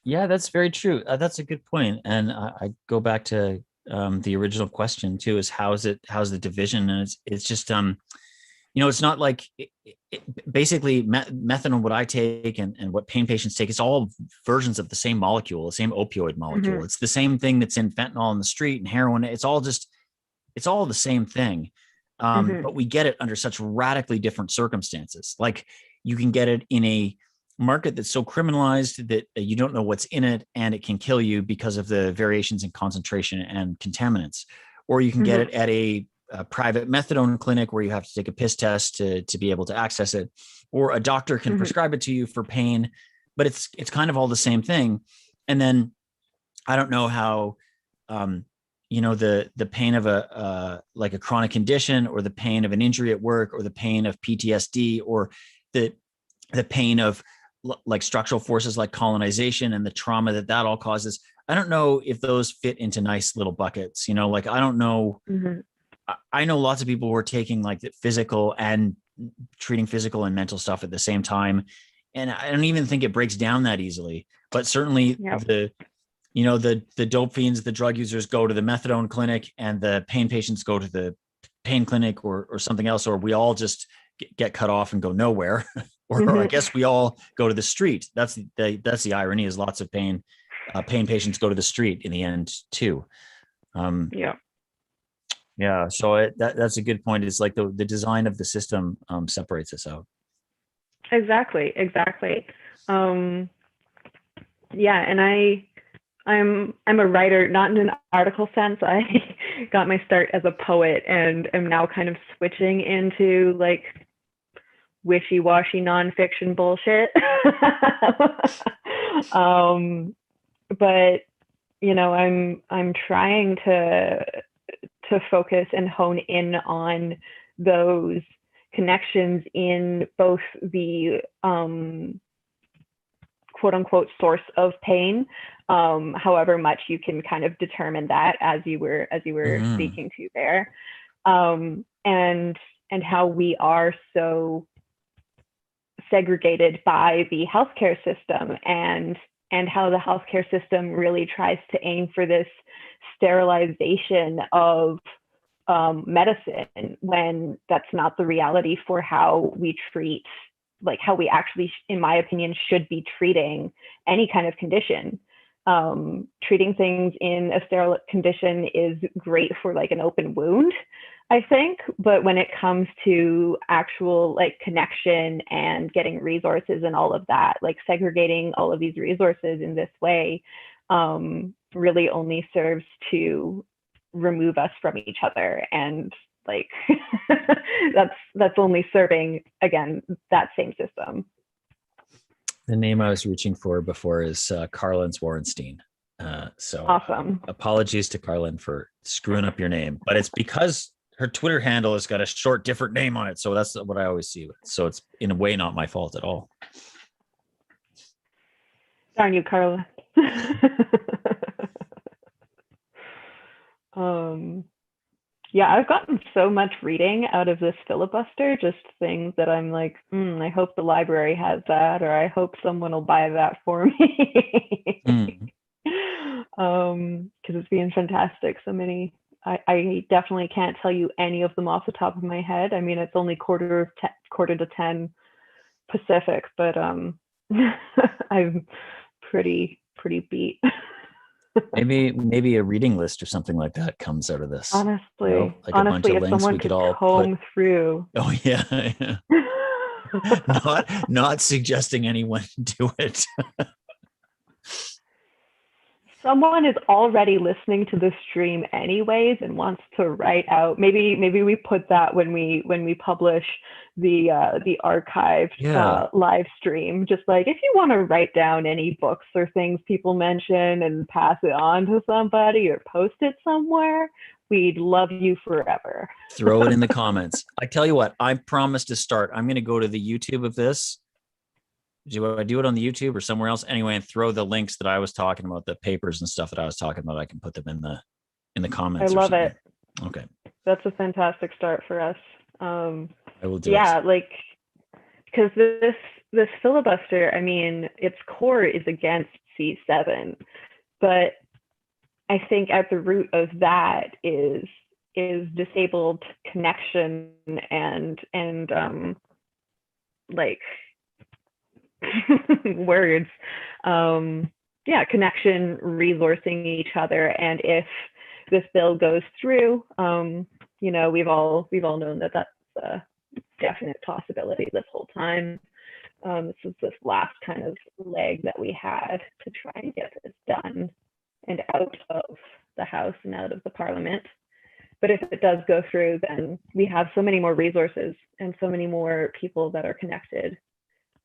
Yeah, that's very true. That's a good point. And I go back to the original question too, is how's the division? And it's just, it's not like basically methadone, what I take and what pain patients take, it's all versions of the same molecule, the same opioid molecule. It's the same thing that's in fentanyl in the street and heroin. It's all the same thing. But we get it under such radically different circumstances. Like, you can get it in a market that's so criminalized that you don't know what's in it, and it can kill you because of the variations in concentration and contaminants. Or you can get it at a private methadone clinic where you have to take a piss test to be able to access it, or a doctor can prescribe it to you for pain, but it's kind of all the same thing. And then I don't know how, the pain of a chronic condition, or the pain of an injury at work, or the pain of PTSD, or the pain of like structural forces like colonization and the trauma that all causes. I don't know if those fit into nice little buckets, like, I don't know. I know lots of people who are taking like the physical and treating physical and mental stuff at the same time. And I don't even think it breaks down that easily, but certainly the dope fiends, the drug users go to the methadone clinic, and the pain patients go to the pain clinic or something else, or we all just get cut off and go nowhere. Or I guess we all go to the street. That's the irony, is lots of pain patients go to the street in the end too. Yeah. So that's a good point. It's like the design of the system separates us out. Exactly. Yeah. And I'm a writer, not in an article sense. I got my start as a poet and am now kind of switching into like wishy-washy nonfiction bullshit. But I'm trying to focus and hone in on those connections in both the quote unquote source of pain, however much you can kind of determine that, as you were speaking to there, and how we are so segregated by the healthcare system, and how the healthcare system really tries to aim for this sterilization of medicine, when that's not the reality for how we treat, like how we actually, in my opinion, should be treating any kind of condition. treating things in a sterile condition is great for like an open wound, I think. But when it comes to actual like connection and getting resources and all of that, like segregating all of these resources in this way really only serves to remove us from each other. And like that's only serving, again, that same system. The name I was reaching for before is Carlin Swarenstein. So awesome. Apologies to Carlin for screwing up your name, but it's because her Twitter handle has got a short, different name on it. So that's what I always see. So it's in a way not my fault at all. Darn you, Carla. Yeah, I've gotten so much reading out of this filibuster, just things that I'm like, I hope the library has that, or I hope someone will buy that for me. Because it's being fantastic. So many, I definitely can't tell you any of them off the top of my head. I mean, it's only quarter to 10 Pacific, but I'm pretty beat. Maybe a reading list or something like that comes out of this. Honestly, you know, like honestly, a bunch of if links someone we could could all comb through. Oh yeah. not suggesting anyone do it. Someone is already listening to the stream anyways and wants to write out. Maybe we put that when we publish the archived live stream. Just like, if you want to write down any books or things people mention and pass it on to somebody or post it somewhere, we'd love you forever. Throw it in the comments. I tell you what, I promise to start. I'm going to go to the YouTube of this. Do I do it on the YouTube or somewhere else? Anyway, and throw the links that I was talking about, the papers and stuff that I was talking about. I can put them in the comments. I love it. Okay. That's a fantastic start for us. I will do it. Yeah, like, because this filibuster, I mean, its core is against C7, but I think at the root of that is disabled connection and like words, connection, resourcing each other. And if this bill goes through, we've all known that that's a definite possibility this whole time. This is this last kind of leg that we had to try and get this done and out of the House and out of the Parliament. But if it does go through, then we have so many more resources and so many more people that are connected.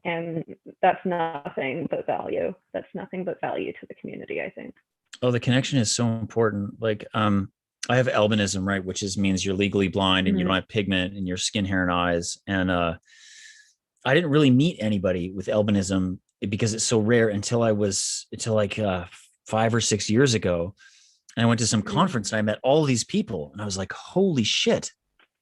And that's nothing but value. That's nothing but value to the community, I think. Oh, the connection is so important. Like, I have albinism, right? Which means you're legally blind and you don't have pigment in your skin, hair, and eyes. And I didn't really meet anybody with albinism because it's so rare until 5 or 6 years ago. And I went to some conference and I met all these people and I was like, holy shit.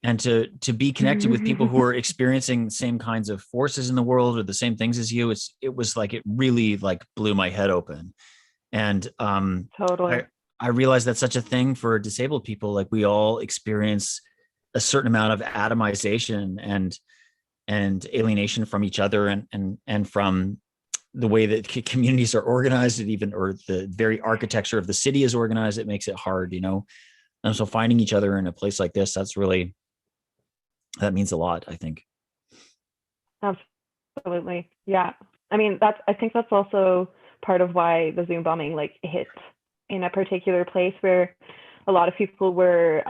And to be connected with people who are experiencing the same kinds of forces in the world or the same things as you, it was like, it really like blew my head open. And totally. I realized that's such a thing for disabled people. Like, we all experience a certain amount of atomization and alienation from each other and from the way that communities are organized, or the very architecture of the city is organized. It makes it hard, And so finding each other in a place like this, that means a lot, I think. Absolutely. Yeah. I mean, I think that's also part of why the Zoom bombing hit in a particular place where a lot of people were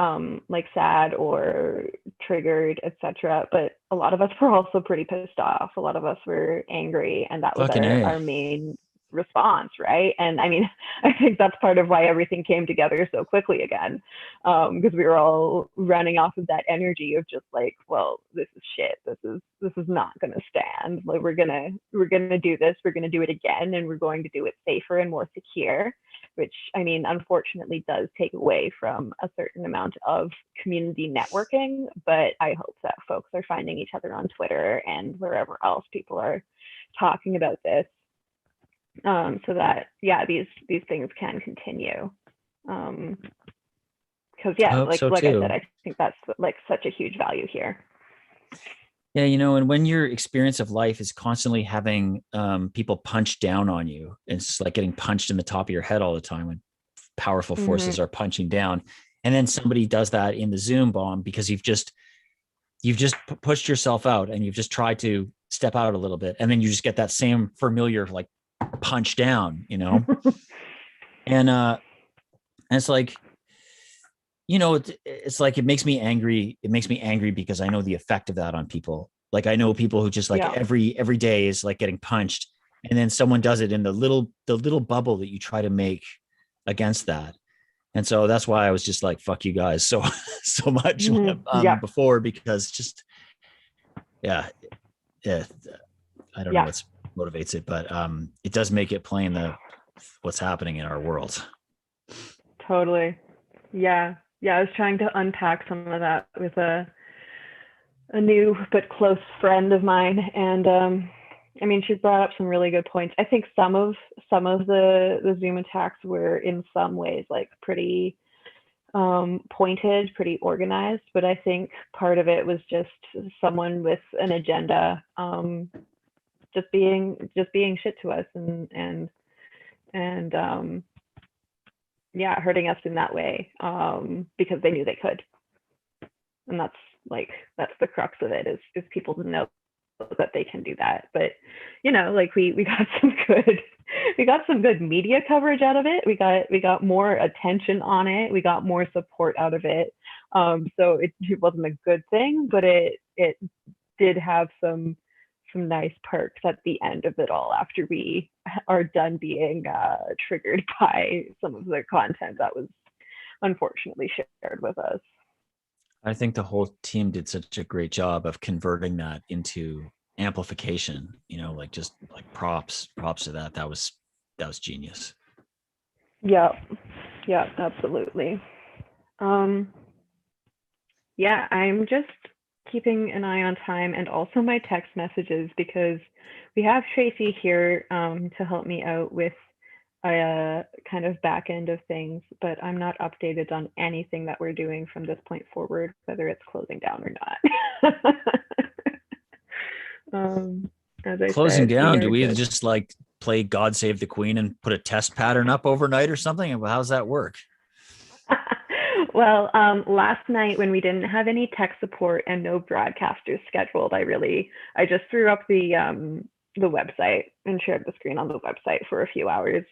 sad or triggered, etc. But a lot of us were also pretty pissed off. A lot of us were angry, and that was our main response, right? And I mean, I think that's part of why everything came together so quickly again, because we were all running off of that energy of just like, well, this is shit. This is not going to stand. Like, we're gonna do this. We're gonna do it again, and we're going to do it safer and more secure. Which, I mean, unfortunately does take away from a certain amount of community networking, but I hope that folks are finding each other on Twitter and wherever else people are talking about this, so that, these things can continue. Because, like I said, I think that's like such a huge value here. Yeah, and when your experience of life is constantly having people punch down on you, it's like getting punched in the top of your head all the time when powerful forces are punching down. And then somebody does that in the Zoom bomb because you've just pushed yourself out and you've just tried to step out a little bit. And then you just get that same familiar like punch down, and it's like, it's like, it makes me angry. It makes me angry because I know the effect of that on people. Like I know people who just like every day is like getting punched, and then someone does it in the little bubble that you try to make against that. And so that's why I was just like, fuck you guys so much before, because just, yeah, I don't know what motivates it, but it does make it plain what's happening in our world. Totally. Yeah. I was trying to unpack some of that with a new but close friend of mine, and she brought up some really good points. I think some of the Zoom attacks were in some ways like pretty pointed, pretty organized, but I think part of it was just someone with an agenda, just being shit to us and hurting us in that way, because they knew they could. And that's the crux of it, is people to know that they can do that. But like we got some good media coverage out of it. We got more attention on it. We got more support out of it. So it wasn't a good thing, but it did have some nice perks at the end of it all, after we are done being triggered by some of the content that was unfortunately shared with us. I think the whole team did such a great job of converting that into amplification, like just like props to that. That was genius. Yeah, absolutely. I'm just keeping an eye on time and also my text messages, because we have Tracy here to help me out with a kind of back end of things, but I'm not updated on anything that we're doing from this point forward, whether it's closing down or not. As I Closing said, down, do we just like play God Save the Queen and put a test pattern up overnight or something? How's that work? Well, last night when we didn't have any tech support and no broadcasters scheduled, I just threw up the website and shared the screen on the website for a few hours.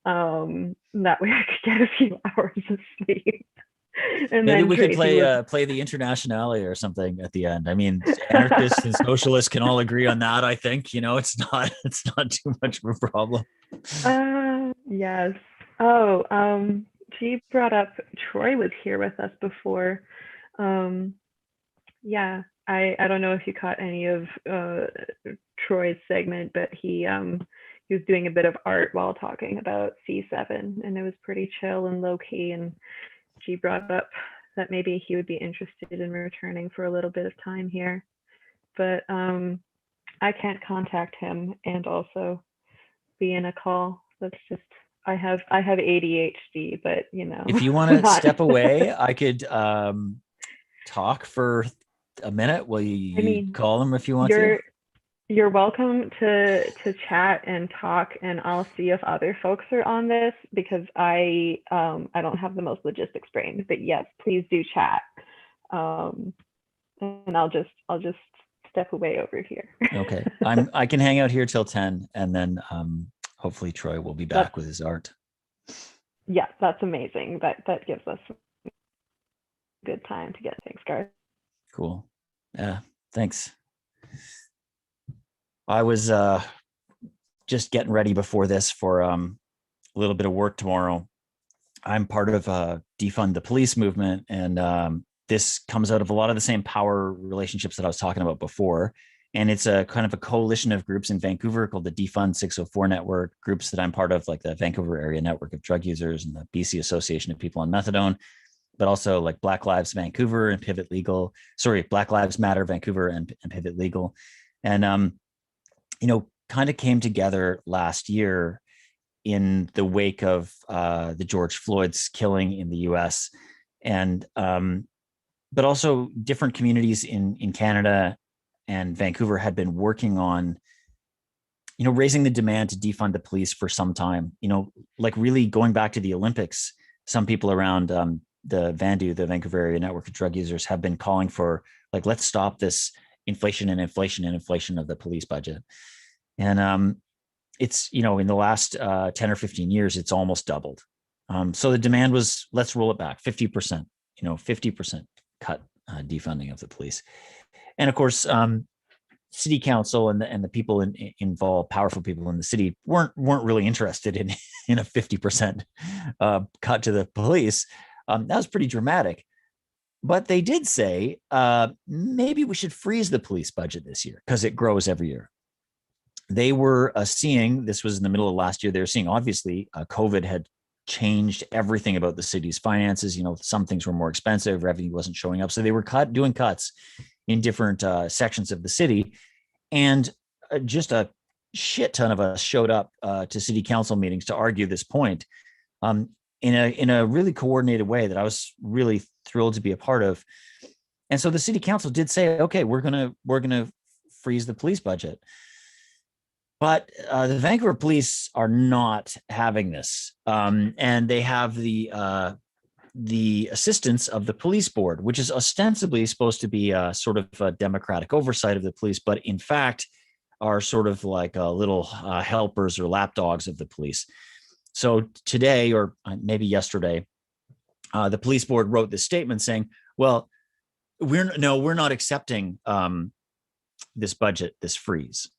That way I could get a few hours of sleep. And maybe then we could play the Internationale or something at the end. I mean, anarchists and socialists can all agree on that. I think it's not too much of a problem. Yes. Oh, she brought up Troy was here with us before. Yeah, I don't know if you caught any of Troy's segment, but he was doing a bit of art while talking about C7, and it was pretty chill and low key. And she brought up that maybe he would be interested in returning for a little bit of time here, but I can't contact him and also be in a call. That's just, I have ADHD, but if you want to step away, I could talk for a minute. Will you call him if you want to? You're welcome to chat and talk, and I'll see if other folks are on this, because I don't have the most logistics brain. But yes, please do chat, and I'll just step away over here. Okay, I can hang out here till 10, and then hopefully Troy will be back with his art. Yeah, that's amazing. That gives us good time to get things started. Cool. Yeah, thanks. I was just getting ready before this for a little bit of work tomorrow. I'm part of Defund the Police movement, and this comes out of a lot of the same power relationships that I was talking about before. And it's a kind of a coalition of groups in Vancouver called the Defund 604 Network, groups that I'm part of, like the Vancouver Area Network of Drug Users and the BC Association of People on Methadone, but also like Black Lives Vancouver and Pivot Legal. Sorry, Black Lives Matter Vancouver and Pivot Legal. And kind of came together last year in the wake of the George Floyd's killing in the US, and but also different communities in Canada and Vancouver had been working on, raising the demand to defund the police for some time, like really going back to the Olympics. Some people around the VANDU, the Vancouver Area Network of Drug Users, have been calling for, like, let's stop this inflation of the police budget. And it's, in the last 10 or 15 years, it's almost doubled. So the demand was, let's roll it back 50%, 50% cut defunding of the police. And of course, city council and the people involved, powerful people in the city, weren't really interested in a 50% cut to the police. That was pretty dramatic. But they did say, maybe we should freeze the police budget this year because it grows every year. They were seeing, this was in the middle of last year, they were seeing, obviously, COVID had changed everything about the city's finances. Some things were more expensive, revenue wasn't showing up. So they were doing cuts in different sections of the city. And just a shit ton of us showed up to city council meetings to argue this point in a really coordinated way that I was really thrilled to be a part of. And so the city council did say, okay, we're gonna freeze the police budget. But the Vancouver police are not having this, and they have the assistance of the police board, which is ostensibly supposed to be a sort of a democratic oversight of the police, but in fact are sort of like little helpers or lapdogs of the police. So today, or maybe yesterday, the police board wrote this statement saying, well, we're not accepting this budget, this freeze.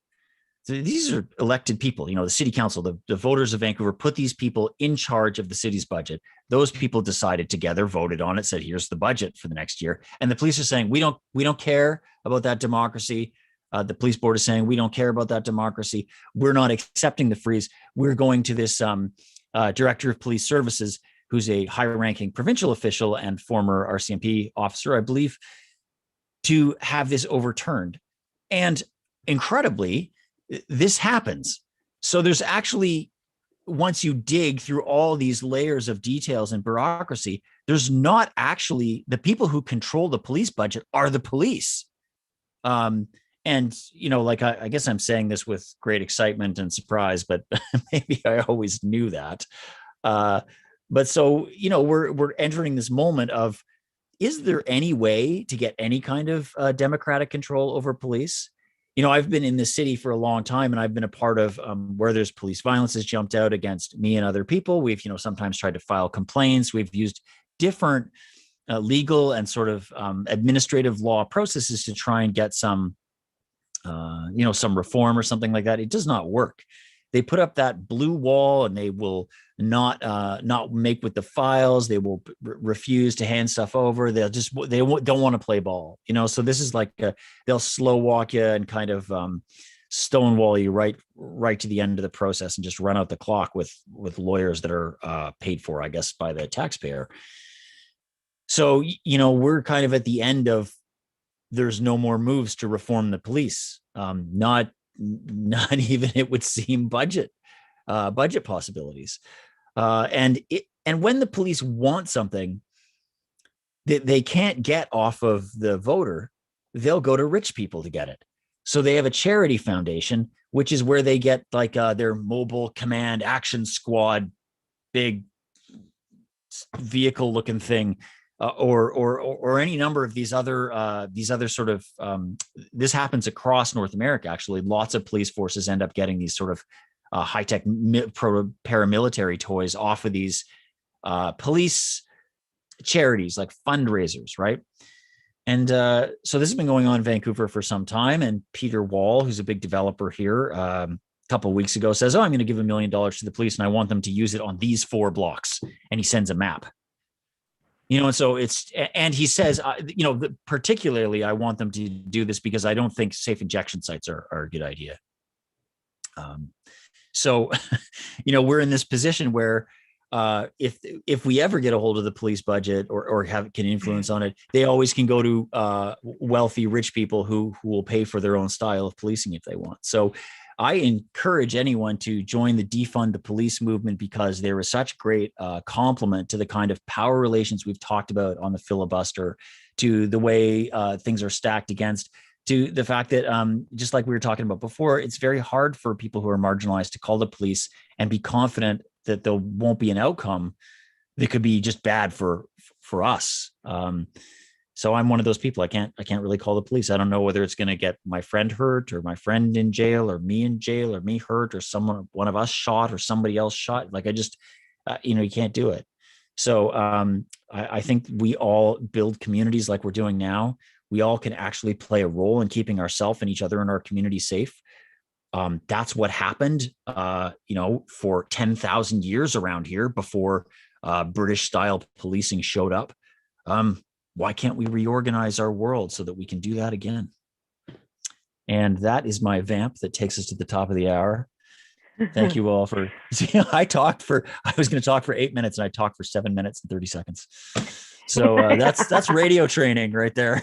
So these are elected people, the city council, the voters of Vancouver put these people in charge of the city's budget. Those people decided together, voted on it, said, here's the budget for the next year. And the police are saying, we don't care about that democracy. The police board is saying, we don't care about that democracy. We're not accepting the freeze. We're going to this director of police services, who's a high-ranking provincial official and former RCMP officer, I believe, to have this overturned. And incredibly, this happens. So there's actually, once you dig through all these layers of details and bureaucracy, there's not actually, the people who control the police budget are the police. And, I guess I'm saying this with great excitement and surprise, but maybe I always knew that. But so, we're entering this moment of, is there any way to get any kind of democratic control over police? I've been in the city for a long time, and I've been a part of where there's police violence has jumped out against me and other people. We've, sometimes tried to file complaints. We've used different legal and sort of administrative law processes to try and get some reform or something like that. It does not work. They put up that blue wall, and they will not make with the files. They will refuse to hand stuff over. They don't want to play ball, So this is like they'll slow walk you and kind of stonewall you right to the end of the process and just run out the clock with lawyers that are paid for, I guess, by the taxpayer. So we're kind of at the end of, there's no more moves to reform the police. Not even, it would seem, budget possibilities. And when the police want something that they can't get off of the voter, they'll go to rich people to get it. So they have a charity foundation, which is where they get like their mobile command action squad, big vehicle looking thing. Or any number of these other sort of this happens across North America. Actually, lots of police forces end up getting these sort of high-tech paramilitary toys off of these police charities, like fundraisers, right? And so this has been going on in Vancouver for some time. And Peter Wall, who's a big developer here, a couple of weeks ago says, "Oh, I'm going to give $1 million to the police, and I want them to use it on these 4 blocks." And he sends a map. And so and he says, particularly, I want them to do this because I don't think safe injection sites are a good idea. So, we're in this position where if we ever get a hold of the police budget or can influence on it, they always can go to wealthy, rich people who will pay for their own style of policing if they want. So I encourage anyone to join the Defund the Police movement, because there is such great complement to the kind of power relations we've talked about on the filibuster, to the way things are stacked against to the fact that just like we were talking about before, it's very hard for people who are marginalized to call the police and be confident that there won't be an outcome that could be just bad for us. So I'm one of those people. I can't really call the police. I don't know whether it's going to get my friend hurt or my friend in jail or me hurt or one of us shot or somebody else shot. Like I just, you can't do it. So I think we all build communities like we're doing now. We all can actually play a role in keeping ourselves and each other in our community safe. That's what happened, for 10,000 years around here before British style policing showed up. Why can't we reorganize our world so that we can do that again? And that is my vamp that takes us to the top of the hour. Thank you all for, I was going to talk for 8 minutes and I talked for 7 minutes and 30 seconds. So that's radio training right there.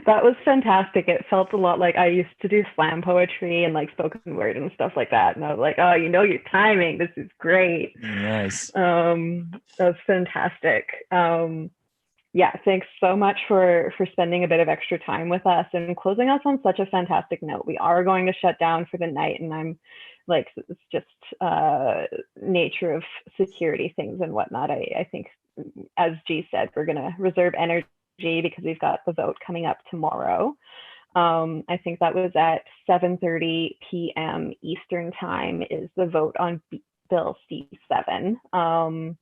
That was fantastic. It felt a lot like I used to do slam poetry and like spoken word and stuff like that. And I was like, oh, your timing. This is great. Nice. That was fantastic. Yeah, thanks so much for spending a bit of extra time with us and closing us on such a fantastic note. We are going to shut down for the night, and I'm like, it's just nature of security things and whatnot. I think, as G said, we're going to reserve energy because we've got the vote coming up tomorrow. I think that was at 7:30 p.m. Eastern time is the vote on Bill C7.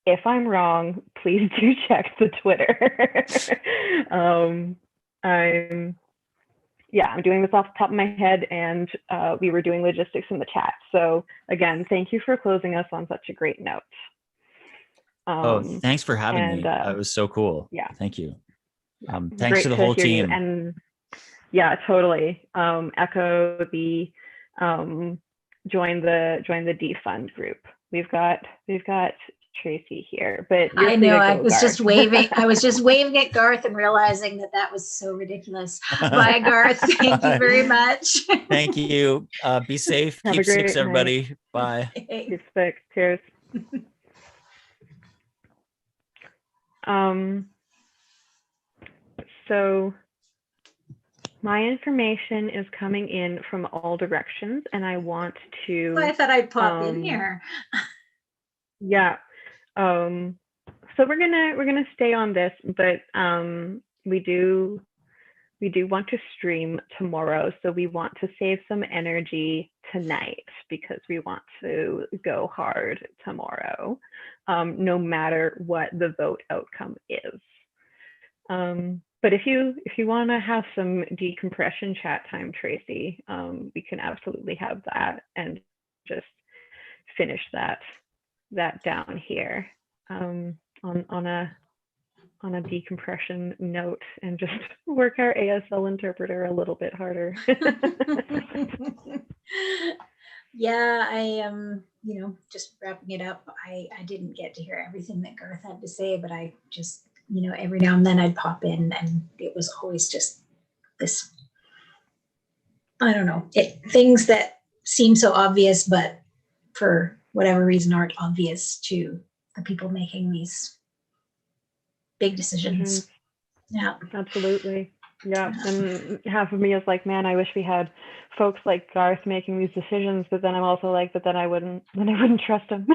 If I'm wrong, please do check the Twitter. I'm doing this off the top of my head, and we were doing logistics in the chat. So again, thank you for closing us on such a great note. Thanks for having me. That was so cool. Yeah. Thank you. Thanks Great to the whole team. And yeah, totally. Echo the join the defund group. We've got Tracy here, but I know I was just waving. I was just waving at Garth and realizing that was so ridiculous. Bye, Garth. Thank you very much. Thank you. Be safe. Keep six, everybody. Bye. Keep six. Cheers. So my information is coming in from all directions, and I want to. Well, I thought I'd pop in here. Yeah. So we're gonna stay on this, but we do want to stream tomorrow, so we want to save some energy tonight because we want to go hard tomorrow, no matter what the vote outcome is. But if you want to have some decompression chat time, Tracy, we can absolutely have that and just finish that down here on a decompression note and just work our ASL interpreter a little bit harder. Yeah, I am, just wrapping it up. I didn't get to hear everything that Garth had to say, but I just, every now and then I'd pop in, and it was always just this, I don't know, things that seem so obvious, but for whatever reason aren't obvious to the people making these big decisions. Mm-hmm. Yeah, absolutely. Yeah, and half of me is like, man, I wish we had folks like Garth making these decisions, but then I'm also like, but then I wouldn't trust him.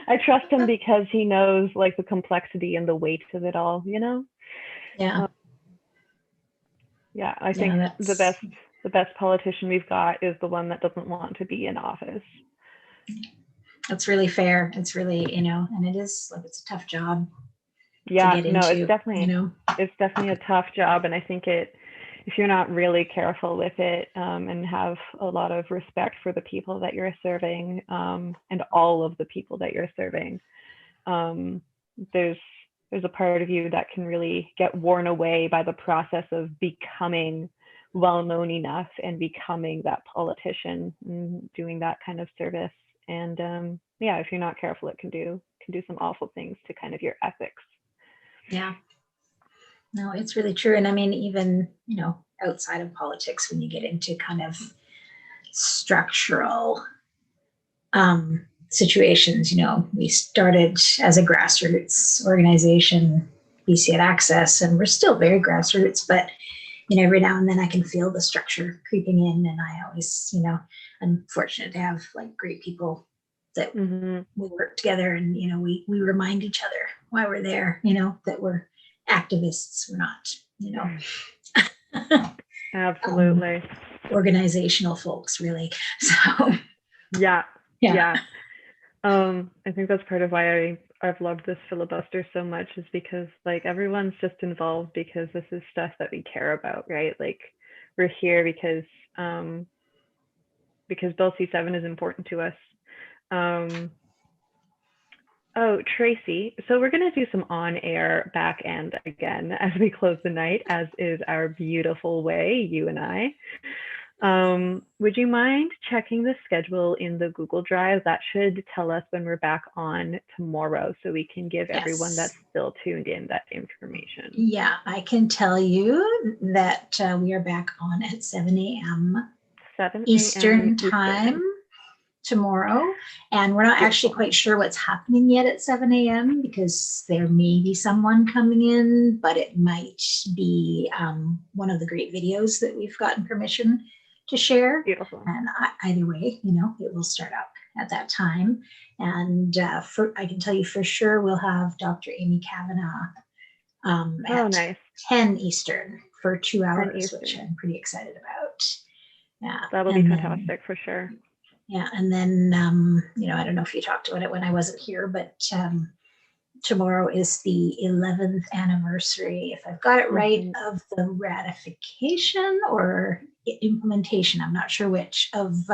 I trust him because he knows like the complexity and the weight of it all, Yeah. Yeah, I think the best politician we've got is the one that doesn't want to be in office. That's really fair. It's really, and it is like, it's a tough job. Yeah, it's definitely a tough job. And I think if you're not really careful with it and have a lot of respect for the people that you're serving and all of the people that you're serving, there's a part of you that can really get worn away by the process of becoming well-known enough and becoming that politician and doing that kind of service. And if you're not careful, it can do some awful things to kind of your ethics. Yeah, no, it's really true. And I mean, even, outside of politics, when you get into kind of structural situations, we started as a grassroots organization BC at Access, and we're still very grassroots, but every now and then I can feel the structure creeping in, and I always, I'm fortunate to have like great people that we work together, and we remind each other while we're there, that we're activists, we're not, Absolutely. Organizational folks, really. So yeah. I think that's part of why I've loved this filibuster so much, is because like everyone's just involved because this is stuff that we care about, right? Like we're here because Bill C7 is important to us. Oh, Tracy, so we're going to do some on-air back end again as we close the night, as is our beautiful way, you and I. Would you mind checking the schedule in the Google Drive? That should tell us when we're back on tomorrow, so we can give everyone that's still tuned in that information. Yeah, I can tell you that we are back on at 7 a.m. Eastern time tomorrow, and we're not actually quite sure what's happening yet at 7 a.m. because there may be someone coming in, but it might be one of the great videos that we've gotten permission to share. Beautiful. And either way, it will start up at that time. And I can tell you for sure we'll have Dr. Amy Kavanaugh at 10 Eastern for 2 hours, which I'm pretty excited about. Yeah, that'll be fantastic for sure. Yeah, and then I don't know if you talked about it when I wasn't here, but tomorrow is the 11th anniversary, if I've got it right, of the ratification or implementation, I'm not sure which, of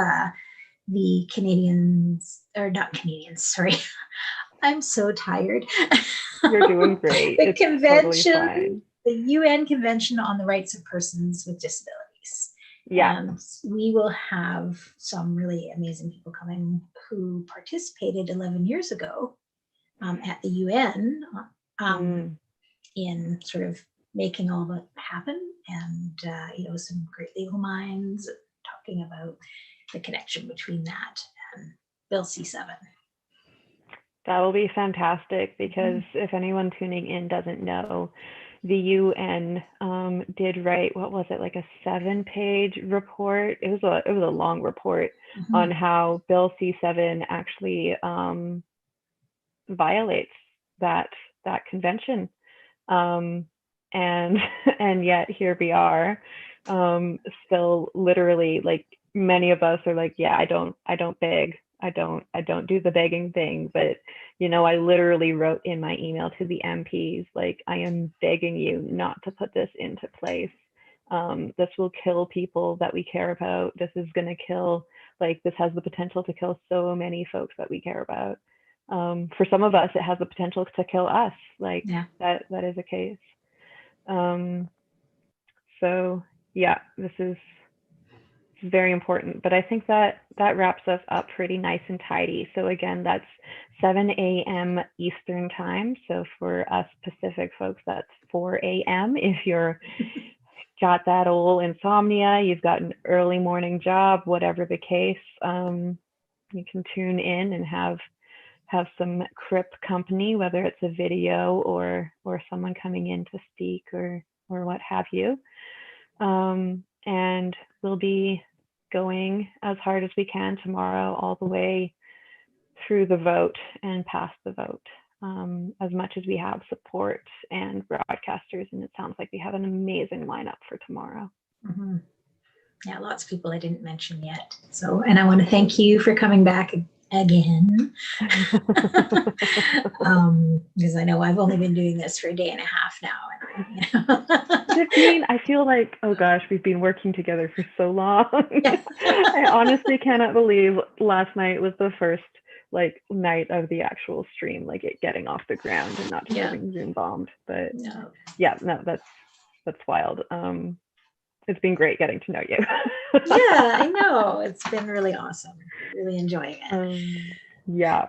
the Canadians, or not Canadians, sorry. I'm so tired. You're doing great. The it's convention, totally fine. The UN Convention on the Rights of Persons with Disabilities. Yeah. And we will have some really amazing people coming who participated 11 years ago at the UN in sort of making all of it happen. And, some great legal minds talking about the connection between that and Bill C7. That will be fantastic, because if anyone tuning in doesn't know, the UN did write, what was it, like a 7-page report? It was a long report on how Bill C7 actually violates that convention, and yet here we are, still literally, like, many of us are like, yeah, I don't beg. I don't do the begging thing, but I literally wrote in my email to the MPs, like, I am begging you not to put this into place. This will kill people that we care about. This is going to kill, this has the potential to kill so many folks that we care about. For some of us, it has the potential to kill us. That is a case. So yeah, this is very important, but I think that wraps us up pretty nice and tidy. So again, that's 7 a.m. Eastern time. So for us Pacific folks, that's 4 a.m. If you're got that old insomnia, you've got an early morning job, whatever the case, you can tune in and have some CRIP company, whether it's a video or someone coming in to speak or what have you. And we'll be going as hard as we can tomorrow, all the way through the vote and past the vote, as much as we have support and broadcasters. And it sounds like we have an amazing lineup for tomorrow. Yeah, lots of people I didn't mention yet. So, and I want to thank you for coming back again. Because I know I've only been doing this for a day and a half now. I feel like, oh gosh, we've been working together for so long. I honestly cannot believe last night was the first night of the actual stream, it getting off the ground and not just having Zoom bombed. But that's wild. It's been great getting to know you. Yeah, I know. It's been really awesome. Really enjoying it. Yeah.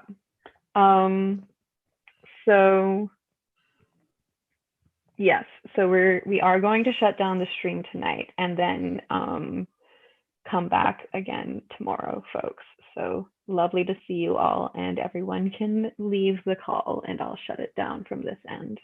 So yes, so we are going to shut down the stream tonight and then come back again tomorrow, folks. So lovely to see you all, and everyone can leave the call and I'll shut it down from this end.